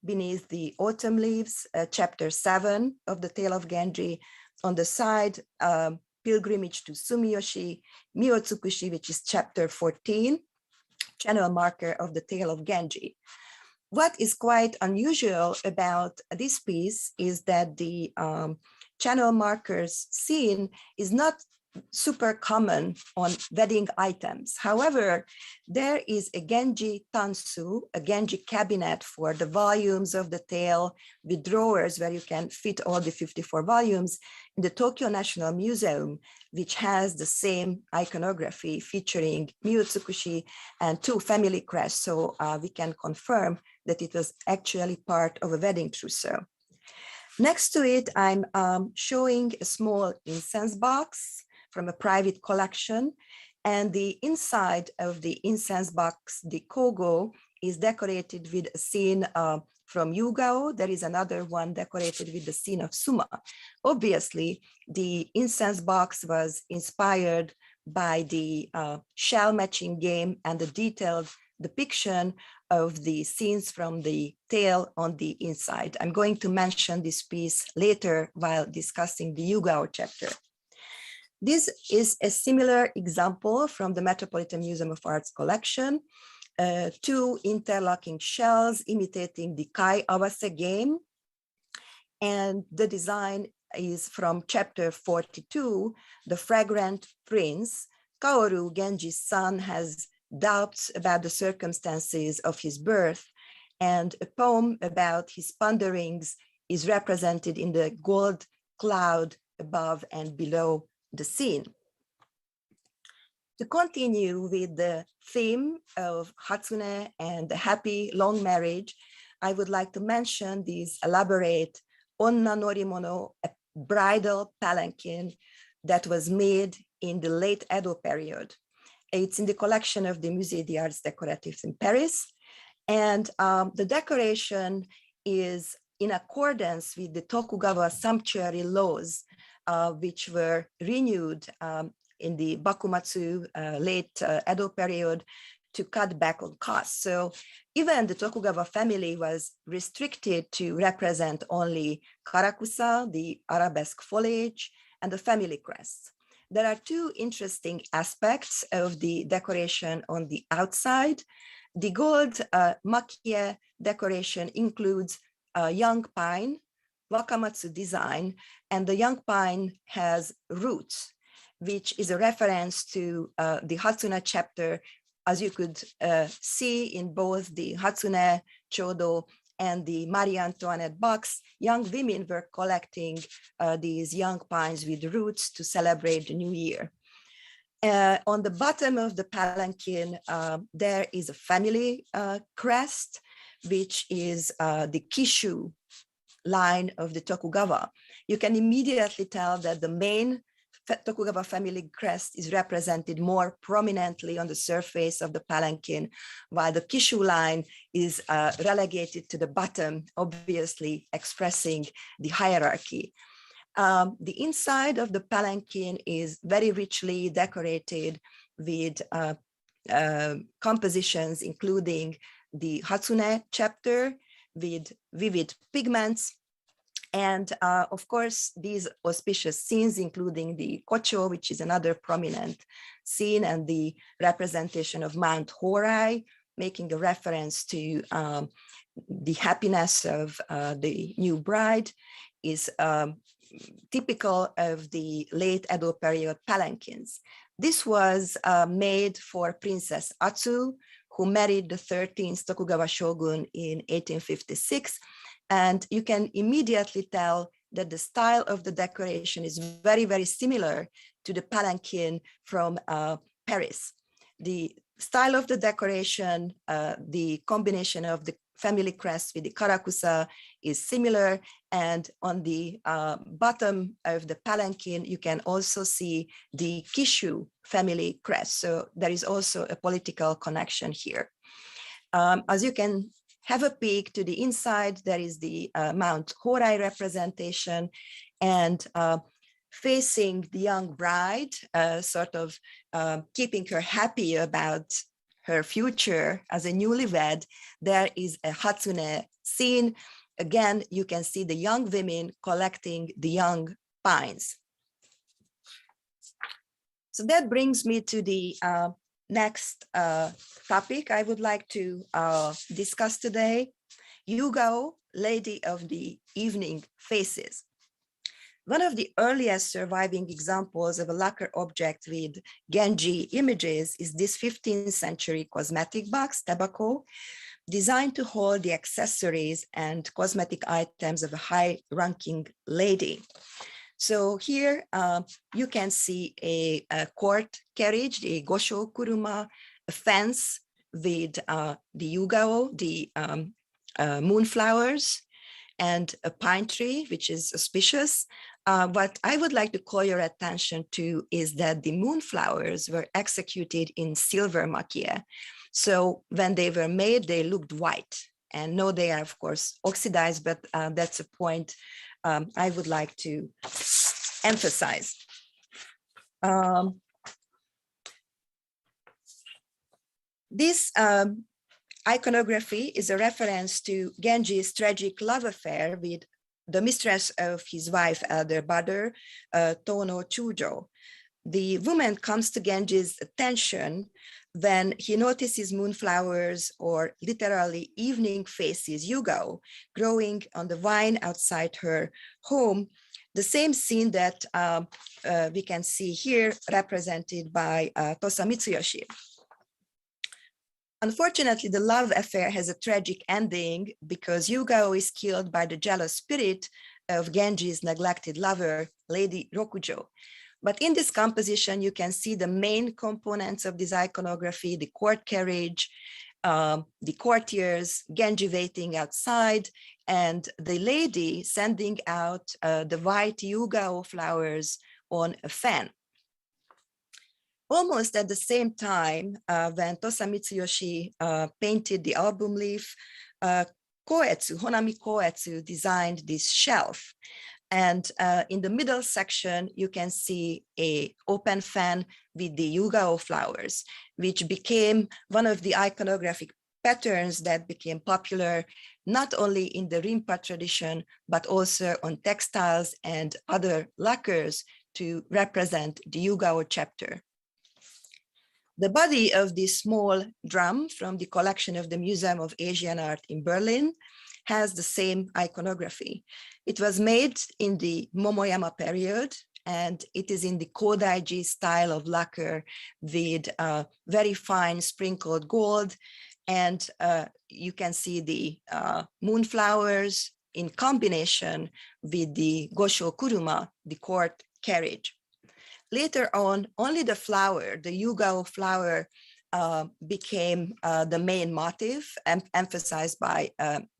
Speaker 19: beneath the autumn leaves, chapter 7 of the Tale of Genji. On the side, pilgrimage to Sumiyoshi, Miyotsukushi, which is chapter 14, channel marker of the Tale of Genji. What is quite unusual about this piece is that the channel markers scene is not super common on wedding items. However, there is a Genji tansu, a Genji cabinet for the volumes of the tale with drawers where you can fit all the 54 volumes in the Tokyo National Museum, which has the same iconography featuring Miyotsukushi and 2 family crests. So we can confirm that it was actually part of a wedding trousseau. Next to it, I'm showing a small incense box from a private collection. And the inside of the incense box, the kogo, is decorated with a scene from Yugao. There is another one decorated with the scene of Suma. Obviously, the incense box was inspired by the shell matching game and the detailed depiction of the scenes from the tale on the inside. I'm going to mention this piece later while discussing the Yugao chapter. This is a similar example from the Metropolitan Museum of Art's collection. 2 interlocking shells imitating the Kai Awase game. And the design is from chapter 42, The Fragrant Prince. Kaoru, Genji's son, has doubts about the circumstances of his birth, and a poem about his ponderings is represented in the gold cloud above and below the scene. To continue with the theme of Hatsune and the happy long marriage, I would like to mention this elaborate onna norimono, a bridal palanquin that was made in the late Edo period. It's in the collection of the Musée des Arts Décoratifs in Paris. And the decoration is in accordance with the Tokugawa sumptuary laws, which were renewed in the Bakumatsu late Edo period to cut back on costs. So even the Tokugawa family was restricted to represent only karakusa, the arabesque foliage, and the family crests. There are 2 interesting aspects of the decoration on the outside. The gold makie decoration includes a young pine, wakamatsu design, and the young pine has roots, which is a reference to the Hatsune chapter, as you could see in both the Hatsune Chodo and the Marie Antoinette box. Young women were collecting these young pines with roots to celebrate the new year. On the bottom of the palanquin, there is a family crest, which is the Kishu line of the Tokugawa. You can immediately tell that the main Tokugawa family crest is represented more prominently on the surface of the palanquin, while the Kishu line is relegated to the bottom, obviously expressing the hierarchy. The inside of the palanquin is very richly decorated with compositions, including the Hatsune chapter with vivid pigments. And of course, these auspicious scenes, including the Kocho, which is another prominent scene, and the representation of Mount Horai, making a reference to the happiness of the new bride, is typical of the late Edo period palanquins. This was made for Princess Atsu, who married the 13th Tokugawa shogun in 1856. And you can immediately tell that the style of the decoration is very, very similar to the palanquin from Paris. The style of the decoration, the combination of the family crest with the karakusa is similar. And on the bottom of the palanquin, you can also see the Kishu family crest. So there is also a political connection here. As you can have a peek to the inside, there is the Mount Horai representation, and facing the young bride, sort of keeping her happy about her future as a newlywed, there is a Hatsune scene. Again, you can see the young women collecting the young pines. So that brings me to the next topic I would like to discuss today. Yugao, Lady of the Evening Faces. One of the earliest surviving examples of a lacquer object with Genji images is this 15th century cosmetic box, tabako, designed to hold the accessories and cosmetic items of a high-ranking lady. So here you can see a court carriage, the gosho kuruma, a fence with the yugao, the moonflowers, and a pine tree, which is auspicious. What I would like to call your attention to is that the moonflowers were executed in silver makie. So when they were made, they looked white. And no, they are, of course, oxidized, but that's a point I would like to emphasize. This iconography is a reference to Genji's tragic love affair with the mistress of his wife, elder brother, Tono Chujo. The woman comes to Genji's attention when he notices moonflowers, or literally evening faces, yugao, growing on the vine outside her home. The same scene that we can see here represented by Tosa Mitsuyoshi. Unfortunately, the love affair has a tragic ending because Yugao is killed by the jealous spirit of Genji's neglected lover, Lady Rokujo. But in this composition, you can see the main components of this iconography, the court carriage, the courtiers, Genji waiting outside, and the lady sending out the white yugao flowers on a fan. Almost at the same time, when Tosa Mitsuyoshi painted the album leaf, Honami Koetsu designed this shelf. And in the middle section, you can see an open fan with the yugao flowers, which became one of the iconographic patterns that became popular, not only in the rimpa tradition, but also on textiles and other lacquers to represent the yugao chapter. The body of this small drum from the collection of the Museum of Asian Art in Berlin has the same iconography. It was made in the Momoyama period, and it is in the Kodaiji style of lacquer with very fine sprinkled gold. And you can see the moonflowers in combination with the gosho kuruma, the court carriage. Later on, only the flower, the yugao flower, became the main motif, emphasized by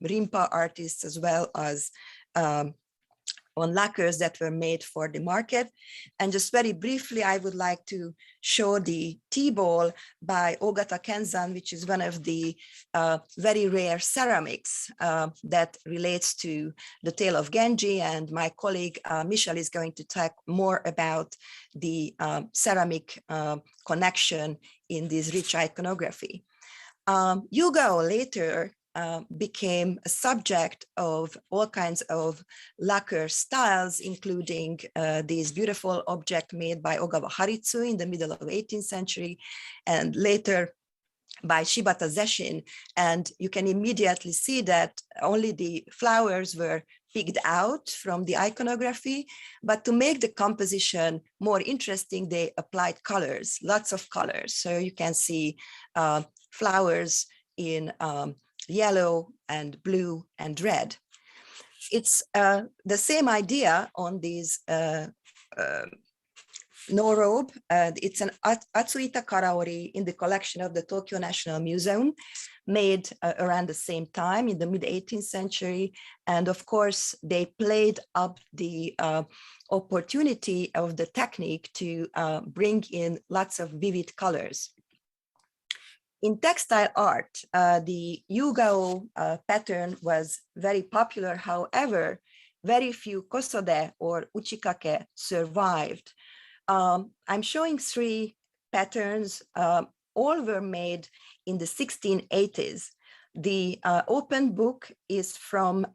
Speaker 19: rimpa artists as well as on lacquers that were made for the market. And just very briefly, I would like to show the tea bowl by Ogata Kenzan, which is one of the very rare ceramics that relates to the Tale of Genji. And my colleague Michelle is going to talk more about the ceramic connection in this rich iconography. Yugao later became a subject of all kinds of lacquer styles, including this beautiful object made by Ogawa Haritsu in the middle of the 18th century, and later by Shibata Zeshin. And you can immediately see that only the flowers were picked out from the iconography, but to make the composition more interesting, they applied colors, lots of colors. So you can see flowers in yellow and blue and red. It's the same idea on these no robe. It's an Atsuita Karaori in the collection of the Tokyo National Museum, made around the same time in the mid-18th century. And of course, they played up the opportunity of the technique to bring in lots of vivid colors. In textile art, the yugao pattern was very popular. However, very few kosode or uchikake survived. I'm showing 3 patterns. All were made in the 1680s. The open book is from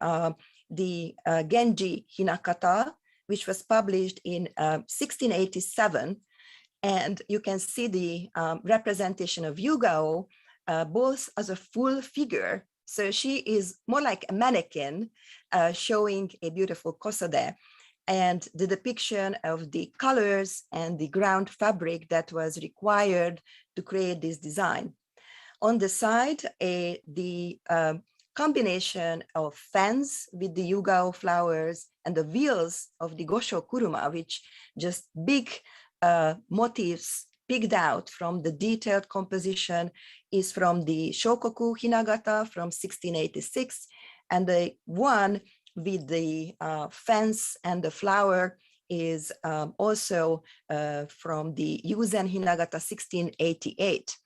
Speaker 19: the Genji Hinakata, which was published in 1687. And you can see the representation of yugao both as a full figure. So she is more like a mannequin showing a beautiful kosode, and the depiction of the colors and the ground fabric that was required to create this design. On the side, the combination of fans with the yugao flowers and the wheels of the gosho kuruma, which just big motifs picked out from the detailed composition, is from the Shokoku Hinagata from 1686, and the one with the fence and the flower is also from the Yuzen Hinagata 1688.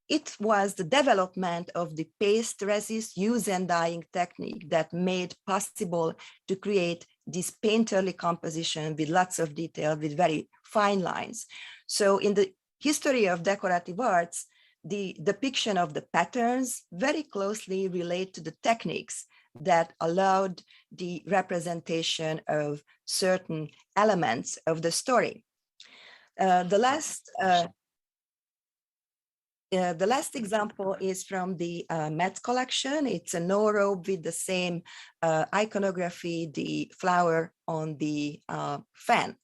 Speaker 19: It was the development of the paste resist Yuzen dyeing technique that made possible to create this painterly composition with lots of detail, with very fine lines. So in the history of decorative arts, the depiction of the patterns very closely relate to the techniques that allowed the representation of certain elements of the story. The last example is from the Met collection. It's a no robe with the same iconography, the flower on the fan.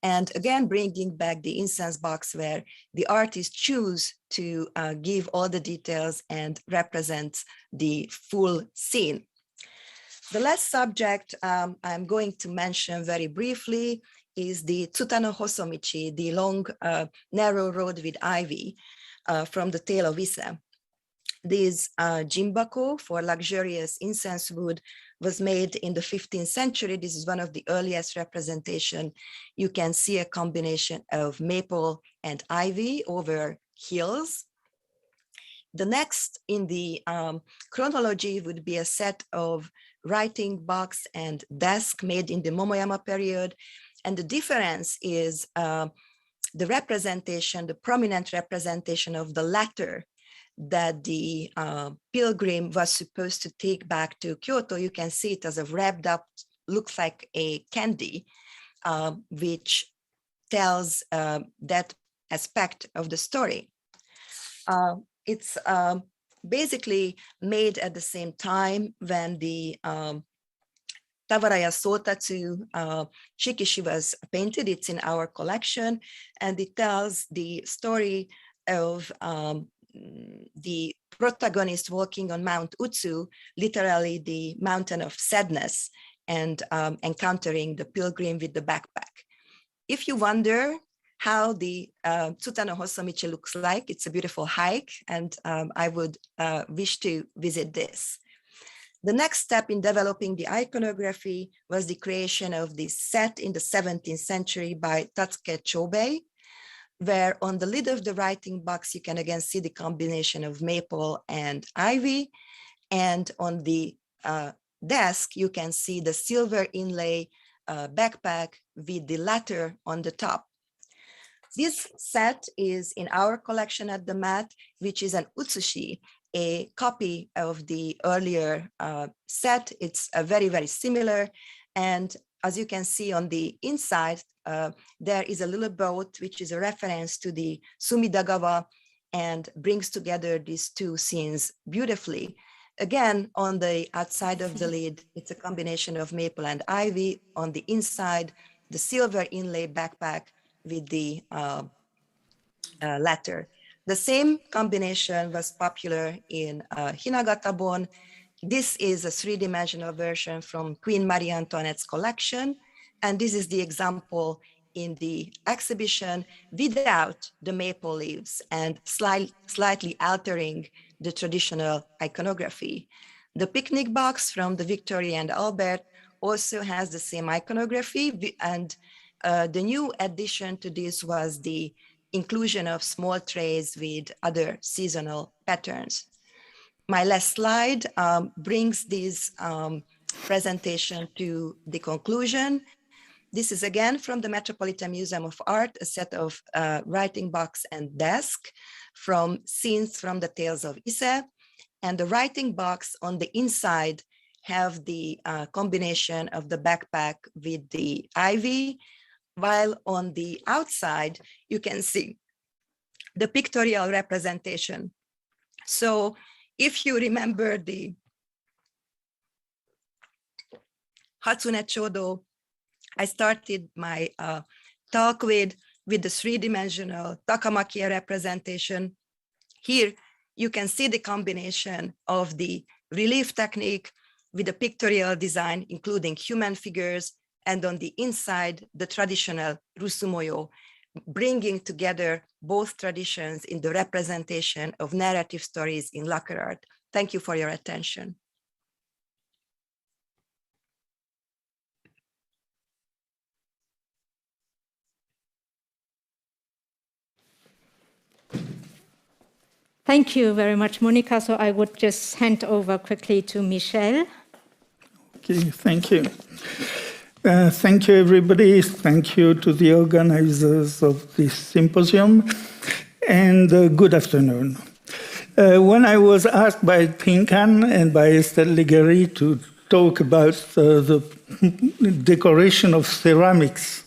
Speaker 19: And again, bringing back the incense box where the artist choose to give all the details and represent the full scene. The last subject I'm going to mention very briefly is the Tsutano Hosomichi, the long, narrow road with ivy from the Tale of Ise. This jimbako for luxurious incense wood was made in the 15th century. This is one of the earliest representation. You can see a combination of maple and ivy over hills. The next in the chronology would be a set of writing box and desk made in the Momoyama period. And the difference is the representation, the prominent representation of the letter that the pilgrim was supposed to take back to Kyoto. You can see it as a wrapped up, looks like a candy, which tells that aspect of the story. It's basically made at the same time when the Tawaraya Sotatsu Shikishi was painted. It's in our collection, and it tells the story of the protagonist walking on Mount Utsu, literally the mountain of sadness, and encountering the pilgrim with the backpack. If you wonder how the Tsutano Hosomichi looks like, it's a beautiful hike, and I would wish to visit this. The next step in developing the iconography was the creation of this set in the 17th century by Tatsuke Chobei, where on the lid of the writing box, you can again see the combination of maple and ivy. And on the desk, you can see the silver inlay backpack with the letter on the top. This set is in our collection at the Met, which is an utsushi, a copy of the earlier set. It's very, very similar. And as you can see on the inside, there is a little boat, which is a reference to the Sumidagawa and brings together these two scenes beautifully. Again, on the outside of the lid, it's a combination of maple and ivy. On the inside, the silver inlay backpack with the latter. The same combination was popular in Hinagatabon. This is a three-dimensional version from Queen Marie Antoinette's collection. And this is the example in the exhibition without the maple leaves and slightly altering the traditional iconography. The picnic box from the Victoria and Albert also has the same iconography, and the new addition to this was the inclusion of small trays with other seasonal patterns. My last slide brings this presentation to the conclusion. This is again from the Metropolitan Museum of Art, a set of writing box and desk from scenes from the Tales of Ise. And the writing box on the inside have the combination of the backpack with the ivy, while on the outside, you can see the pictorial representation. So if you remember the Hatsune Chodo, I started my talk with the three-dimensional Takamaki representation. Here, you can see the combination of the relief technique with the pictorial design, including human figures, and on the inside, the traditional rusumoyo, bringing together both traditions in the representation of narrative stories in lacquer art. Thank you for your attention.
Speaker 2: Thank you very much, Monica. So I would just hand over quickly to Michelle.
Speaker 20: Okay, thank you. Thank you, everybody. Thank you to the organizers of this symposium, and good afternoon. When I was asked by Khanh and by Estelle Bauer to talk about the decoration of ceramics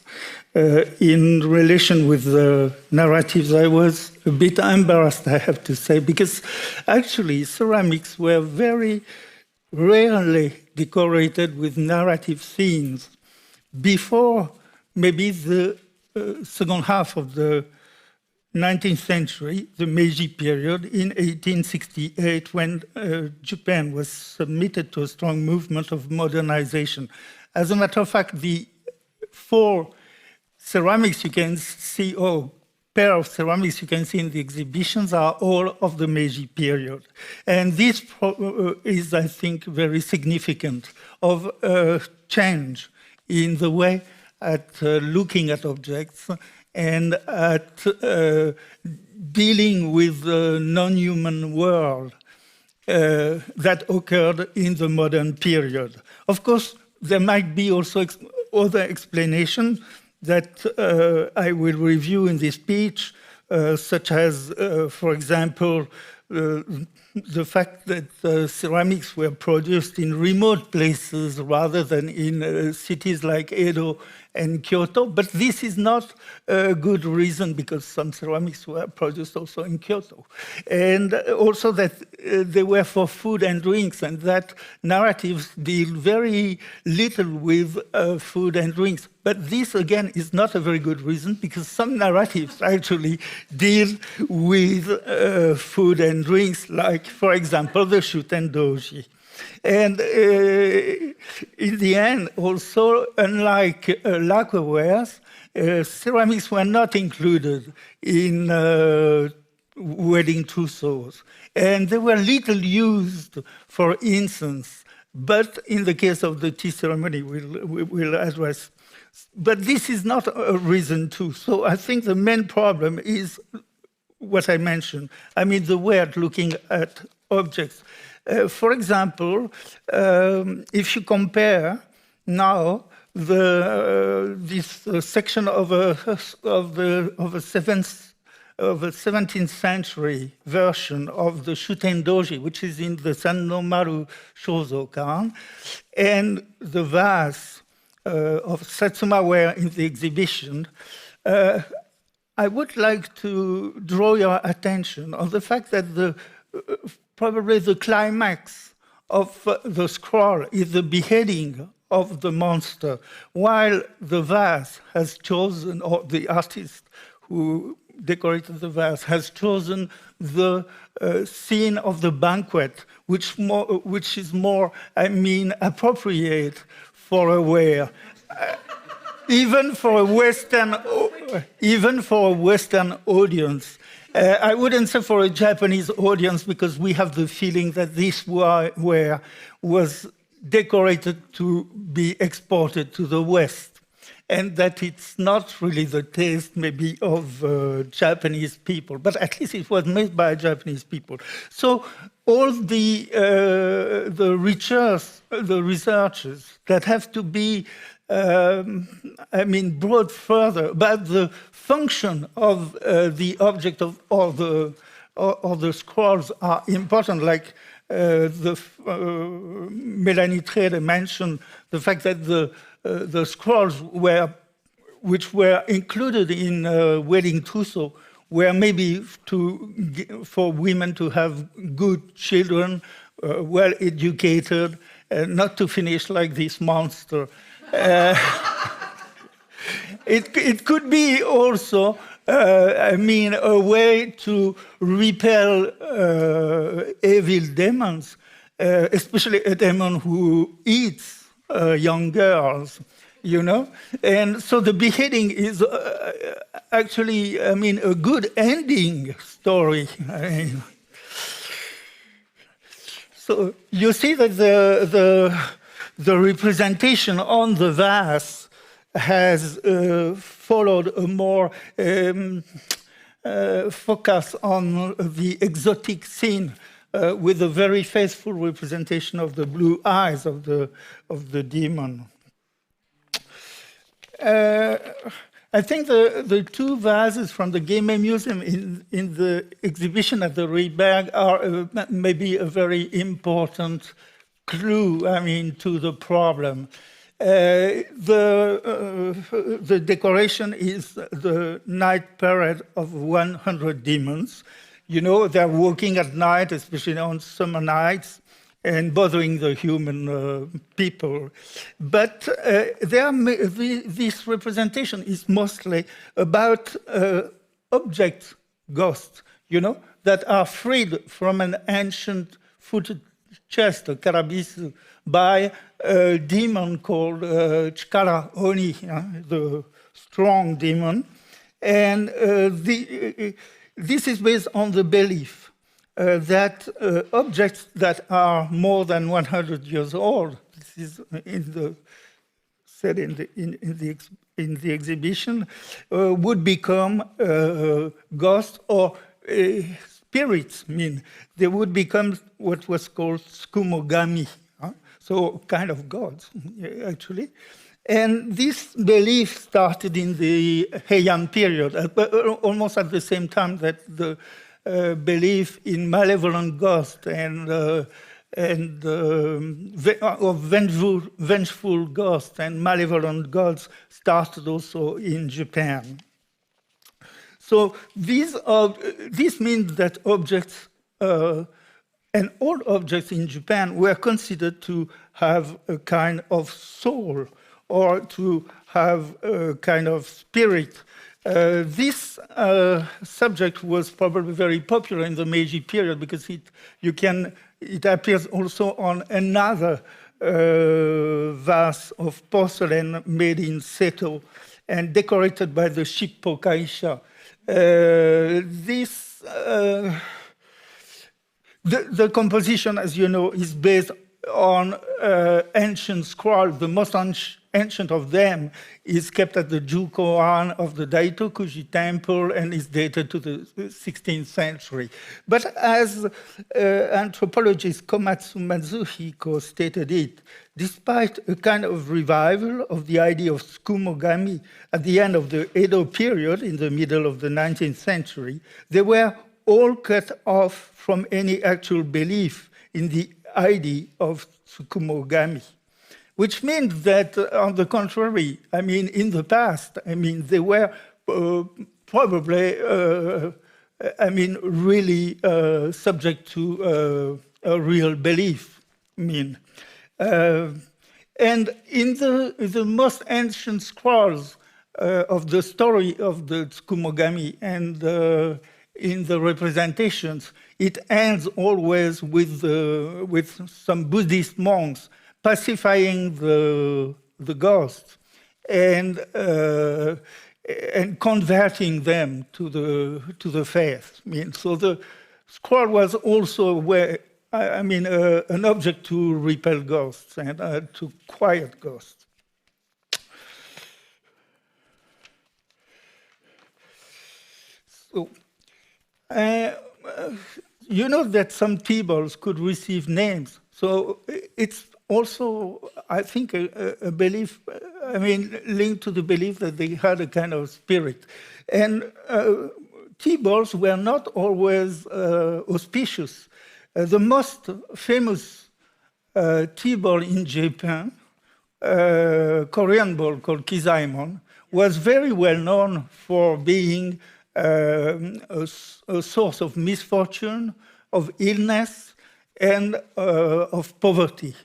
Speaker 20: in relation with the narratives, I was a bit embarrassed, I have to say, because actually ceramics were very rarely decorated with narrative scenes before maybe the second half of the 19th century, the Meiji period, in 1868, when Japan was submitted to a strong movement of modernization. As a matter of fact, the four ceramics you can see, or pair of ceramics you can see in the exhibitions, are all of the Meiji period. And this is, I think, very significant of a change in the way at looking at objects and at dealing with the non-human world that occurred in the modern period. Of course, there might be also other explanations that I will review in this speech, such as, for example, the fact that ceramics were produced in remote places rather than in cities like Edo and Kyoto. But this is not a good reason, because some ceramics were produced also in Kyoto. And also that they were for food and drinks, and that narratives deal very little with food and drinks. But this, again, is not a very good reason, because some narratives actually deal with food and drinks, like, for example, the Shuten Dōji. And in the end, also, unlike lacquerwares, ceramics were not included in wedding trousseaux. And they were little used for incense. But in the case of the tea ceremony, we'll address. But this is not a reason to. So I think the main problem is what I mentioned. I mean, the way of looking at objects. For example, if you compare now this section of a 17th century version of the Shuten Dōji, which is in the Sannomaru Shozokan, and the vase of Satsuma ware in the exhibition, I would like to draw your attention on the fact that probably the climax of the scroll is the beheading of the monster, while the vase has chosen, or the artist who decorated the vase has chosen the scene of the banquet, which is more, I mean, appropriate for a wear. Even for a Western audience. I wouldn't say for a Japanese audience, because we have the feeling that this ware was decorated to be exported to the West, and that it's not really the taste maybe of Japanese people, but at least it was made by Japanese people. So all the researchers that have to be brought further about the function of the object of all the scrolls are important. Like Melanie Trede mentioned the fact that the scrolls which were included in wedding trousseau were maybe for women to have good children, well educated, not to finish like this monster. It could be also, a way to repel evil demons, especially a demon who eats young girls, you know? And so the beheading is actually, a good ending story. So you see that the representation on the vase has followed a more focus on the exotic scene with a very faithful representation of the blue eyes of the demon. I think the two vases from the Geime Museum in the exhibition at the Rietberg are maybe a very important clue, to the problem. The decoration is the night parade of 100 demons. You know, they're walking at night, especially on summer nights, and bothering the human people. But this representation is mostly about object ghosts, you know, that are freed from an ancient footed chest, a karabisu, by a demon called Chikara Oni, the strong demon. And this is based on the belief that objects that are more than 100 years old, this is said in the exhibition, would become ghosts or spirits. They would become what was called tsukumogami, so kind of gods, actually. And this belief started in the Heian period, almost at the same time that the belief in malevolent ghosts and vengeful ghosts and malevolent gods started also in Japan. So this means that objects and all objects in Japan were considered to have a kind of soul or to have a kind of spirit. This subject was probably very popular in the Meiji period because it appears also on another vase of porcelain made in Seto and decorated by the Shippo Kaisha. The composition, as you know, is based on ancient scrolls. The most ancient of them is kept at the Jukoan of the Daitokuji temple and is dated to the 16th century. But as anthropologist Komatsu Matsuhiko stated it, despite a kind of revival of the idea of tsukumogami at the end of the Edo period in the middle of the 19th century, they were all cut off from any actual belief in the idea of tsukumogami. Which means that, on the contrary, in the past, they were probably, really subject to a real belief mean. And in the most ancient scrolls of the story of the Tsukumogami and in the representations, it ends always with some Buddhist monks pacifying the ghosts and converting them to the faith. I mean, so the scroll was also an object to repel ghosts and to quiet ghosts. So, you know that some tables could receive names. So it's also, I think, a belief, linked to the belief that they had a kind of spirit. And tables were not always auspicious. The most famous tea-ball in Japan, Korean ball called Kizaemon, was very well known for being a source of misfortune, of illness, and of poverty.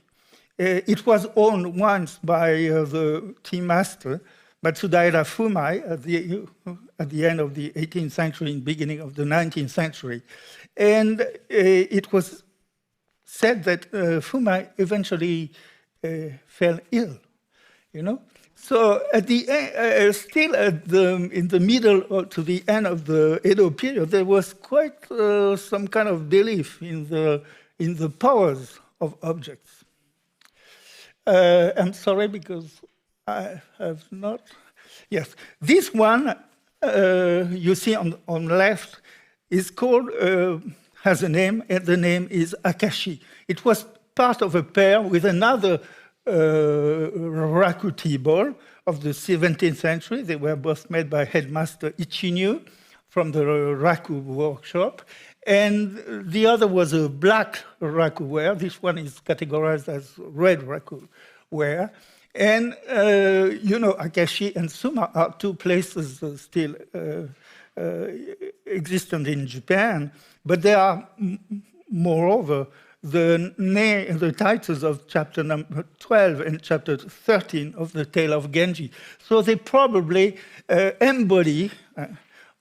Speaker 20: It was owned once by the tea master, Matsudaira Fumai, at the end of the 18th century and beginning of the 19th century. And it was said that Fumai eventually fell ill, you know? So at the end, still in the middle to the end of the Edo period, there was quite some kind of belief in the powers of objects. I'm sorry because I have not. Yes, this one you see on left is called, has a name, and the name is Akashi. It was part of a pair with another raku tea ball of the 17th century. They were both made by headmaster Ichinyu from the raku workshop. And the other was a black raku ware. This one is categorized as red raku ware. And, you know, Akashi and Suma are two places still existent in Japan, but they are, moreover, the titles of chapter number 12 and chapter 13 of the Tale of Genji. So they probably embody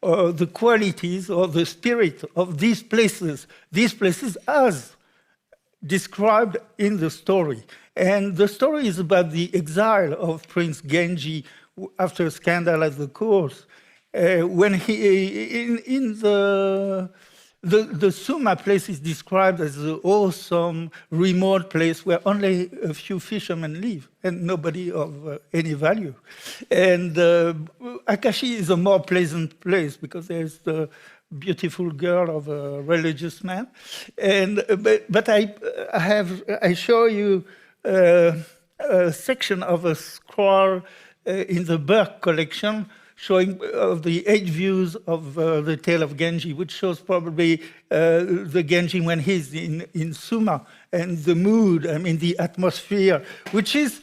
Speaker 20: the qualities or the spirit of these places as described in the story. And the story is about the exile of Prince Genji after a scandal at the court, when he, in the Suma place is described as an awesome, remote place where only a few fishermen live and nobody of any value. And Akashi is a more pleasant place because there's the beautiful girl of a religious man. And but I show you a section of a scroll in the Berg collection showing the 8 views of the Tale of Genji, which shows probably the Genji when he's in Suma, and the mood, I mean, the atmosphere, which is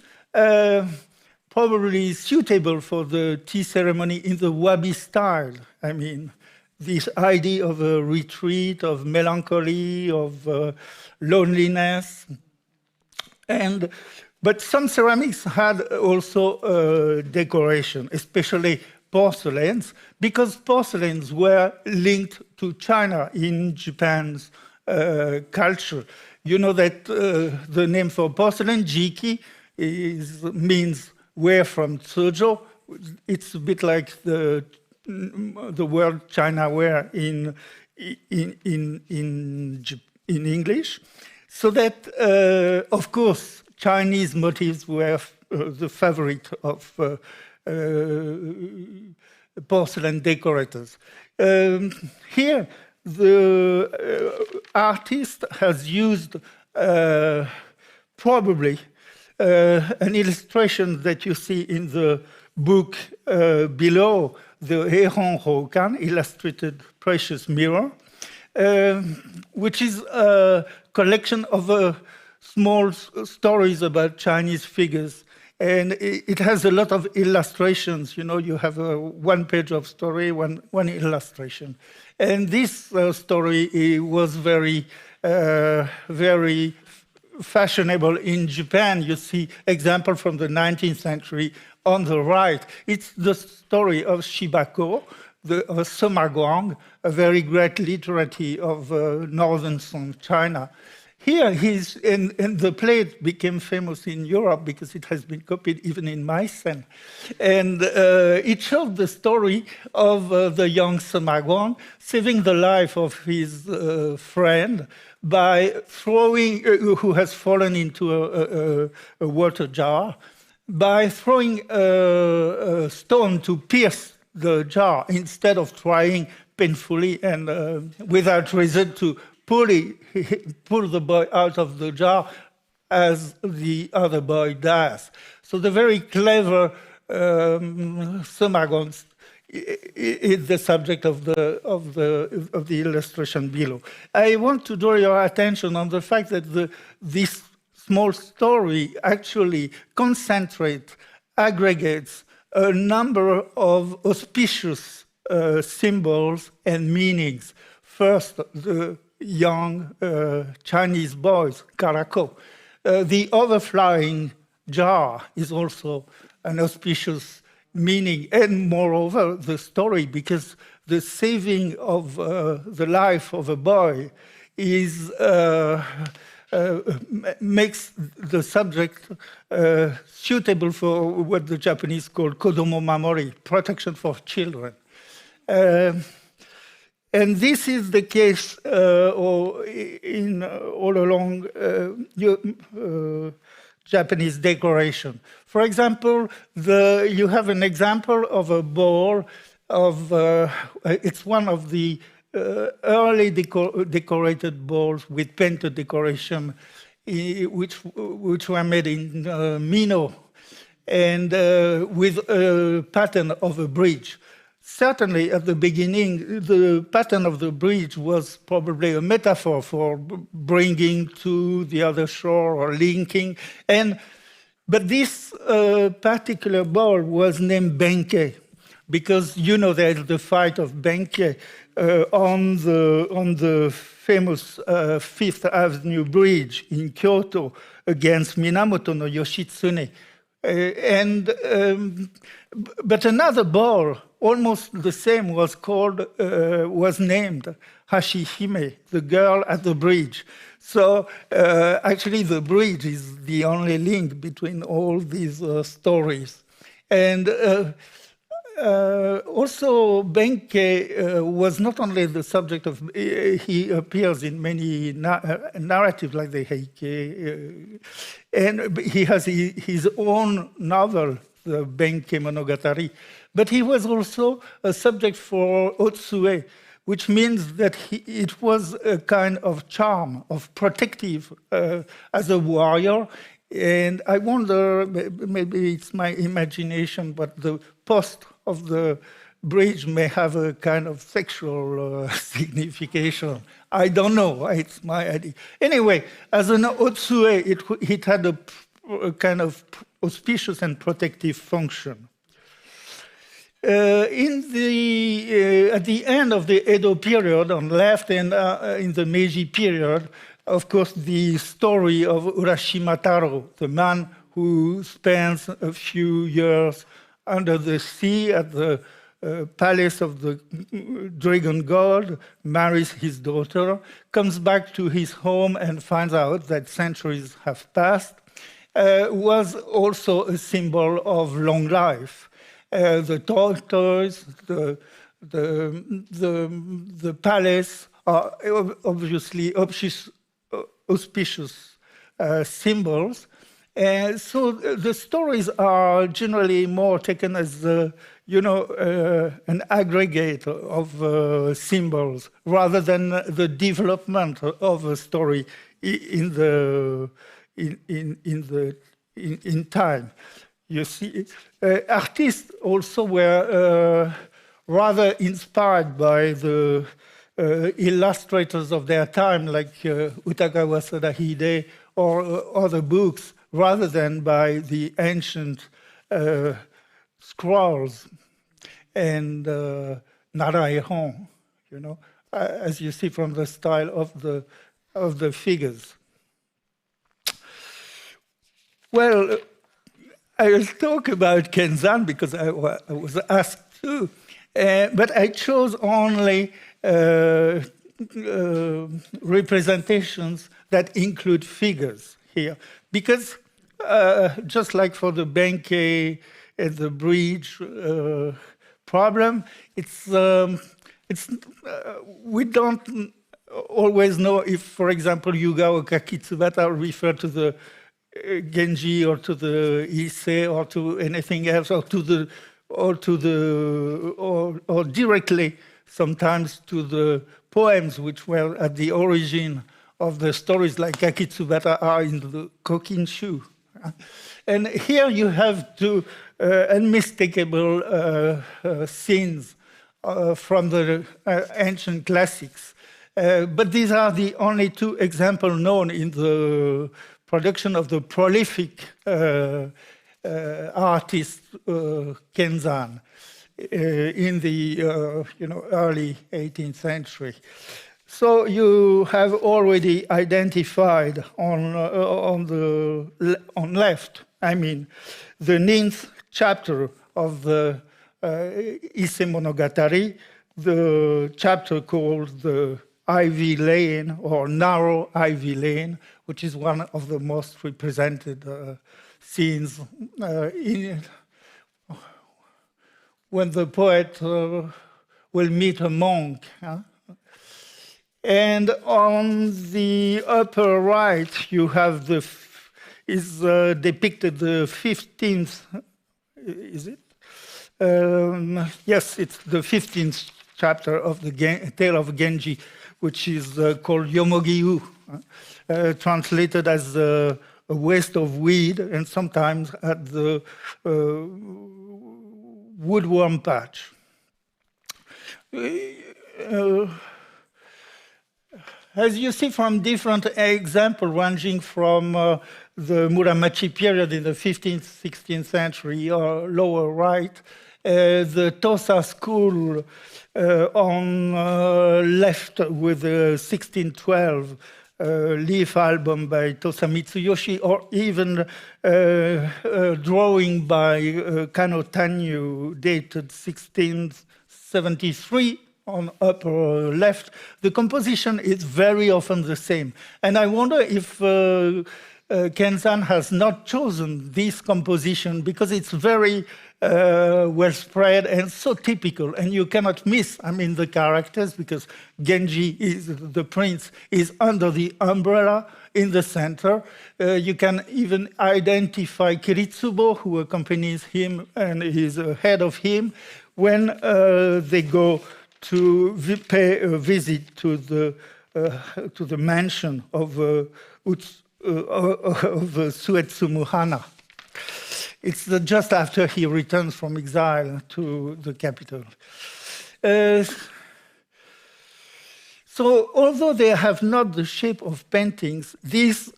Speaker 20: probably suitable for the tea ceremony in the Wabi style. I mean, this idea of a retreat, of melancholy, of loneliness. But some ceramics had also decoration, especially porcelains, because porcelains were linked to China in Japan's culture. You know that the name for porcelain, jiki, means ware from Tsujo. It's a bit like the word China ware in English. So that, of course, Chinese motifs were the favorite of porcelain decorators. Here, the artist has used probably an illustration that you see in the book below, the Heiron Houkan, illustrated precious mirror, which is a collection of small stories about Chinese figures. And it has a lot of illustrations. You know, you have a 1 page of story, one illustration. And this story was very fashionable in Japan. You see example from the 19th century on the right. It's the story of Shibako, the Sima Guang, a very great literati of northern Song China. Here, and the play became famous in Europe because it has been copied even in Meissen. And it showed the story of the young Sima Guang saving the life of his friend by throwing, who has fallen into a water jar, by throwing a stone to pierce the jar instead of trying painfully and without reason to pull the boy out of the jar as the other boy does. So the very clever Sima Guang is the subject of the illustration below. I want to draw your attention on the fact that this small story actually concentrates, aggregates a number of auspicious symbols and meanings. First, the young Chinese boys, karako. The overflowing jar is also an auspicious meaning, and moreover, the story, because the saving of the life of a boy is makes the subject suitable for what the Japanese call kodomo mamori, protection for children. And this is the case all along Japanese decoration. For example, you have an example of a ball of, it's one of the early decorated balls with painted decoration, which were made in Mino, and with a pattern of a bridge. Certainly, at the beginning, the pattern of the bridge was probably a metaphor for bringing to the other shore or linking. But this particular ball was named Benkei, because you know there's the fight of Benkei on the famous Fifth Avenue Bridge in Kyoto against Minamoto no Yoshitsune. But another ball, almost the same, was named Hashihime, the girl at the bridge. So actually the bridge is the only link between all these stories. And also Benkei was not only the subject of, he appears in many narratives like the Heike, and he has his own novel, the Benkei Monogatari, but he was also a subject for Otsue, which means that it was a kind of charm, of protective as a warrior. And I wonder, maybe it's my imagination, but the post of the bridge may have a kind of sexual signification. I don't know, it's my idea. Anyway, as an Otsue, it had a kind of auspicious and protective function. At the end of the Edo period, on left, and in the Meiji period, of course, the story of Urashima Taro, the man who spends a few years under the sea at the palace of the dragon god, marries his daughter, comes back to his home and finds out that centuries have passed, was also a symbol of long life. The tortoise, the palace are obviously auspicious symbols. And so the stories are generally more taken as, an aggregate of symbols rather than the development of a story in time. You see, artists also were rather inspired by the illustrators of their time, like Utagawa Sadahide or other books, rather than by the ancient scrolls and Naraihon, as you see from the style of the figures. Well, I'll talk about Kenzan because I was asked to, but I chose only representations that include figures here, because just like for the Benkei and the bridge problem, we don't always know if, for example, Yuga or Kakitsubata refer to the Genji or to the Issei or to anything else, or directly sometimes to the poems which were at the origin of the stories, like Kakitsubata are in the Kokinshu. And here you have two unmistakable scenes from the ancient classics. But these are the only two examples known in the production of the prolific artist Kenzan in the early 18th century. So you have already identified on left, I mean, the 9th chapter of the Issei Monogatari, the chapter called the Ivy Lane or Narrow Ivy Lane, which is one of the most represented scenes when the poet will meet a monk. And on the upper right, you have depicted the 15th, is it? Yes, it's the 15th chapter of the Tale of Genji, which is called Yomogi-u, translated as a waste of weed, and sometimes at the woodworm patch. As you see from different examples ranging from the Muromachi period in the 15th, 16th century, or lower right, the Tosa school on left with the 1612 leaf album by Tosa Mitsuyoshi, or even drawing by Kano Tanyu dated 1673 on upper left, the composition is very often the same. And I wonder if Kenzan has not chosen this composition because it's very well spread and so typical, and you cannot miss, I mean, the characters, because Genji, the prince, is under the umbrella in the center. You can even identify Kiritsubo, who accompanies him and is ahead of him, when they go to pay a visit to the mansion of Suetsumu Hana. It's just after he returns from exile to the capital. So although they have not the shape of paintings, these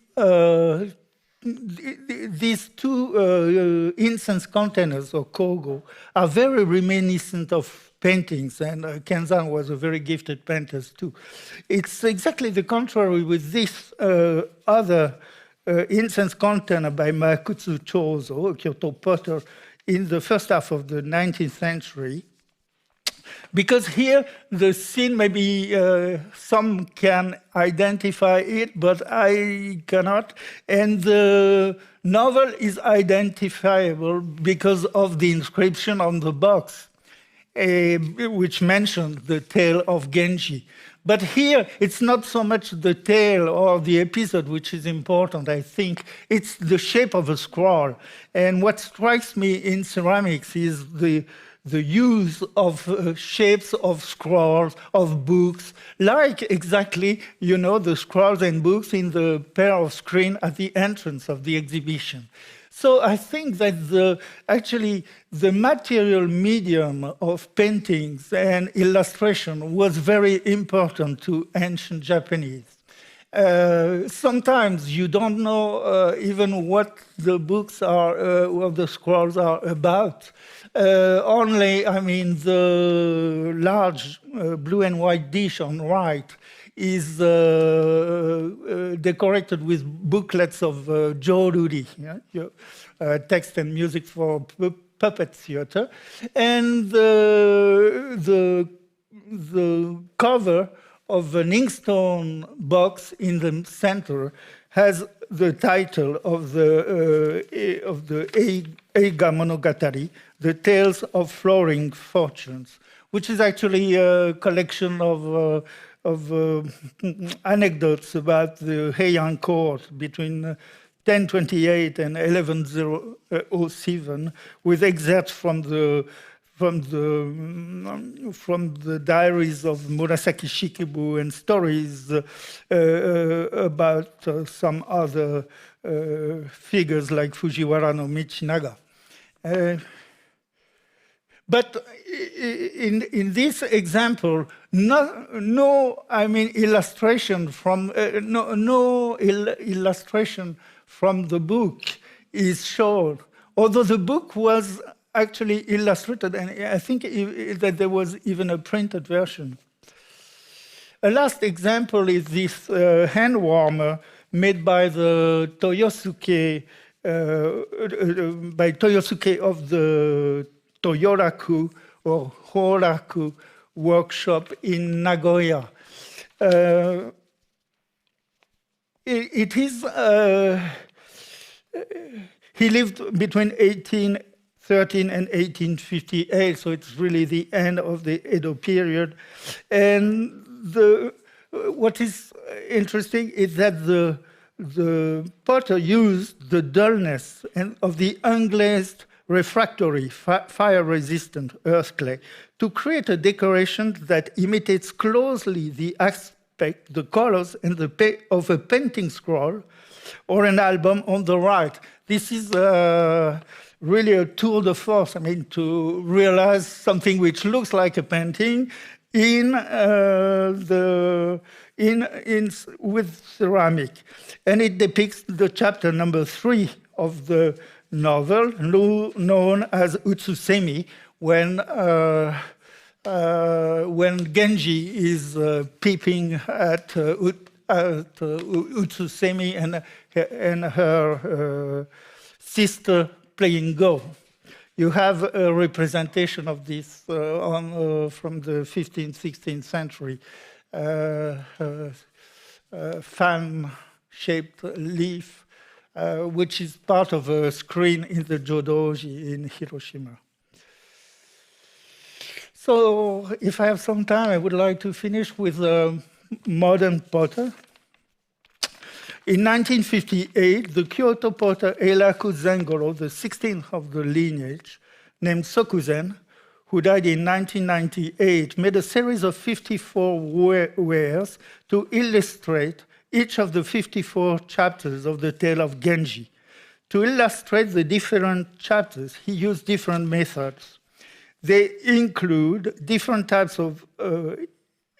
Speaker 20: two incense containers, or kogo, are very reminiscent of paintings, and Kenzan was a very gifted painter too. It's exactly the contrary with this other incense container by Makutsu Chozo, a Kyoto potter, in the first half of the 19th century. Because here the scene, maybe some can identify it, but I cannot. And the novel is identifiable because of the inscription on the box, which mentioned the Tale of Genji. But here, it's not so much the tale or the episode which is important, I think. It's the shape of a scroll. And what strikes me in ceramics is the use of shapes of scrolls, of books, like exactly, the scrolls and books in the pair of screens at the entrance of the exhibition. So I think that actually the material medium of paintings and illustration was very important to ancient Japanese. Sometimes you don't know even what the books are, what the scrolls are about. Only, I mean, the large blue and white dish on right is decorated with booklets of Joe Rudy, text and music for puppet theater. And the cover of an inkstone box in the center has the title of the Eiga Monogatari, The Tales of Flowering Fortunes, which is actually a collection of anecdotes about the Heian court between 1028 and 1107, with excerpts from the diaries of Murasaki Shikibu and stories about some other figures like Fujiwara no Michinaga. But in this example, no illustration from illustration from the book is shown, although the book was actually illustrated, and I think that there was even a printed version. A last example is this hand warmer made by the Toyosuke of the Toyoraku or Horaku workshop in Nagoya. He lived between 1813 and 1858, so it's really the end of the Edo period. And what is interesting is that the potter used the dullness of the unglazed refractory, fire-resistant earth clay to create a decoration that imitates closely the aspect, the colors, and of a painting scroll or an album on the right. This is really a tour de force, to realize something which looks like a painting with ceramic. And it depicts the chapter number 3 of the novel, known as Utsusemi, when Genji is peeping at Utsusemi and her sister playing Go. You have a representation of this from the 15th, 16th century, fan-shaped leaf, which is part of a screen in the Dōji in Hiroshima. So if I have some time, I would like to finish with a modern potter. In 1958, the Kyoto potter Eiraku Zengoro, the 16th of the lineage, named Sokuzen, who died in 1998, made a series of 54 wares to illustrate each of the 54 chapters of the Tale of Genji. To illustrate the different chapters, he used different methods. They include different types of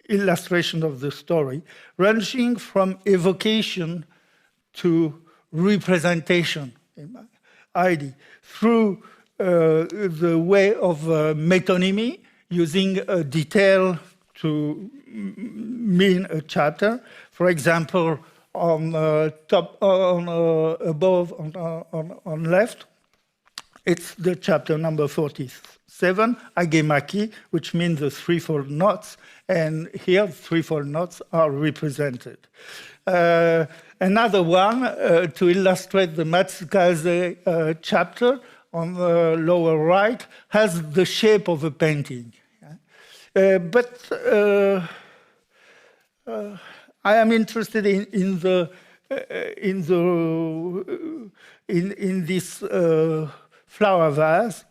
Speaker 20: illustration of the story, ranging from evocation to representation, ID, through the way of metonymy, using a detail to mean a chapter. For example, on above on left, it's the chapter number 47, Agemaki, which means the threefold knots, and here threefold knots are represented. Another one to illustrate the Matsukaze chapter on the lower right has the shape of a painting. But I am interested in this flower vase,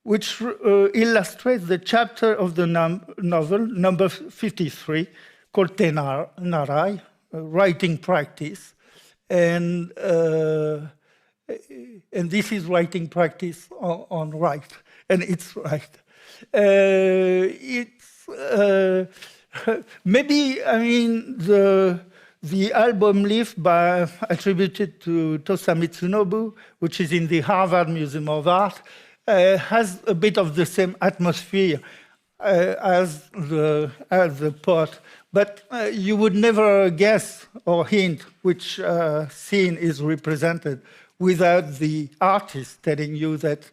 Speaker 20: which illustrates the chapter of the novel number 53, called Tenarai, writing practice, and this is writing practice on right, and it's right. It's maybe the album leaf attributed to Tosa Mitsunobu, which is in the Harvard Museum of Art, has a bit of the same atmosphere as the pot but you would never guess or hint which scene is represented without the artist telling you that,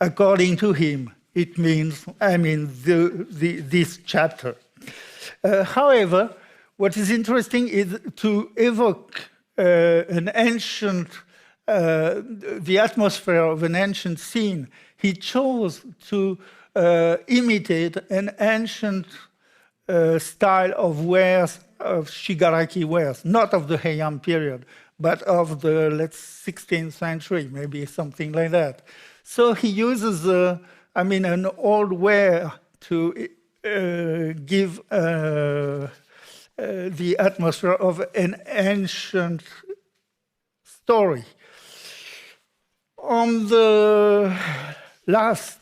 Speaker 20: according to him, it means, this chapter. However, what is interesting is to evoke an ancient, the atmosphere of an ancient scene. He chose to imitate an ancient style of wares, of shigaraki wares, not of the Heian period, but of the 16th century, maybe something like that. So he uses, an old ware to give the atmosphere of an ancient story. On the last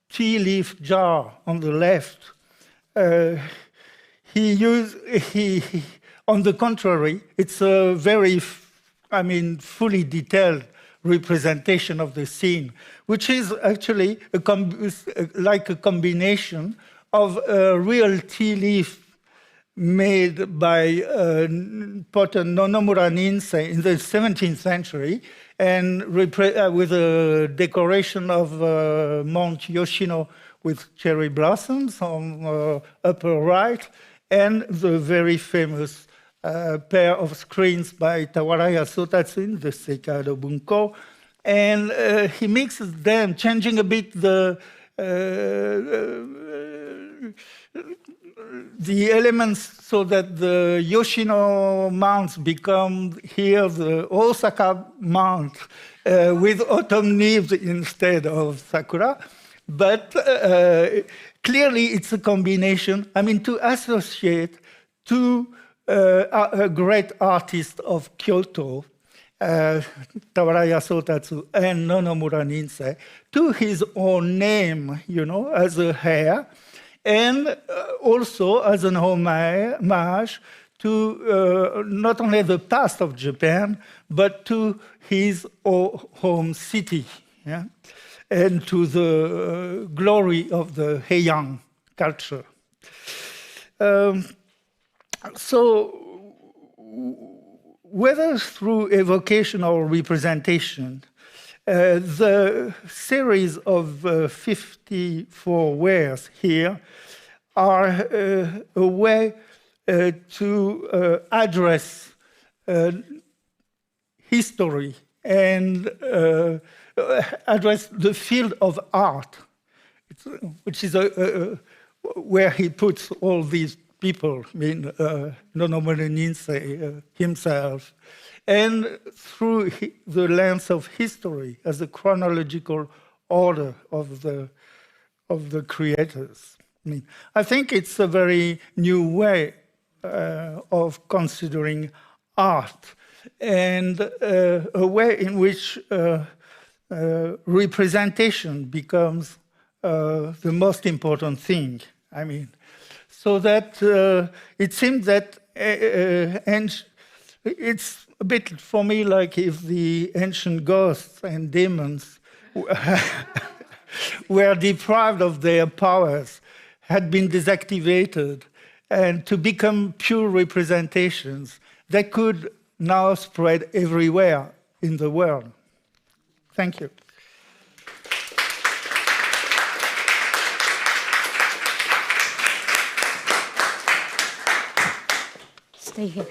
Speaker 20: tea leaf jar on the left, on the contrary, it's a very, fully detailed representation of the scene, which is actually like a combination of a real tea leaf made by potter Nomura Ninsei in the 17th century, and with a decoration of Mount Yoshino with cherry blossoms on upper right, and the very famous pair of screens by Tawaraya Sotatsu in the Seikado Bunko. And he mixes them, changing a bit the elements so that the Yoshino mounts become here the Osaka mount with autumn leaves instead of sakura. But clearly it's a combination, to associate two great artists of Kyoto, Tawaraya Sotatsu and Nomura Ninsei, to his own name, as a heir, and also as an homage to not only the past of Japan, but to his home city, and to the glory of the Heian culture. So, whether through evocation or representation, the series of 54 wares here are a way to address history and address the field of art, which is where he puts all these people, Nomura Ninsei himself, and through the lens of history as a chronological order of the creators. I think it's a very new way of considering art, and a way in which representation becomes the most important thing. So that it seems that it's a bit for me like if the ancient ghosts and demons were deprived of their powers, had been deactivated, and to become pure representations that could now spread everywhere in the world. Thank you.
Speaker 2: Stay here.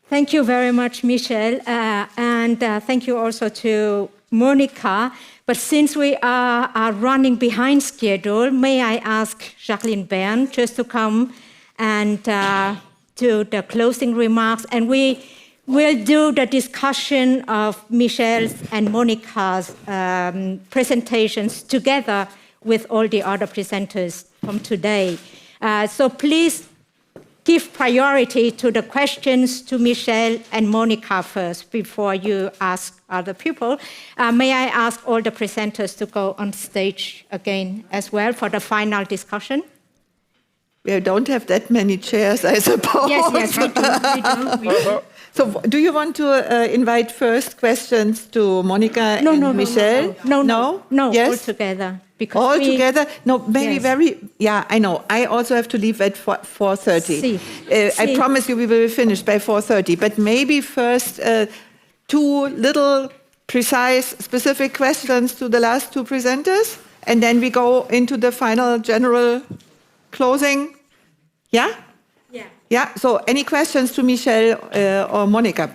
Speaker 2: Thank you very much, Michel, and thank you also to Monica. But since we are running behind schedule, may I ask Jaqueline Berndt just to come and do the closing remarks, and we will do the discussion of Michel's and Monica's presentations together with all the other presenters from today. So please give priority to the questions to Michel and Monica first before you ask other people. May I ask all the presenters to go on stage again as well for the final discussion?
Speaker 10: We don't have that many chairs, I suppose.
Speaker 2: Yes, we do.
Speaker 10: So do you want to invite first questions to Monica and Michelle?
Speaker 2: No,
Speaker 10: yes?
Speaker 2: all together.
Speaker 10: All together? No, maybe I know. I also have to leave at 4:30. I promise you we will finish by 4:30. But maybe first two little precise, specific questions to the last two presenters, and then we go into the final general closing. Yeah? Yeah, so any questions to Michelle or Monica?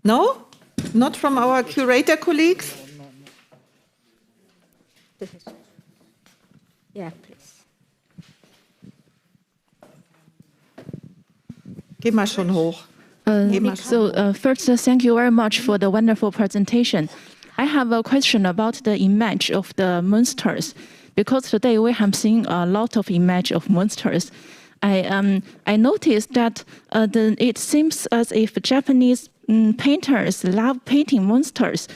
Speaker 10: No? Not from our curator colleagues?
Speaker 2: Yeah, please.
Speaker 10: Geh mal schon hoch.
Speaker 21: First, thank you very much for the wonderful presentation. I have a question about the image of the monsters, because today we have seen a lot of image of monsters. I noticed that it seems as if Japanese painters love painting monsters.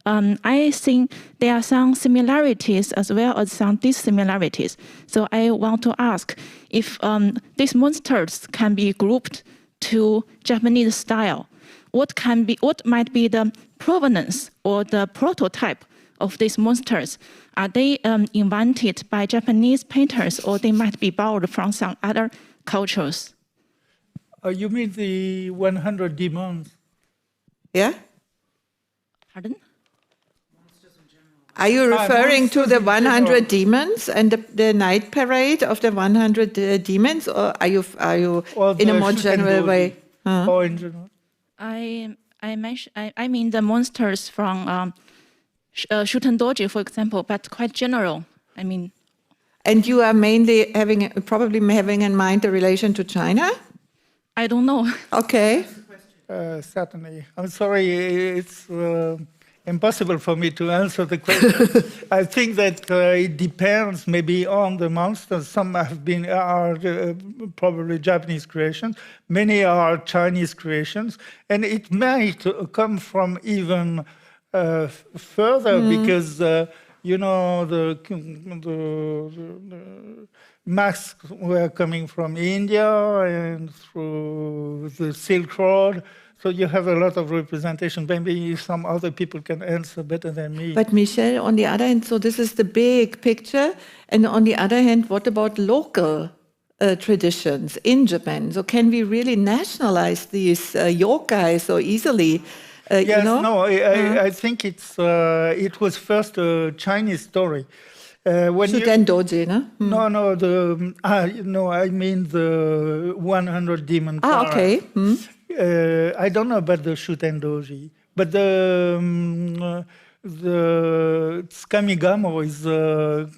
Speaker 21: I think there are some similarities as well as some dissimilarities. So I want to ask if these monsters can be grouped to Japanese style. What might be the provenance or the prototype of these monsters? Are they invented by Japanese painters, or they might be borrowed from some other cultures?
Speaker 20: You mean the 100 demons?
Speaker 10: Yeah?
Speaker 21: Pardon?
Speaker 10: Are you referring to the 100 demons and the night parade of the 100 demons, or are you in a more general way?
Speaker 20: Or in general?
Speaker 21: I mean the monsters from Shuten Dōji, for example, but quite general. I mean.
Speaker 10: And you are mainly probably having in mind the relation to China?
Speaker 21: I don't know.
Speaker 10: Okay.
Speaker 20: Certainly. I'm sorry, it's impossible for me to answer the question. I think that it depends maybe on the monsters. Some are probably Japanese creations. Many are Chinese creations. And it might come from even further because, you know, the masks were coming from India and through the Silk Road. So you have a lot of representation. Maybe some other people can answer better than me.
Speaker 10: But Michelle, on the other hand, so this is the big picture. And on the other hand, what about local traditions in Japan? So can we really nationalize these yokai so easily?
Speaker 20: Yes,
Speaker 10: you know?
Speaker 20: no, I think it was first a Chinese story.
Speaker 10: Shuten Dōji, no?
Speaker 20: No, I mean the 100 demon power.
Speaker 10: Okay.
Speaker 20: I don't know about the Shuten Dōji, but the Tsukamigamo is a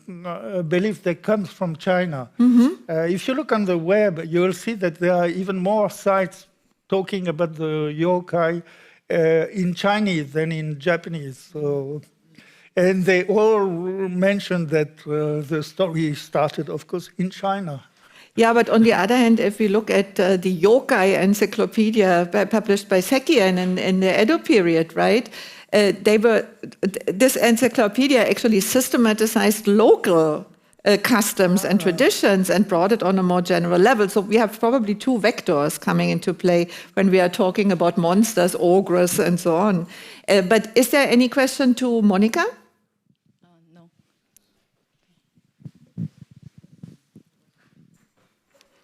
Speaker 20: belief that comes from China. If you look on the web, you will see that there are even more sites talking about the yokai in Chinese than in Japanese. So, and they all mentioned that the story started, of course, in China.
Speaker 10: Yeah, but on the other hand, if we look at the yokai encyclopedia published by Sekien in the Edo period, right? This encyclopedia actually systematized local customs and traditions and brought it on a more general level. So we have probably two vectors coming into play when we are talking about monsters, ogres, and so on. But is there any question to Monica?
Speaker 21: No.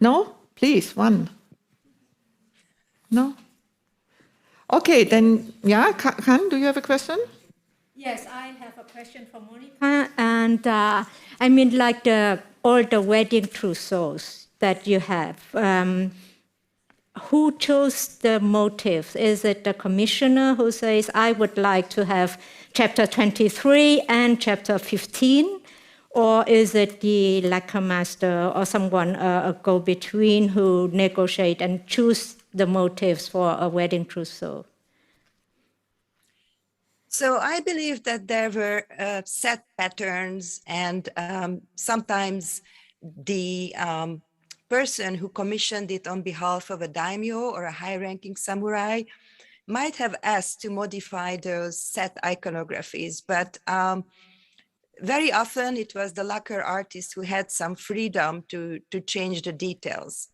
Speaker 10: No? Please, one. No? Okay, then, yeah, Khanh, do you have a question?
Speaker 2: Yes, I have a question for Monica. And I mean, like all the wedding trousseaux that you have, who chose the motives? Is it the commissioner who says, I would like to have chapter 23 and chapter 15? Or is it the lacquer master or someone, a go-between who negotiate and choose the motives for a wedding trousseau?
Speaker 19: So I believe that there were set patterns, and sometimes the person who commissioned it on behalf of a daimyo or a high-ranking samurai might have asked to modify those set iconographies, but very often it was the lacquer artist who had some freedom to change the details.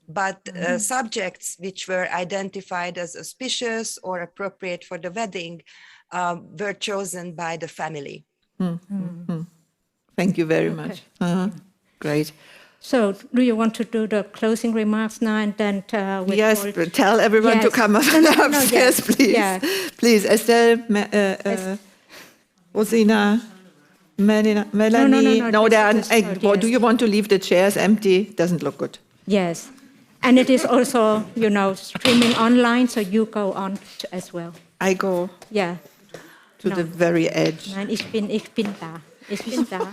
Speaker 19: But subjects which were identified as auspicious or appropriate for the wedding were chosen by the family.
Speaker 10: Thank you very much. Great.
Speaker 2: So, do you want to do the closing remarks now, and then
Speaker 10: yes, tell everyone to come upstairs, please.
Speaker 2: Yeah.
Speaker 10: Please, Estelle, Rosina, Melanie. No, do you want to leave the chairs empty? Doesn't look good.
Speaker 2: Yes, and it is also, you know, streaming online, so you go on as well.
Speaker 10: I go.
Speaker 2: Yeah.
Speaker 10: To the very edge.
Speaker 2: Nein, ich bin da. Ich bin da.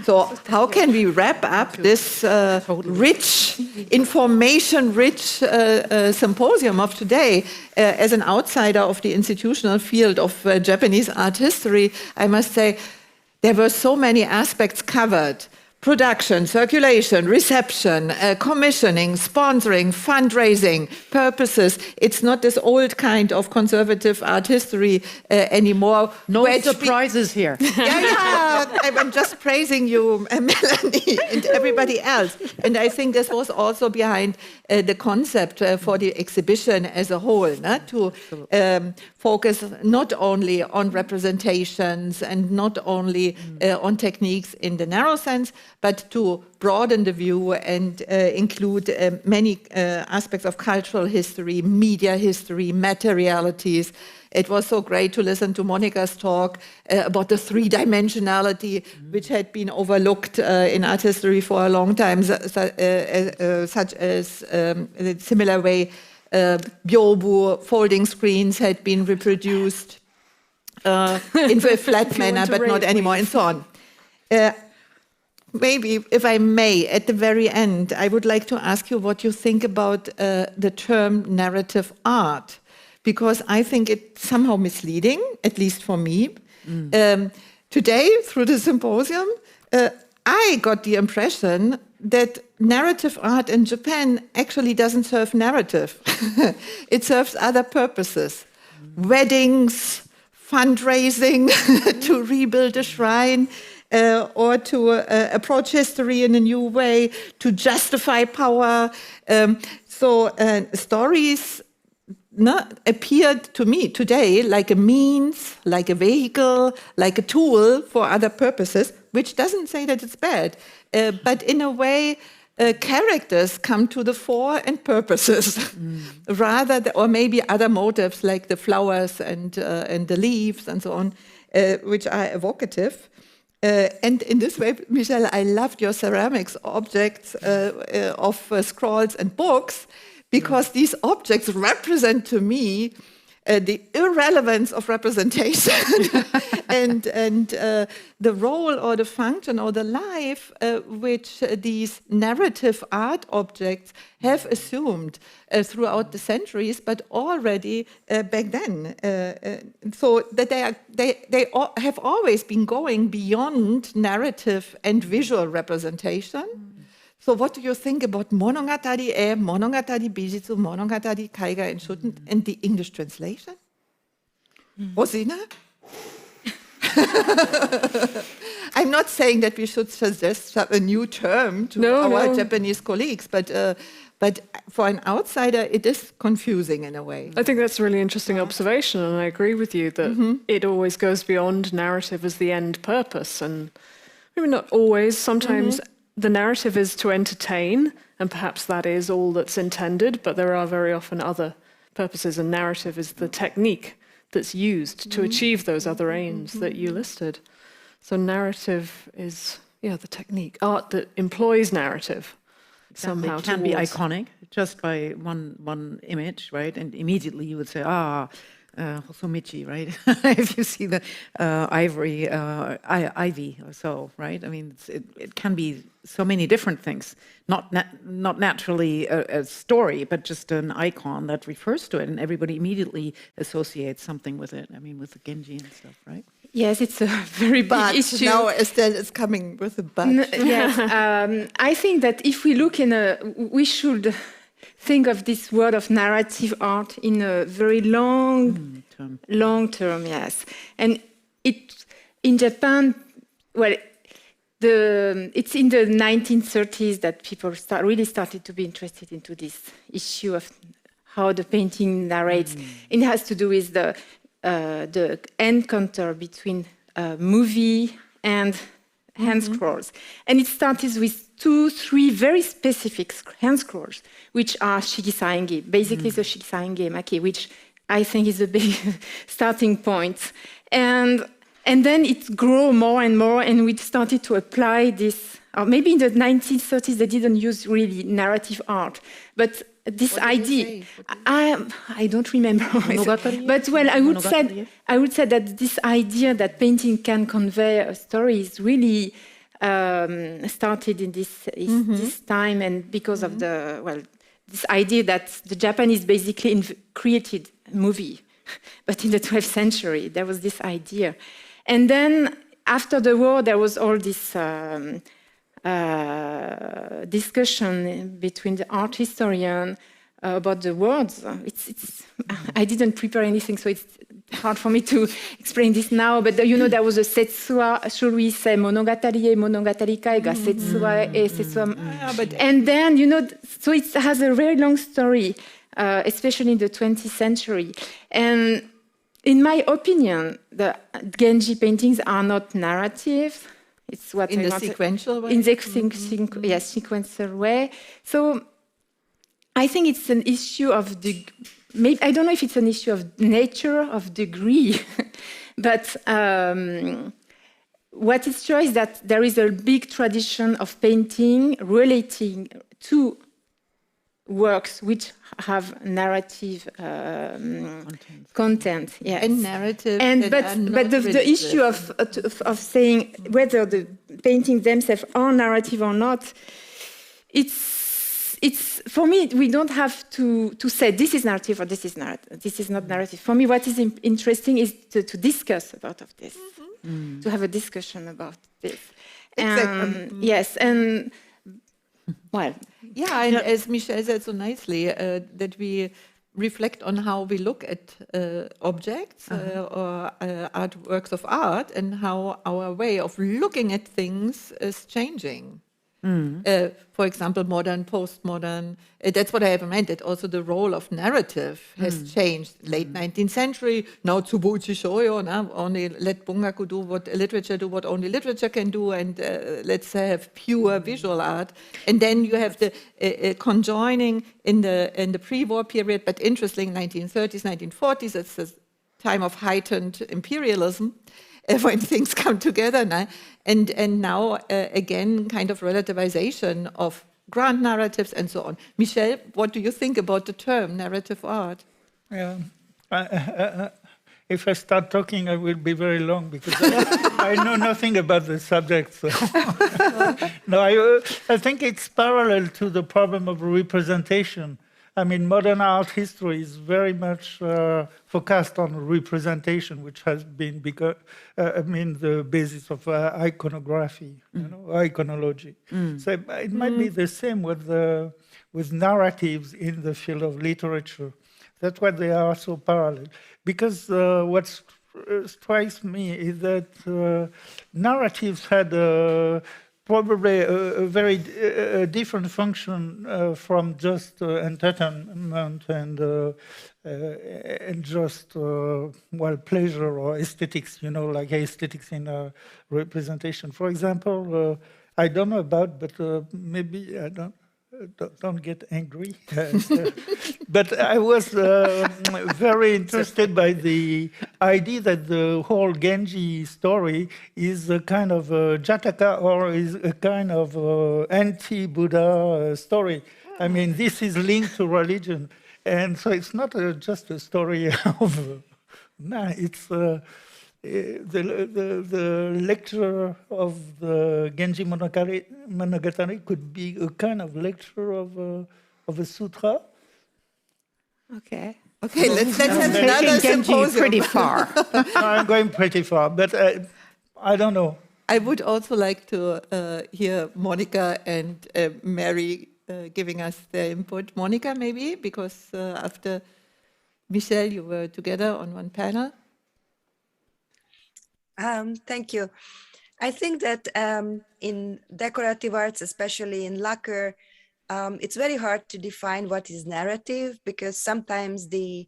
Speaker 10: So how can we wrap up this rich, information-rich symposium of today? As an outsider of the institutional field of Japanese art history, I must say there were so many aspects covered. Production, circulation, reception, commissioning, sponsoring, fundraising, purposes. It's not this old kind of conservative art history anymore.
Speaker 18: No surprises here.
Speaker 10: Yeah, I'm just praising you, Melanie, and everybody else. And I think this was also behind the concept for the exhibition as a whole, to focus not only on representations and not only on techniques in the narrow sense, but to broaden the view and include many aspects of cultural history, media history, materialities. It was so great to listen to Monica's talk about the three-dimensionality, which had been overlooked in art history for a long time, such as in a similar way Byobu folding screens had been reproduced in a flat manner, but not anymore, and so on. Maybe, if I may, at the very end, I would like to ask you what you think about the term narrative art, because I think it's somehow misleading, at least for me. Today, through the symposium, I got the impression that narrative art in Japan actually doesn't serve narrative. It serves other purposes. Weddings, fundraising to rebuild a shrine, or to approach history in a new way, to justify power. So stories appeared to me today like a means, like a vehicle, like a tool for other purposes, which doesn't say that it's bad. But in a way, characters come to the fore and purposes, rather, or maybe other motives like the flowers and the leaves and so on, which are evocative. And in this way, Michelle, I loved your ceramics objects of scrolls and books, because these objects represent to me the irrelevance of representation and the role or the function or the life which these narrative art objects have assumed throughout the centuries, but already back then. So that they have always been going beyond narrative and visual representation. So what do you think about Monogatari Monogatari Bijitsu, Monogatari Kaiga and Shuten, and the English translation? Rosina? I'm not saying that we should suggest a new term to our Japanese colleagues, but for an outsider, it is confusing in a way.
Speaker 11: I think that's a really interesting observation, and I agree with you that it always goes beyond narrative as the end purpose, and maybe not always, sometimes the narrative is to entertain, and perhaps that is all that's intended, but there are very often other purposes, and narrative is the technique that's used to achieve those other aims that you listed. So narrative is, the technique, art that employs narrative somehow.
Speaker 18: It can be iconic, just by one image, right? And immediately you would say, Hosomichi, right? If you see the ivy or so, right? I mean, it can be so many different things. Not naturally a story, but just an icon that refers to it, and everybody immediately associates something with it. I mean, with the Genji and stuff, right?
Speaker 16: Yes, it's a very big issue.
Speaker 10: Now Estelle is coming with a but.
Speaker 16: Yes, I think that if we look we should think of this word of narrative art in a very long term, yes. And in Japan, well, it's in the 1930s that people really started to be interested into this issue of how the painting narrates. It has to do with the encounter between movie and hand scrolls. And it started with 2-3 very specific hand scrolls, which are shikisaenge, basically the shikisaenge maki, which I think is a big starting point. And then it grew more and more, and we started to apply this. Maybe in the 1930s, they didn't use really narrative art, but this idea, I don't remember. But well, I would say that this idea that painting can convey a story is really started in this time, and because of this idea that the Japanese basically created movie, but in the 12th century there was this idea, and then after the war there was all this discussion between the art historian about the words. I didn't prepare anything, so it's hard for me to explain this now. But there was a setsuwa, should we say monogatari, monogatari ga setsuwa, setsuwa. And then, so it has a very long story, especially in the 20th century. And in my opinion, the Genji paintings are not narrative. It's what
Speaker 10: in the sequential way?
Speaker 16: In the sequential way. So I think it's an issue of maybe I don't know if it's an issue of nature, of degree, but what is true is that there is a big tradition of painting relating to works which have narrative content, yes.
Speaker 10: And narrative.
Speaker 16: But the issue of saying whether the paintings themselves are narrative or not, it's for me, we don't have to say this is narrative or this is narrative. This is not narrative. For me, what is interesting is to discuss about of this, to have a discussion about this.
Speaker 10: Exactly.
Speaker 16: Yes, and well.
Speaker 10: Yeah, and as Michelle said so nicely, that we reflect on how we look at objects or artworks of art, and how our way of looking at things is changing. For example, modern, postmodern, that's what I have meant, that also the role of narrative has changed. Late 19th century, now Tsubuchi Shoyo, only let bungaku do what literature do, what only literature can do, and let's have pure visual art. And then you have the conjoining in the pre-war period, but interesting, 1930s, 1940s, it's the time of heightened imperialism. When things come together now, and now again kind of relativization of grand narratives and so on. Michelle, what do you think about the term narrative art?
Speaker 20: Yeah, if I start talking, I will be very long because I know nothing about the subject. So. No, I think it's parallel to the problem of representation. I mean, modern art history is very much focused on representation, which has been the basis of iconography, iconology. So it might be the same with narratives in the field of literature. That's why they are so parallel. Because what strikes me is that narratives had probably a very different function from just entertainment and just pleasure or aesthetics, like aesthetics in representation. For example, I don't know about, but maybe I don't get angry. But I was very interested by the idea that the whole Genji story is a kind of Jataka, or is a kind of anti-Buddha story. I mean, this is linked to religion. And so it's not just a story of... it's... The lecture of the Genji Monogatari could be a kind of lecture of a sutra.
Speaker 16: Okay.
Speaker 10: Okay, let's have another symposium.
Speaker 16: Pretty far.
Speaker 20: No, I'm going pretty far, but I don't know.
Speaker 10: I would also like to hear Monica and Mary giving us their input. Monica, maybe, because after Michelle, you were together on one panel.
Speaker 19: Thank you. I think that in decorative arts, especially in lacquer, it's very hard to define what is narrative, because sometimes the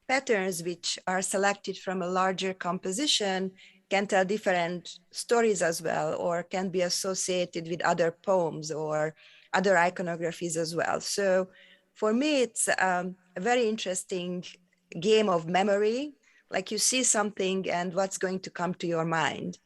Speaker 19: patterns which are selected from a larger composition can tell different stories as well, or can be associated with other poems or other iconographies as well. So for me, it's a very interesting game of memory. Like you see something and what's going to come to your mind.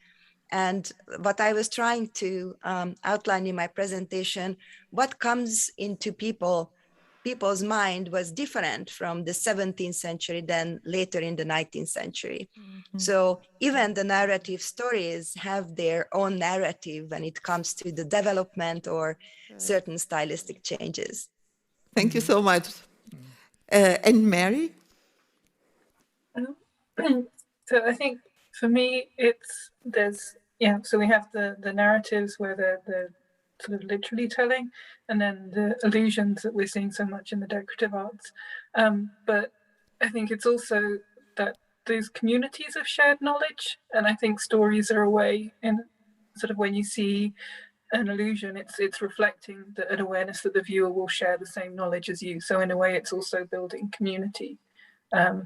Speaker 19: And what I was trying to outline in my presentation, what comes into people's mind was different from the 17th century than later in the 19th century. Mm-hmm. So even the narrative stories have their own narrative when it comes to the development or certain stylistic changes.
Speaker 10: Thank you so much. And Mary?
Speaker 12: So I think for me, so we have the narratives where they're sort of literally telling, and then the illusions that we're seeing so much in the decorative arts. But I think it's also that those communities of shared knowledge, and I think stories are a way in sort of when you see an illusion, it's reflecting an awareness that the viewer will share the same knowledge as you. So in a way, it's also building community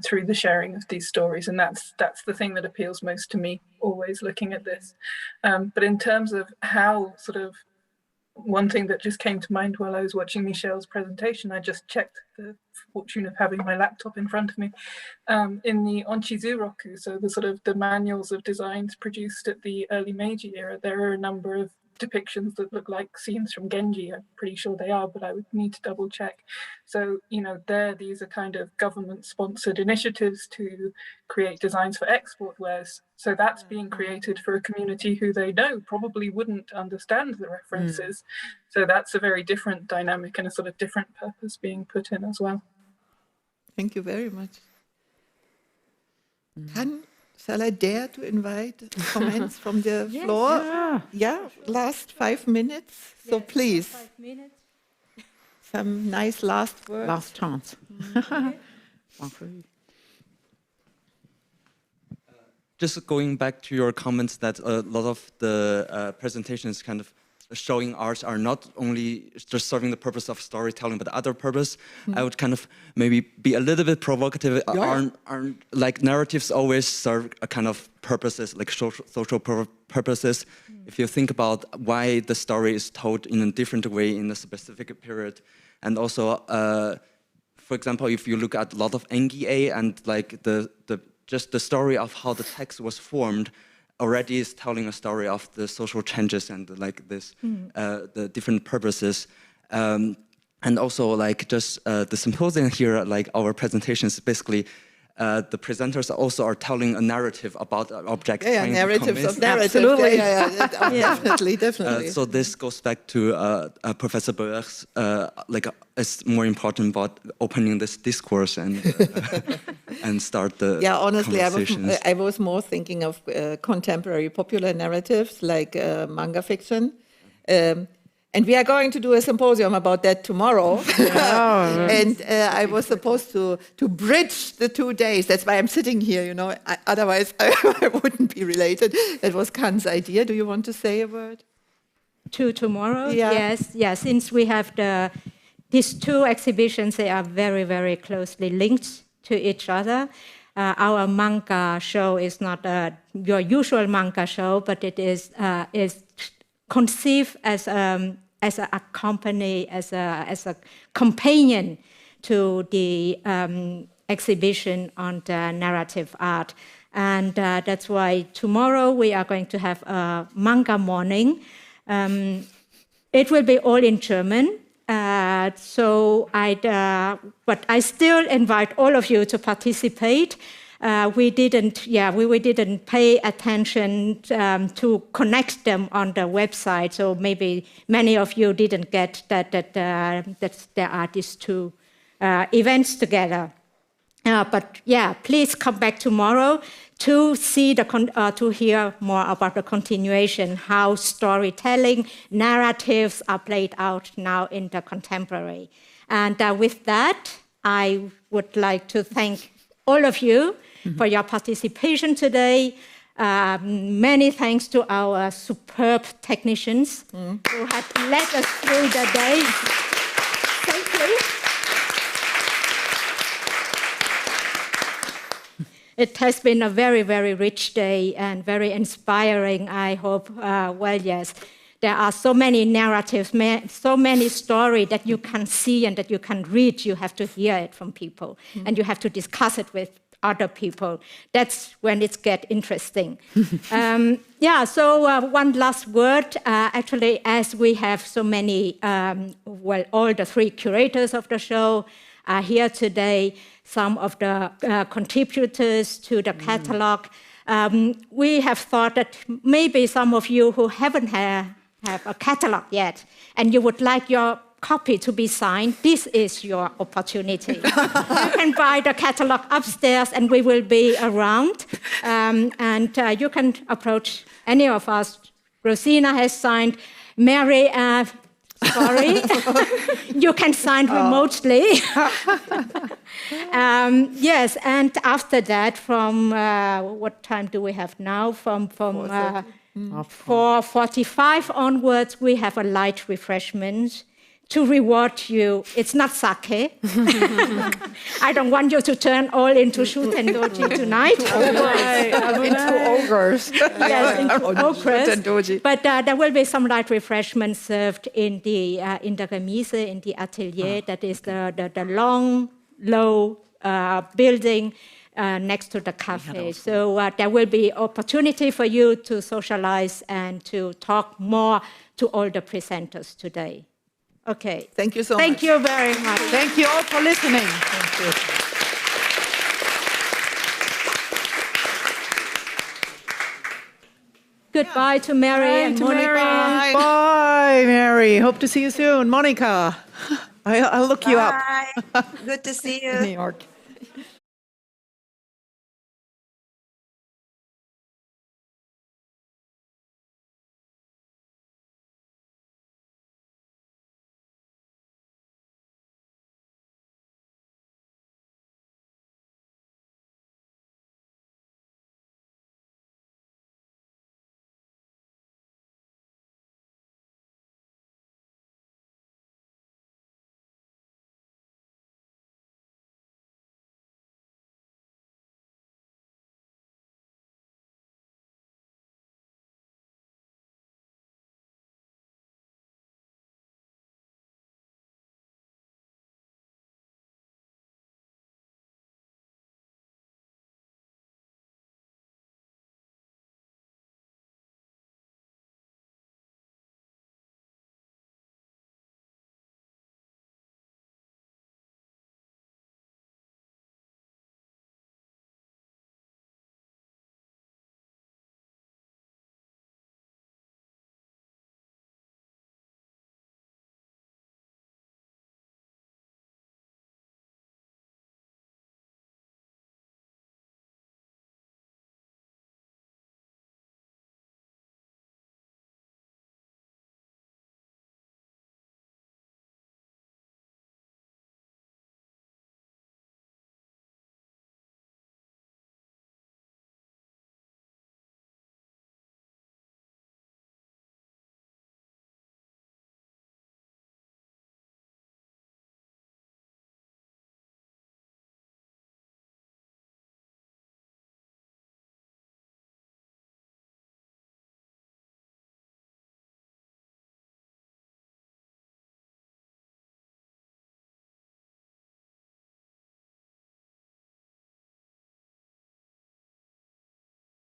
Speaker 12: through the sharing of these stories, and that's the thing that appeals most to me, always looking at this. But in terms of how sort of, one thing that just came to mind while I was watching Michelle's presentation, I just checked the fortune of having my laptop in front of me. In the Onchizuroku, so the sort of the manuals of designs produced at the early Meiji era, there are a number of depictions that look like scenes from Genji. I'm pretty sure they are, but I would need to double check. So, these are kind of government-sponsored initiatives to create designs for export wares. So that's being created for a community who they know probably wouldn't understand the references. So that's a very different dynamic and a sort of different purpose being put in as well.
Speaker 10: Thank you very much. Khanh, shall I dare to invite comments from the floor? Yeah, last 5 minutes. So please. 5 minutes. Some nice last words.
Speaker 18: Last chance.
Speaker 9: Just going back to your comments that a lot of the presentations kind of showing arts are not only just serving the purpose of storytelling, but other purpose. I would kind of maybe be a little bit provocative. Aren't like narratives always serve a kind of purposes, like social purposes? If you think about why the story is told in a different way in a specific period, and also, for example, if you look at a lot of NGA and like just the story of how the text was formed, already is telling a story of the social changes and like this, the different purposes. And also like just the symposium here, like our presentations, basically the presenters also are telling a narrative about objects.
Speaker 10: Yeah, narratives of narratives. Absolutely. Definitely.
Speaker 9: So this goes back to Professor Bauer's, it's more important about opening this discourse and and start the
Speaker 10: honestly, I was more thinking of contemporary popular narratives like manga fiction. And we are going to do a symposium about that tomorrow. And I was supposed to bridge the 2 days. That's why I'm sitting here, otherwise I wouldn't be related. That was Khan's idea. Do you want to say a word?
Speaker 2: To tomorrow? Yes. Since we have these two exhibitions, they are very, very closely linked to each other. Our manga show is not your usual manga show, but it is conceived as a company, as a companion to the exhibition on the narrative art. And that's why tomorrow we are going to have a manga morning. It will be all in German. But I still invite all of you to participate. We didn't pay attention to connect them on the website, so maybe many of you didn't get that there are these two events together. But please come back tomorrow to see to hear more about the continuation, how storytelling narratives are played out now in the contemporary. And with that, I would like to thank all of you for your participation today. Many thanks to our superb technicians who have led us through the day. Thank you. It has been a very, very rich day and very inspiring, I hope. Well, yes, there are so many narratives, so many stories that you can see and that you can read. You have to hear it from people, and you have to discuss it with other people. That's when it gets interesting. So one last word. Actually, as we have so many, all the 3 curators of the show are here today, some of the contributors to the catalog. We have thought that maybe some of you who haven't have a catalog yet, and you would like your copy to be signed, this is your opportunity. You can buy the catalog upstairs, and we will be around. You can approach any of us. Rosina has signed. Mary, sorry, you can sign remotely. Yes, and after that, from what time do we have now? From 4:45 onwards, we have a light refreshment to reward you. It's not sake. I don't want you to turn all into Shuten Dōji tonight.
Speaker 10: Into ogres.
Speaker 2: Yes, into ogres.
Speaker 10: Shuten Dōji.
Speaker 2: But there will be some light refreshments served in the remise, in the atelier. That is the long, low building next to the cafe. So there will be opportunity for you to socialize and to talk more to all the presenters today. Okay.
Speaker 10: Thank you so much.
Speaker 2: Thank you very much.
Speaker 18: Thank you all for listening. Thank you.
Speaker 2: Goodbye to Mary and Monica.
Speaker 18: Bye, Mary. Hope to see you soon. Monica, I'll look you up.
Speaker 19: Bye. Good to see you.
Speaker 10: New York.